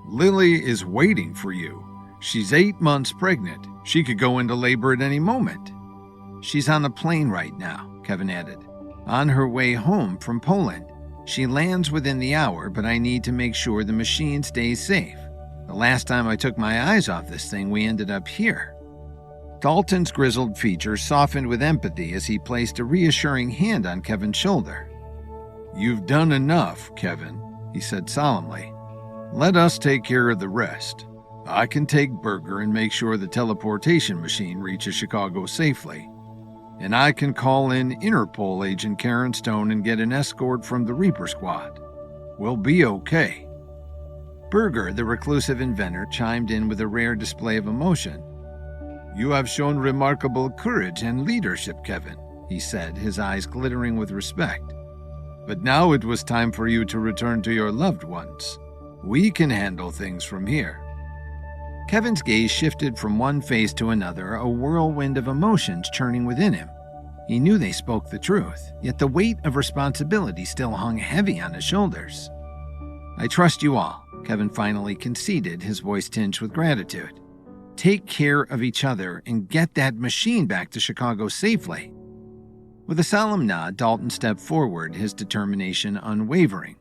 "Lily is waiting for you. She's 8 months pregnant. She could go into labor at any moment." "She's on a plane right now," Kevin added. "On her way home from Poland. She lands within the hour, but I need to make sure the machine stays safe. The last time I took my eyes off this thing, we ended up here." Dalton's grizzled features softened with empathy as he placed a reassuring hand on Kevin's shoulder. "You've done enough, Kevin," he said solemnly. "Let us take care of the rest. I can take Berger and make sure the teleportation machine reaches Chicago safely. And I can call in Interpol agent Karen Stone and get an escort from the Reaper Squad. We'll be okay." Berger, the reclusive inventor, chimed in with a rare display of emotion. "You have shown remarkable courage and leadership, Kevin," he said, his eyes glittering with respect. "But now it was time for you to return to your loved ones. We can handle things from here." Kevin's gaze shifted from one face to another, a whirlwind of emotions churning within him. He knew they spoke the truth, yet the weight of responsibility still hung heavy on his shoulders. "I trust you all," Kevin finally conceded, his voice tinged with gratitude. "Take care of each other and get that machine back to Chicago safely." With a solemn nod, Dalton stepped forward, his determination unwavering.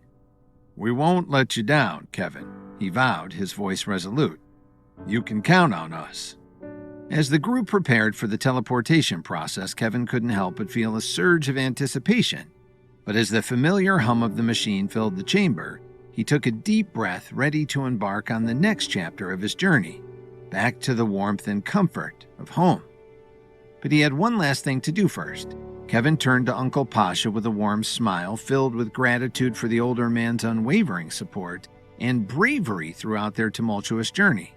"We won't let you down, Kevin," he vowed, his voice resolute. "You can count on us." As the group prepared for the teleportation process, Kevin couldn't help but feel a surge of anticipation. But as the familiar hum of the machine filled the chamber, he took a deep breath, ready to embark on the next chapter of his journey, back to the warmth and comfort of home. But he had one last thing to do first. Kevin turned to Uncle Pasha with a warm smile filled with gratitude for the older man's unwavering support and bravery throughout their tumultuous journey.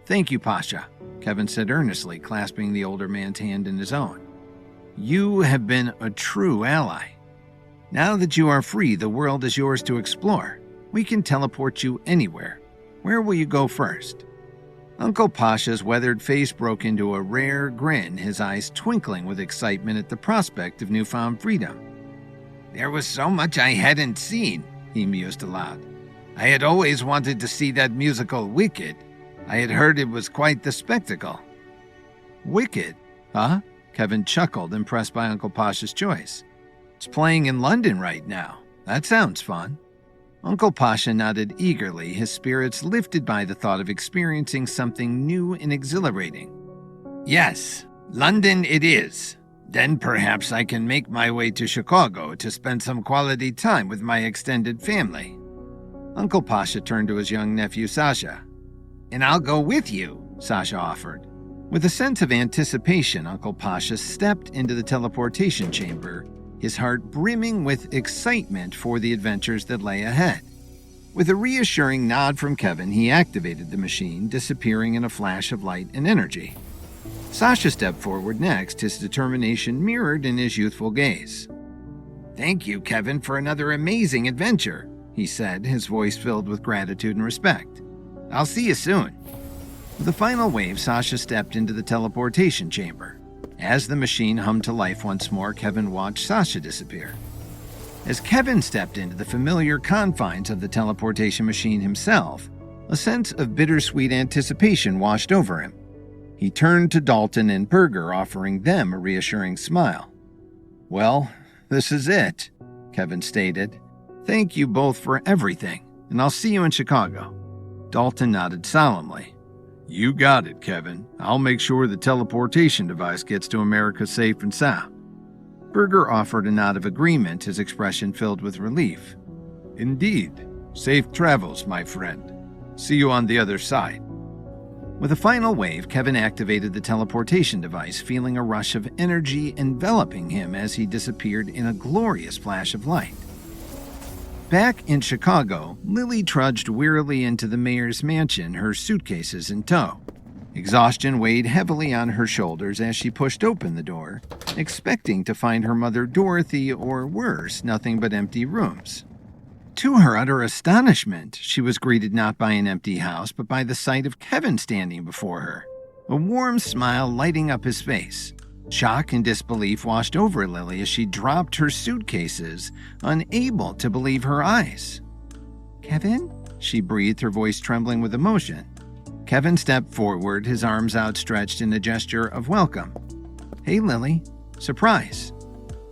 "Thank you, Pasha," Kevin said earnestly, clasping the older man's hand in his own. "You have been a true ally. Now that you are free, the world is yours to explore. We can teleport you anywhere. Where will you go first?" Uncle Pasha's weathered face broke into a rare grin, his eyes twinkling with excitement at the prospect of newfound freedom. "There was so much I hadn't seen," he mused aloud. "I had always wanted to see that musical Wicked. I had heard it was quite the spectacle." "Wicked, huh?" Kevin chuckled, impressed by Uncle Pasha's choice. "It's playing in London right now. That sounds fun." Uncle Pasha nodded eagerly, his spirits lifted by the thought of experiencing something new and exhilarating. "Yes, London it is. Then perhaps I can make my way to Chicago to spend some quality time with my extended family." Uncle Pasha turned to his young nephew Sasha. "And I'll go with you," Sasha offered. With a sense of anticipation, Uncle Pasha stepped into the teleportation chamber, his heart brimming with excitement for the adventures that lay ahead. With a reassuring nod from Kevin, he activated the machine, disappearing in a flash of light and energy. Sasha stepped forward next, his determination mirrored in his youthful gaze. "Thank you, Kevin, for another amazing adventure," he said, his voice filled with gratitude and respect. "I'll see you soon." With a final wave, Sasha stepped into the teleportation chamber. As the machine hummed to life once more, Kevin watched Sasha disappear. As Kevin stepped into the familiar confines of the teleportation machine himself, a sense of bittersweet anticipation washed over him. He turned to Dalton and Berger, offering them a reassuring smile. "Well, this is it," Kevin stated. "Thank you both for everything, and I'll see you in Chicago." Dalton nodded solemnly. You got it, Kevin. I'll make sure the teleportation device gets to America safe and sound. Berger offered a nod of agreement, his expression filled with relief. Indeed. Safe travels, my friend. See you on the other side. With a final wave, Kevin activated the teleportation device, feeling a rush of energy enveloping him as he disappeared in a glorious flash of light. Back in Chicago, Lily trudged wearily into the mayor's mansion, her suitcases in tow. Exhaustion weighed heavily on her shoulders as she pushed open the door, expecting to find her mother Dorothy, or worse, nothing but empty rooms. To her utter astonishment, she was greeted not by an empty house, but by the sight of Kevin standing before her, a warm smile lighting up his face. Shock and disbelief washed over Lily as she dropped her suitcases, unable to believe her eyes. "Kevin?" she breathed, her voice trembling with emotion. Kevin stepped forward, his arms outstretched in a gesture of welcome. "Hey, Lily." Surprise.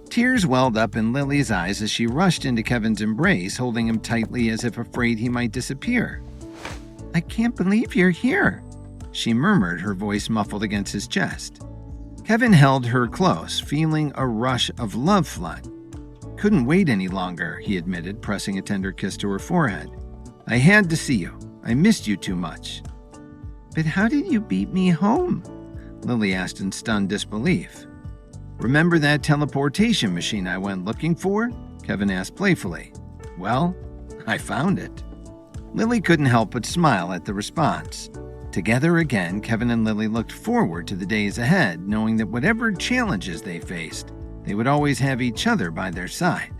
Tears welled up in Lily's eyes as she rushed into Kevin's embrace, holding him tightly as if afraid he might disappear. "I can't believe you're here," she murmured, her voice muffled against his chest. Kevin held her close, feeling a rush of love flood. "Couldn't wait any longer," he admitted, pressing a tender kiss to her forehead. "I had to see you. I missed you too much." "But how did you beat me home?" Lily asked in stunned disbelief. "Remember that teleportation machine I went looking for?" Kevin asked playfully. "Well, I found it." Lily couldn't help but smile at the response. Together again, Kevin and Lily looked forward to the days ahead, knowing that whatever challenges they faced, they would always have each other by their side.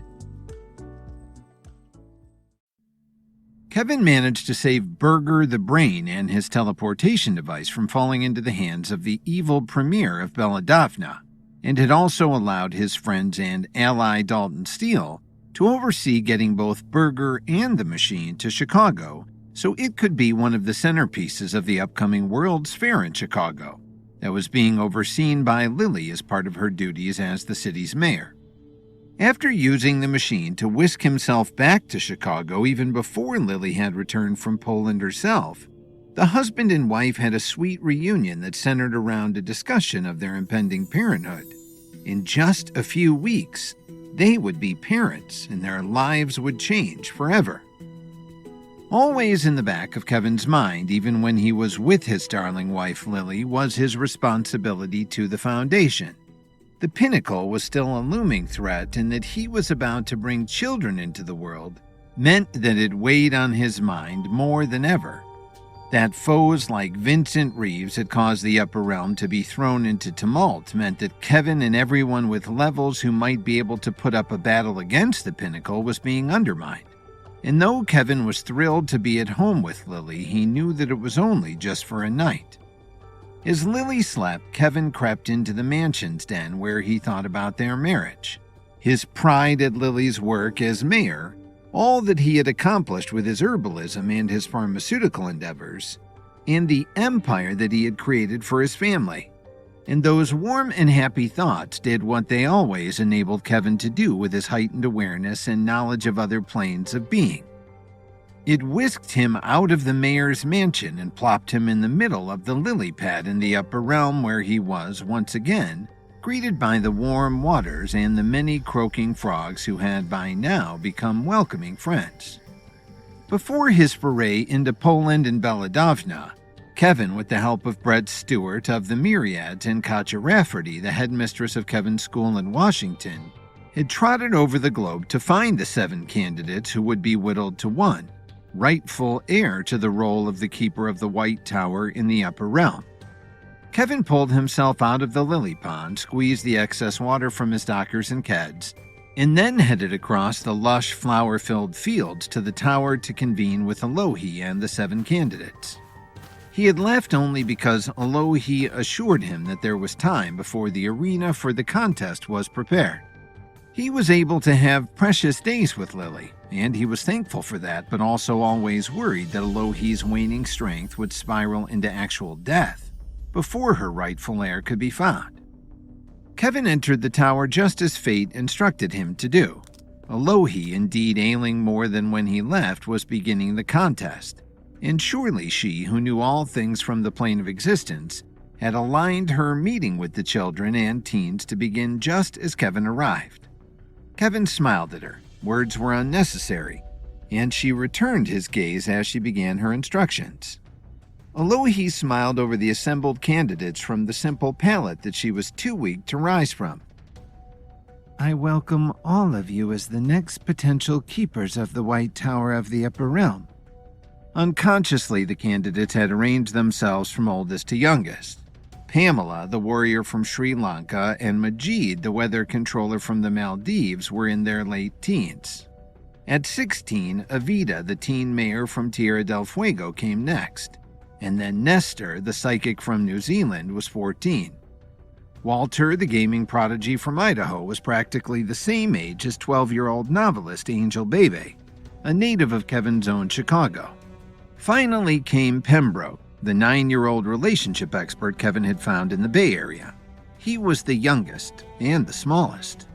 Kevin managed to save Berger the Brain and his teleportation device from falling into the hands of the evil premier of Belladonna, and had also allowed his friends and ally Dalton Steele to oversee getting both Berger and the machine to Chicago, so it could be one of the centerpieces of the upcoming World's Fair in Chicago that was being overseen by Lily as part of her duties as the city's mayor. After using the machine to whisk himself back to Chicago even before Lily had returned from Poland herself, the husband and wife had a sweet reunion that centered around a discussion of their impending parenthood. In just a few weeks, they would be parents and their lives would change forever. Always in the back of Kevin's mind, even when he was with his darling wife Lily, was his responsibility to the Foundation. The pinnacle was still a looming threat, and that he was about to bring children into the world meant that it weighed on his mind more than ever. That foes like Vincent Reeves had caused the upper realm to be thrown into tumult meant that Kevin and everyone with levels who might be able to put up a battle against the pinnacle was being undermined. And though Kevin was thrilled to be at home with Lily, he knew that it was only just for a night. As Lily slept, Kevin crept into the mansion's den where he thought about their marriage, his pride at Lily's work as mayor, all that he had accomplished with his herbalism and his pharmaceutical endeavors, and the empire that he had created for his family. And those warm and happy thoughts did what they always enabled Kevin to do with his heightened awareness and knowledge of other planes of being. It whisked him out of the mayor's mansion and plopped him in the middle of the lily pad in the upper realm, where he was, once again, greeted by the warm waters and the many croaking frogs who had by now become welcoming friends. Before his foray into Poland and Belladonna, Kevin, with the help of Brett Stewart of the Myriads and Katja Rafferty, the headmistress of Kevin's school in Washington, had trotted over the globe to find the 7 candidates who would be whittled to one, rightful heir to the role of the Keeper of the White Tower in the Upper Realm. Kevin pulled himself out of the lily pond, squeezed the excess water from his dockers and keds, and then headed across the lush, flower-filled fields to the tower to convene with Alohi and the 7 candidates. He had left only because Alohi assured him that there was time before the arena for the contest was prepared. He was able to have precious days with Lily, and he was thankful for that, but also always worried that Alohi's waning strength would spiral into actual death before her rightful heir could be found. Kevin entered the tower just as fate instructed him to do. Alohi, indeed ailing more than when he left, was beginning the contest, And surely she, who knew all things from the plane of existence, had aligned her meeting with the children and teens to begin just as Kevin arrived. Kevin smiled at her. Words were unnecessary, and she returned his gaze as she began her instructions. Alohi smiled over the assembled candidates from the simple pallet that she was too weak to rise from. I welcome all of you as the next potential keepers of the White Tower of the Upper Realm. Unconsciously, the candidates had arranged themselves from oldest to youngest. Pamela, the warrior from Sri Lanka, and Majid, the weather controller from the Maldives, were in their late teens. At 16, Avita, the teen mayor from Tierra del Fuego, came next, and then Nestor, the psychic from New Zealand, was 14. Walter, the gaming prodigy from Idaho, was practically the same age as 12-year-old novelist Angel Bebe, a native of Kevin's own Chicago. Finally came Pembroke, the 9-year-old relationship expert Kevin had found in the Bay Area. He was the youngest and the smallest.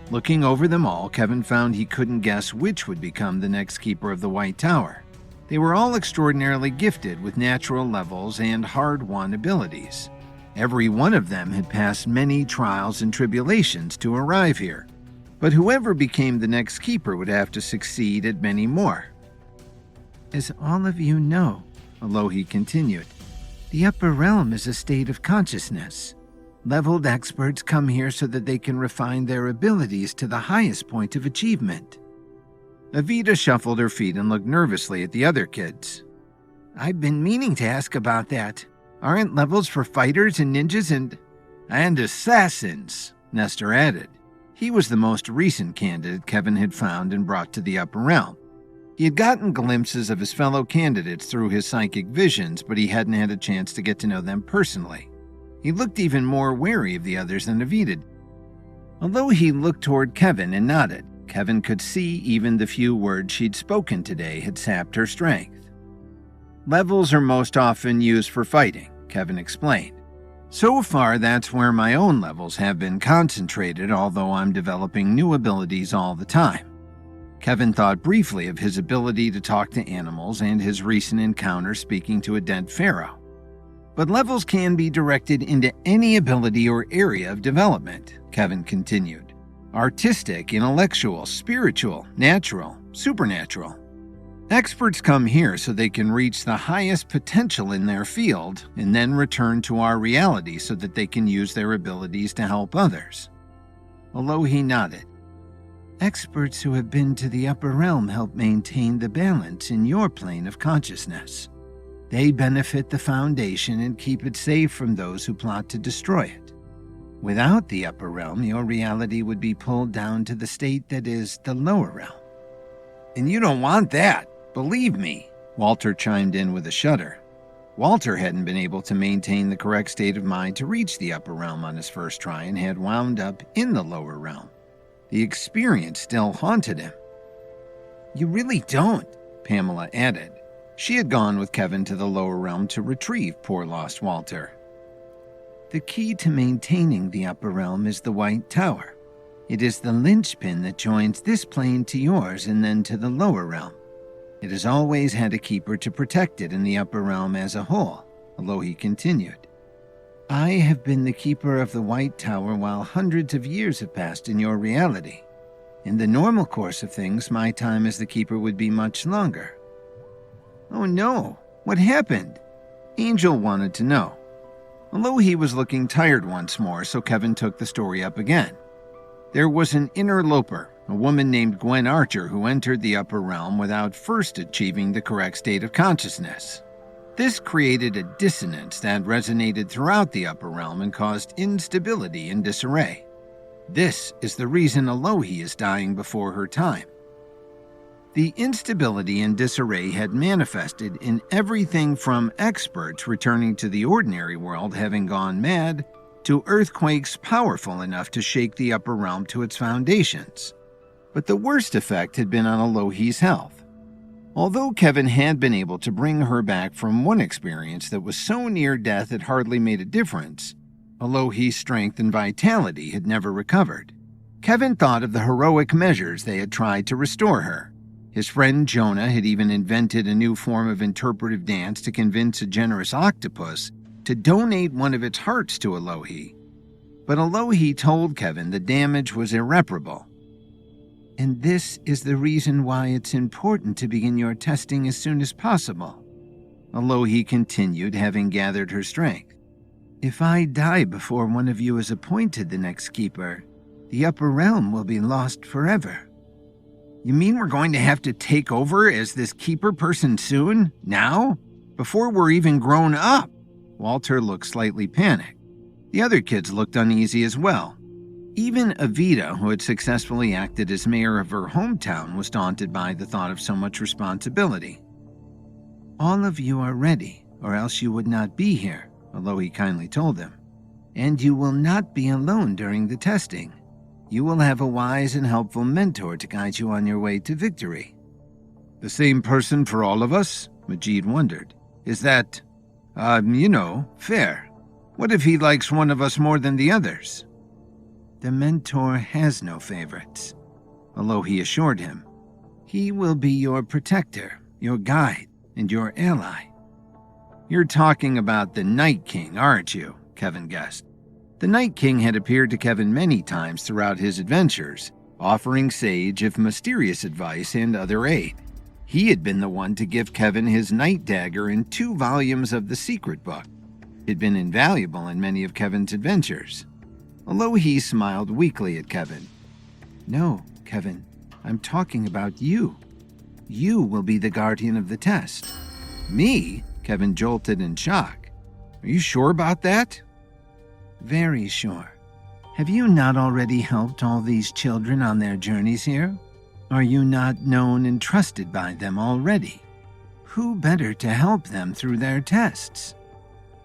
Looking over them all, Kevin found he couldn't guess which would become the next keeper of the White Tower. They were all extraordinarily gifted with natural levels and hard-won abilities. Every one of them had passed many trials and tribulations to arrive here. But whoever became the next keeper would have to succeed at many more. As all of you know, Alohi continued, the Upper Realm is a state of consciousness. Leveled experts come here so that they can refine their abilities to the highest point of achievement. Avita shuffled her feet and looked nervously at the other kids. I've been meaning to ask about that. Aren't levels for fighters and ninjas and assassins, Nestor added. He was the most recent candidate Kevin had found and brought to the Upper Realm. He had gotten glimpses of his fellow candidates through his psychic visions, but he hadn't had a chance to get to know them personally. He looked even more wary of the others than Avita did. Although he looked toward Kevin and nodded, Kevin could see even the few words she'd spoken today had sapped her strength. Levels are most often used for fighting, Kevin explained. So far, that's where my own levels have been concentrated, although I'm developing new abilities all the time. Kevin thought briefly of his ability to talk to animals and his recent encounter speaking to a dead pharaoh. But levels can be directed into any ability or area of development, Kevin continued. Artistic, intellectual, spiritual, natural, supernatural. Experts come here so they can reach the highest potential in their field and then return to our reality so that they can use their abilities to help others. Alohi nodded. Experts who have been to the Upper Realm help maintain the balance in your plane of consciousness. They benefit the Foundation and keep it safe from those who plot to destroy it. Without the Upper Realm, your reality would be pulled down to the state that is the Lower Realm. And you don't want that, believe me, Walter chimed in with a shudder. Walter hadn't been able to maintain the correct state of mind to reach the Upper Realm on his first try and had wound up in the Lower Realm. The experience still haunted him. You really don't, Pamela added. She had gone with Kevin to the Lower Realm to retrieve poor lost Walter. The key to maintaining the Upper Realm is the White Tower. It is the linchpin that joins this plane to yours and then to the Lower Realm. It has always had a keeper to protect it in the Upper Realm as a whole, Alohi continued. I have been the keeper of the White Tower while hundreds of years have passed in your reality. In the normal course of things, my time as the keeper would be much longer. Oh no, what happened? Angel wanted to know. Alohi was looking tired once more, so Kevin took the story up again. There was an interloper, a woman named Gwen Archer, who entered the Upper Realm without first achieving the correct state of consciousness. This created a dissonance that resonated throughout the Upper Realm and caused instability and disarray. This is the reason Alohi is dying before her time. The instability and disarray had manifested in everything from experts returning to the ordinary world having gone mad to earthquakes powerful enough to shake the Upper Realm to its foundations. But the worst effect had been on Alohi's health. Although Kevin had been able to bring her back from one experience that was so near death it hardly made a difference, Alohi's strength and vitality had never recovered. Kevin thought of the heroic measures they had tried to restore her. His friend Jonah had even invented a new form of interpretive dance to convince a generous octopus to donate one of its hearts to Alohi. But Alohi told Kevin the damage was irreparable. And this is the reason why it's important to begin your testing as soon as possible. Alohi continued, having gathered her strength. If I die before one of you is appointed the next keeper, the upper realm will be lost forever. You mean we're going to have to take over as this keeper person soon? Now? Before we're even grown up? Walter looked slightly panicked. The other kids looked uneasy as well. Even Evita, who had successfully acted as mayor of her hometown, was daunted by the thought of so much responsibility. All of you are ready, or else you would not be here, Alohi kindly told them. And you will not be alone during the testing. You will have a wise and helpful mentor to guide you on your way to victory. The same person for all of us? Majid wondered. Is that, fair? What if he likes one of us more than the others? The mentor has no favorites, Alohi assured him. He will be your protector, your guide, and your ally. You're talking about the Night King, aren't you? Kevin guessed. The Night King had appeared to Kevin many times throughout his adventures, offering sage if mysterious advice and other aid. He had been the one to give Kevin his night dagger and 2 volumes of the secret book. It had been invaluable in many of Kevin's adventures. Alohi smiled weakly at Kevin. No, Kevin, I'm talking about you. You will be the guardian of the test. Me? Kevin jolted in shock. Are you sure about that? Very sure. Have you not already helped all these children on their journeys here? Are you not known and trusted by them already? Who better to help them through their tests?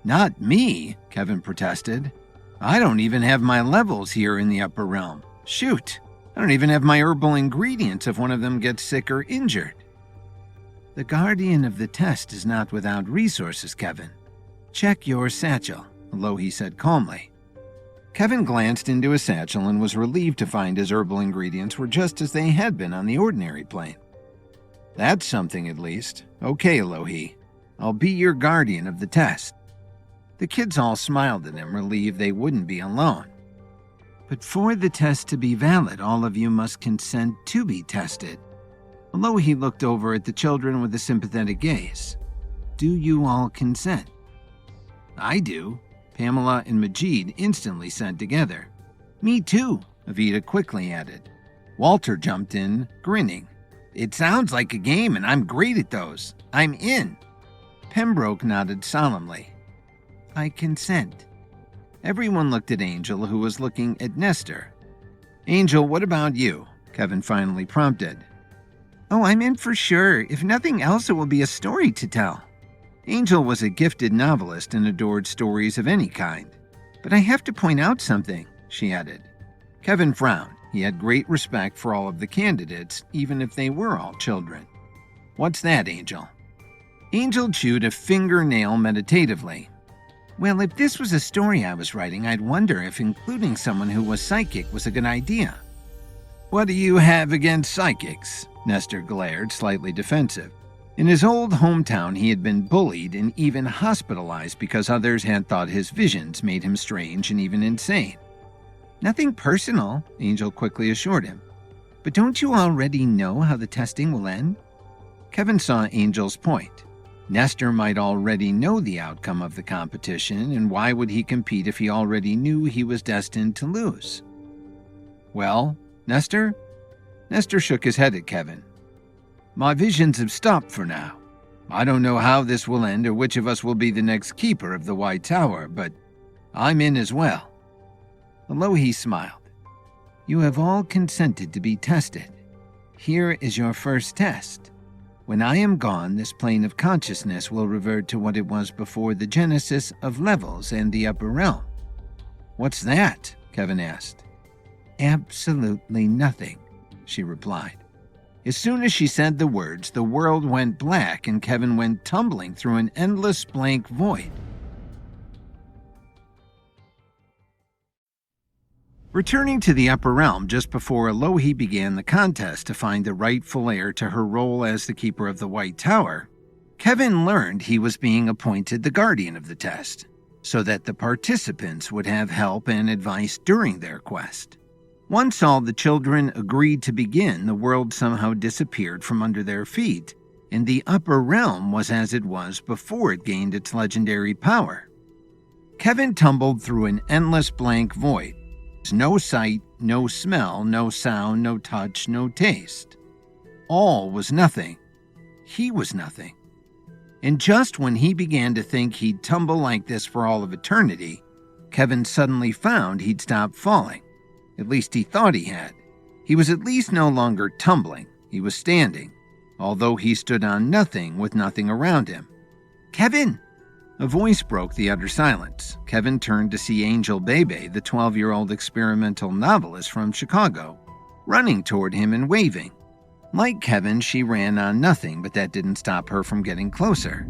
Not me, Kevin protested. I don't even have my levels here in the upper realm. Shoot, I don't even have my herbal ingredients if one of them gets sick or injured. The guardian of the test is not without resources, Kevin. Check your satchel, Alohi said calmly. Kevin glanced into his satchel and was relieved to find his herbal ingredients were just as they had been on the ordinary plane. That's something at least. Okay, Alohi. I'll be your guardian of the test. The kids all smiled at him, relieved they wouldn't be alone. But for the test to be valid, all of you must consent to be tested. Alohi looked over at the children with a sympathetic gaze. Do you all consent? I do. Pamela and Majid instantly said together. Me too, Evita quickly added. Walter jumped in, grinning. It sounds like a game and I'm great at those. I'm in. Pembroke nodded solemnly. I consent. Everyone looked at Angel, who was looking at Nestor. Angel, what about you? Kevin finally prompted. Oh, I'm in for sure. If nothing else, it will be a story to tell. Angel was a gifted novelist and adored stories of any kind. But I have to point out something, she added. Kevin frowned. He had great respect for all of the candidates, even if they were all children. What's that, Angel? Angel chewed a fingernail meditatively. Well, if this was a story I was writing, I'd wonder if including someone who was psychic was a good idea. What do you have against psychics? Nestor glared, slightly defensive. In his old hometown, he had been bullied and even hospitalized because others had thought his visions made him strange and even insane. Nothing personal, Angel quickly assured him. But don't you already know how the testing will end? Kevin saw Angel's point. Nestor might already know the outcome of the competition, and why would he compete if he already knew he was destined to lose? Well, Nestor? Nestor shook his head at Kevin. My visions have stopped for now. I don't know how this will end or which of us will be the next keeper of the White Tower, but I'm in as well. Alohi smiled. You have all consented to be tested. Here is your first test. When I am gone, this plane of consciousness will revert to what it was before the genesis of levels and the upper realm. What's that? Kevin asked. Absolutely nothing, she replied. As soon as she said the words, the world went black and Kevin went tumbling through an endless blank void. Returning to the upper realm just before Alohi began the contest to find the rightful heir to her role as the keeper of the White Tower, Kevin learned he was being appointed the guardian of the test, so that the participants would have help and advice during their quest. Once all the children agreed to begin, the world somehow disappeared from under their feet, and the upper realm was as it was before it gained its legendary power. Kevin tumbled through an endless blank void. No sight, no smell, no sound, no touch, no taste. All was nothing. He was nothing. And just when he began to think he'd tumble like this for all of eternity, Kevin suddenly found he'd stopped falling. At least he thought he had. He was at least no longer tumbling. He was standing, although he stood on nothing with nothing around him. "Kevin!" A voice broke the utter silence. Kevin turned to see Angel Bebe, the 12-year-old experimental novelist from Chicago, running toward him and waving. Like Kevin, she ran on nothing, but that didn't stop her from getting closer.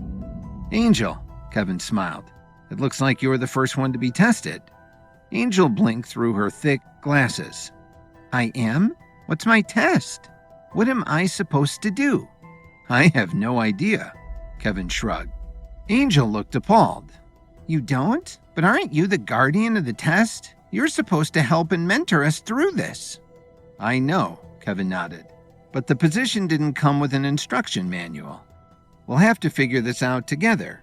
"Angel," Kevin smiled. "It looks like you're the first one to be tested." Angel blinked through her thick glasses. "I am? What's my test? What am I supposed to do?" "I have no idea," Kevin shrugged. Angel looked appalled. "You don't? But aren't you the guardian of the test? You're supposed to help and mentor us through this." "I know," Kevin nodded. "But the position didn't come with an instruction manual. We'll have to figure this out together."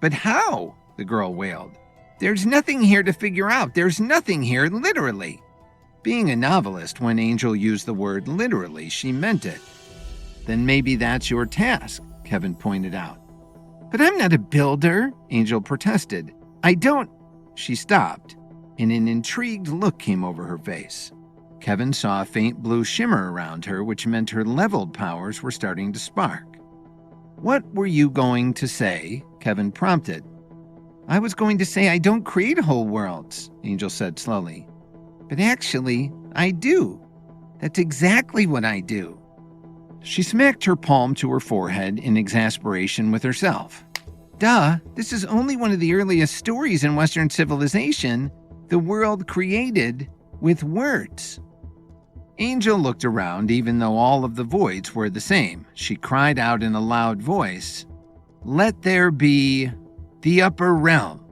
"But how?" the girl wailed. "There's nothing here to figure out. There's nothing here, literally." Being a novelist, when Angel used the word literally, she meant it. "Then maybe that's your task," Kevin pointed out. "But I'm not a builder," Angel protested. "I don't—" She stopped, and an intrigued look came over her face. Kevin saw a faint blue shimmer around her, which meant her leveled powers were starting to spark. "What were you going to say?" Kevin prompted. "I was going to say I don't create whole worlds," Angel said slowly. "But actually, I do. That's exactly what I do." She smacked her palm to her forehead in exasperation with herself. "Duh, this is only one of the earliest stories in Western civilization, the world created with words." Angel looked around, even though all of the voids were the same. She cried out in a loud voice, "Let there be the upper realm."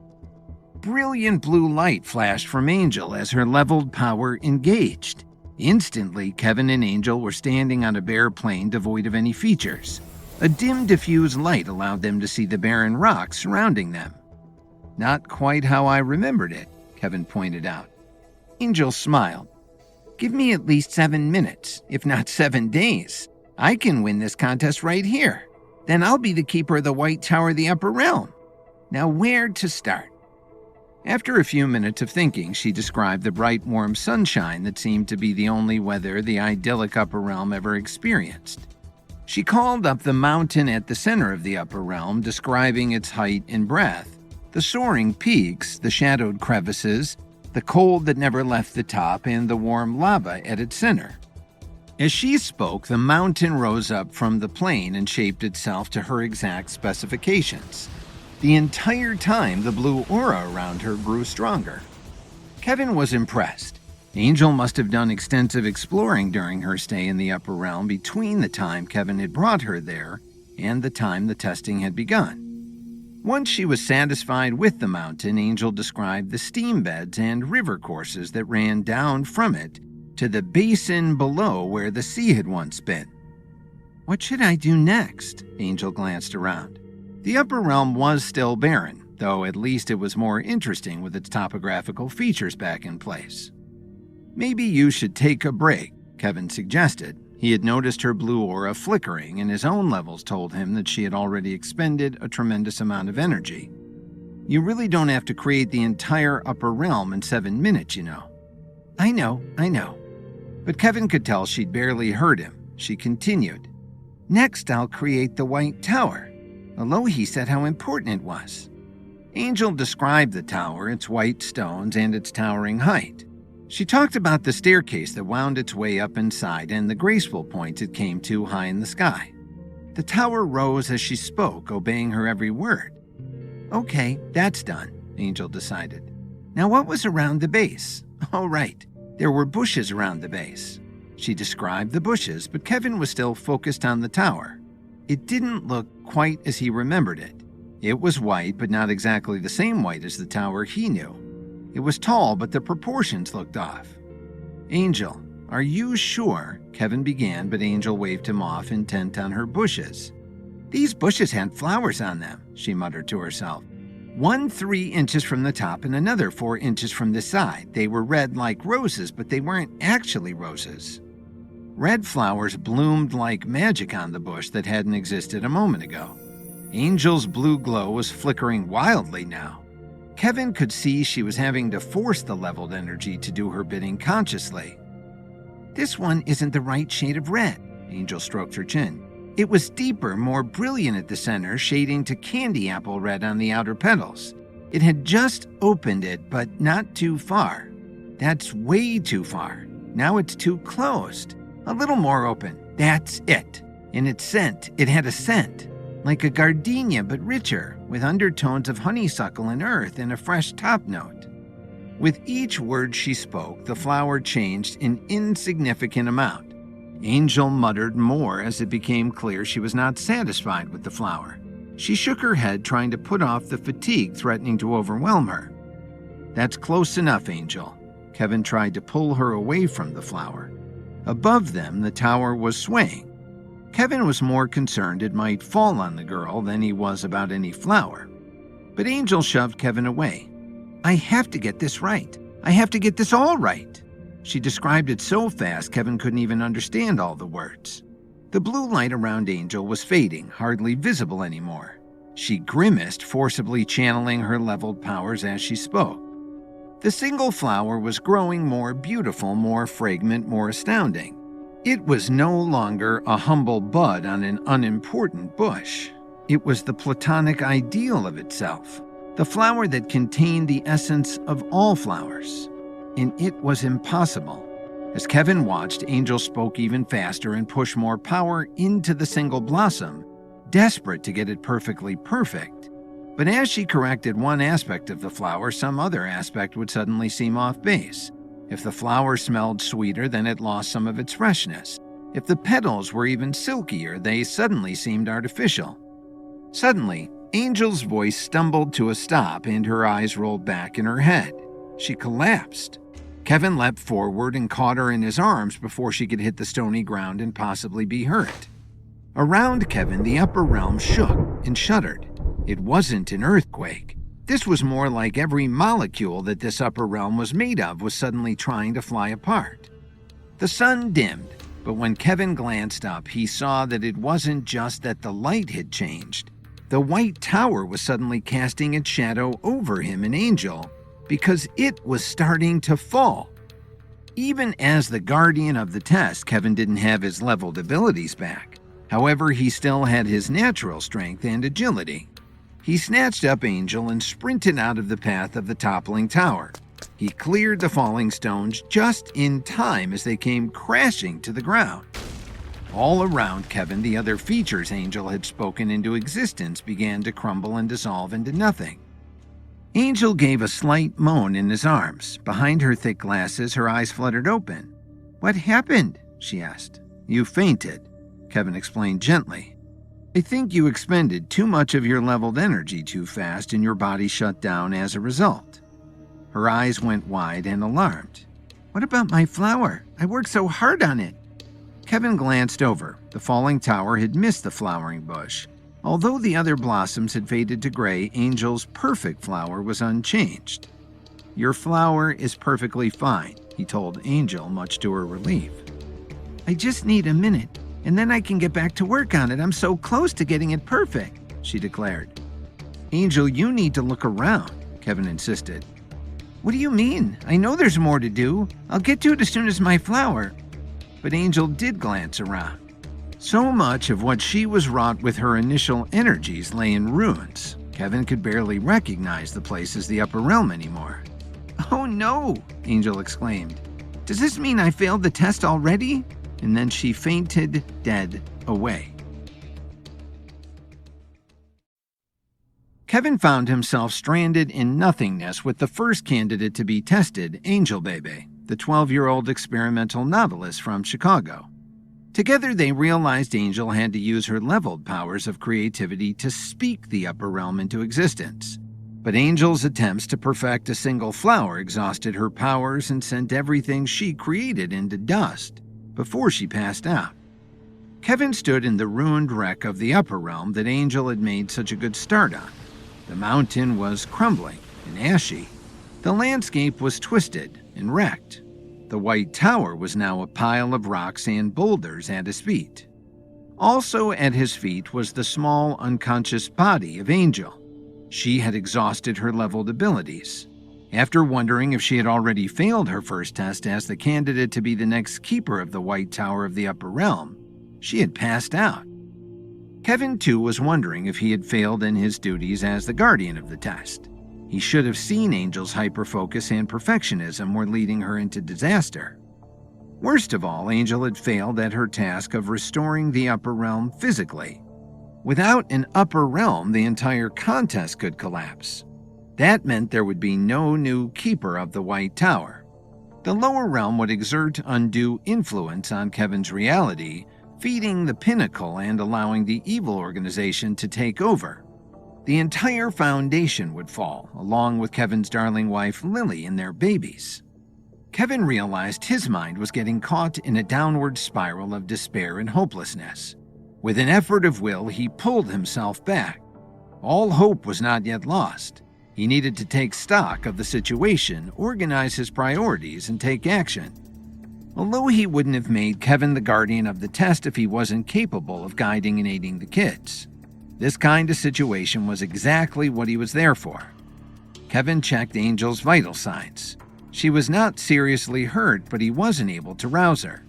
Brilliant blue light flashed from Angel as her leveled power engaged. Instantly, Kevin and Angel were standing on a bare plain devoid of any features. A dim, diffused light allowed them to see the barren rocks surrounding them. "Not quite how I remembered it," Kevin pointed out. Angel smiled. "Give me at least 7 minutes, if not 7 days. I can win this contest right here. Then I'll be the keeper of the White Tower of the Upper Realm. Now where to start?" After a few minutes of thinking, she described the bright, warm sunshine that seemed to be the only weather the idyllic Upper Realm ever experienced. She called up the mountain at the center of the Upper Realm, describing its height and breadth, the soaring peaks, the shadowed crevices, the cold that never left the top, and the warm lava at its center. As she spoke, the mountain rose up from the plain and shaped itself to her exact specifications. The entire time, the blue aura around her grew stronger. Kevin was impressed. Angel must have done extensive exploring during her stay in the Upper Realm between the time Kevin had brought her there and the time the testing had begun. Once she was satisfied with the mountain, Angel described the steam beds and river courses that ran down from it to the basin below where the sea had once been. "What should I do next?" Angel glanced around. The Upper Realm was still barren, though at least it was more interesting with its topographical features back in place. "Maybe you should take a break," Kevin suggested. He had noticed her blue aura flickering, and his own levels told him that she had already expended a tremendous amount of energy. "You really don't have to create the entire Upper Realm in 7 minutes, you know." I know. But Kevin could tell she'd barely heard him. She continued, "Next, I'll create the White Tower. Alohi said how important it was." Angel described the tower, its white stones, and its towering height. She talked about the staircase that wound its way up inside and the graceful points it came to high in the sky. The tower rose as she spoke, obeying her every word. "Okay, that's done," Angel decided. "Now what was around the base? Oh, right. There were bushes around the base. She described the bushes, but Kevin was still focused on the tower. It didn't look quite as he remembered it. It was white, but not exactly the same white as the tower he knew. It was tall, but the proportions looked off. Angel, are you sure? Kevin began, but Angel waved him off, intent on her bushes. These bushes had flowers on them, she muttered to herself. One 3 inches from the top and another 4 inches from the side. They were red like roses, but they weren't actually roses. Red flowers bloomed like magic on the bush that hadn't existed a moment ago. Angel's blue glow was flickering wildly now. Kevin could see she was having to force the leveled energy to do her bidding consciously. This one isn't the right shade of red, Angel stroked her chin. It was deeper, more brilliant at the center, shading to candy apple red on the outer petals. It had just opened it, but not too far. That's way too far. Now it's too closed. A little more open. That's it. And its scent, it had a scent. Like a gardenia, but richer, with undertones of honeysuckle and earth and a fresh top note. With each word she spoke, the flower changed an insignificant amount. Angel muttered more as it became clear she was not satisfied with the flower. She shook her head, trying to put off the fatigue threatening to overwhelm her. That's close enough, Angel. Kevin tried to pull her away from the flower. Above them, the tower was swaying. Kevin was more concerned it might fall on the girl than he was about any flower. But Angel shoved Kevin away. I have to get this right. I have to get this all right. She described it so fast Kevin couldn't even understand all the words. The blue light around Angel was fading, hardly visible anymore. She grimaced, forcibly channeling her leveled powers as she spoke. The single flower was growing more beautiful, more fragrant, more astounding. It was no longer a humble bud on an unimportant bush. It was the platonic ideal of itself, the flower that contained the essence of all flowers. And it was impossible. As Kevin watched, Angel spoke even faster and pushed more power into the single blossom, desperate to get it perfectly perfect. But as she corrected one aspect of the flower, some other aspect would suddenly seem off base. If the flower smelled sweeter, then it lost some of its freshness. If the petals were even silkier, they suddenly seemed artificial. Suddenly, Angel's voice stumbled to a stop and her eyes rolled back in her head. She collapsed. Kevin leapt forward and caught her in his arms before she could hit the stony ground and possibly be hurt. Around Kevin, the upper realm shook and shuddered. It wasn't an earthquake. This was more like every molecule that this upper realm was made of was suddenly trying to fly apart. The sun dimmed, but when Kevin glanced up, he saw that it wasn't just that the light had changed. The white tower was suddenly casting its shadow over him and Angel, because it was starting to fall. Even as the guardian of the test, Kevin didn't have his leveled abilities back. However, he still had his natural strength and agility. He snatched up Angel and sprinted out of the path of the toppling tower. He cleared the falling stones just in time as they came crashing to the ground. All around Kevin, the other features Angel had spoken into existence began to crumble and dissolve into nothing. Angel gave a slight moan in his arms. Behind her thick glasses, her eyes fluttered open. What happened? She asked. You fainted, Kevin explained gently. I think you expended too much of your leveled energy too fast and your body shut down as a result. Her eyes went wide and alarmed. What about my flower? I worked so hard on it. Kevin glanced over. The falling tower had missed the flowering bush. Although the other blossoms had faded to gray, Angel's perfect flower was unchanged. Your flower is perfectly fine, he told Angel, much to her relief. I just need a minute, and then I can get back to work on it. I'm so close to getting it perfect, she declared. Angel, you need to look around, Kevin insisted. What do you mean? I know there's more to do. I'll get to it as soon as my flower. But Angel did glance around. So much of what she was wrought with her initial energies lay in ruins. Kevin could barely recognize the place as the upper realm anymore. Oh no, Angel exclaimed. Does this mean I failed the test already? And then she fainted dead away. Kevin found himself stranded in nothingness with the first candidate to be tested, Angel Bebe, the 12-year-old experimental novelist from Chicago. Together, they realized Angel had to use her leveled powers of creativity to speak the upper realm into existence. But Angel's attempts to perfect a single flower exhausted her powers and sent everything she created into dust before she passed out. Kevin stood in the ruined wreck of the upper realm that Angel had made such a good start on. The mountain was crumbling and ashy. The landscape was twisted and wrecked. The White Tower was now a pile of rocks and boulders at his feet. Also at his feet was the small, unconscious body of Angel. She had exhausted her leveled abilities. After wondering if she had already failed her first test as the candidate to be the next keeper of the White Tower of the Upper Realm, she had passed out. Kevin, too, was wondering if he had failed in his duties as the guardian of the test. He should have seen Angel's hyperfocus and perfectionism were leading her into disaster. Worst of all, Angel had failed at her task of restoring the Upper Realm physically. Without an Upper Realm, the entire contest could collapse. That meant there would be no new keeper of the White Tower. The Lower Realm would exert undue influence on Kevin's reality, feeding the pinnacle and allowing the evil organization to take over. The entire foundation would fall, along with Kevin's darling wife Lily and their babies. Kevin realized his mind was getting caught in a downward spiral of despair and hopelessness. With an effort of will, he pulled himself back. All hope was not yet lost. He needed to take stock of the situation, organize his priorities, and take action. Although he wouldn't have made Kevin the guardian of the test if he wasn't capable of guiding and aiding the kids. This kind of situation was exactly what he was there for. Kevin checked Angel's vital signs. She was not seriously hurt, but he wasn't able to rouse her.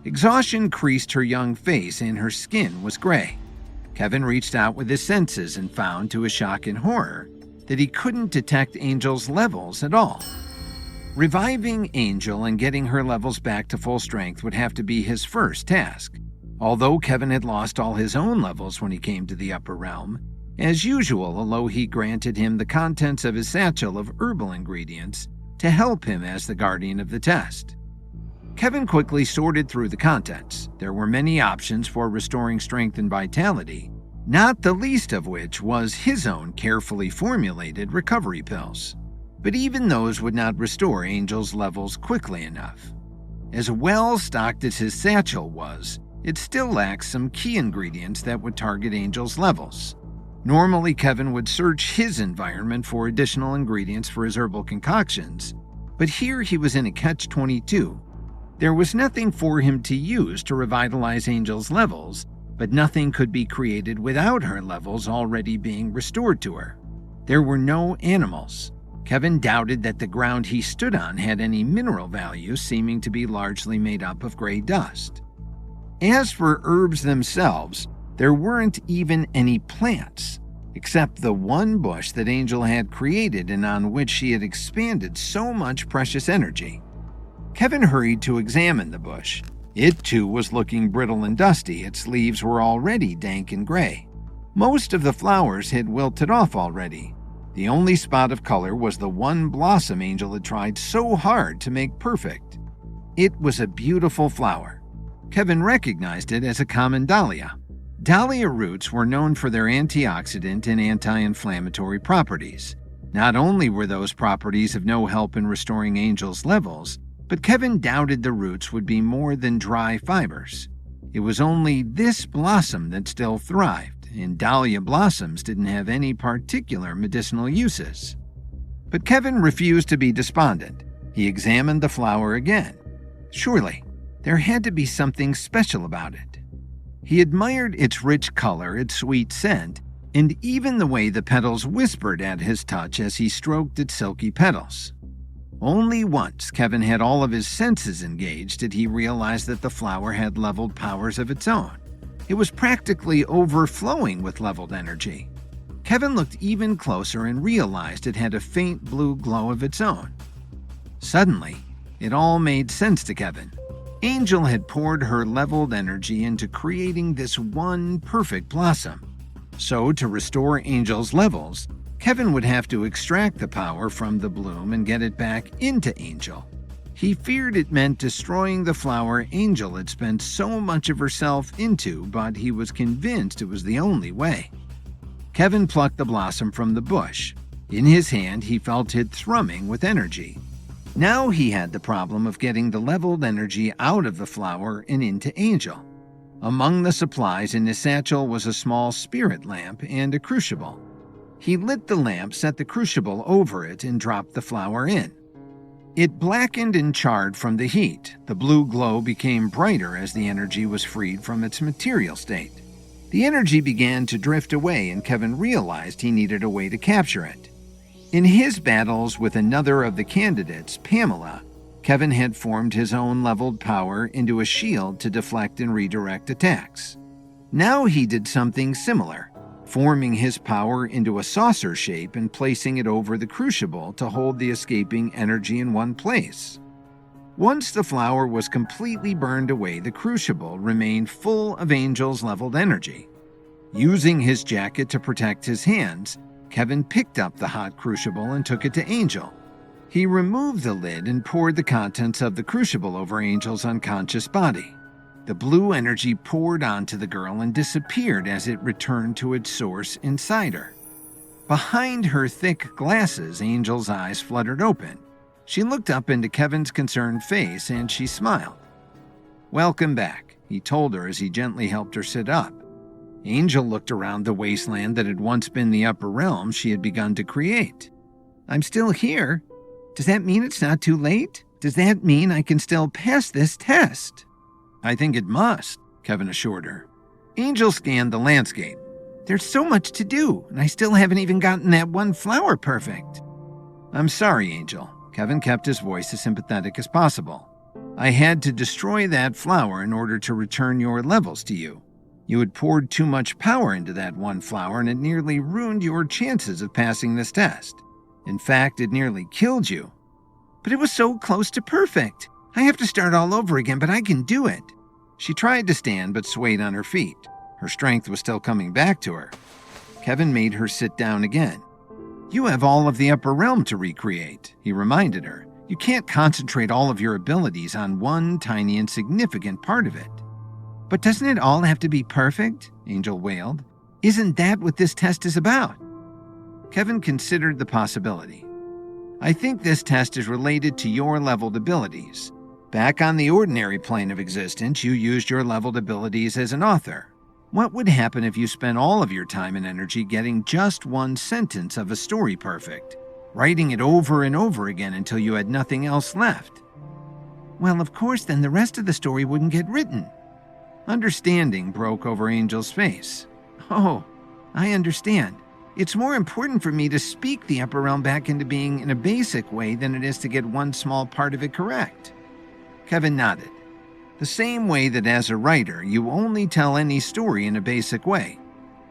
Exhaustion creased her young face and her skin was gray. Kevin reached out with his senses and found, to his shock and horror, that he couldn't detect Angel's levels at all. Reviving Angel and getting her levels back to full strength would have to be his first task. Although Kevin had lost all his own levels when he came to the Upper Realm, as usual, Alohi granted him the contents of his satchel of herbal ingredients to help him as the guardian of the test. Kevin quickly sorted through the contents. There were many options for restoring strength and vitality, not the least of which was his own carefully formulated recovery pills. But even those would not restore Angel's levels quickly enough. As well stocked as his satchel was, it still lacked some key ingredients that would target Angel's levels. Normally, Kevin would search his environment for additional ingredients for his herbal concoctions, but here he was in a catch-22. There was nothing for him to use to revitalize Angel's levels, but nothing could be created without her levels already being restored to her. There were no animals. Kevin doubted that the ground he stood on had any mineral value, seeming to be largely made up of gray dust. As for herbs themselves, there weren't even any plants, except the one bush that Angel had created and on which she had expanded so much precious energy. Kevin hurried to examine the bush. It too was looking brittle and dusty. Its leaves were already dank and gray. Most of the flowers had wilted off already. The only spot of color was the one blossom Angel had tried so hard to make perfect. It was a beautiful flower. Kevin recognized it as a common dahlia. Dahlia roots were known for their antioxidant and anti-inflammatory properties. Not only were those properties of no help in restoring Angel's levels, but Kevin doubted the roots would be more than dry fibers. It was only this blossom that still thrived, and dahlia blossoms didn't have any particular medicinal uses. But Kevin refused to be despondent. He examined the flower again. Surely, there had to be something special about it. He admired its rich color, its sweet scent, and even the way the petals whispered at his touch as he stroked its silky petals. Only once Kevin had all of his senses engaged did he realize that the flower had leveled powers of its own. It was practically overflowing with leveled energy. Kevin looked even closer and realized it had a faint blue glow of its own. Suddenly, it all made sense to Kevin. Angel had poured her leveled energy into creating this one perfect blossom. So, to restore Angel's levels, Kevin would have to extract the power from the bloom and get it back into Angel. He feared it meant destroying the flower Angel had spent so much of herself into, but he was convinced it was the only way. Kevin plucked the blossom from the bush. In his hand, he felt it thrumming with energy. Now he had the problem of getting the leveled energy out of the flower and into Angel. Among the supplies in his satchel was a small spirit lamp and a crucible. He lit the lamp, set the crucible over it, and dropped the flower in. It blackened and charred from the heat. The blue glow became brighter as the energy was freed from its material state. The energy began to drift away, and Kevin realized he needed a way to capture it. In his battles with another of the candidates, Pamela, Kevin had formed his own leveled power into a shield to deflect and redirect attacks. Now he did something similar, forming his power into a saucer shape and placing it over the crucible to hold the escaping energy in one place. Once the flower was completely burned away, the crucible remained full of Angel's leveled energy. Using his jacket to protect his hands, Kevin picked up the hot crucible and took it to Angel. He removed the lid and poured the contents of the crucible over Angel's unconscious body. The blue energy poured onto the girl and disappeared as it returned to its source inside her. Behind her thick glasses, Angel's eyes fluttered open. She looked up into Kevin's concerned face and she smiled. "Welcome back," he told her as he gently helped her sit up. Angel looked around the wasteland that had once been the upper realm she had begun to create. "I'm still here. Does that mean it's not too late? Does that mean I can still pass this test?" "I think it must," Kevin assured her. Angel scanned the landscape. "There's so much to do, and I still haven't even gotten that one flower perfect." "I'm sorry, Angel." Kevin kept his voice as sympathetic as possible. "I had to destroy that flower in order to return your levels to you. You had poured too much power into that one flower, and it nearly ruined your chances of passing this test. In fact, it nearly killed you." "But it was so close to perfect. I have to start all over again, but I can do it." She tried to stand but swayed on her feet. Her strength was still coming back to her. Kevin made her sit down again. "You have all of the upper realm to recreate," he reminded her. "You can't concentrate all of your abilities on one tiny insignificant part of it." "But doesn't it all have to be perfect?" Angel wailed. "Isn't that what this test is about?" Kevin considered the possibility. "I think this test is related to your leveled abilities. Back on the ordinary plane of existence, you used your leveled abilities as an author. What would happen if you spent all of your time and energy getting just one sentence of a story perfect, writing it over and over again until you had nothing else left?" "Well, of course, then the rest of the story wouldn't get written." Understanding broke over Angel's face. "Oh, I understand. It's more important for me to speak the upper realm back into being in a basic way than it is to get one small part of it correct." Kevin nodded. "The same way that as a writer, you only tell any story in a basic way,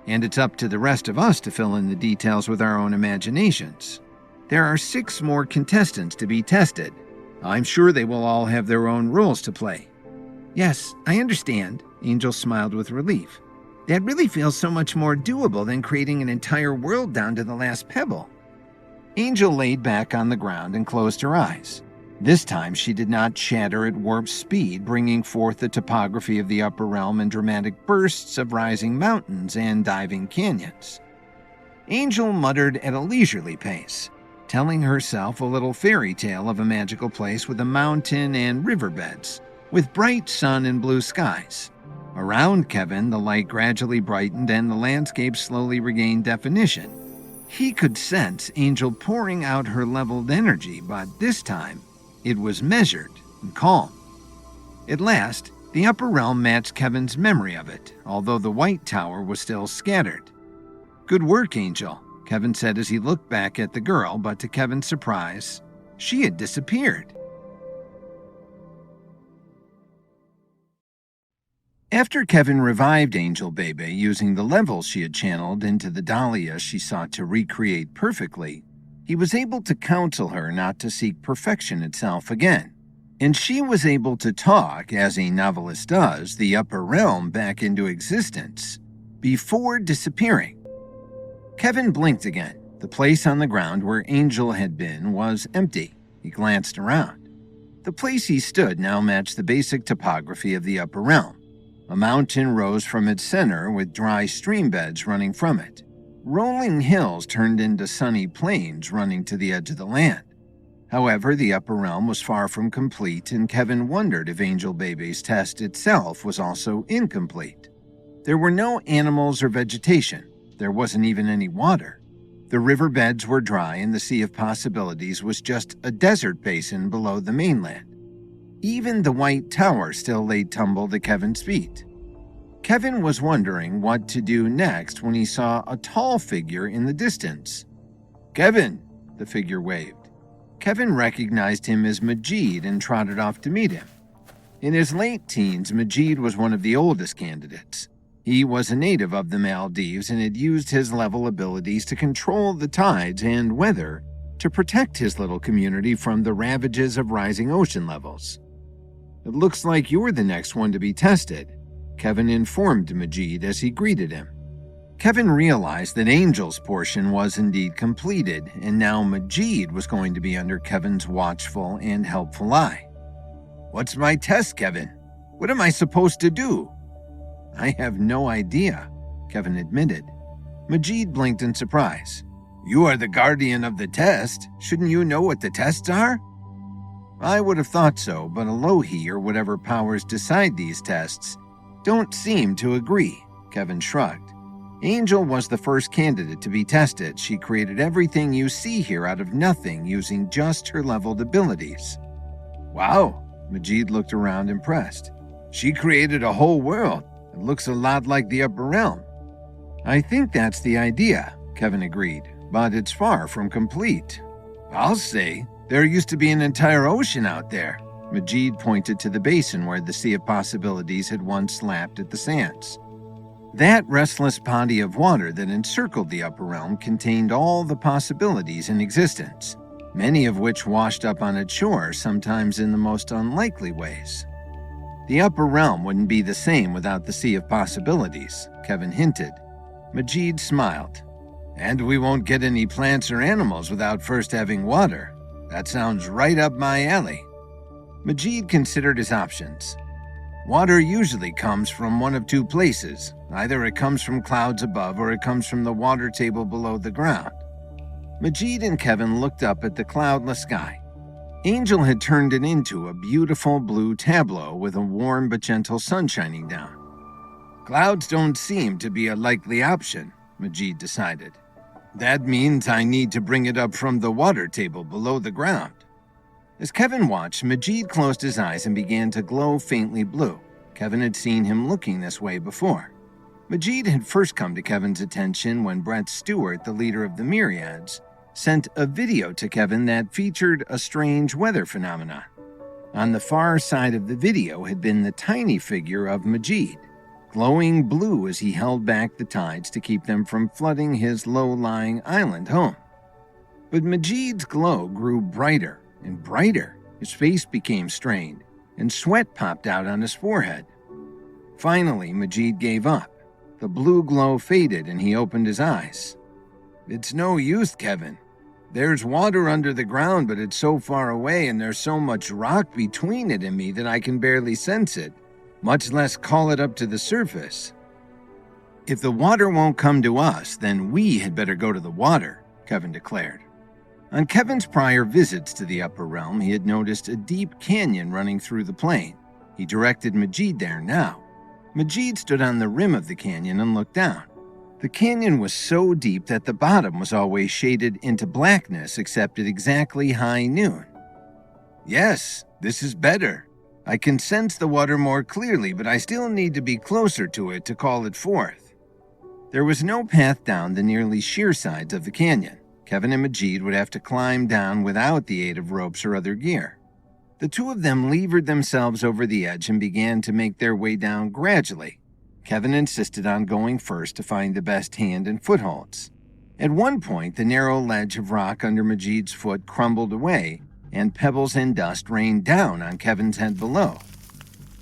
and it's up to the rest of us to fill in the details with our own imaginations. There are 6 more contestants to be tested. I'm sure they will all have their own roles to play." "Yes, I understand," Angel smiled with relief. "That really feels so much more doable than creating an entire world down to the last pebble." Angel laid back on the ground and closed her eyes. This time she did not chatter at warp speed, bringing forth the topography of the upper realm in dramatic bursts of rising mountains and diving canyons. Angel muttered at a leisurely pace, telling herself a little fairy tale of a magical place with a mountain and riverbeds, with bright sun and blue skies. Around Kevin, the light gradually brightened and the landscape slowly regained definition. He could sense Angel pouring out her leveled energy, but this time it was measured and calm. At last, the upper realm matched Kevin's memory of it, although the white tower was still scattered. "Good work, Angel," Kevin said as he looked back at the girl, but to Kevin's surprise, she had disappeared. After Kevin revived Angel Bebe using the levels she had channeled into the Dahlia she sought to recreate perfectly, he was able to counsel her not to seek perfection itself again. And she was able to talk, as a novelist does, the upper realm back into existence, before disappearing. Kevin blinked again. The place on the ground where Angel had been was empty. He glanced around. The place he stood now matched the basic topography of the upper realm. A mountain rose from its center with dry stream beds running from it. Rolling hills turned into sunny plains running to the edge of the land. However, the upper realm was far from complete, and Kevin wondered if Angel Bebe's test itself was also incomplete. There were no animals or vegetation. There wasn't even any water. The riverbeds were dry, and the Sea of Possibilities was just a desert basin below the mainland. Even the White Tower still lay tumbled at Kevin's feet. Kevin was wondering what to do next when he saw a tall figure in the distance. "Kevin," the figure waved. Kevin recognized him as Majid and trotted off to meet him. In his late teens, Majid was one of the oldest candidates. He was a native of the Maldives and had used his level abilities to control the tides and weather to protect his little community from the ravages of rising ocean levels. "It looks like you're the next one to be tested," Kevin informed Majid as he greeted him. Kevin realized that Angel's portion was indeed completed, and now Majid was going to be under Kevin's watchful and helpful eye. "What's my test, Kevin? What am I supposed to do?" "I have no idea," Kevin admitted. Majid blinked in surprise. "You are the guardian of the test. Shouldn't you know what the tests are?" "I would have thought so, but Elohi, or whatever powers decide these tests, don't seem to agree," Kevin shrugged. "Angel was the first candidate to be tested. She created everything you see here out of nothing using just her leveled abilities." "Wow," Majid looked around impressed. "She created a whole world. It looks a lot like the upper realm." "I think that's the idea," Kevin agreed, "but it's far from complete." "I'll say. There used to be an entire ocean out there." Majid pointed to the basin where the Sea of Possibilities had once lapped at the sands. That restless body of water that encircled the upper realm contained all the possibilities in existence, many of which washed up on its shore, sometimes in the most unlikely ways. "The upper realm wouldn't be the same without the Sea of Possibilities," Kevin hinted. Majid smiled. "And we won't get any plants or animals without first having water. That sounds right up my alley." Majid considered his options. "Water usually comes from one of two places. Either it comes from clouds above or it comes from the water table below the ground." Majid and Kevin looked up at the cloudless sky. Angel had turned it into a beautiful blue tableau with a warm but gentle sun shining down. "Clouds don't seem to be a likely option," Majid decided. "That means I need to bring it up from the water table below the ground." As Kevin watched, Majid closed his eyes and began to glow faintly blue. Kevin had seen him looking this way before. Majid had first come to Kevin's attention when Brett Stewart, the leader of the Myriads, sent a video to Kevin that featured a strange weather phenomenon. On the far side of the video had been the tiny figure of Majid, glowing blue as he held back the tides to keep them from flooding his low-lying island home. But Majid's glow grew brighter and brighter. His face became strained, and sweat popped out on his forehead. Finally, Majid gave up. The blue glow faded, and he opened his eyes. "It's no use, Kevin. There's water under the ground, but it's so far away, and there's so much rock between it and me that I can barely sense it, much less call it up to the surface." "If the water won't come to us, then we had better go to the water," Kevin declared. On Kevin's prior visits to the upper realm, he had noticed a deep canyon running through the plain. He directed Majid there now. Majid stood on the rim of the canyon and looked down. The canyon was so deep that the bottom was always shaded into blackness except at exactly high noon. "Yes, this is better. I can sense the water more clearly, but I still need to be closer to it to call it forth." There was no path down the nearly sheer sides of the canyon. Kevin and Majid would have to climb down without the aid of ropes or other gear. The two of them levered themselves over the edge and began to make their way down gradually. Kevin insisted on going first to find the best hand and footholds. At one point, the narrow ledge of rock under Majid's foot crumbled away, and pebbles and dust rained down on Kevin's head below.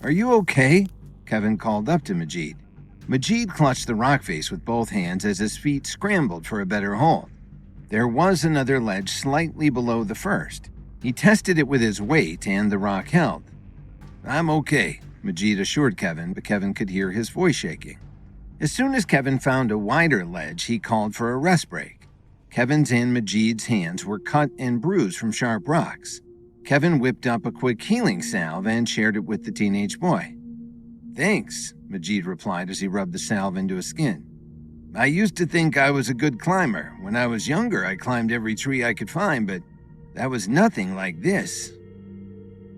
"Are you okay?" Kevin called up to Majid. Majid clutched the rock face with both hands as his feet scrambled for a better hold. There was another ledge slightly below the first. He tested it with his weight and the rock held. "I'm okay," Majid assured Kevin, but Kevin could hear his voice shaking. As soon as Kevin found a wider ledge, he called for a rest break. Kevin's and Majid's hands were cut and bruised from sharp rocks. Kevin whipped up a quick healing salve and shared it with the teenage boy. "Thanks," Majid replied as he rubbed the salve into his skin. "I used to think I was a good climber. When I was younger, I climbed every tree I could find, but that was nothing like this."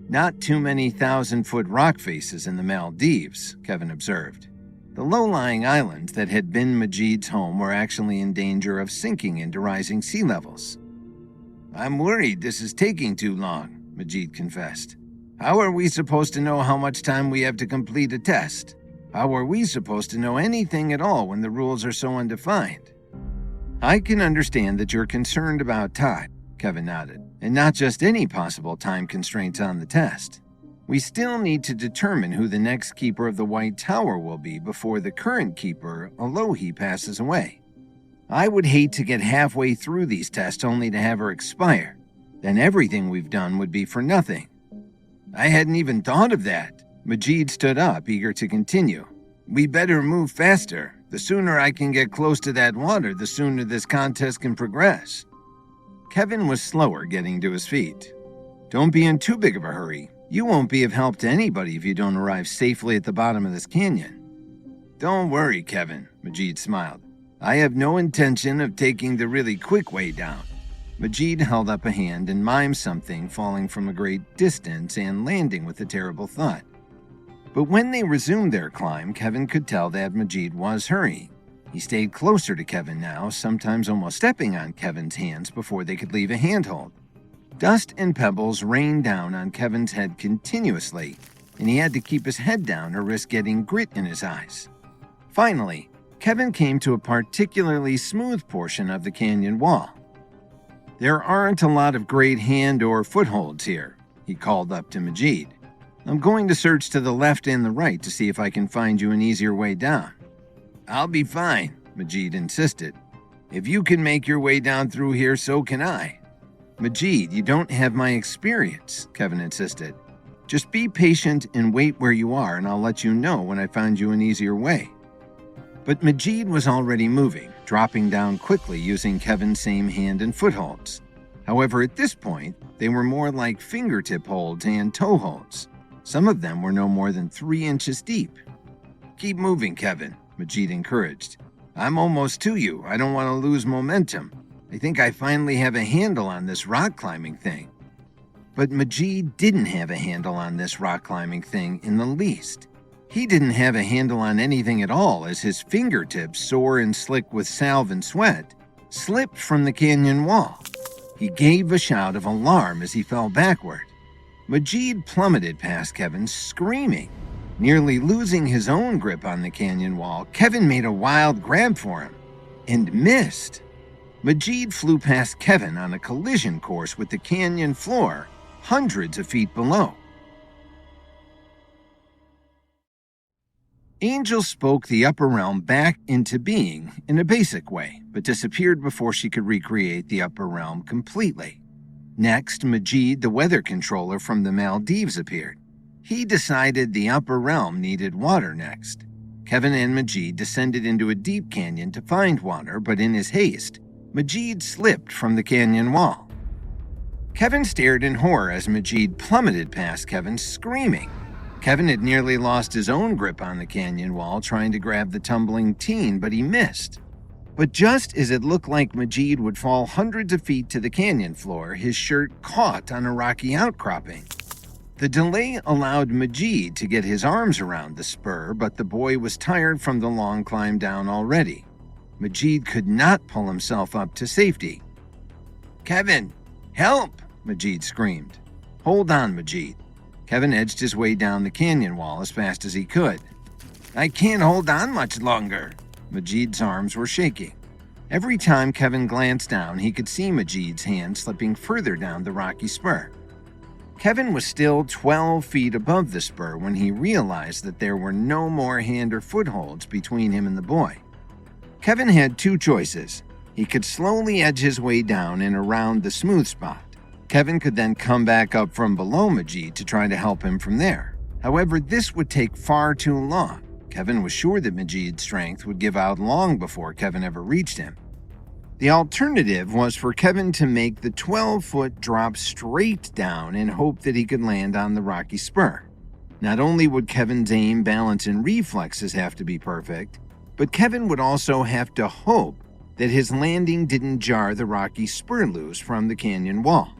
"Not too many 1,000-foot rock faces in the Maldives," Kevin observed. The low-lying islands that had been Majid's home were actually in danger of sinking into rising sea levels. "I'm worried this is taking too long," Majid confessed. "How are we supposed to know how much time we have to complete a test? How are we supposed to know anything at all when the rules are so undefined?" "I can understand that you're concerned about time," Kevin nodded, "and not just any possible time constraints on the test. We still need to determine who the next keeper of the White Tower will be before the current keeper, Alohi, passes away. I would hate to get halfway through these tests only to have her expire. Then everything we've done would be for nothing." "I hadn't even thought of that." Majid stood up, eager to continue. "We better move faster. The sooner I can get close to that water, the sooner this contest can progress." Kevin was slower getting to his feet. "Don't be in too big of a hurry. You won't be of help to anybody if you don't arrive safely at the bottom of this canyon." "Don't worry, Kevin," Majid smiled. "I have no intention of taking the really quick way down." Majid held up a hand and mimed something falling from a great distance and landing with a terrible thud. But when they resumed their climb, Kevin could tell that Majid was hurrying. He stayed closer to Kevin now, sometimes almost stepping on Kevin's hands before they could leave a handhold. Dust and pebbles rained down on Kevin's head continuously, and he had to keep his head down or risk getting grit in his eyes. Finally, Kevin came to a particularly smooth portion of the canyon wall. "There aren't a lot of great hand or footholds here," he called up to Majid. "I'm going to search to the left and the right to see if I can find you an easier way down." "I'll be fine," Majid insisted. "If you can make your way down through here, so can I." "Majid, you don't have my experience," Kevin insisted. "Just be patient and wait where you are, and I'll let you know when I find you an easier way." But Majid was already moving, dropping down quickly using Kevin's same hand and footholds. However, at this point, they were more like fingertip holds and toe holds. Some of them were no more than 3 inches deep. "Keep moving, Kevin," Majid encouraged. "I'm almost to you. I don't want to lose momentum. I think I finally have a handle on this rock climbing thing." But Majid didn't have a handle on this rock climbing thing in the least. He didn't have a handle on anything at all as his fingertips, sore and slick with salve and sweat, slipped from the canyon wall. He gave a shout of alarm as he fell backward. Majid plummeted past Kevin, screaming. Nearly losing his own grip on the canyon wall, Kevin made a wild grab for him and missed. Majid flew past Kevin on a collision course with the canyon floor, hundreds of feet below. Angel spoke the upper realm back into being in a basic way, but disappeared before she could recreate the upper realm completely. Next, Majid, the weather controller from the Maldives, appeared. He decided the upper realm needed water next. Kevin and Majid descended into a deep canyon to find water, but in his haste, Majid slipped from the canyon wall. Kevin stared in horror as Majid plummeted past Kevin, screaming. Kevin had nearly lost his own grip on the canyon wall trying to grab the tumbling teen, but he missed. But just as it looked like Majid would fall hundreds of feet to the canyon floor, his shirt caught on a rocky outcropping. The delay allowed Majid to get his arms around the spur, but the boy was tired from the long climb down already. Majid could not pull himself up to safety. "Kevin, help!" Majid screamed. "Hold on, Majid." Kevin edged his way down the canyon wall as fast as he could. "I can't hold on much longer." Majid's arms were shaking. Every time Kevin glanced down, he could see Majid's hand slipping further down the rocky spur. Kevin was still 12 feet above the spur when he realized that there were no more hand or footholds between him and the boy. Kevin had two choices. He could slowly edge his way down and around the smooth spot. Kevin could then come back up from below Majid to try to help him from there. However, this would take far too long. Kevin was sure that Majid's strength would give out long before Kevin ever reached him. The alternative was for Kevin to make the 12-foot drop straight down and hope that he could land on the rocky spur. Not only would Kevin's aim, balance, and reflexes have to be perfect, but Kevin would also have to hope that his landing didn't jar the rocky spur loose from the canyon wall.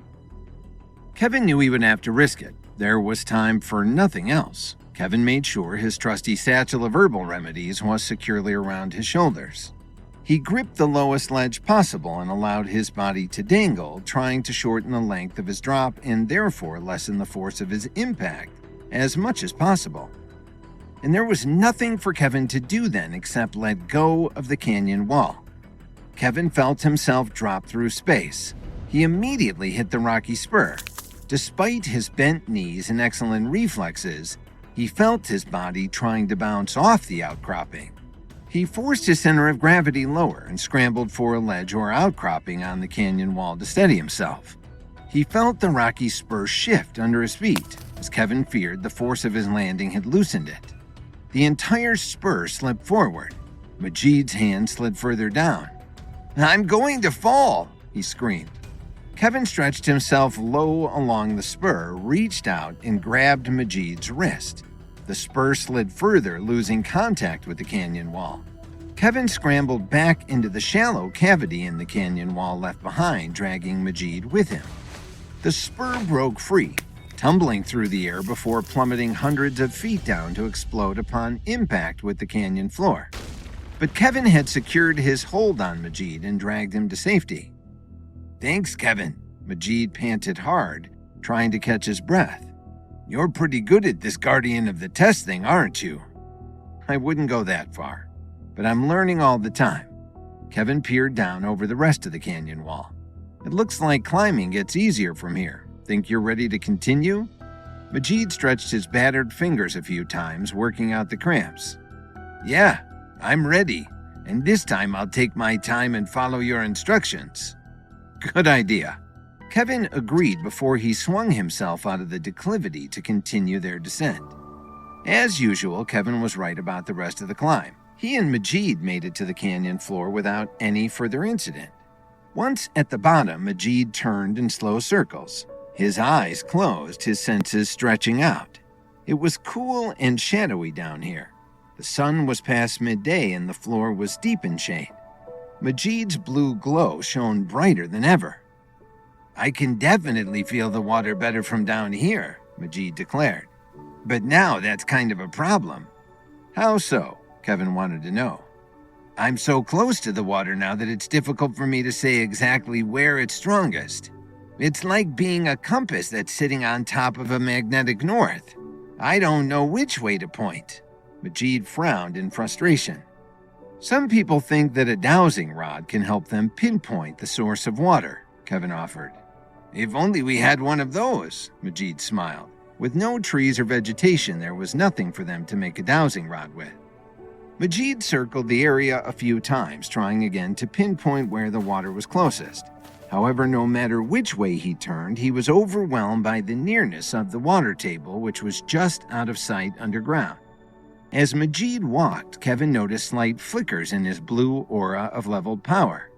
Kevin knew he would have to risk it. There was time for nothing else. Kevin made sure his trusty satchel of herbal remedies was securely around his shoulders. He gripped the lowest ledge possible and allowed his body to dangle, trying to shorten the length of his drop and therefore lessen the force of his impact as much as possible. And there was nothing for Kevin to do then except let go of the canyon wall. Kevin felt himself drop through space. He immediately hit the rocky spur. Despite his bent knees and excellent reflexes, he felt his body trying to bounce off the outcropping. He forced his center of gravity lower and scrambled for a ledge or outcropping on the canyon wall to steady himself. He felt the rocky spur shift under his feet. As Kevin feared, the force of his landing had loosened it. The entire spur slipped forward. Majid's hand slid further down. "I'm going to fall," he screamed. Kevin stretched himself low along the spur, reached out, and grabbed Majid's wrist. The spur slid further, losing contact with the canyon wall. Kevin scrambled back into the shallow cavity in the canyon wall left behind, dragging Majid with him. The spur broke free, tumbling through the air before plummeting hundreds of feet down to explode upon impact with the canyon floor. But Kevin had secured his hold on Majid and dragged him to safety. "Thanks, Kevin," Majid panted hard, trying to catch his breath. "You're pretty good at this Guardian of the Test thing, aren't you?" "I wouldn't go that far, but I'm learning all the time." Kevin peered down over the rest of the canyon wall. "It looks like climbing gets easier from here. Think you're ready to continue?" Majid stretched his battered fingers a few times, working out the cramps. "Yeah, I'm ready, and this time I'll take my time and follow your instructions." "Good idea." Kevin agreed before he swung himself out of the declivity to continue their descent. As usual, Kevin was right about the rest of the climb. He and Majid made it to the canyon floor without any further incident. Once at the bottom, Majid turned in slow circles. His eyes closed, his senses stretching out. It was cool and shadowy down here. The sun was past midday and the floor was deep in shade. Majid's blue glow shone brighter than ever. "I can definitely feel the water better from down here," Majid declared. "But now that's kind of a problem." "How so?" Kevin wanted to know. "I'm so close to the water now that it's difficult for me to say exactly where it's strongest. It's like being a compass that's sitting on top of a magnetic north. I don't know which way to point." Majid frowned in frustration. "Some people think that a dowsing rod can help them pinpoint the source of water," Kevin offered. "If only we had one of those," Majid smiled. With no trees or vegetation, there was nothing for them to make a dowsing rod with. Majid circled the area a few times, trying again to pinpoint where the water was closest. However, no matter which way he turned, he was overwhelmed by the nearness of the water table, which was just out of sight underground. As Majid walked, Kevin noticed slight flickers in his blue aura of leveled power.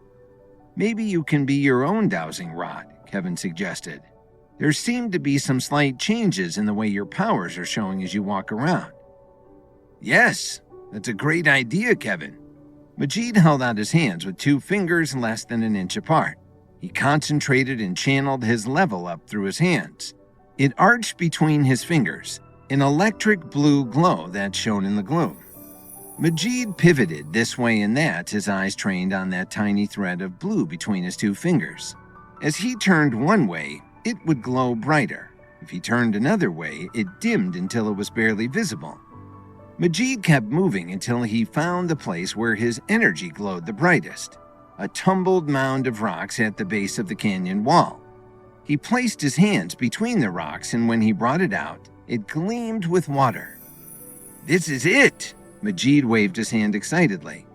"Maybe you can be your own dowsing rod," Kevin suggested. "There seem to be some slight changes in the way your powers are showing as you walk around." "Yes, that's a great idea, Kevin." Majid held out his hands with 2 fingers less than an inch apart. He concentrated and channeled his level up through his hands. It arched between his fingers, an electric blue glow that shone in the gloom. Majid pivoted this way and that, his eyes trained on that tiny thread of blue between his 2 fingers. As he turned one way, it would glow brighter. If he turned another way, it dimmed until it was barely visible. Majid kept moving until he found the place where his energy glowed the brightest, a tumbled mound of rocks at the base of the canyon wall. He placed his hands between the rocks, and when he brought it out, it gleamed with water. "This is it!" Majid waved his hand excitedly.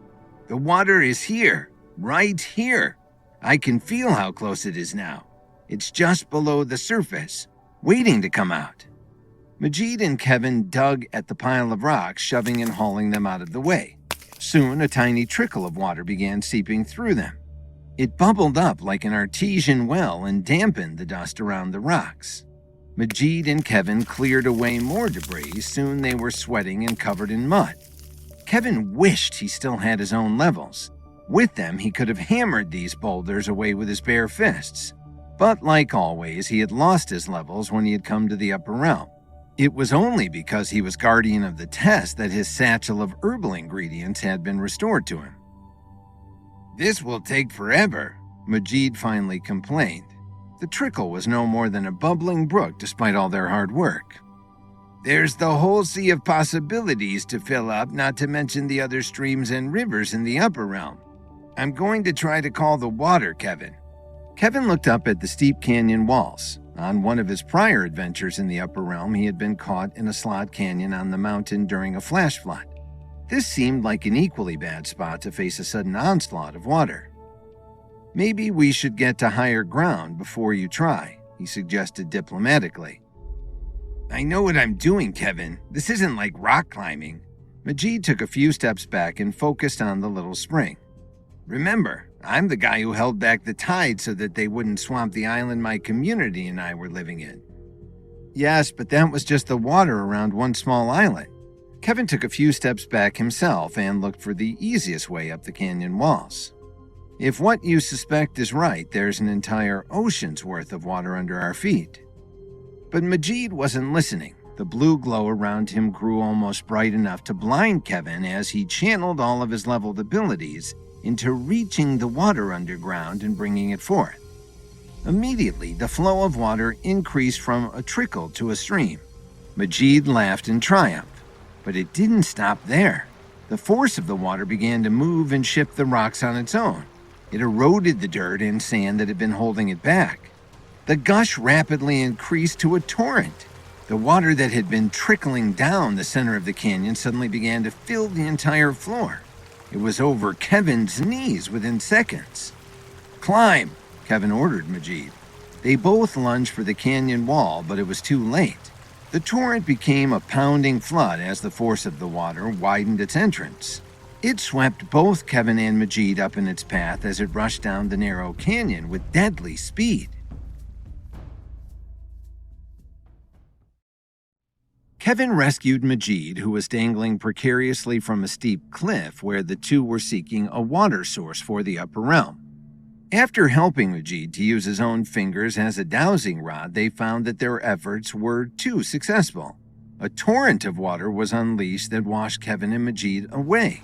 "The water is here. Right here. I can feel how close it is now. It's just below the surface, waiting to come out. Majid and Kevin dug at the pile of rocks, shoving and hauling them out of the way. Soon, a tiny trickle of water began seeping through them. It bubbled up like an artesian well and dampened the dust around the rocks. Majid and Kevin cleared away more debris. Soon they were sweating and covered in mud. Kevin wished he still had his own levels. With them, he could have hammered these boulders away with his bare fists. But like always, he had lost his levels when he had come to the upper realm. It was only because he was guardian of the test that his satchel of herbal ingredients had been restored to him. "This will take forever," Majid finally complained. The trickle was no more than a bubbling brook despite all their hard work. "There's the whole sea of possibilities to fill up, not to mention the other streams and rivers in the upper realm. I'm going to try to call the water, Kevin." Kevin looked up at the steep canyon walls. On one of his prior adventures in the upper realm, he had been caught in a slot canyon on the mountain during a flash flood. This seemed like an equally bad spot to face a sudden onslaught of water. "Maybe we should get to higher ground before you try," he suggested diplomatically. "I know what I'm doing, Kevin. This isn't like rock climbing." Majid took a few steps back and focused on the little spring. "Remember, I'm the guy who held back the tide so that they wouldn't swamp the island my community and I were living in." "Yes, but that was just the water around one small island." Kevin took a few steps back himself and looked for the easiest way up the canyon walls. "If what you suspect is right, there's an entire ocean's worth of water under our feet." But Majid wasn't listening. The blue glow around him grew almost bright enough to blind Kevin as he channeled all of his leveled abilities into reaching the water underground and bringing it forth. Immediately, the flow of water increased from a trickle to a stream. Majid laughed in triumph, but it didn't stop there. The force of the water began to move and shift the rocks on its own. It eroded the dirt and sand that had been holding it back. The gush rapidly increased to a torrent. The water that had been trickling down the center of the canyon suddenly began to fill the entire floor. It was over Kevin's knees within seconds. "Climb," Kevin ordered Majid. They both lunged for the canyon wall, but it was too late. The torrent became a pounding flood as the force of the water widened its entrance. It swept both Kevin and Majid up in its path as it rushed down the narrow canyon with deadly speed. Kevin rescued Majid, who was dangling precariously from a steep cliff where the two were seeking a water source for the upper realm. After helping Majid to use his own fingers as a dowsing rod, they found that their efforts were too successful. A torrent of water was unleashed that washed Kevin and Majid away.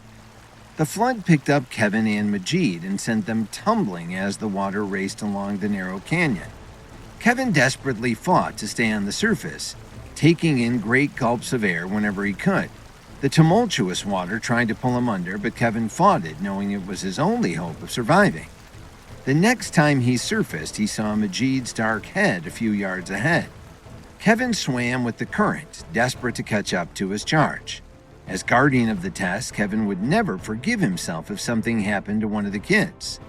The flood picked up Kevin and Majid and sent them tumbling as the water raced along the narrow canyon. Kevin desperately fought to stay on the surface, taking in great gulps of air whenever he could. The tumultuous water tried to pull him under, but Kevin fought it, knowing it was his only hope of surviving. The next time he surfaced, he saw Majid's dark head a few yards ahead. Kevin swam with the current, desperate to catch up to his charge. As guardian of the test, Kevin would never forgive himself if something happened to one of the kids.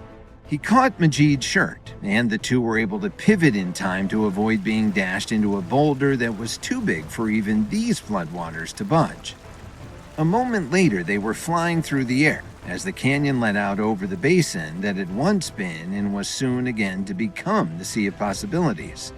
He caught Majid's shirt, and the two were able to pivot in time to avoid being dashed into a boulder that was too big for even these floodwaters to budge. A moment later, they were flying through the air as the canyon let out over the basin that had once been and was soon again to become the Sea of Possibilities.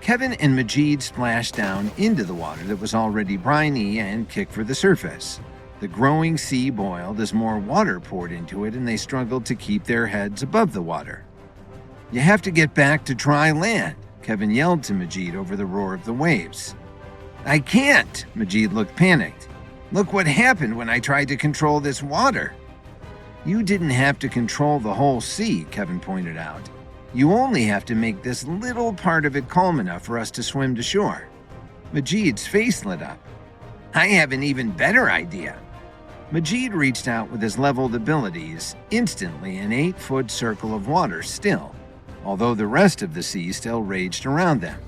Kevin and Majid splashed down into the water that was already briny and kicked for the surface. The growing sea boiled as more water poured into it, and they struggled to keep their heads above the water. "You have to get back to dry land," Kevin yelled to Majid over the roar of the waves. "I can't," Majid looked panicked. "Look what happened when I tried to control this water." "You didn't have to control the whole sea," Kevin pointed out. "You only have to make this little part of it calm enough for us to swim to shore." Majid's face lit up. "I have an even better idea." Majid reached out with his leveled abilities. Instantly, an 8-foot circle of water still, although the rest of the sea still raged around them.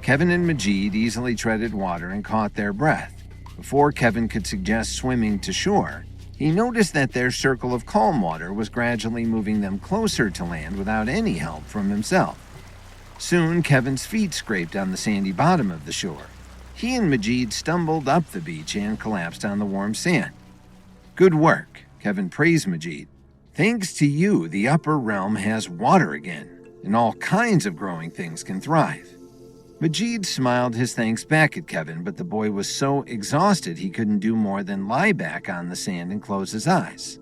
Kevin and Majid easily treaded water and caught their breath. Before Kevin could suggest swimming to shore, He noticed that their circle of calm water was gradually moving them closer to land without any help from himself. Soon, Kevin's feet scraped on the sandy bottom of the shore. He and Majid stumbled up the beach and collapsed on the warm sand. "Good work," Kevin praised Majid. "Thanks to you, the upper realm has water again, and all kinds of growing things can thrive." Majid smiled his thanks back at Kevin, but the boy was so exhausted he couldn't do more than lie back on the sand and close his eyes.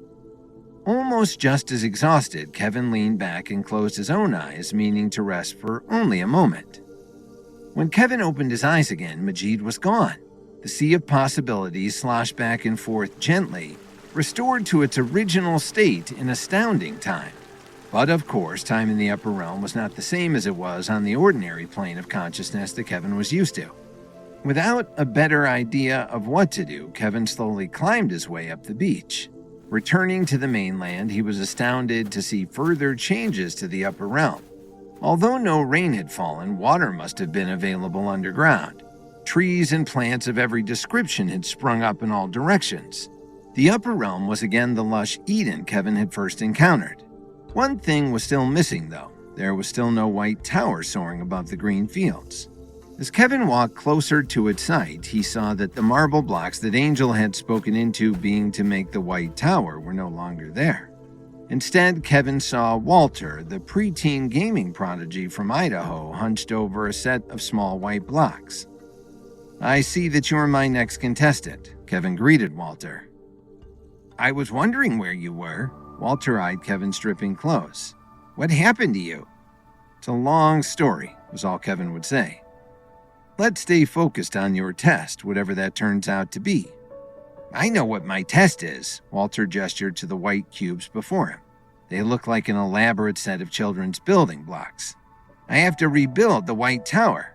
Almost just as exhausted, Kevin leaned back and closed his own eyes, meaning to rest for only a moment. When Kevin opened his eyes again, Majid was gone. The sea of possibilities sloshed back and forth gently, restored to its original state in astounding time. But of course, time in the upper realm was not the same as it was on the ordinary plane of consciousness that Kevin was used to. Without a better idea of what to do, Kevin slowly climbed his way up the beach. Returning to the mainland, he was astounded to see further changes to the upper realm. Although no rain had fallen, water must have been available underground. Trees and plants of every description had sprung up in all directions. The upper realm was again the lush Eden Kevin had first encountered. One thing was still missing, though. There was still no white tower soaring above the green fields. As Kevin walked closer to its site, he saw that the marble blocks that Angel had spoken into being to make the white tower were no longer there. Instead, Kevin saw Walter, the preteen gaming prodigy from Idaho, hunched over a set of small white blocks. "I see that you're my next contestant," Kevin greeted Walter. "I was wondering where you were." Walter eyed Kevin's dripping clothes. "What happened to you?" "It's a long story," was all Kevin would say. "Let's stay focused on your test, whatever that turns out to be." "I know what my test is," Walter gestured to the white cubes before him. They looked like an elaborate set of children's building blocks. "I have to rebuild the white tower."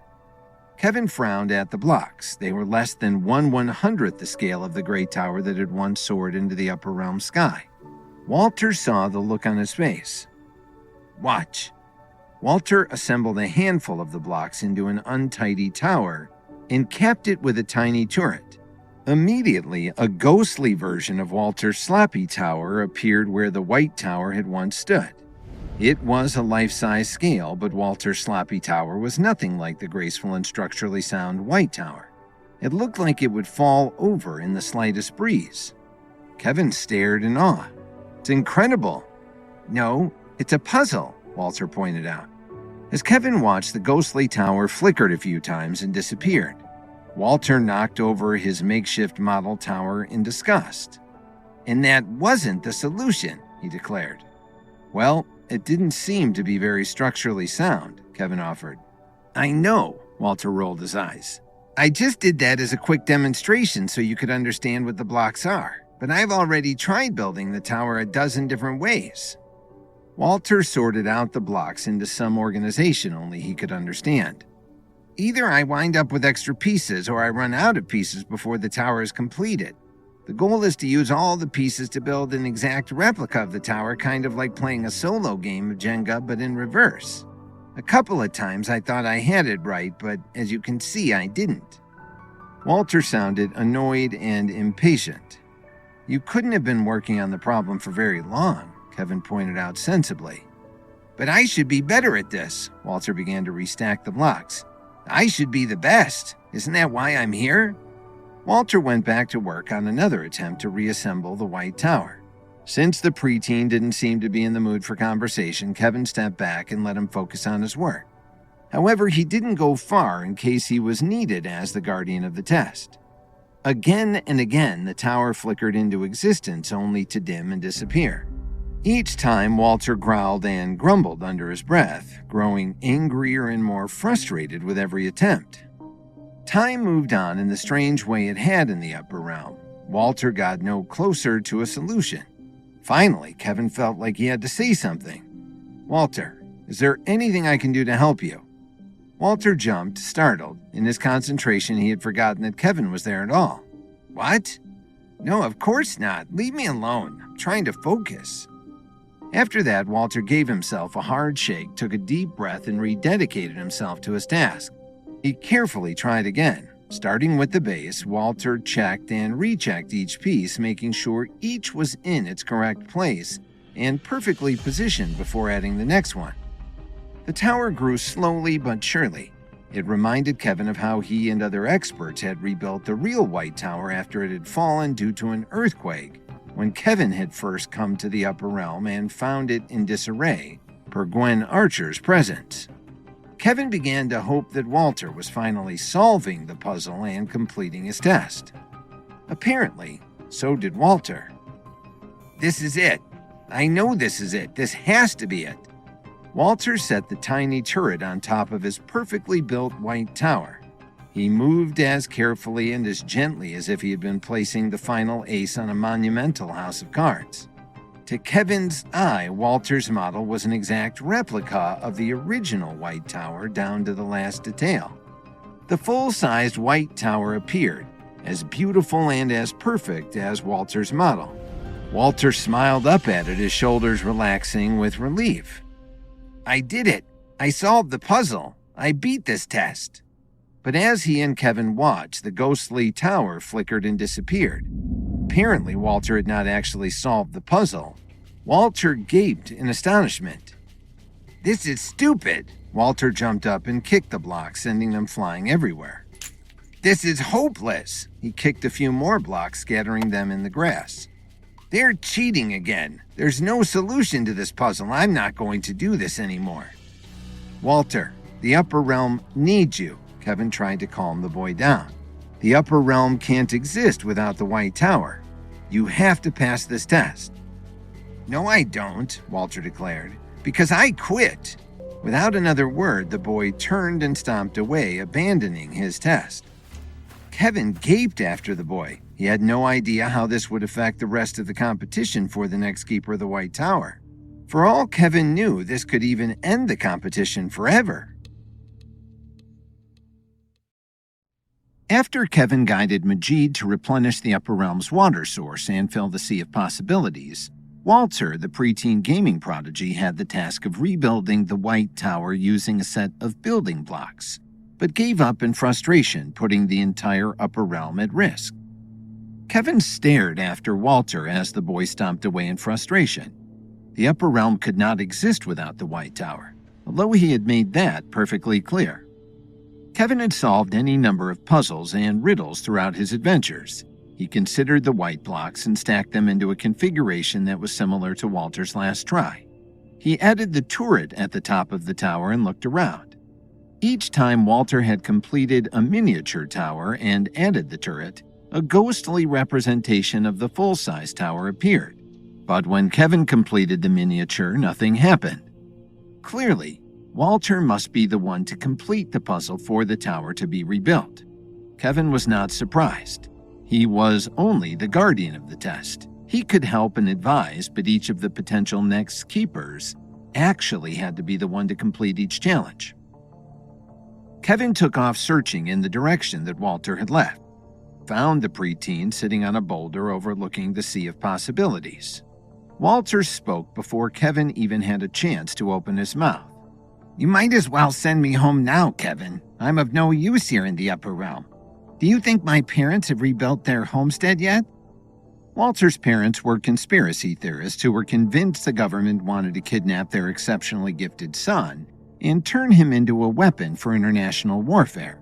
Kevin frowned at the blocks. They were less than 1/100th the scale of the great tower that had once soared into the upper realm sky. Walter saw the look on his face. "Watch." Walter assembled a handful of the blocks into an untidy tower and capped it with a tiny turret. Immediately, a ghostly version of Walter's sloppy tower appeared where the white tower had once stood. It was a life-size scale, but Walter's sloppy tower was nothing like the graceful and structurally sound white tower. It looked like it would fall over in the slightest breeze. Kevin stared in awe. "It's incredible." "No, it's a puzzle," Walter pointed out. As Kevin watched, the ghostly tower flickered a few times and disappeared. Walter knocked over his makeshift model tower in disgust. "And that wasn't the solution," he declared. "Well, it didn't seem to be very structurally sound," Kevin offered. "I know," Walter rolled his eyes. "I just did that as a quick demonstration so you could understand what the blocks are. But I've already tried building the tower a dozen different ways." Walter sorted out the blocks into some organization only he could understand. "Either I wind up with extra pieces or I run out of pieces before the tower is completed. The goal is to use all the pieces to build an exact replica of the tower, kind of like playing a solo game of Jenga, but in reverse. A couple of times I thought I had it right, but as you can see, I didn't." Walter sounded annoyed and impatient. "You couldn't have been working on the problem for very long," Kevin pointed out sensibly. "But I should be better at this." Walter began to restack the blocks. "I should be the best. Isn't that why I'm here?" Walter went back to work on another attempt to reassemble the white tower. Since the preteen didn't seem to be in the mood for conversation, Kevin stepped back and let him focus on his work. However, he didn't go far in case he was needed as the guardian of the test. Again and again, the tower flickered into existence only to dim and disappear. Each time, Walter growled and grumbled under his breath, growing angrier and more frustrated with every attempt. Time moved on in the strange way it had in the upper realm. Walter got no closer to a solution. Finally, Kevin felt like he had to say something. "Walter, is there anything I can do to help you?" Walter jumped, startled. In his concentration, he had forgotten that Kevin was there at all. "What? No, of course not. Leave me alone. I'm trying to focus." After that, Walter gave himself a hard shake, took a deep breath, and rededicated himself to his task. He carefully tried again. Starting with the base, Walter checked and rechecked each piece, making sure each was in its correct place and perfectly positioned before adding the next one. The tower grew slowly but surely. It reminded Kevin of how he and other experts had rebuilt the real White Tower after it had fallen due to an earthquake, when Kevin had first come to the Upper Realm and found it in disarray, per Gwen Archer's presence. Kevin began to hope that Walter was finally solving the puzzle and completing his test. Apparently, so did Walter. This is it. I know this is it. This has to be it. Walter set the tiny turret on top of his perfectly built White Tower. He moved as carefully and as gently as if he had been placing the final ace on a monumental house of cards. To Kevin's eye, Walter's model was an exact replica of the original White Tower down to the last detail. The full-sized White Tower appeared, as beautiful and as perfect as Walter's model. Walter smiled up at it, his shoulders relaxing with relief. I did it. I solved the puzzle. I beat this test. But as he and Kevin watched, the ghostly tower flickered and disappeared. Apparently, Walter had not actually solved the puzzle. Walter gaped in astonishment. This is stupid. Walter jumped up and kicked the blocks, sending them flying everywhere. This is hopeless. He kicked a few more blocks, scattering them in the grass. They're cheating again. There's no solution to this puzzle. I'm not going to do this anymore. Walter, the Upper Realm needs you. Kevin tried to calm the boy down. The Upper Realm can't exist without the White Tower. You have to pass this test. No, I don't, Walter declared, because I quit. Without another word, the boy turned and stomped away, abandoning his test. Kevin gaped after the boy. He had no idea how this would affect the rest of the competition for the next keeper of the White Tower. For all Kevin knew, this could even end the competition forever. After Kevin guided Majid to replenish the Upper Realm's water source and fill the Sea of Possibilities, Walter, the preteen gaming prodigy, had the task of rebuilding the White Tower using a set of building blocks, but gave up in frustration, putting the entire Upper Realm at risk. Kevin stared after Walter as the boy stomped away in frustration. The Upper Realm could not exist without the White Tower, although he had made that perfectly clear. Kevin had solved any number of puzzles and riddles throughout his adventures. He considered the white blocks and stacked them into a configuration that was similar to Walter's last try. He added the turret at the top of the tower and looked around. Each time Walter had completed a miniature tower and added the turret, a ghostly representation of the full-size tower appeared. But when Kevin completed the miniature, nothing happened. Clearly, Walter must be the one to complete the puzzle for the tower to be rebuilt. Kevin was not surprised. He was only the guardian of the test. He could help and advise, but each of the potential next keepers actually had to be the one to complete each challenge. Kevin took off searching in the direction that Walter had left, found the preteen sitting on a boulder overlooking the Sea of Possibilities. Walter spoke before Kevin even had a chance to open his mouth. You might as well send me home now, Kevin. I'm of no use here in the Upper Realm. Do you think my parents have rebuilt their homestead yet? Walter's parents were conspiracy theorists who were convinced the government wanted to kidnap their exceptionally gifted son and turn him into a weapon for international warfare.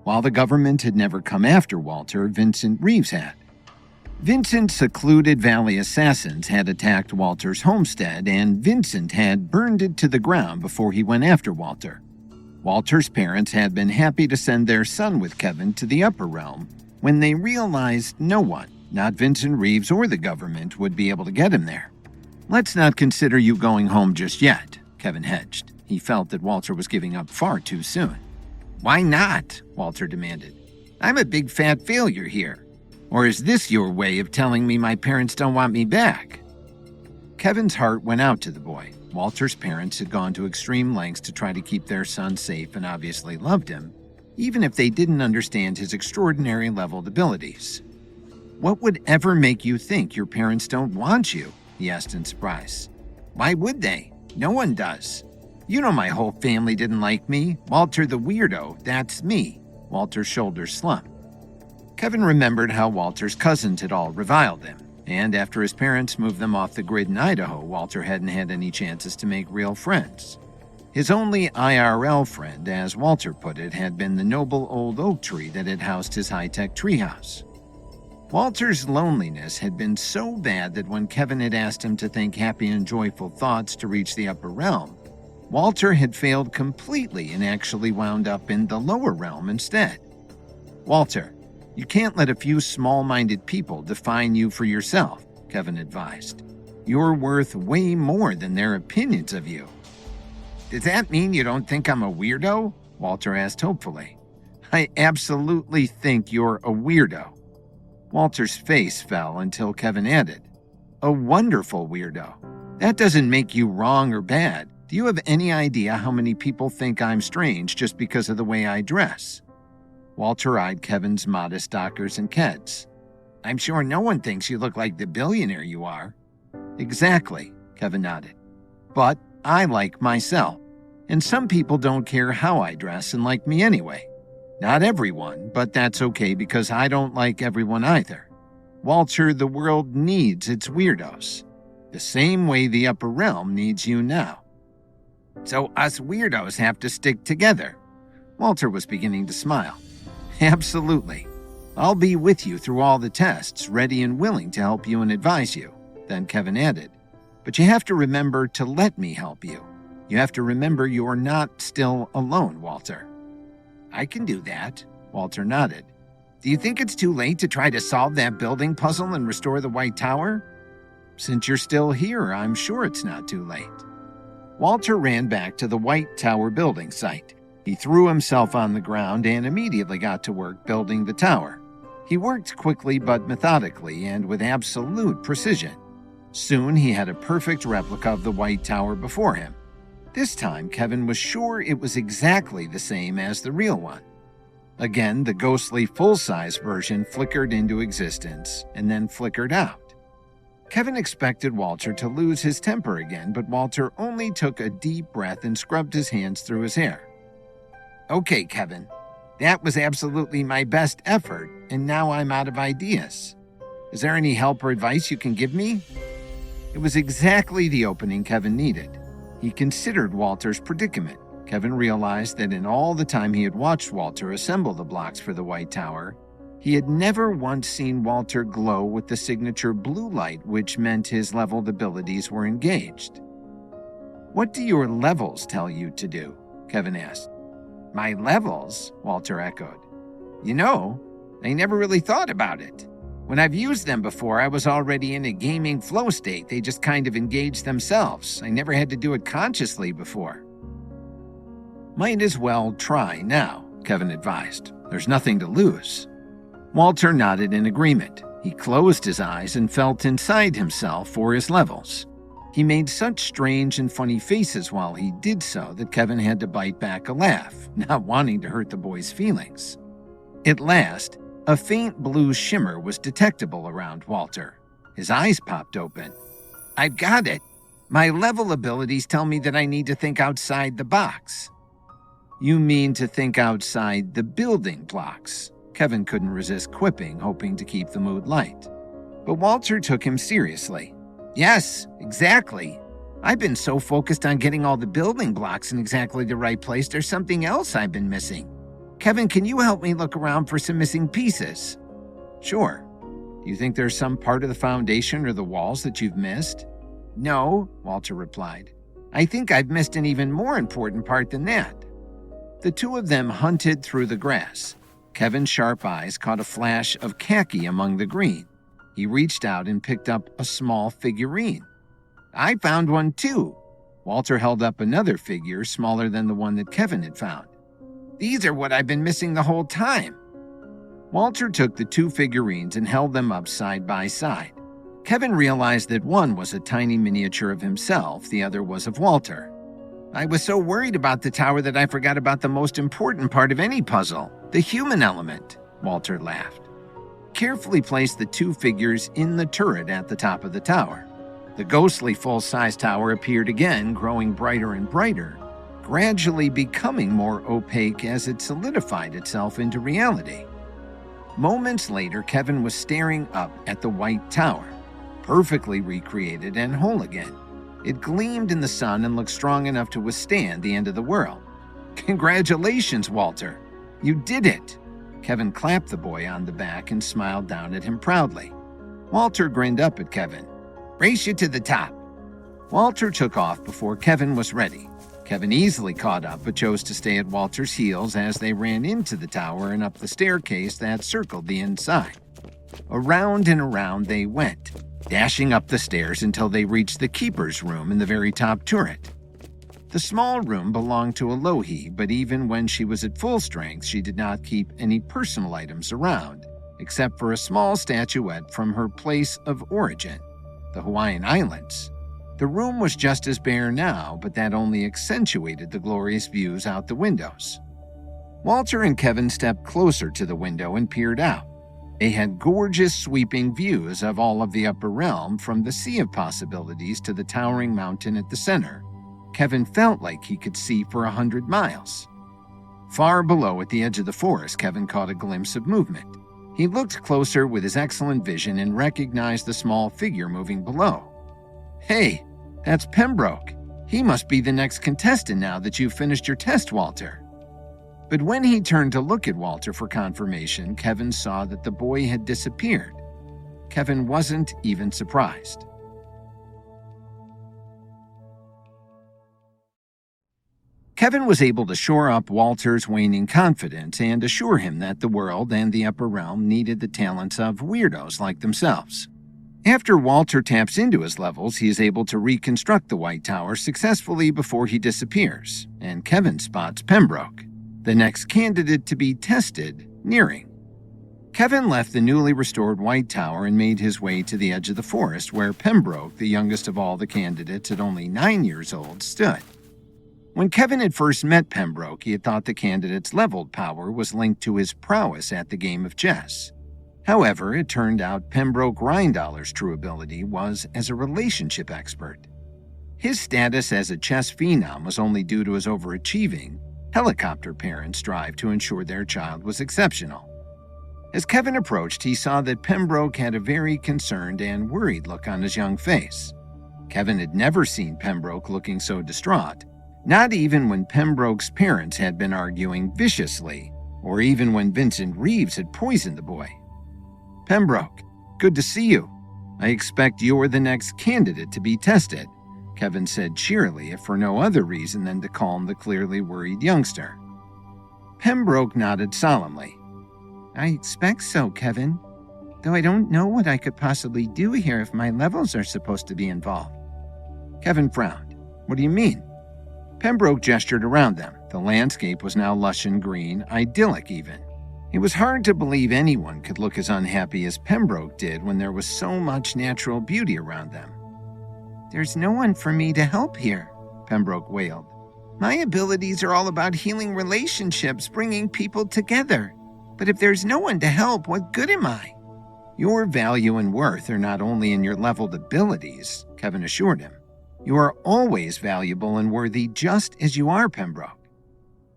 While the government had never come after Walter, Vincent Reeves had. Vincent's secluded valley assassins had attacked Walter's homestead, and Vincent had burned it to the ground before he went after Walter. Walter's parents had been happy to send their son with Kevin to the Upper Realm when they realized no one, not Vincent Reeves or the government, would be able to get him there. "Let's not consider you going home just yet," Kevin hedged. He felt that Walter was giving up far too soon. Why not? Walter demanded. I'm a big fat failure here. Or is this your way of telling me my parents don't want me back? Kevin's heart went out to the boy. Walter's parents had gone to extreme lengths to try to keep their son safe and obviously loved him, even if they didn't understand his extraordinary leveled abilities. "What would ever make you think your parents don't want you?" he asked in surprise. Why would they? No one does. You know my whole family didn't like me. Walter the weirdo, that's me. Walter's shoulders slumped. Kevin remembered how Walter's cousins had all reviled him, and after his parents moved them off the grid in Idaho, Walter hadn't had any chances to make real friends. His only IRL friend, as Walter put it, had been the noble old oak tree that had housed his high-tech treehouse. Walter's loneliness had been so bad that when Kevin had asked him to think happy and joyful thoughts to reach the upper realm, Walter had failed completely and actually wound up in the lower realm instead. Walter, you can't let a few small-minded people define you for yourself, Kevin advised. You're worth way more than their opinions of you. Does that mean you don't think I'm a weirdo? Walter asked hopefully. I absolutely think you're a weirdo. Walter's face fell until Kevin added, a wonderful weirdo. That doesn't make you wrong or bad. Do you have any idea how many people think I'm strange just because of the way I dress? Walter eyed Kevin's modest Dockers and Keds. I'm sure no one thinks you look like the billionaire you are. Exactly, Kevin nodded. But I like myself, and some people don't care how I dress and like me anyway. Not everyone, but that's okay because I don't like everyone either. Walter, the world needs its weirdos. The same way the upper realm needs you now. So us weirdos have to stick together. Walter was beginning to smile. Absolutely. I'll be with you through all the tests, ready and willing to help you and advise you. Then Kevin added, but you have to remember to let me help you. You have to remember you're not still alone, Walter. I can do that, Walter nodded. Do you think it's too late to try to solve that building puzzle and restore the White Tower? Since you're still here, I'm sure it's not too late. Walter ran back to the White Tower building site. He threw himself on the ground and immediately got to work building the tower. He worked quickly but methodically and with absolute precision. Soon he had a perfect replica of the White Tower before him. This time, Kevin was sure it was exactly the same as the real one. Again, the ghostly full-size version flickered into existence and then flickered out. Kevin expected Walter to lose his temper again, but Walter only took a deep breath and scrubbed his hands through his hair. Okay, Kevin, that was absolutely my best effort, and now I'm out of ideas. Is there any help or advice you can give me? It was exactly the opening Kevin needed. He considered Walter's predicament. Kevin realized that in all the time he had watched Walter assemble the blocks for the White Tower, he had never once seen Walter glow with the signature blue light, which meant his leveled abilities were engaged. What do your levels tell you to do? Kevin asked. My levels? Walter echoed. You know, I never really thought about it. When I've used them before, I was already in a gaming flow state. They just kind of engaged themselves. I never had to do it consciously before. Might as well try now, Kevin advised. There's nothing to lose. Walter nodded in agreement. He closed his eyes and felt inside himself for his levels. He made such strange and funny faces while he did so that Kevin had to bite back a laugh, not wanting to hurt the boy's feelings. At last, a faint blue shimmer was detectable around Walter. His eyes popped open. I've got it. My level abilities tell me that I need to think outside the box. You mean to think outside the building blocks? Kevin couldn't resist quipping, hoping to keep the mood light. But Walter took him seriously. Yes, exactly. I've been so focused on getting all the building blocks in exactly the right place, there's something else I've been missing. Kevin, can you help me look around for some missing pieces? Sure. Do you think there's some part of the foundation or the walls that you've missed? No, Walter replied. I think I've missed an even more important part than that. The two of them hunted through the grass. Kevin's sharp eyes caught a flash of khaki among the green. He reached out and picked up a small figurine. I found one too. Walter held up another figure smaller than the one that Kevin had found. These are what I've been missing the whole time. Walter took the two figurines and held them up side by side. Kevin realized that one was a tiny miniature of himself, the other was of Walter. I was so worried about the tower that I forgot about the most important part of any puzzle, the human element, Walter laughed. Carefully placed the two figures in the turret at the top of the tower. The ghostly full-size tower appeared again, growing brighter and brighter. gradually becoming more opaque as it solidified itself into reality. Moments later, Kevin was staring up at the White Tower, perfectly recreated and whole again. It gleamed in the sun and looked strong enough to withstand the end of the world. "Congratulations, Walter! You did it!" Kevin clapped the boy on the back and smiled down at him proudly. Walter grinned up at Kevin. "Race you to the top." Walter took off before Kevin was ready. Kevin easily caught up but chose to stay at Walter's heels as they ran into the tower and up the staircase that circled the inside. Around and around they went, dashing up the stairs until they reached the keeper's room in the very top turret. The small room belonged to Alohi, but even when she was at full strength, she did not keep any personal items around, except for a small statuette from her place of origin, the Hawaiian Islands. The room was just as bare now, but that only accentuated the glorious views out the windows. Walter and Kevin stepped closer to the window and peered out. They had gorgeous sweeping views of all of the upper realm, from the sea of possibilities to the towering mountain at the center. Kevin felt like he could see for 100 miles. Far below, at the edge of the forest, Kevin caught a glimpse of movement. He looked closer with his excellent vision and recognized the small figure moving below. "Hey, that's Pembroke. He must be the next contestant now that you've finished your test, Walter." But when he turned to look at Walter for confirmation, Kevin saw that the boy had disappeared. Kevin wasn't even surprised. Kevin was able to shore up Walter's waning confidence and assure him that the world and the upper realm needed the talents of weirdos like themselves. After Walter taps into his levels, he is able to reconstruct the White Tower successfully before he disappears, and Kevin spots Pembroke, the next candidate to be tested, nearing. Kevin left the newly restored White Tower and made his way to the edge of the forest where Pembroke, the youngest of all the candidates at only 9 years old, stood. When Kevin had first met Pembroke, he had thought the candidate's leveled power was linked to his prowess at the game of chess. However, it turned out Pembroke Rindoller's true ability was as a relationship expert. His status as a chess phenom was only due to his overachieving, helicopter parents' drive to ensure their child was exceptional. As Kevin approached, he saw that Pembroke had a very concerned and worried look on his young face. Kevin had never seen Pembroke looking so distraught, not even when Pembroke's parents had been arguing viciously, or even when Vincent Reeves had poisoned the boy. "Pembroke, good to see you. I expect you're the next candidate to be tested," Kevin said cheerily, if for no other reason than to calm the clearly worried youngster. Pembroke nodded solemnly. "I expect so, Kevin, though I don't know what I could possibly do here if my levels are supposed to be involved." Kevin frowned. "What do you mean?" Pembroke gestured around them. The landscape was now lush and green, idyllic even. It was hard to believe anyone could look as unhappy as Pembroke did when there was so much natural beauty around them. "There's no one for me to help here," Pembroke wailed. "My abilities are all about healing relationships, bringing people together. But if there's no one to help, what good am I?" "Your value and worth are not only in your leveled abilities," Kevin assured him. "You are always valuable and worthy just as you are, Pembroke."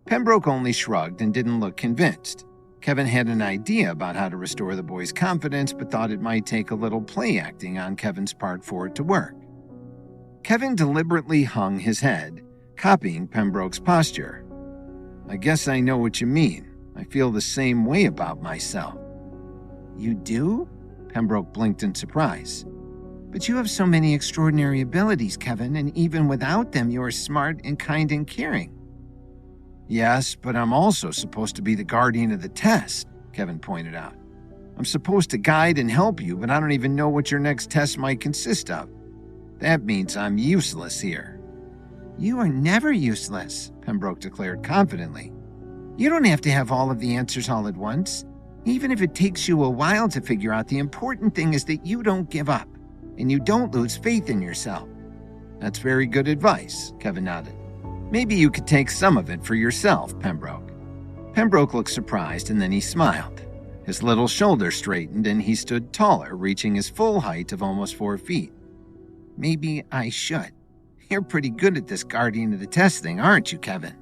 Pembroke only shrugged and didn't look convinced. Kevin had an idea about how to restore the boy's confidence, but thought it might take a little play acting on Kevin's part for it to work. Kevin deliberately hung his head, copying Pembroke's posture. "I guess I know what you mean. I feel the same way about myself." "You do?" Pembroke blinked in surprise. "But you have so many extraordinary abilities, Kevin, and even without them, you are smart and kind and caring." "Yes, but I'm also supposed to be the guardian of the test," Kevin pointed out. "I'm supposed to guide and help you, but I don't even know what your next test might consist of. That means I'm useless here." "You are never useless," Pembroke declared confidently. "You don't have to have all of the answers all at once. Even if it takes you a while to figure out, the important thing is that you don't give up, and you don't lose faith in yourself." "That's very good advice," Kevin nodded. "Maybe you could take some of it for yourself, Pembroke." Pembroke looked surprised, and then he smiled. His little shoulders straightened, and he stood taller, reaching his full height of almost 4 feet. "Maybe I should." You're pretty good at this guardian of the test thing, aren't you, Kevin?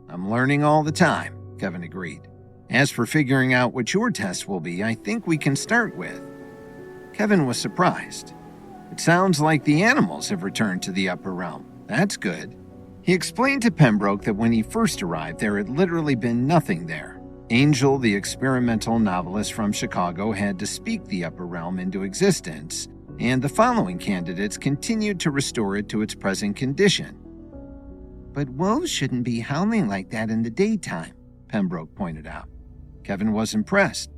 I'm learning all the time, Kevin agreed. As for figuring out what your test will be, I think we can start with. Kevin was surprised. It sounds like the animals have returned to the upper realm. That's good. He explained to Pembroke that when he first arrived, there had literally been nothing there. Angel, the experimental novelist from Chicago, had to speak the upper realm into existence, and the following candidates continued to restore it to its present condition. But wolves shouldn't be howling like that in the daytime, Pembroke pointed out. Kevin was impressed.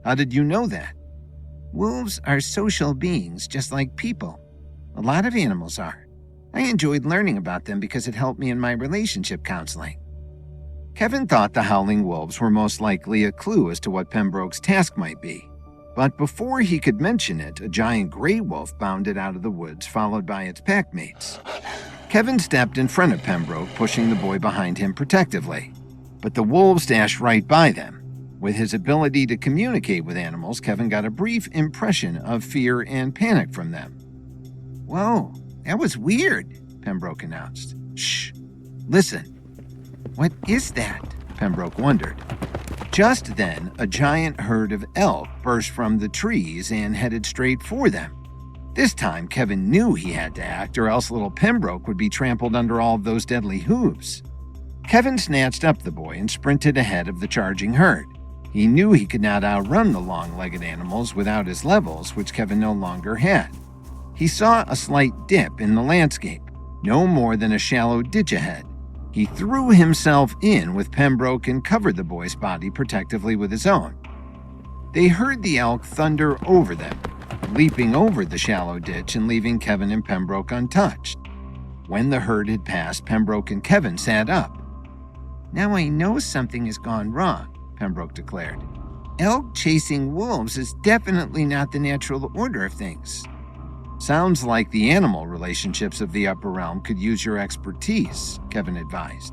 How did you know that? Wolves are social beings just like people. A lot of animals are. I enjoyed learning about them because it helped me in my relationship counseling. Kevin thought the howling wolves were most likely a clue as to what Pembroke's task might be. But before he could mention it, a giant gray wolf bounded out of the woods, followed by its packmates. Kevin stepped in front of Pembroke, pushing the boy behind him protectively. But the wolves dashed right by them. With his ability to communicate with animals, Kevin got a brief impression of fear and panic from them. Whoa, that was weird, Pembroke announced. Shh, listen. What is that? Pembroke wondered. Just then, a giant herd of elk burst from the trees and headed straight for them. This time, Kevin knew he had to act, or else little Pembroke would be trampled under all of those deadly hooves. Kevin snatched up the boy and sprinted ahead of the charging herd. He knew he could not outrun the long-legged animals without his levels, which Kevin no longer had. He saw a slight dip in the landscape, no more than a shallow ditch ahead. He threw himself in with Pembroke and covered the boy's body protectively with his own. They heard the elk thunder over them, leaping over the shallow ditch and leaving Kevin and Pembroke untouched. When the herd had passed, Pembroke and Kevin sat up. Now I know something has gone wrong, Pembroke declared. Elk chasing wolves is definitely not the natural order of things. Sounds like the animal relationships of the upper realm could use your expertise, Kevin advised.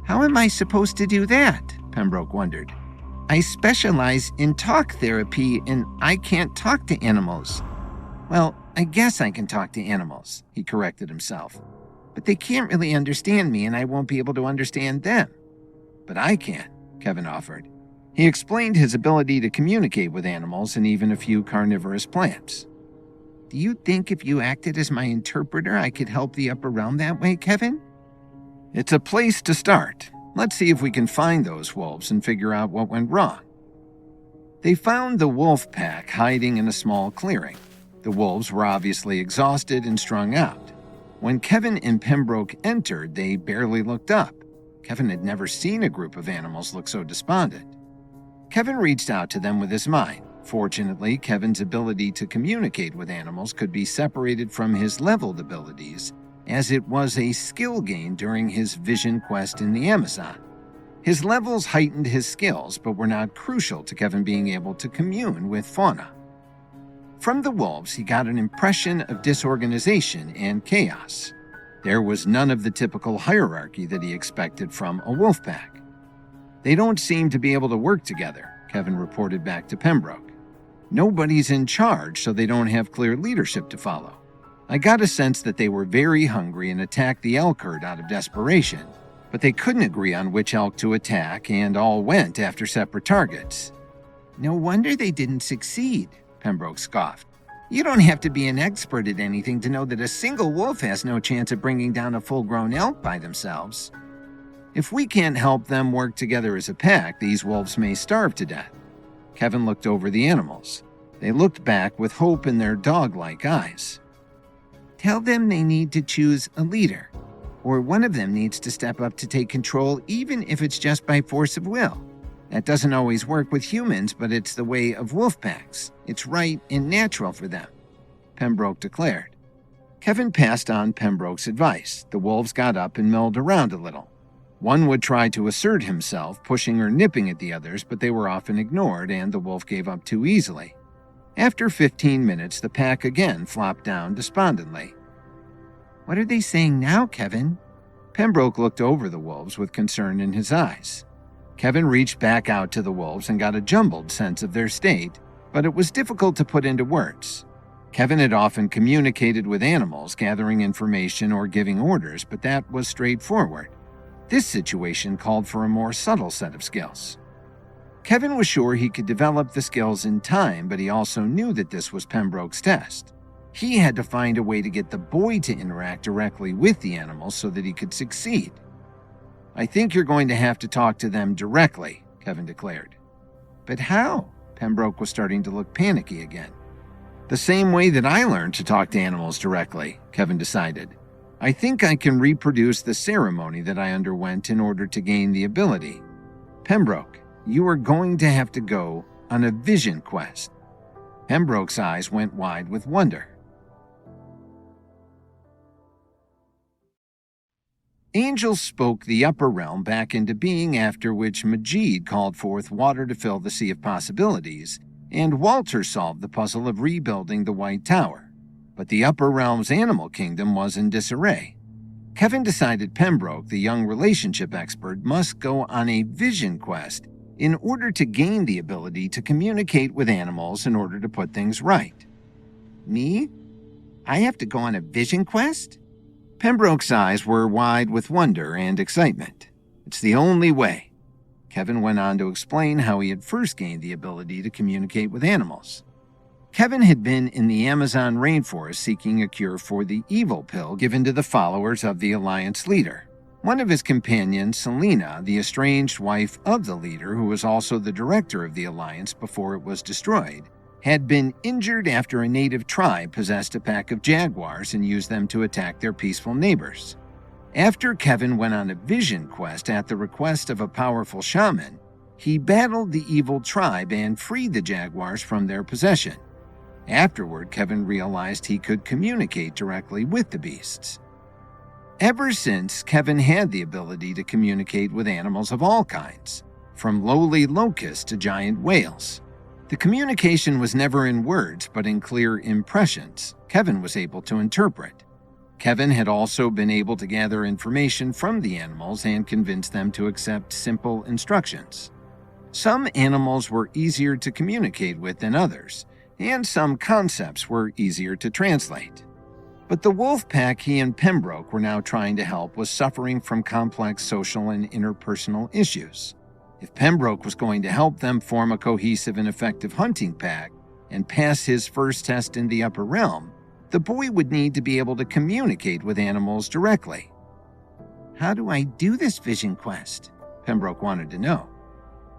How am I supposed to do that? Pembroke wondered. I specialize in talk therapy and I can't talk to animals. Well, I guess I can talk to animals, he corrected himself. But they can't really understand me and I won't be able to understand them. But I can, Kevin offered. He explained his ability to communicate with animals and even a few carnivorous plants. Do you think if you acted as my interpreter, I could help the upper realm that way, Kevin? It's a place to start. Let's see if we can find those wolves and figure out what went wrong. They found the wolf pack hiding in a small clearing. The wolves were obviously exhausted and strung out. When Kevin and Pembroke entered, they barely looked up. Kevin had never seen a group of animals look so despondent. Kevin reached out to them with his mind. Fortunately, Kevin's ability to communicate with animals could be separated from his leveled abilities, as it was a skill gain during his vision quest in the Amazon. His levels heightened his skills, but were not crucial to Kevin being able to commune with fauna. From the wolves, he got an impression of disorganization and chaos. There was none of the typical hierarchy that he expected from a wolf pack. They don't seem to be able to work together, Kevin reported back to Pembroke. Nobody's in charge, so they don't have clear leadership to follow. I got a sense that they were very hungry and attacked the elk herd out of desperation, but they couldn't agree on which elk to attack and all went after separate targets. No wonder they didn't succeed, Pembroke scoffed. You don't have to be an expert at anything to know that a single wolf has no chance of bringing down a full-grown elk by themselves. If we can't help them work together as a pack, these wolves may starve to death. Kevin looked over the animals. They looked back with hope in their dog-like eyes. Tell them they need to choose a leader, or one of them needs to step up to take control even if it's just by force of will. That doesn't always work with humans, but it's the way of wolf packs. It's right and natural for them, Pembroke declared. Kevin passed on Pembroke's advice. The wolves got up and milled around a little. One would try to assert himself, pushing or nipping at the others, but they were often ignored, and the wolf gave up too easily. After 15 minutes, the pack again flopped down despondently. What are they saying now, Kevin? Pembroke looked over the wolves with concern in his eyes. Kevin reached back out to the wolves and got a jumbled sense of their state, but it was difficult to put into words. Kevin had often communicated with animals, gathering information or giving orders, but that was straightforward. This situation called for a more subtle set of skills. Kevin was sure he could develop the skills in time, but he also knew that this was Pembroke's test. He had to find a way to get the boy to interact directly with the animals so that he could succeed. "I think you're going to have to talk to them directly," Kevin declared. "But how?" Pembroke was starting to look panicky again. "The same way that I learned to talk to animals directly," Kevin decided. "I think I can reproduce the ceremony that I underwent in order to gain the ability. Pembroke, you are going to have to go on a vision quest." Pembroke's eyes went wide with wonder. Angels spoke the upper realm back into being, after which Majid called forth water to fill the sea of possibilities, and Walter solved the puzzle of rebuilding the White Tower. But the upper realm's animal kingdom was in disarray. Kevin decided Pembroke, the young relationship expert, must go on a vision quest in order to gain the ability to communicate with animals in order to put things right. "Me? I have to go on a vision quest?" Pembroke's eyes were wide with wonder and excitement. "It's the only way." Kevin went on to explain how he had first gained the ability to communicate with animals. Kevin had been in the Amazon rainforest seeking a cure for the evil pill given to the followers of the Alliance leader. One of his companions, Selena, the estranged wife of the leader, who was also the director of the Alliance before it was destroyed, had been injured after a native tribe possessed a pack of jaguars and used them to attack their peaceful neighbors. After Kevin went on a vision quest at the request of a powerful shaman, he battled the evil tribe and freed the jaguars from their possession. Afterward, Kevin realized he could communicate directly with the beasts. Ever since, Kevin had the ability to communicate with animals of all kinds, from lowly locusts to giant whales. The communication was never in words, but in clear impressions Kevin was able to interpret. Kevin had also been able to gather information from the animals and convince them to accept simple instructions. Some animals were easier to communicate with than others, and some concepts were easier to translate. But the wolf pack he and Pembroke were now trying to help was suffering from complex social and interpersonal issues. If Pembroke was going to help them form a cohesive and effective hunting pack and pass his first test in the upper realm, the boy would need to be able to communicate with animals directly. "How do I do this vision quest?" Pembroke wanted to know.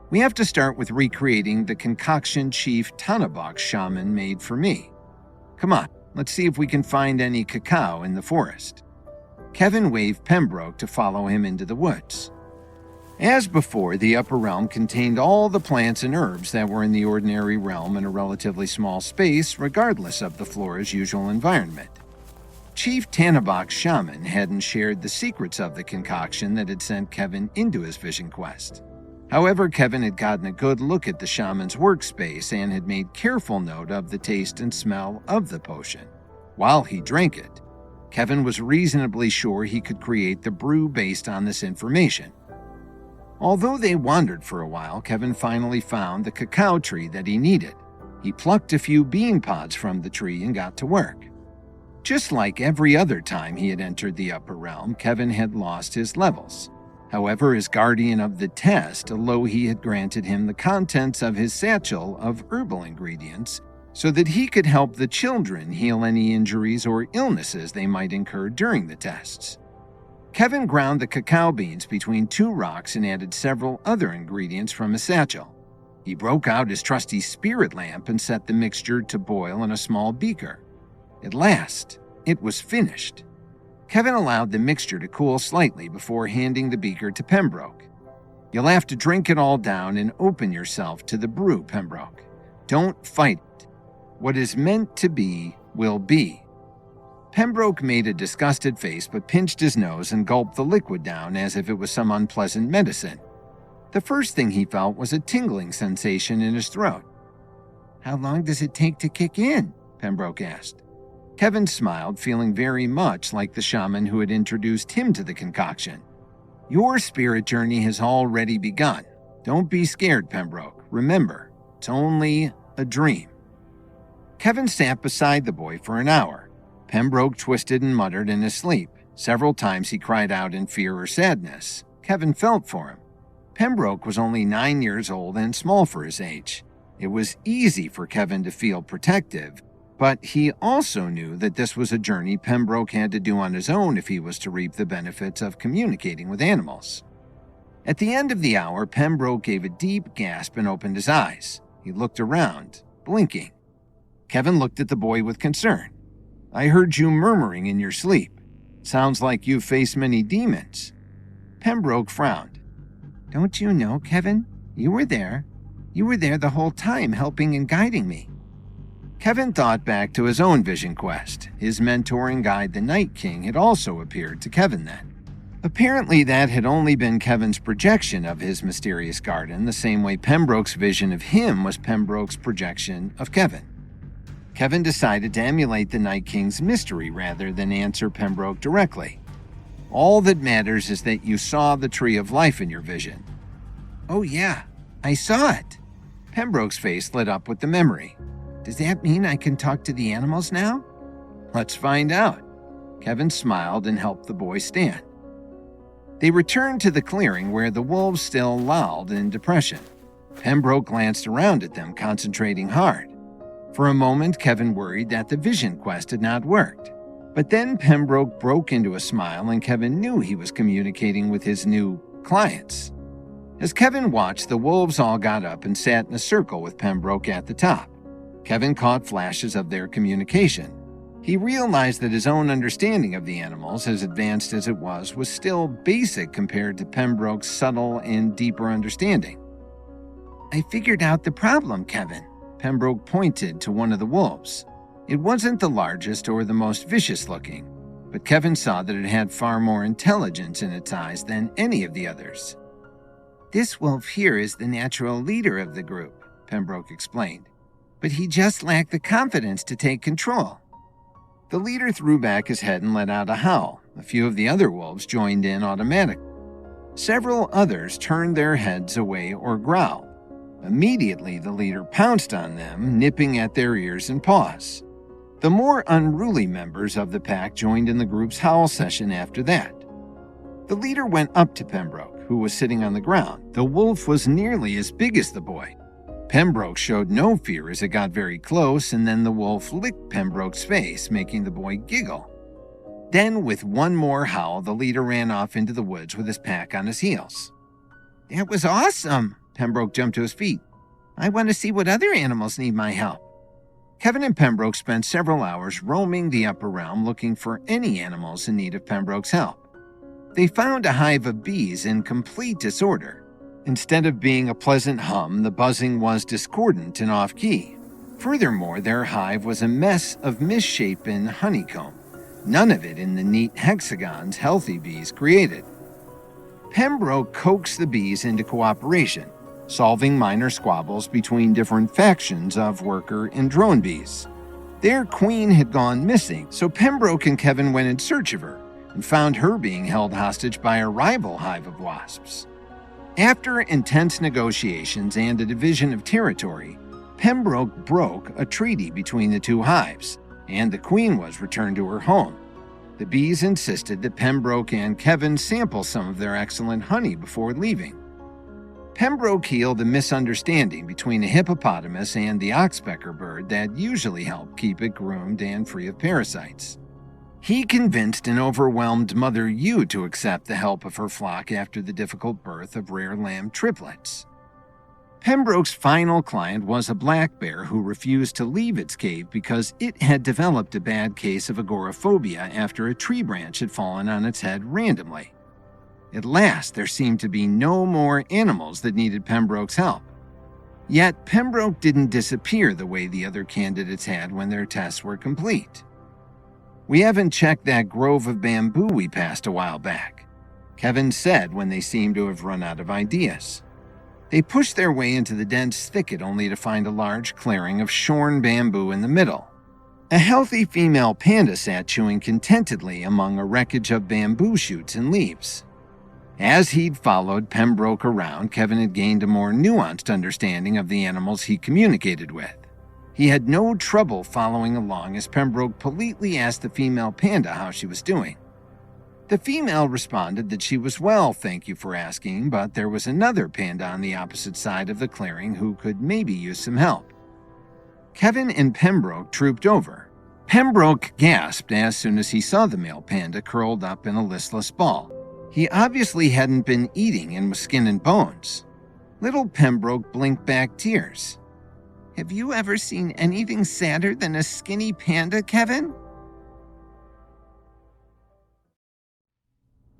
"We have to start with recreating the concoction Chief Tanabok shaman made for me. Come on, let's see if we can find any cacao in the forest." Kevin waved Pembroke to follow him into the woods. As before, the upper realm contained all the plants and herbs that were in the ordinary realm in a relatively small space, regardless of the flora's usual environment. Chief Tanabok's shaman hadn't shared the secrets of the concoction that had sent Kevin into his vision quest. However, Kevin had gotten a good look at the shaman's workspace and had made careful note of the taste and smell of the potion. While he drank it, Kevin was reasonably sure he could create the brew based on this information. Although they wandered for a while, Kevin finally found the cacao tree that he needed. He plucked a few bean pods from the tree and got to work. Just like every other time he had entered the upper realm, Kevin had lost his levels. However, as guardian of the test, Alohi had granted him the contents of his satchel of herbal ingredients so that he could help the children heal any injuries or illnesses they might incur during the tests. Kevin ground the cacao beans between two rocks and added several other ingredients from his satchel. He broke out his trusty spirit lamp and set the mixture to boil in a small beaker. At last, it was finished. Kevin allowed the mixture to cool slightly before handing the beaker to Pembroke. "You'll have to drink it all down and open yourself to the brew, Pembroke. Don't fight it. What is meant to be will be." Pembroke made a disgusted face but pinched his nose and gulped the liquid down as if it was some unpleasant medicine. The first thing he felt was a tingling sensation in his throat. "How long does it take to kick in?" Pembroke asked. Kevin smiled, feeling very much like the shaman who had introduced him to the concoction. "Your spirit journey has already begun. Don't be scared, Pembroke. Remember, it's only a dream." Kevin sat beside the boy for an hour. Pembroke twisted and muttered in his sleep. Several times he cried out in fear or sadness. Kevin felt for him. Pembroke was only 9 years old and small for his age. It was easy for Kevin to feel protective, but he also knew that this was a journey Pembroke had to do on his own if he was to reap the benefits of communicating with animals. At the end of the hour, Pembroke gave a deep gasp and opened his eyes. He looked around, blinking. Kevin looked at the boy with concern. "I heard you murmuring in your sleep. Sounds like you've faced many demons." Pembroke frowned. "Don't you know, Kevin? You were there. You were there the whole time, helping and guiding me." Kevin thought back to his own vision quest. His mentor and guide, the Night King, had also appeared to Kevin then. Apparently, that had only been Kevin's projection of his mysterious garden, the same way Pembroke's vision of him was Pembroke's projection of Kevin. Kevin decided to emulate the Night King's mystery rather than answer Pembroke directly. "All that matters is that you saw the Tree of Life in your vision." "Oh yeah, I saw it." Pembroke's face lit up with the memory. "Does that mean I can talk to the animals now?" "Let's find out." Kevin smiled and helped the boy stand. They returned to the clearing where the wolves still lolled in depression. Pembroke glanced around at them, concentrating hard. For a moment, Kevin worried that the vision quest had not worked. But then Pembroke broke into a smile and Kevin knew he was communicating with his new clients. As Kevin watched, the wolves all got up and sat in a circle with Pembroke at the top. Kevin caught flashes of their communication. He realized that his own understanding of the animals, as advanced as it was still basic compared to Pembroke's subtle and deeper understanding. "I figured out the problem, Kevin." Pembroke pointed to one of the wolves. It wasn't the largest or the most vicious looking, but Kevin saw that it had far more intelligence in its eyes than any of the others. "This wolf here is the natural leader of the group," Pembroke explained, "but he just lacked the confidence to take control." The leader threw back his head and let out a howl. A few of the other wolves joined in automatically. Several others turned their heads away or growled. Immediately, the leader pounced on them, nipping at their ears and paws. The more unruly members of the pack joined in the group's howl session after that. The leader went up to Pembroke, who was sitting on the ground. The wolf was nearly as big as the boy. Pembroke showed no fear as it got very close, and then the wolf licked Pembroke's face, making the boy giggle. Then, with one more howl, the leader ran off into the woods with his pack on his heels. "That was awesome!" Pembroke jumped to his feet. "I want to see what other animals need my help." Kevin and Pembroke spent several hours roaming the upper realm looking for any animals in need of Pembroke's help. They found a hive of bees in complete disorder. Instead of being a pleasant hum, the buzzing was discordant and off-key. Furthermore, their hive was a mess of misshapen honeycomb, none of it in the neat hexagons healthy bees created. Pembroke coaxed the bees into cooperation, solving minor squabbles between different factions of worker and drone bees. Their queen had gone missing, so Pembroke and Kevin went in search of her and found her being held hostage by a rival hive of wasps. After intense negotiations and a division of territory, Pembroke broke a treaty between the two hives, and the queen was returned to her home. The bees insisted that Pembroke and Kevin sample some of their excellent honey before leaving. Pembroke healed a misunderstanding between a hippopotamus and the oxpecker bird that usually helped keep it groomed and free of parasites. He convinced an overwhelmed Mother Ewe to accept the help of her flock after the difficult birth of rare lamb triplets. Pembroke's final client was a black bear who refused to leave its cave because it had developed a bad case of agoraphobia after a tree branch had fallen on its head randomly. At last, there seemed to be no more animals that needed Pembroke's help. Yet, Pembroke didn't disappear the way the other candidates had when their tests were complete. "We haven't checked that grove of bamboo we passed a while back," Kevin said when they seemed to have run out of ideas. They pushed their way into the dense thicket only to find a large clearing of shorn bamboo in the middle. A healthy female panda sat chewing contentedly among a wreckage of bamboo shoots and leaves. As he'd followed Pembroke around, Kevin had gained a more nuanced understanding of the animals he communicated with. He had no trouble following along as Pembroke politely asked the female panda how she was doing. The female responded that she was well, thank you for asking, but there was another panda on the opposite side of the clearing who could maybe use some help. Kevin and Pembroke trooped over. Pembroke gasped as soon as he saw the male panda curled up in a listless ball. He obviously hadn't been eating and was skin and bones. Little Pembroke blinked back tears. "Have you ever seen anything sadder than a skinny panda, Kevin?"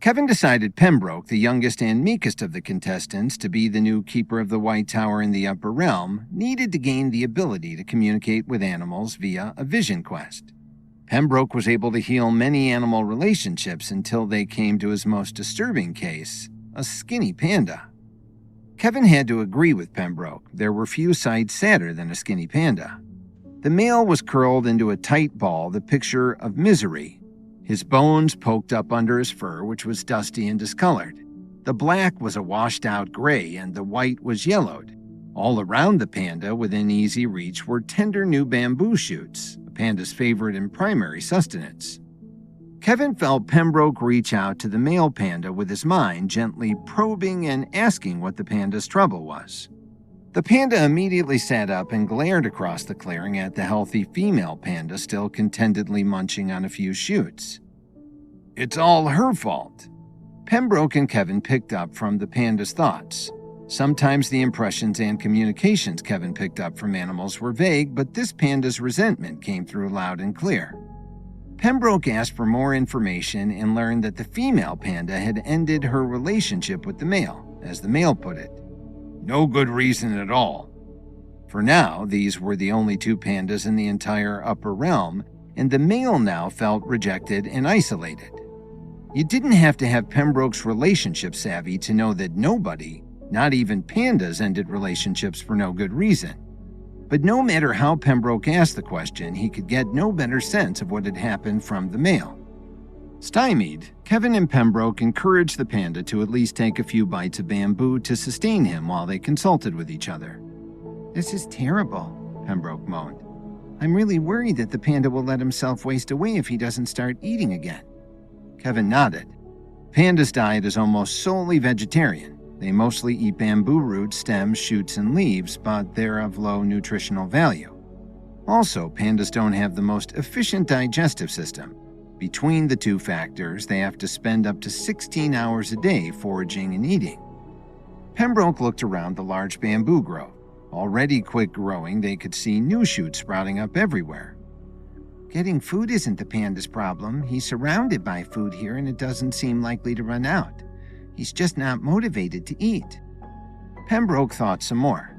Kevin decided Pembroke, the youngest and meekest of the contestants to be the new keeper of the White Tower in the Upper Realm, needed to gain the ability to communicate with animals via a vision quest. Pembroke was able to heal many animal relationships until they came to his most disturbing case, a skinny panda. Kevin had to agree with Pembroke. There were few sights sadder than a skinny panda. The male was curled into a tight ball, the picture of misery. His bones poked up under his fur, which was dusty and discolored. The black was a washed-out gray, and the white was yellowed. All around the panda, within easy reach, were tender new bamboo shoots, a panda's favorite and primary sustenance. Kevin felt Pembroke reach out to the male panda with his mind, gently probing and asking what the panda's trouble was. The panda immediately sat up and glared across the clearing at the healthy female panda still contentedly munching on a few shoots. "It's all her fault." Pembroke and Kevin picked up from the panda's thoughts. Sometimes the impressions and communications Kevin picked up from animals were vague, but this panda's resentment came through loud and clear. Pembroke asked for more information and learned that the female panda had ended her relationship with the male, as the male put it. "No good reason at all." For now, these were the only two pandas in the entire Upper Realm, and the male now felt rejected and isolated. You didn't have to have Pembroke's relationship savvy to know that nobody, not even pandas, ended relationships for no good reason. But no matter how Pembroke asked the question, he could get no better sense of what had happened from the male. Stymied, Kevin and Pembroke encouraged the panda to at least take a few bites of bamboo to sustain him while they consulted with each other. "This is terrible," Pembroke moaned. "I'm really worried that the panda will let himself waste away if he doesn't start eating again." Kevin nodded. Panda's diet is almost solely vegetarian. They mostly eat bamboo roots, stems, shoots, and leaves, but they're of low nutritional value. Also, pandas don't have the most efficient digestive system. Between the two factors, they have to spend up to 16 hours a day foraging and eating. Pembroke looked around the large bamboo grove. Already quick growing, they could see new shoots sprouting up everywhere. "Getting food isn't the panda's problem. He's surrounded by food here and it doesn't seem likely to run out. He's just not motivated to eat." Pembroke thought some more.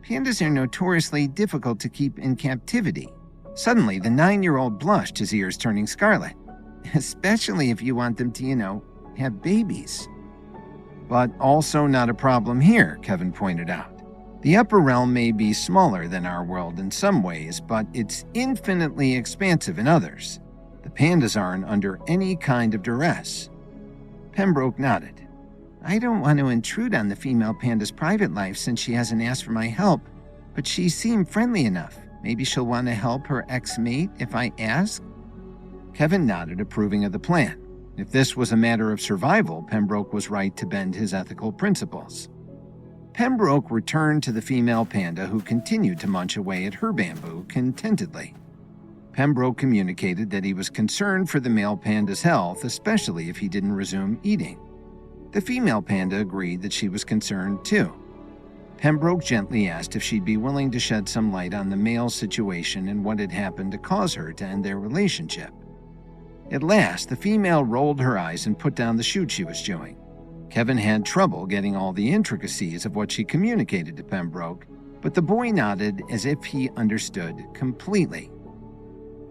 "Pandas are notoriously difficult to keep in captivity." Suddenly, the 9-year-old blushed, his ears turning scarlet. "Especially if you want them to, have babies." "But also not a problem here," Kevin pointed out. "The Upper Realm may be smaller than our world in some ways, but it's infinitely expansive in others. The pandas aren't under any kind of duress." Pembroke nodded. "I don't want to intrude on the female panda's private life since she hasn't asked for my help, but she seemed friendly enough. Maybe she'll want to help her ex-mate if I ask?" Kevin nodded, approving of the plan. If this was a matter of survival, Pembroke was right to bend his ethical principles. Pembroke returned to the female panda, who continued to munch away at her bamboo contentedly. Pembroke communicated that he was concerned for the male panda's health, especially if he didn't resume eating. The female panda agreed that she was concerned too. Pembroke gently asked if she'd be willing to shed some light on the male's situation and what had happened to cause her to end their relationship. At last, the female rolled her eyes and put down the shoot she was chewing. Kevin had trouble getting all the intricacies of what she communicated to Pembroke, but the boy nodded as if he understood completely.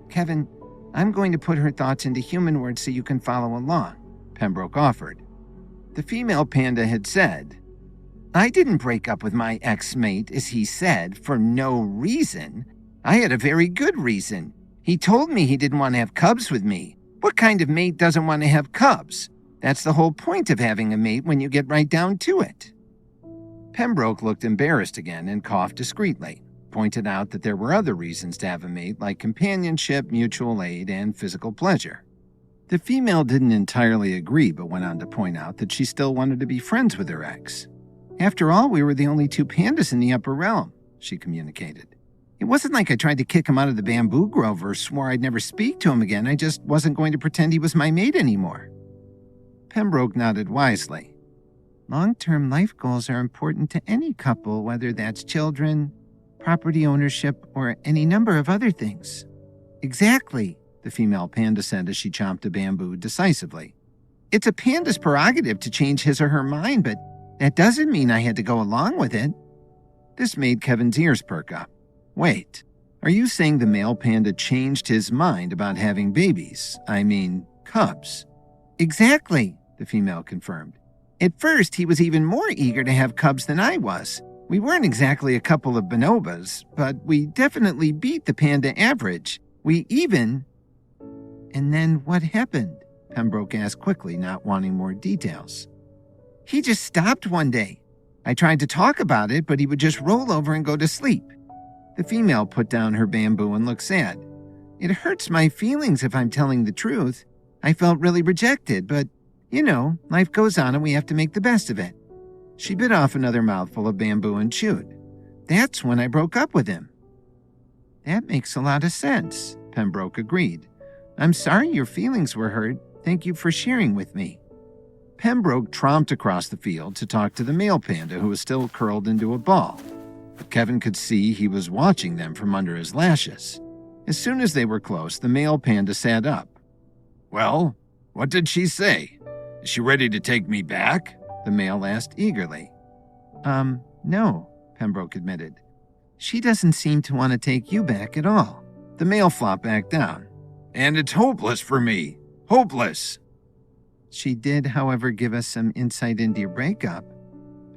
"Kevin, I'm going to put her thoughts into human words so you can follow along," Pembroke offered. The female panda had said, "I didn't break up with my ex-mate, as he said, for no reason. I had a very good reason. He told me he didn't want to have cubs with me. What kind of mate doesn't want to have cubs? That's the whole point of having a mate when you get right down to it." Pembroke looked embarrassed again and coughed discreetly. pointed out that there were other reasons to have a mate, like companionship, mutual aid, and physical pleasure. The female didn't entirely agree, but went on to point out that she still wanted to be friends with her ex. After all, we were the only two pandas in the upper realm, she communicated. It wasn't like I tried to kick him out of the bamboo grove or swore I'd never speak to him again. I just wasn't going to pretend he was my mate anymore. Pembroke nodded wisely. Long-term life goals are important to any couple, whether that's children, property ownership, or any number of other things. Exactly, the female panda said as she chomped a bamboo decisively. It's a panda's prerogative to change his or her mind, but that doesn't mean I had to go along with it. This made Kevin's ears perk up. Wait, are you saying the male panda changed his mind about having babies? I mean, cubs. Exactly, the female confirmed. At first, he was even more eager to have cubs than I was. We weren't exactly a couple of bonobos, but we definitely beat the panda average. We even... And then what happened? Pembroke asked quickly, not wanting more details. He just stopped one day. I tried to talk about it, but he would just roll over and go to sleep. The female put down her bamboo and looked sad. It hurts my feelings if I'm telling the truth. I felt really rejected, but, life goes on and we have to make the best of it. She bit off another mouthful of bamboo and chewed. That's when I broke up with him. That makes a lot of sense, Pembroke agreed. I'm sorry your feelings were hurt. Thank you for sharing with me. Pembroke tromped across the field to talk to the male panda who was still curled into a ball. But Kevin could see he was watching them from under his lashes. As soon as they were close, the male panda sat up. Well, what did she say? Is she ready to take me back? The male asked eagerly. No, Pembroke admitted. She doesn't seem to want to take you back at all. The male flopped back down. And it's hopeless for me. Hopeless. She did, however, give us some insight into your breakup.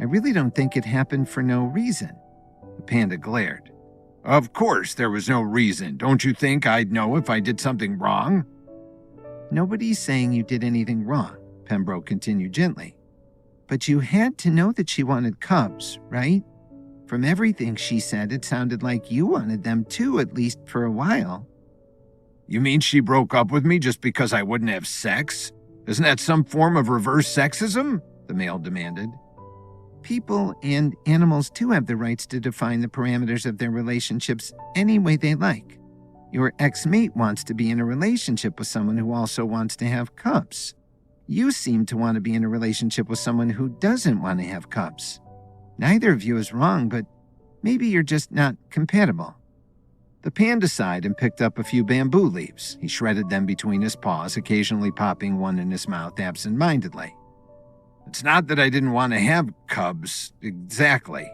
I really don't think it happened for no reason. The panda glared. Of course there was no reason. Don't you think I'd know if I did something wrong? Nobody's saying you did anything wrong, Pembroke continued gently. But you had to know that she wanted cubs, right? From everything she said, it sounded like you wanted them too, at least for a while. You mean she broke up with me just because I wouldn't have sex? Isn't that some form of reverse sexism? The male demanded. People and animals too have the rights to define the parameters of their relationships any way they like. Your ex-mate wants to be in a relationship with someone who also wants to have cubs. You seem to want to be in a relationship with someone who doesn't want to have cubs. Neither of you is wrong, but maybe you're just not compatible. The panda sighed and picked up a few bamboo leaves. He shredded them between his paws, occasionally popping one in his mouth absent-mindedly. It's not that I didn't want to have cubs, exactly.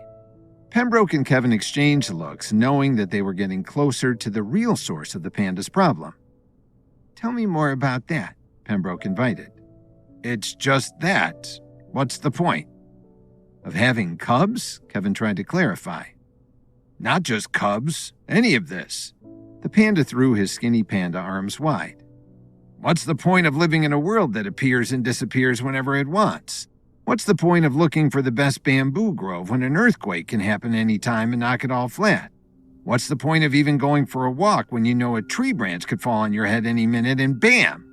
Pembroke and Kevin exchanged looks, knowing that they were getting closer to the real source of the panda's problem. Tell me more about that, Pembroke invited. It's just that. What's the point? Of having cubs? Kevin tried to clarify. Not just cubs, any of this. The panda threw his skinny panda arms wide. What's the point of living in a world that appears and disappears whenever it wants? What's the point of looking for the best bamboo grove when an earthquake can happen any time and knock it all flat? What's the point of even going for a walk when you know a tree branch could fall on your head any minute and bam!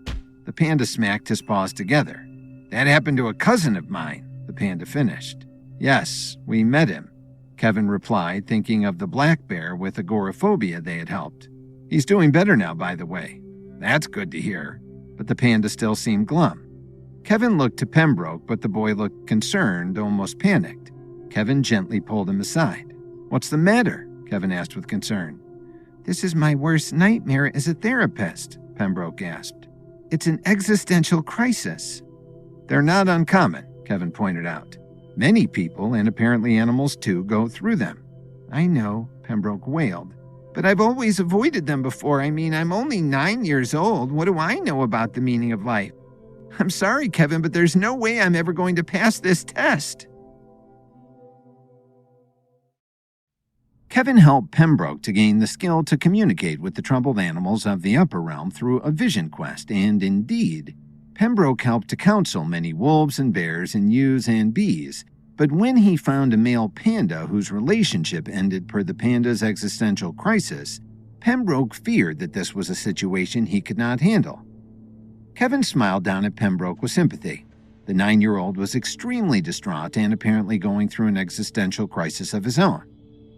The panda smacked his paws together. That happened to a cousin of mine, the panda finished. Yes, we met him, Kevin replied, thinking of the black bear with agoraphobia they had helped. He's doing better now, by the way. That's good to hear. But the panda still seemed glum. Kevin looked to Pembroke, but the boy looked concerned, almost panicked. Kevin gently pulled him aside. What's the matter? Kevin asked with concern. This is my worst nightmare as a therapist, Pembroke gasped. It's an existential crisis. They're not uncommon, Kevin pointed out. Many people, and apparently animals too, go through them. I know, Pembroke wailed. But I've always avoided them before. I mean, I'm only 9 years old. What do I know about the meaning of life? I'm sorry, Kevin, but there's no way I'm ever going to pass this test. Kevin helped Pembroke to gain the skill to communicate with the troubled animals of the upper realm through a vision quest, and indeed, Pembroke helped to counsel many wolves and bears and ewes and bees But when he found a male panda whose relationship ended per the panda's existential crisis, Pembroke feared that this was a situation he could not handle. Kevin smiled down at Pembroke with sympathy. The 9-year-old was extremely distraught and apparently going through an existential crisis of his own.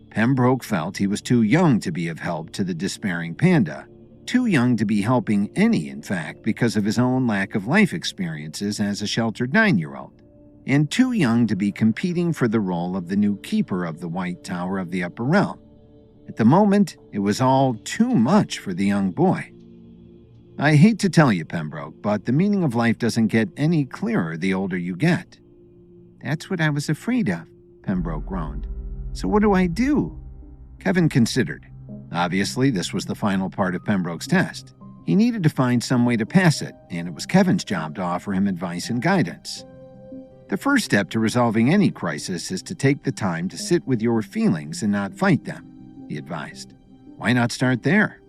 Pembroke felt he was too young to be of help to the despairing panda, too young to be helping any, in fact, because of his own lack of life experiences as a sheltered 9-year-old, and too young to be competing for the role of the new keeper of the White Tower of the Upper Realm. At the moment, it was all too much for the young boy. I hate to tell you, Pembroke, but the meaning of life doesn't get any clearer the older you get. That's what I was afraid of, Pembroke groaned. So what do I do? Kevin considered. Obviously, this was the final part of Pembroke's test. He needed to find some way to pass it, and it was Kevin's job to offer him advice and guidance. The first step to resolving any crisis is to take the time to sit with your feelings and not fight them, he advised. Why not start there?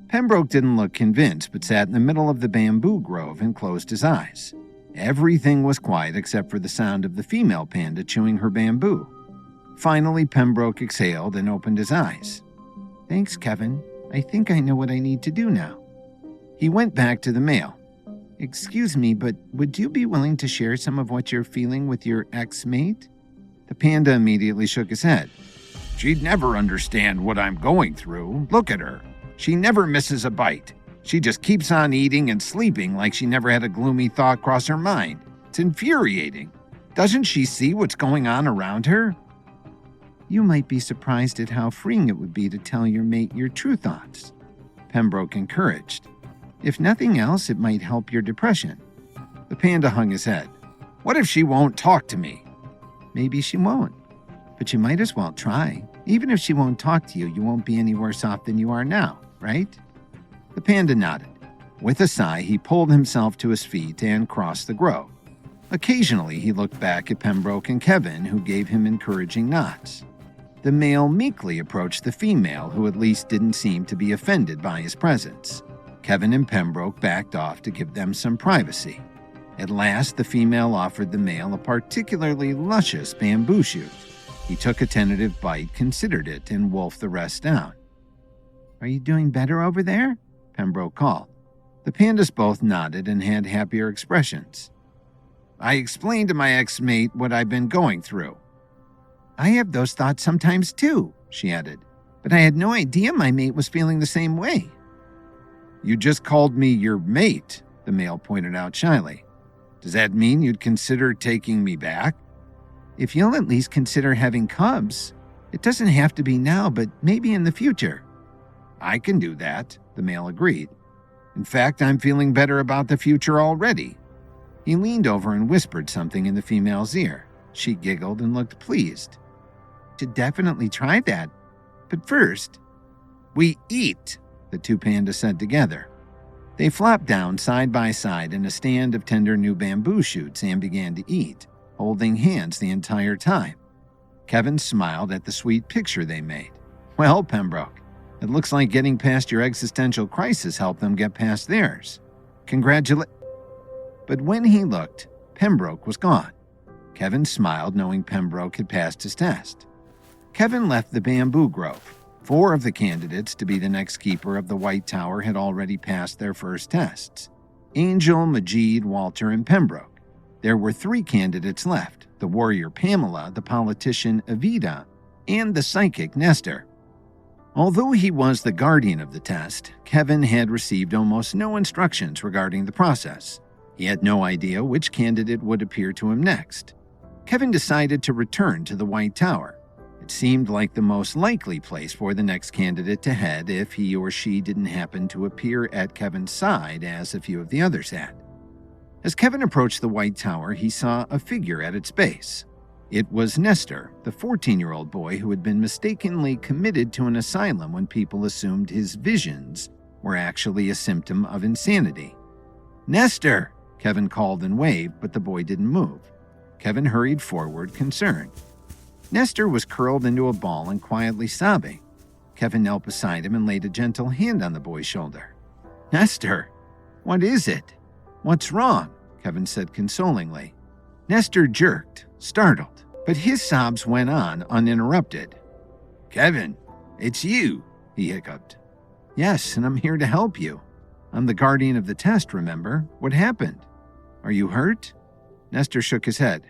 Pembroke didn't look convinced, but sat in the middle of the bamboo grove and closed his eyes. Everything was quiet except for the sound of the female panda chewing her bamboo. Finally, Pembroke exhaled and opened his eyes. Thanks, Kevin. I think I know what I need to do now. He went back to the male. Excuse me, but would you be willing to share some of what you're feeling with your ex-mate? The panda immediately shook his head. She'd never understand what I'm going through. Look at her. She never misses a bite. She just keeps on eating and sleeping like she never had a gloomy thought cross her mind. It's infuriating. Doesn't she see what's going on around her? You might be surprised at how freeing it would be to tell your mate your true thoughts, Pembroke encouraged. If nothing else, it might help your depression. The panda hung his head. What if she won't talk to me? Maybe she won't, but you might as well try. Even if she won't talk to you, you won't be any worse off than you are now, right? The panda nodded. With a sigh, he pulled himself to his feet and crossed the grove. Occasionally, he looked back at Pembroke and Kevin, who gave him encouraging nods. The male meekly approached the female, who at least didn't seem to be offended by his presence. Kevin and Pembroke backed off to give them some privacy. At last, the female offered the male a particularly luscious bamboo shoot. He took a tentative bite, considered it, and wolfed the rest down. Are you doing better over there? Pembroke called. The pandas both nodded and had happier expressions. I explained to my ex-mate what I've been going through. I have those thoughts sometimes too, she added, but I had no idea my mate was feeling the same way. You just called me your mate, the male pointed out shyly. Does that mean you'd consider taking me back? If you'll at least consider having cubs. It doesn't have to be now, but maybe in the future. I can do that, the male agreed. In fact, I'm feeling better about the future already. He leaned over and whispered something in the female's ear. She giggled and looked pleased. Should definitely try that. But first, we eat, the two pandas said together. They flopped down side by side in a stand of tender new bamboo shoots and began to eat, holding hands the entire time. Kevin smiled at the sweet picture they made. Well, Pembroke, it looks like getting past your existential crisis helped them get past theirs. But when he looked, Pembroke was gone. Kevin smiled, knowing Pembroke had passed his test. Kevin left the bamboo grove. 4 of the candidates to be the next keeper of the White Tower had already passed their first tests. Angel, Majid, Walter, and Pembroke. There were 3 candidates left, the warrior Pamela, the politician Evita, and the psychic Nestor. Although he was the guardian of the test, Kevin had received almost no instructions regarding the process. He had no idea which candidate would appear to him next. Kevin decided to return to the White Tower. It seemed like the most likely place for the next candidate to head if he or she didn't happen to appear at Kevin's side as a few of the others had. As Kevin approached the White Tower, he saw a figure at its base. It was Nestor, the 14-year-old boy who had been mistakenly committed to an asylum when people assumed his visions were actually a symptom of insanity. Nestor! Kevin called and waved, but the boy didn't move. Kevin hurried forward, concerned. Nestor was curled into a ball and quietly sobbing. Kevin knelt beside him and laid a gentle hand on the boy's shoulder. Nestor, what is it? What's wrong? Kevin said consolingly. Nestor jerked, startled. But his sobs went on uninterrupted. Kevin, it's you, he hiccuped. Yes, and I'm here to help you. I'm the guardian of the test, remember? What happened? Are you hurt? Nestor shook his head.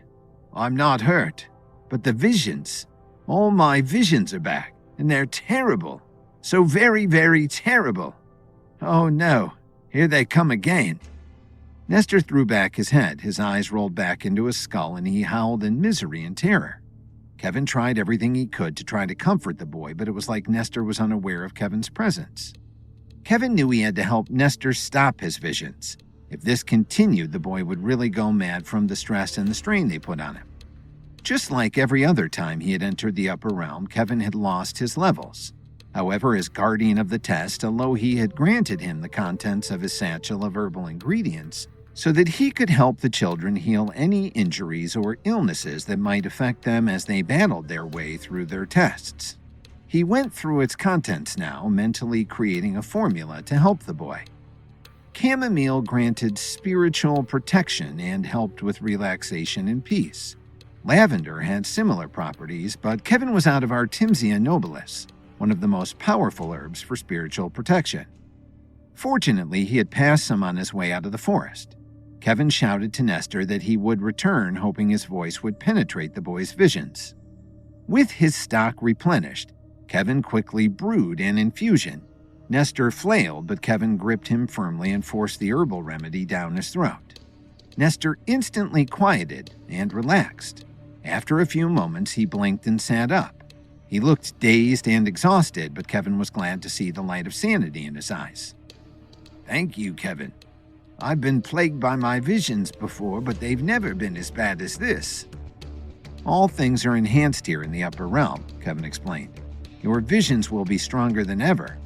I'm not hurt, but the visions, all my visions are back, and they're terrible. So very, very terrible. Oh no, here they come again. Nestor threw back his head, his eyes rolled back into his skull, and he howled in misery and terror. Kevin tried everything he could to try to comfort the boy, but it was like Nestor was unaware of Kevin's presence. Kevin knew he had to help Nestor stop his visions. If this continued, the boy would really go mad from the stress and the strain they put on him. Just like every other time he had entered the upper realm, Kevin had lost his levels. However, as guardian of the test, Elohi had granted him the contents of his satchel of herbal ingredients so that he could help the children heal any injuries or illnesses that might affect them as they battled their way through their tests. He went through its contents now, mentally creating a formula to help the boy. Chamomile granted spiritual protection and helped with relaxation and peace. Lavender had similar properties, but Kevin was out of Artemisia nobilis, one of the most powerful herbs for spiritual protection. Fortunately, he had passed some on his way out of the forest. Kevin shouted to Nestor that he would return, hoping his voice would penetrate the boy's visions. With his stock replenished, Kevin quickly brewed an infusion. Nestor flailed, but Kevin gripped him firmly and forced the herbal remedy down his throat. Nestor instantly quieted and relaxed. After a few moments, he blinked and sat up. He looked dazed and exhausted, but Kevin was glad to see the light of sanity in his eyes. Thank you, Kevin. I've been plagued by my visions before, but they've never been as bad as this. All things are enhanced here in the upper realm, Kevin explained. Your visions will be stronger than ever.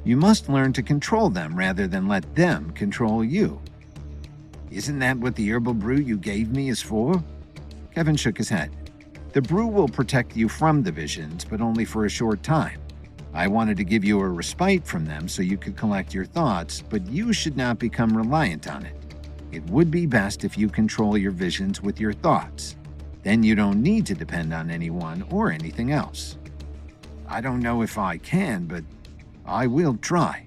You must learn to control them rather than let them control you. Isn't that what the herbal brew you gave me is for? Kevin shook his head. The brew will protect you from the visions, but only for a short time. I wanted to give you a respite from them so you could collect your thoughts, but you should not become reliant on it. It would be best if you control your visions with your thoughts. Then you don't need to depend on anyone or anything else. I don't know if I can, but I will try.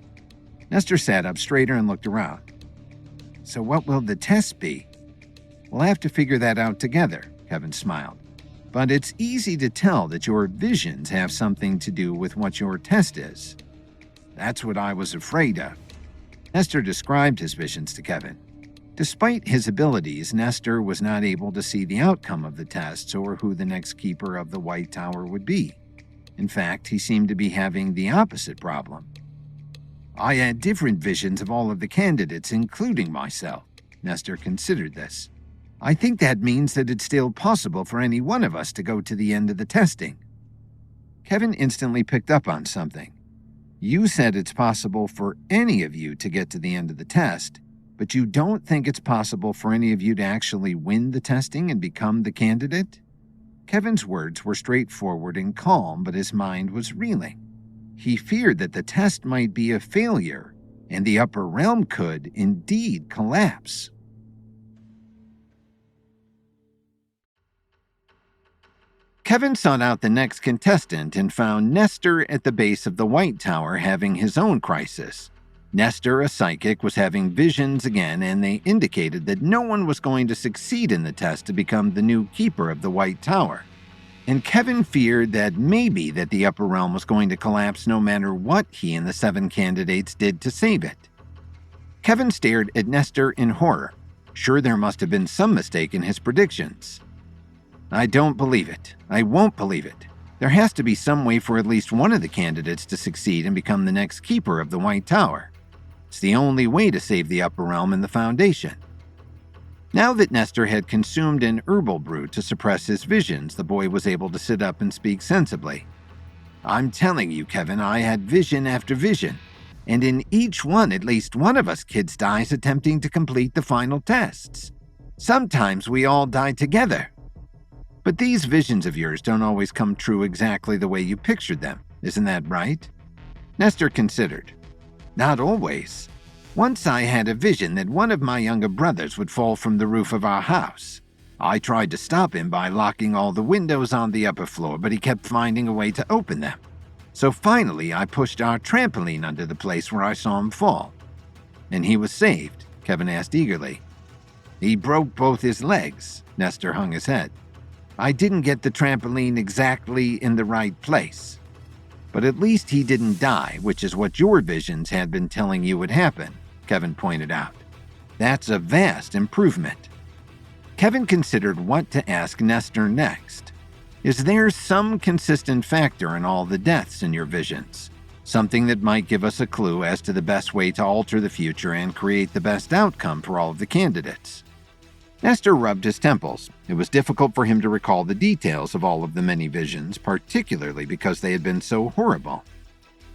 Nestor sat up straighter and looked around. So what will the test be? We'll have to figure that out together, Kevin smiled. But it's easy to tell that your visions have something to do with what your test is. That's what I was afraid of. Nestor described his visions to Kevin. Despite his abilities, Nestor was not able to see the outcome of the tests or who the next keeper of the White Tower would be. In fact, he seemed to be having the opposite problem. I had different visions of all of the candidates, including myself. Nestor considered this. I think that means that it's still possible for any one of us to go to the end of the testing. Kevin instantly picked up on something. You said it's possible for any of you to get to the end of the test, but you don't think it's possible for any of you to actually win the testing and become the candidate? Kevin's words were straightforward and calm, but his mind was reeling. He feared that the test might be a failure, and the upper realm could indeed collapse. Kevin sought out the next contestant and found Nestor at the base of the White Tower having his own crisis. Nestor, a psychic, was having visions again, and they indicated that no one was going to succeed in the test to become the new keeper of the White Tower. And Kevin feared that maybe that the upper realm was going to collapse no matter what he and the 7 candidates did to save it. Kevin stared at Nestor in horror. Sure, there must have been some mistake in his predictions. I don't believe it. I won't believe it. There has to be some way for at least one of the candidates to succeed and become the next keeper of the White Tower. It's the only way to save the upper realm and the Foundation. Now that Nestor had consumed an herbal brew to suppress his visions, the boy was able to sit up and speak sensibly. I'm telling you, Kevin, I had vision after vision, and in each one at least one of us kids dies attempting to complete the final tests. Sometimes we all die together. But these visions of yours don't always come true exactly the way you pictured them, isn't that right? Nestor considered. Not always. Once I had a vision that one of my younger brothers would fall from the roof of our house. I tried to stop him by locking all the windows on the upper floor, but he kept finding a way to open them. So finally, I pushed our trampoline under the place where I saw him fall. And he was saved, Kevin asked eagerly. He broke both his legs, Nestor hung his head. I didn't get the trampoline exactly in the right place. But at least he didn't die, which is what your visions had been telling you would happen, Kevin pointed out. That's a vast improvement. Kevin considered what to ask Nestor next. Is there some consistent factor in all the deaths in your visions? Something that might give us a clue as to the best way to alter the future and create the best outcome for all of the candidates? Nestor rubbed his temples. It was difficult for him to recall the details of all of the many visions, particularly because they had been so horrible.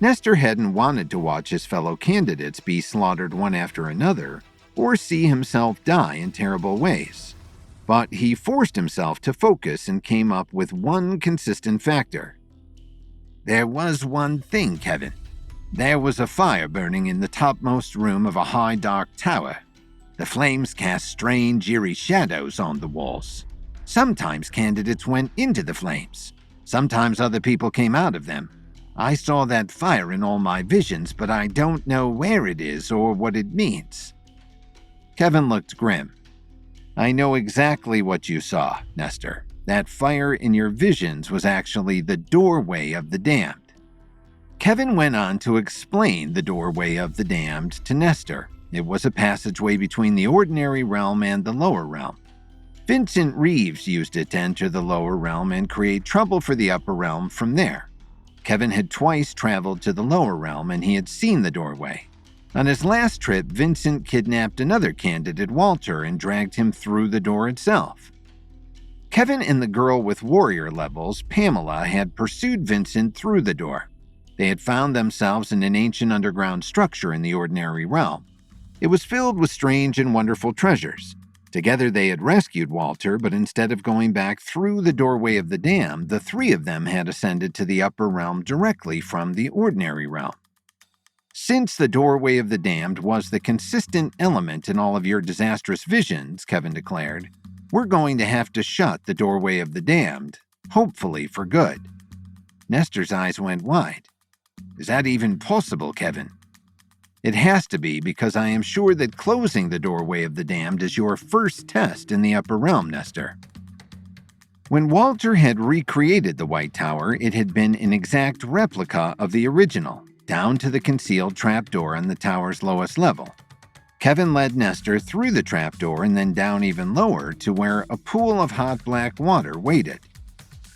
Nestor hadn't wanted to watch his fellow candidates be slaughtered one after another, or see himself die in terrible ways. But he forced himself to focus and came up with one consistent factor. There was one thing, Kevin. There was a fire burning in the topmost room of a high dark tower. The flames cast strange, eerie shadows on the walls. Sometimes candidates went into the flames. Sometimes other people came out of them. I saw that fire in all my visions, but I don't know where it is or what it means. Kevin looked grim. I know exactly what you saw, Nestor. That fire in your visions was actually the doorway of the damned. Kevin went on to explain the doorway of the damned to Nestor. It was a passageway between the ordinary realm and the lower realm. Vincent Reeves used it to enter the lower realm and create trouble for the upper realm from there. Kevin had twice traveled to the lower realm and he had seen the doorway. On his last trip, Vincent kidnapped another candidate, Walter, and dragged him through the door itself. Kevin and the girl with warrior levels, Pamela, had pursued Vincent through the door. They had found themselves in an ancient underground structure in the ordinary realm. It was filled with strange and wonderful treasures. Together they had rescued Walter, but instead of going back through the doorway of the dam, the three of them had ascended to the upper realm directly from the ordinary realm. Since the doorway of the damned was the consistent element in all of your disastrous visions, Kevin declared, we're going to have to shut the doorway of the damned, hopefully for good. Nestor's eyes went wide. Is that even possible, Kevin? It has to be, because I am sure that closing the doorway of the damned is your first test in the upper realm, Nestor. When Walter had recreated the White Tower, it had been an exact replica of the original, down to the concealed trapdoor on the tower's lowest level. Kevin led Nestor through the trapdoor and then down even lower to where a pool of hot black water waited.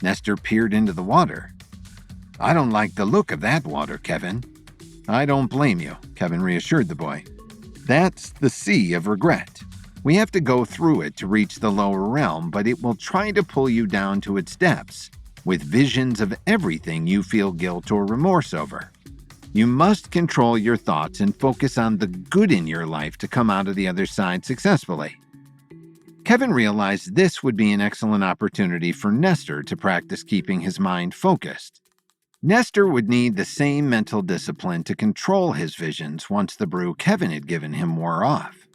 Nestor peered into the water. I don't like the look of that water, Kevin. I don't blame you, Kevin reassured the boy. That's the sea of regret. We have to go through it to reach the lower realm, but it will try to pull you down to its depths, with visions of everything you feel guilt or remorse over. You must control your thoughts and focus on the good in your life to come out of the other side successfully. Kevin realized this would be an excellent opportunity for Nestor to practice keeping his mind focused. Nestor would need the same mental discipline to control his visions once the brew Kevin had given him wore off.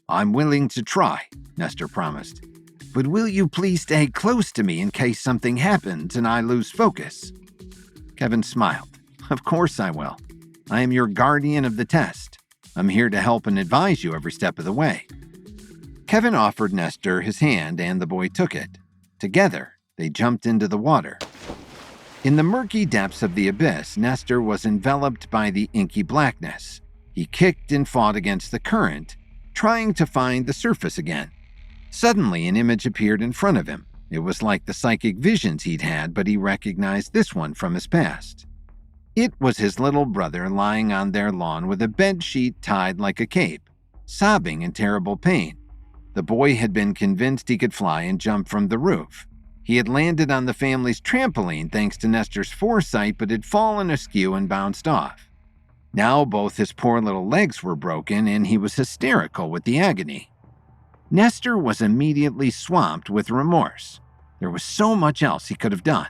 I'm willing to try, Nestor promised. But will you please stay close to me in case something happens and I lose focus? Kevin smiled. Of course I will. I am your guardian of the test. I'm here to help and advise you every step of the way. Kevin offered Nestor his hand and the boy took it. Together, they jumped into the water. In the murky depths of the abyss, Nestor was enveloped by the inky blackness. He kicked and fought against the current, trying to find the surface again. Suddenly, an image appeared in front of him. It was like the psychic visions he'd had, but he recognized this one from his past. It was his little brother lying on their lawn with a bedsheet tied like a cape, sobbing in terrible pain. The boy had been convinced he could fly and jump from the roof. He had landed on the family's trampoline thanks to Nestor's foresight, but had fallen askew and bounced off. Now both his poor little legs were broken and he was hysterical with the agony. Nestor was immediately swamped with remorse. There was so much else he could have done.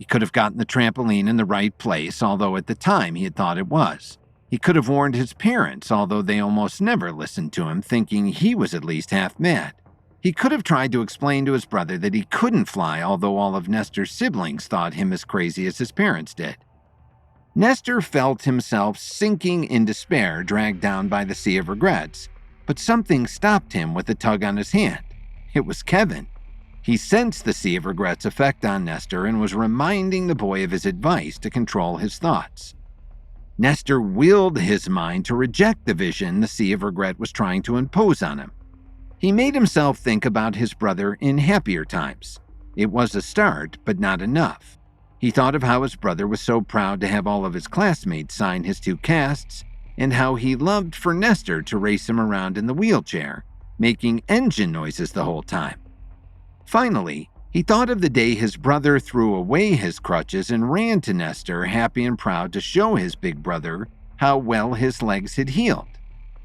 He could have gotten the trampoline in the right place, although at the time he had thought it was. He could have warned his parents, although they almost never listened to him, thinking he was at least half mad. He could have tried to explain to his brother that he couldn't fly, although all of Nestor's siblings thought him as crazy as his parents did. Nestor felt himself sinking in despair, dragged down by the sea of regrets, but something stopped him with a tug on his hand. It was Kevin. He sensed the sea of regrets' effect on Nestor and was reminding the boy of his advice to control his thoughts. Nestor willed his mind to reject the vision the sea of regret was trying to impose on him. He made himself think about his brother in happier times. It was a start, but not enough. He thought of how his brother was so proud to have all of his classmates sign his 2 casts, and how he loved for Nestor to race him around in the wheelchair, making engine noises the whole time. Finally, he thought of the day his brother threw away his crutches and ran to Nestor, happy and proud to show his big brother how well his legs had healed.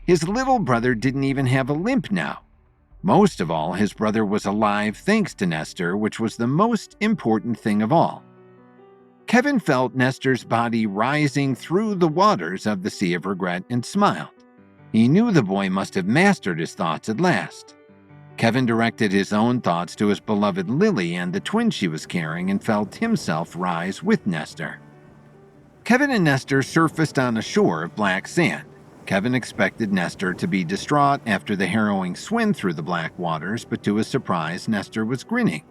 His little brother didn't even have a limp now. Most of all, his brother was alive thanks to Nestor, which was the most important thing of all. Kevin felt Nestor's body rising through the waters of the sea of regret and smiled. He knew the boy must have mastered his thoughts at last. Kevin directed his own thoughts to his beloved Lily and the twin she was carrying and felt himself rise with Nestor. Kevin and Nestor surfaced on a shore of black sand. Kevin expected Nestor to be distraught after the harrowing swim through the black waters, but to his surprise, Nestor was grinning.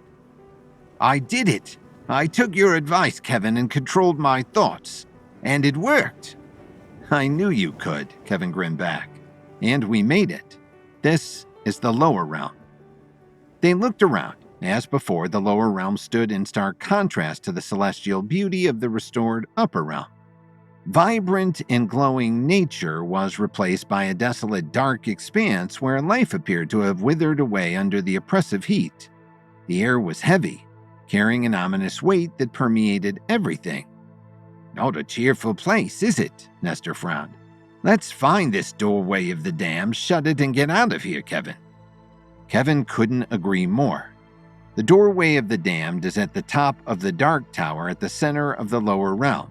"I did it! I took your advice, Kevin, and controlled my thoughts. And it worked." "I knew you could," Kevin grinned back. "And we made it. This is the lower realm." They looked around. As before, the lower realm stood in stark contrast to the celestial beauty of the restored upper realm. Vibrant and glowing nature was replaced by a desolate, dark expanse where life appeared to have withered away under the oppressive heat. The air was heavy, carrying an ominous weight that permeated everything. "Not a cheerful place, is it?" Nestor frowned. "Let's find this doorway of the dam, shut it, and get out of here, Kevin." Kevin couldn't agree more. The doorway of the damned is at the top of the Dark Tower at the center of the lower realm.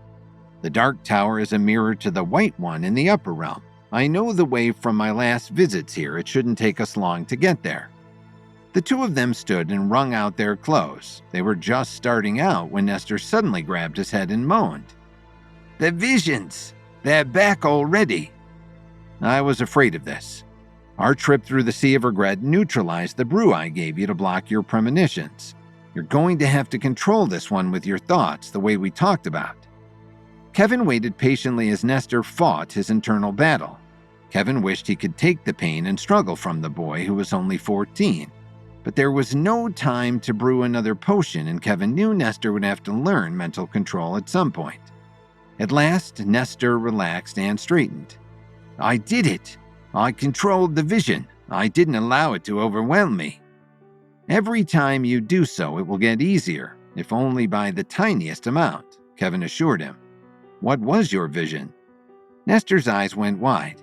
The Dark Tower is a mirror to the White One in the upper realm. I know the way from my last visits here. It shouldn't take us long to get there. The 2 of them stood and wrung out their clothes. They were just starting out when Nestor suddenly grabbed his head and moaned. "The visions! They're back already!" I was afraid of this. Our trip through the Sea of Regret neutralized the brew I gave you to block your premonitions. You're going to have to control this one with your thoughts, the way we talked about. Kevin waited patiently as Nestor fought his internal battle. Kevin wished he could take the pain and struggle from the boy who was only 14. But there was no time to brew another potion, and Kevin knew Nestor would have to learn mental control at some point. At last, Nestor relaxed and straightened. "I did it! I controlled the vision. I didn't allow it to overwhelm me." "Every time you do so, it will get easier, if only by the tiniest amount," Kevin assured him. "What was your vision?" Nestor's eyes went wide.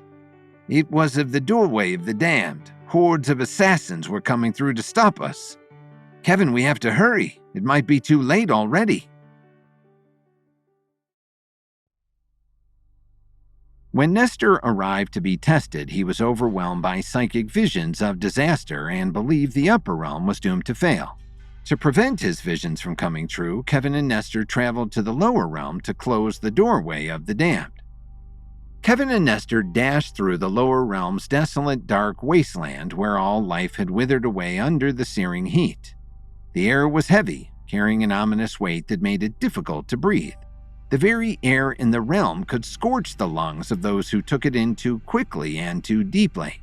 "It was of the doorway of the damned. Hordes of assassins were coming through to stop us. Kevin, we have to hurry. It might be too late already." When Nestor arrived to be tested, he was overwhelmed by psychic visions of disaster and believed the upper realm was doomed to fail. To prevent his visions from coming true, Kevin and Nestor traveled to the lower realm to close the doorway of the damned. Kevin and Nestor dashed through the lower realm's desolate, dark wasteland where all life had withered away under the searing heat. The air was heavy, carrying an ominous weight that made it difficult to breathe. The very air in the realm could scorch the lungs of those who took it in too quickly and too deeply.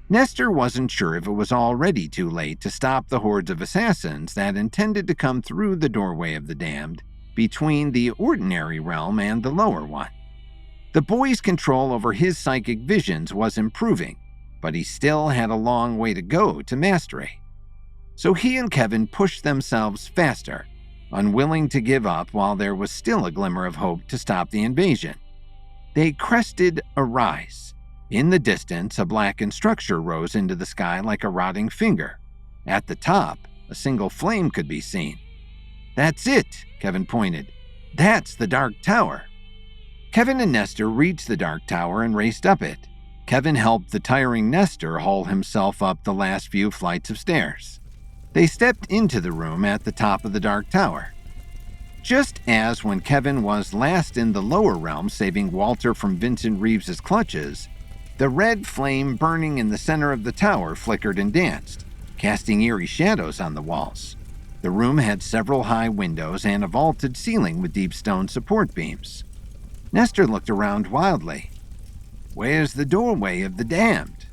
Nestor wasn't sure if it was already too late to stop the hordes of assassins that intended to come through the doorway of the damned between the ordinary realm and the lower one. The boy's control over his psychic visions was improving, but he still had a long way to go to mastery. So he and Kevin pushed themselves faster, unwilling to give up while there was still a glimmer of hope to stop the invasion. They crested a rise. In the distance, a blackened structure rose into the sky like a rotting finger. At the top, a single flame could be seen. "That's it," Kevin pointed. "That's the Dark Tower." Kevin and Nestor reached the Dark Tower and raced up it. Kevin helped the tiring Nestor haul himself up the last few flights of stairs. They stepped into the room at the top of the Dark Tower. Just as when Kevin was last in the lower realm saving Walter from Vincent Reeves's clutches, the red flame burning in the center of the tower flickered and danced, casting eerie shadows on the walls. The room had several high windows and a vaulted ceiling with deep stone support beams. Nestor looked around wildly. Where's the doorway of the damned?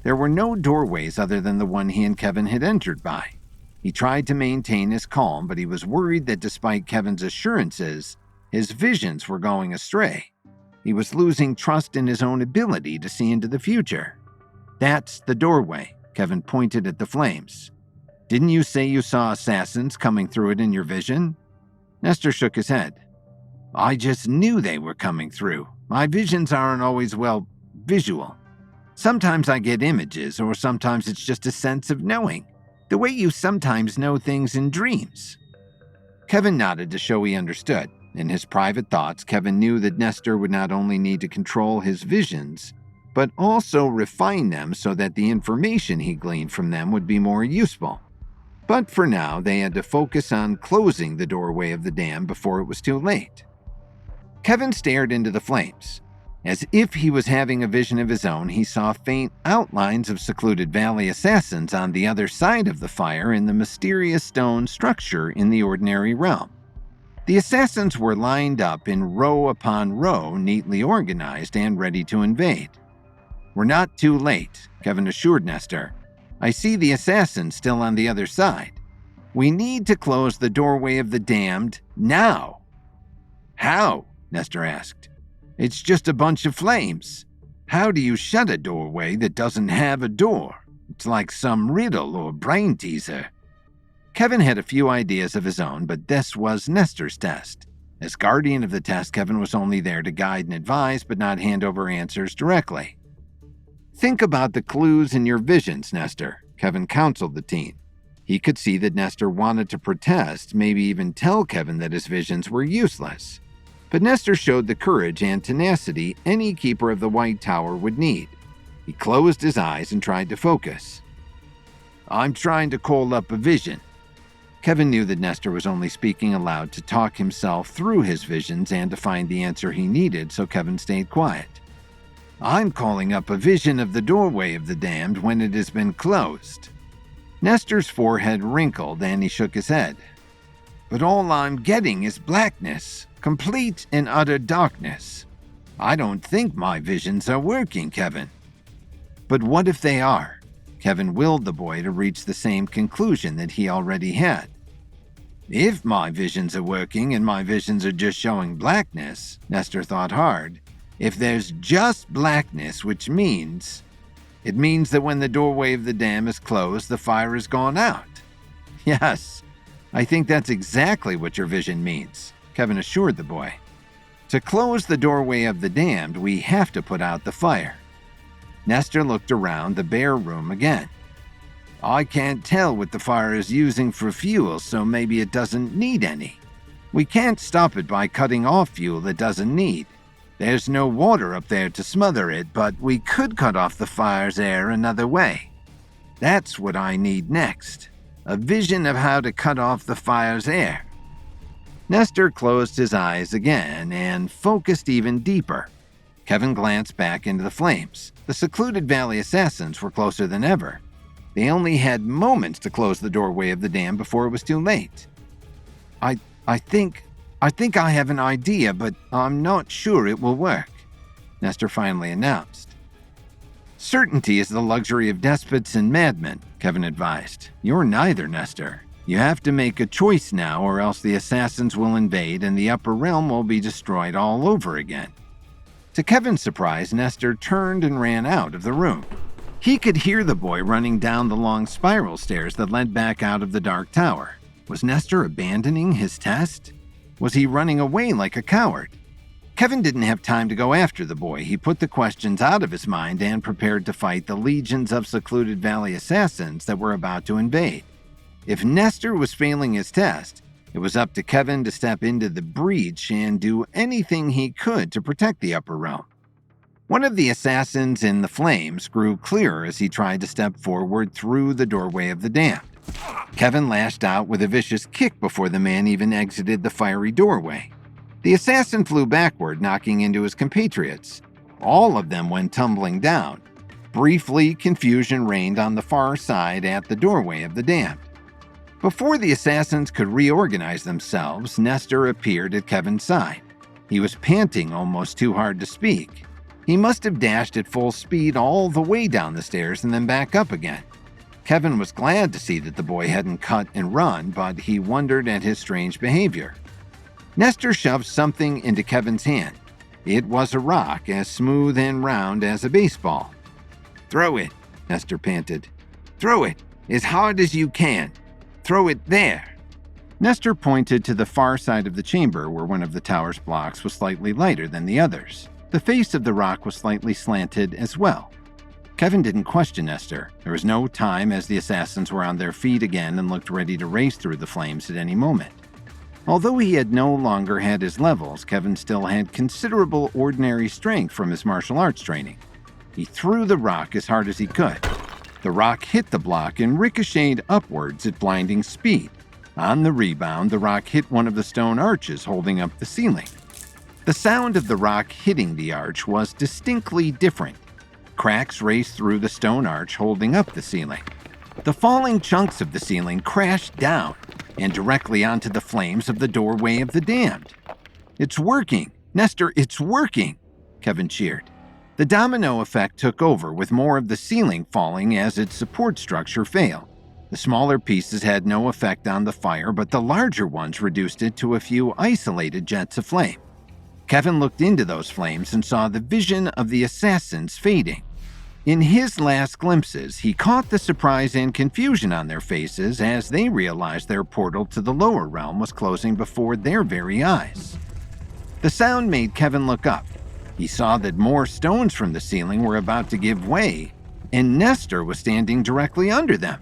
There were no doorways other than the one he and Kevin had entered by. He tried to maintain his calm, but he was worried that despite Kevin's assurances, his visions were going astray. He was losing trust in his own ability to see into the future. That's the doorway, Kevin pointed at the flames. Didn't you say you saw assassins coming through it in your vision? Nestor shook his head. I just knew they were coming through. My visions aren't always, visual. Sometimes I get images, or sometimes it's just a sense of knowing. The way you sometimes know things in dreams. Kevin nodded to show he understood. In his private thoughts, Kevin knew that Nestor would not only need to control his visions, but also refine them so that the information he gleaned from them would be more useful. But for now, they had to focus on closing the doorway of the dam before it was too late. Kevin stared into the flames. As if he was having a vision of his own, he saw faint outlines of Secluded Valley assassins on the other side of the fire in the mysterious stone structure in the ordinary realm. The assassins were lined up in row upon row, neatly organized and ready to invade. We're not too late, Kevin assured Nestor. I see the assassins still on the other side. We need to close the doorway of the damned now. How? Nestor asked. It's just a bunch of flames. How do you shut a doorway that doesn't have a door? It's like some riddle or brain teaser. Kevin had a few ideas of his own, but this was Nestor's test. As guardian of the test, Kevin was only there to guide and advise, but not hand over answers directly. Think about the clues in your visions, Nestor, Kevin counseled the team. He could see that Nestor wanted to protest, maybe even tell Kevin that his visions were useless. But Nestor showed the courage and tenacity any keeper of the White Tower would need. He closed his eyes and tried to focus. I'm trying to call up a vision. Kevin knew that Nestor was only speaking aloud to talk himself through his visions and to find the answer he needed, so Kevin stayed quiet. I'm calling up a vision of the doorway of the damned when it has been closed. Nestor's forehead wrinkled and he shook his head. But all I'm getting is blackness, complete and utter darkness. I don't think my visions are working, Kevin. But what if they are? Kevin willed the boy to reach the same conclusion that he already had. If my visions are working and my visions are just showing blackness, Nestor thought hard. If there's just blackness, which means... It means that when the doorway of the dam is closed, the fire has gone out. Yes, I think that's exactly what your vision means, Kevin assured the boy. To close the doorway of the damned, we have to put out the fire. Nestor looked around the bare room again. I can't tell what the fire is using for fuel, so maybe it doesn't need any. We can't stop it by cutting off fuel it doesn't need. There's no water up there to smother it, but we could cut off the fire's air another way. That's what I need next. A vision of how to cut off the fire's air. Nestor closed his eyes again and focused even deeper. Kevin glanced back into the flames. The Secluded Valley assassins were closer than ever. They only had moments to close the doorway of the dam before it was too late. I think I have an idea, but I'm not sure it will work, Nestor finally announced. Certainty is the luxury of despots and madmen, Kevin advised. You're neither, Nestor. You have to make a choice now, or else the assassins will invade and the upper realm will be destroyed all over again. To Kevin's surprise, Nestor turned and ran out of the room. He could hear the boy running down the long spiral stairs that led back out of the Dark Tower. Was Nestor abandoning his test? Was he running away like a coward? Kevin didn't have time to go after the boy. He put the questions out of his mind and prepared to fight the legions of Secluded Valley assassins that were about to invade. If Nestor was failing his test, it was up to Kevin to step into the breach and do anything he could to protect the upper realm. One of the assassins in the flames grew clearer as he tried to step forward through the doorway of the dam. Kevin lashed out with a vicious kick before the man even exited the fiery doorway. The assassin flew backward, knocking into his compatriots. All of them went tumbling down. Briefly, confusion reigned on the far side at the doorway of the dam. Before the assassins could reorganize themselves, Nestor appeared at Kevin's side. He was panting almost too hard to speak. He must have dashed at full speed all the way down the stairs and then back up again. Kevin was glad to see that the boy hadn't cut and run, but he wondered at his strange behavior. Nestor shoved something into Kevin's hand. It was a rock as smooth and round as a baseball. "Throw it," Nestor panted. "Throw it as hard as you can. Throw it there." Nestor pointed to the far side of the chamber where one of the tower's blocks was slightly lighter than the others. The face of the rock was slightly slanted as well. Kevin didn't question Nestor. There was no time as the assassins were on their feet again and looked ready to race through the flames at any moment. Although he had no longer had his levels, Kevin still had considerable ordinary strength from his martial arts training. He threw the rock as hard as he could. The rock hit the block and ricocheted upwards at blinding speed. On the rebound, the rock hit one of the stone arches holding up the ceiling. The sound of the rock hitting the arch was distinctly different. Cracks raced through the stone arch holding up the ceiling. The falling chunks of the ceiling crashed down and directly onto the flames of the doorway of the damned. "It's working! Nestor, it's working!" Kevin cheered. The domino effect took over, with more of the ceiling falling as its support structure failed. The smaller pieces had no effect on the fire, but the larger ones reduced it to a few isolated jets of flame. Kevin looked into those flames and saw the vision of the assassins fading. In his last glimpses, he caught the surprise and confusion on their faces as they realized their portal to the lower realm was closing before their very eyes. The sound made Kevin look up. He saw that more stones from the ceiling were about to give way, and Nestor was standing directly under them.